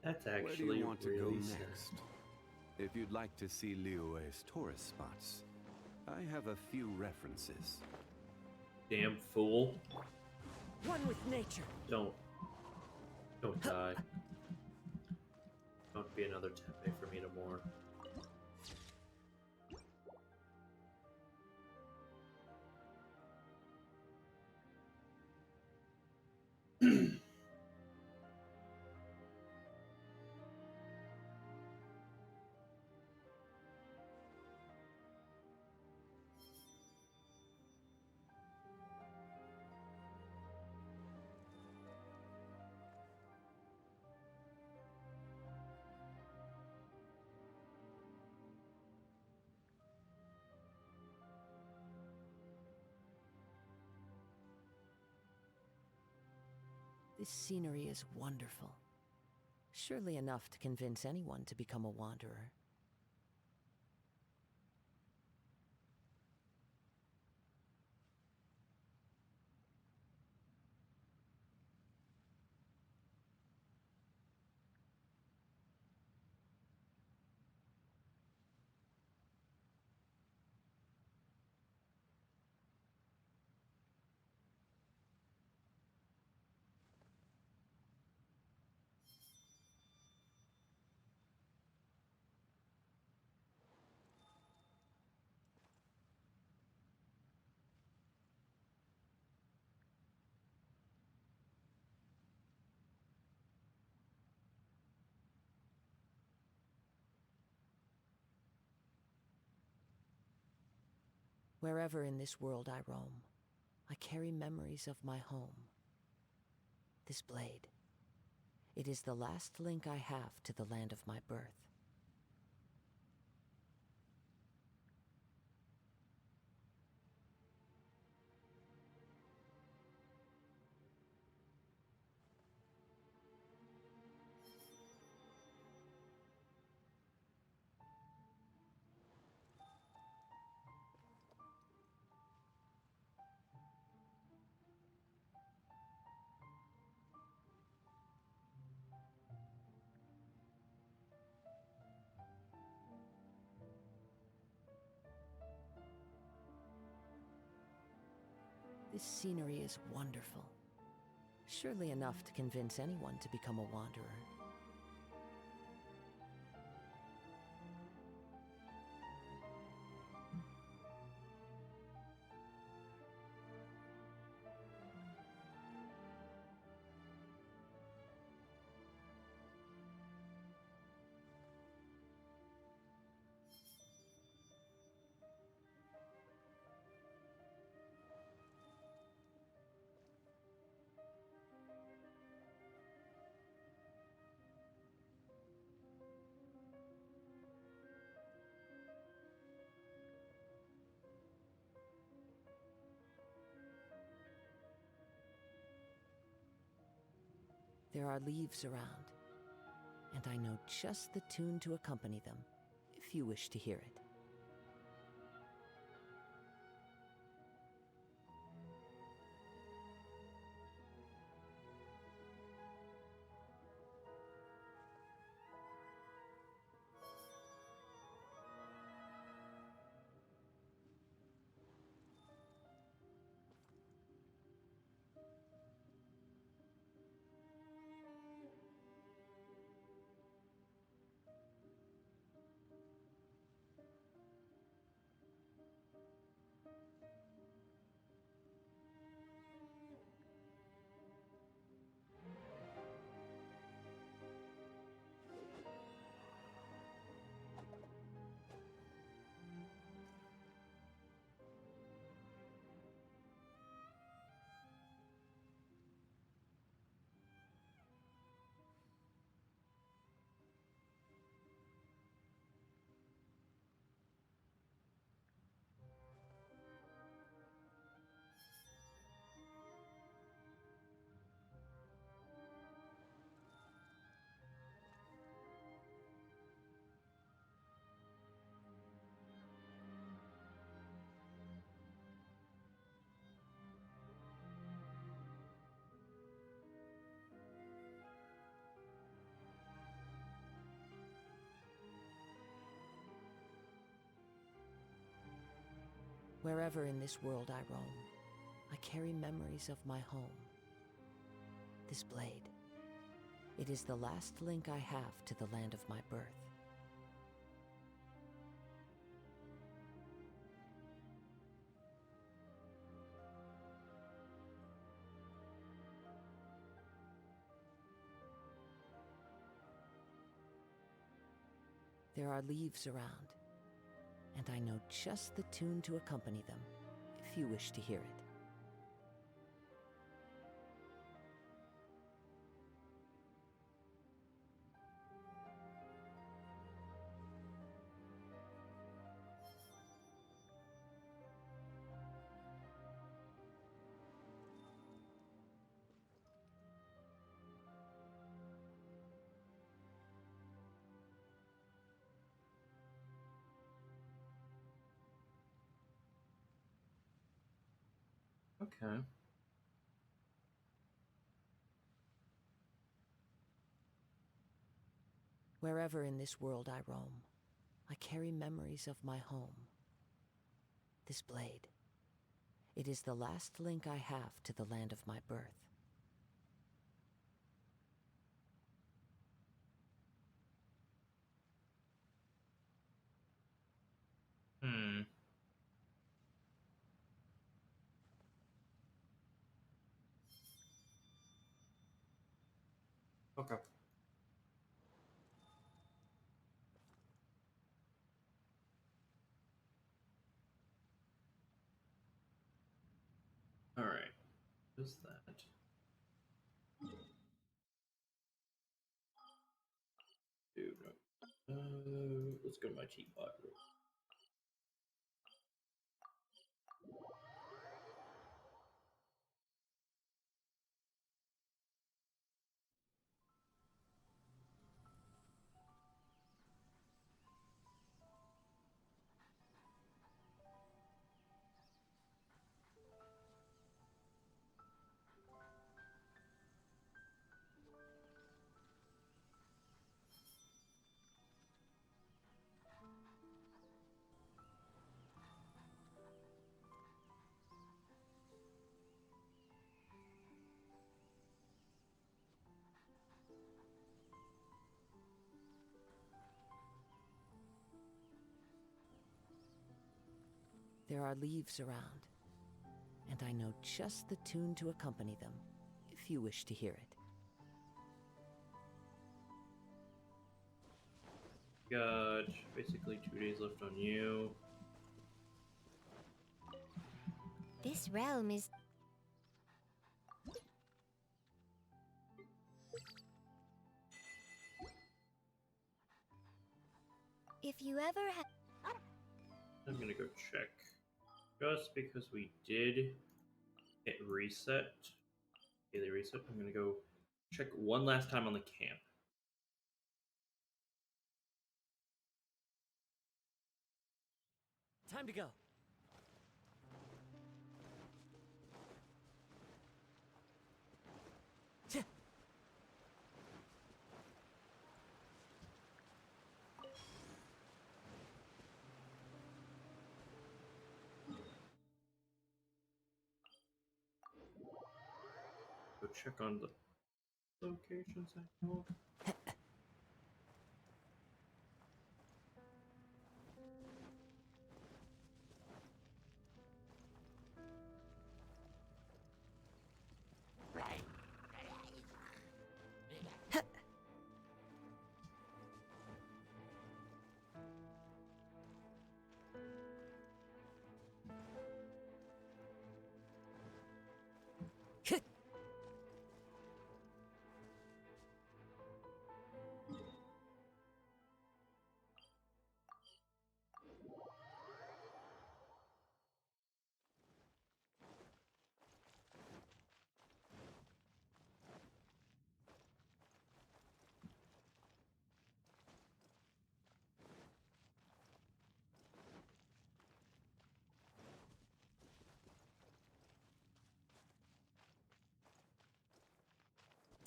That's actually Where do you want to go really next? If you'd like to see Liyue's tourist spots, I have a few references. Damn fool. One with nature. Don't die. Don't be another tepe for me to mourn. This scenery is wonderful. Surely enough to convince anyone to become a wanderer. Wherever in this world I roam, I carry memories of my home. This blade. It is the last link I have to the land of my birth. This scenery is wonderful. Surely enough to convince anyone to become a wanderer. There are leaves around, and I know just the tune to accompany them, if you wish to hear it. Wherever in this world I roam, I carry memories of my home. This blade, it is the last link I have to the land of my birth. There are leaves around, and I know just the tune to accompany them, if you wish to hear it. Okay. Wherever in this world I roam, I carry memories of my home. This blade, it is the last link I have to the land of my birth. Hmm. Okay. All right. What's that? Dude, no. Let's go to my teapot. There are leaves around, and I know just the tune to accompany them, if you wish to hear it. Got basically 2 days left on you. This realm is... If you ever have... I'm gonna go check. Just because we did hit reset, daily reset, I'm gonna go check one last time on the camp. Time to go. Go check on the locations I know.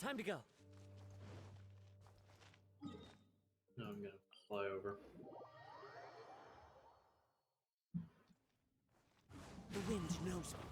Time to go. No, I'm gonna fly over. The wind knows me.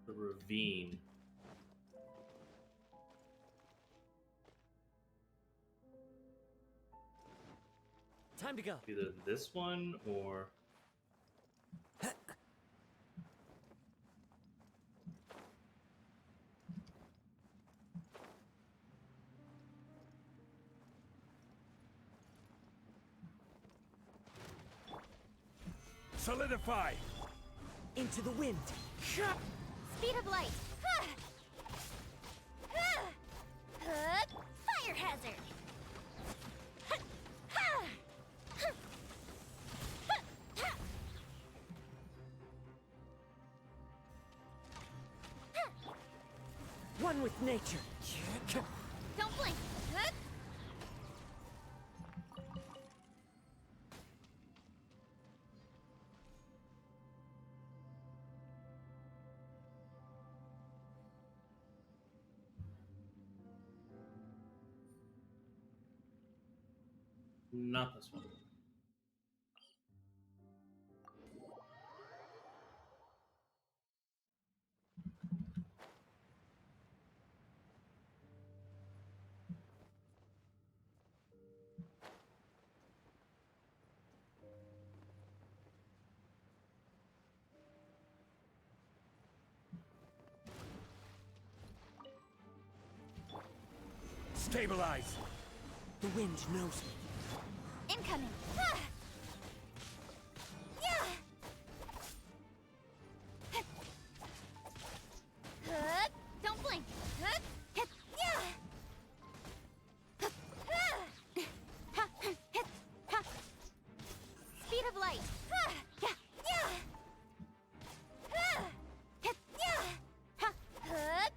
The ravine. Time to go. Either this one or... Solidify! Into the wind. Speed of light! Fire hazard! one with nature. Don't blink. Huh? Not this one. Stabilize! The wind knows me. Incoming. Ah! Yeah. Huh? Don't blink. Huh? Yeah. Speed of light. Yeah. Yeah. Yeah. Huh?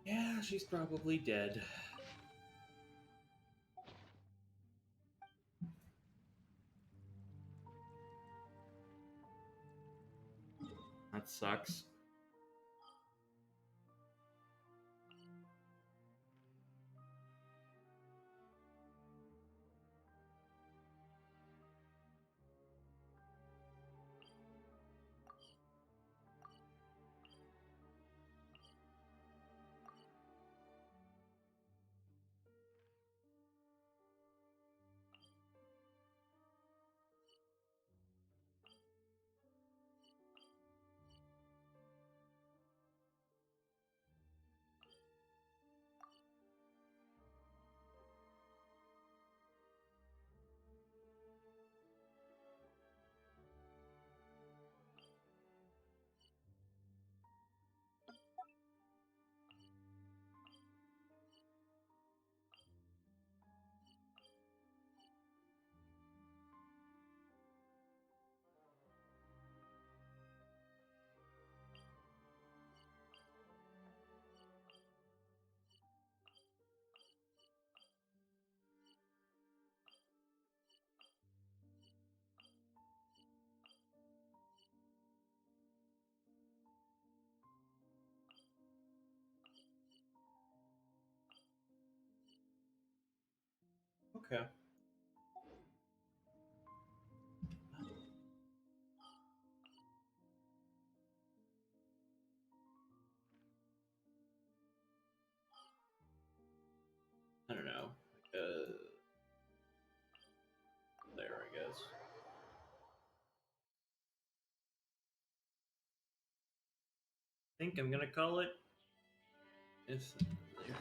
Yeah, she's probably dead. That sucks. Okay. I don't know. There, I guess. I think I'm gonna call it. If there.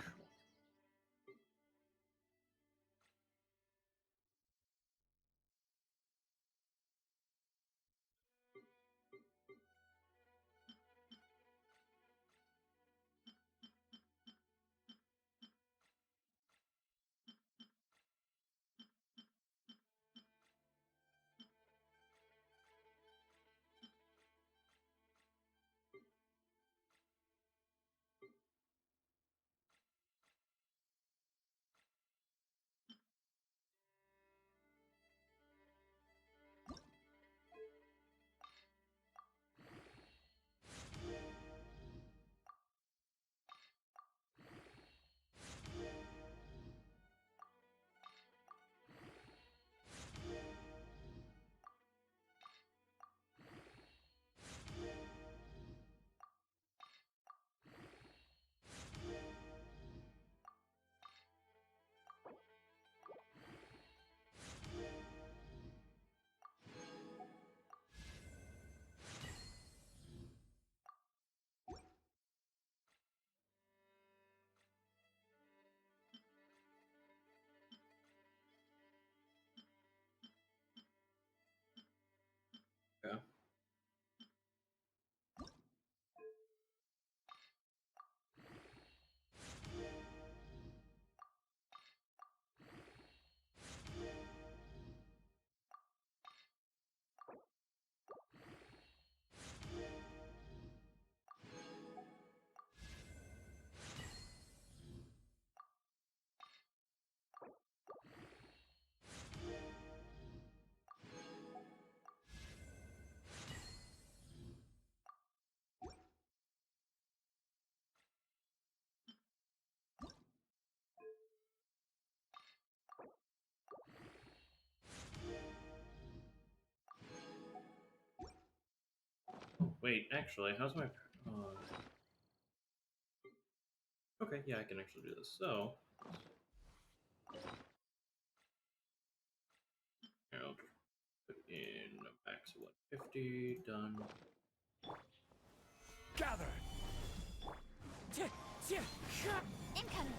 Oh, wait, actually, how's my... Okay, yeah, I can actually do this. So... I'll just put in a max of 150, done. Gather! Incoming!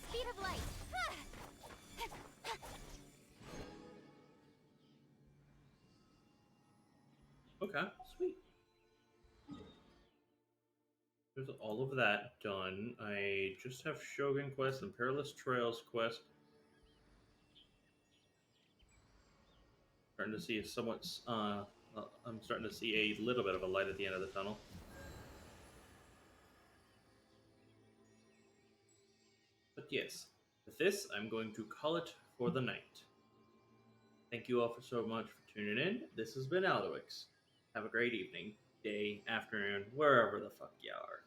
Speed of light! Okay, sweet. There's all of that done. I just have Shogun Quest and Perilous Trails Quest. Starting to see a somewhat, I'm starting to see a little bit of a light at the end of the tunnel. But yes, with this, I'm going to call it for the night. Thank you all for so much for tuning in. This has been Alduics. Have a great evening, day, afternoon, wherever the fuck you are.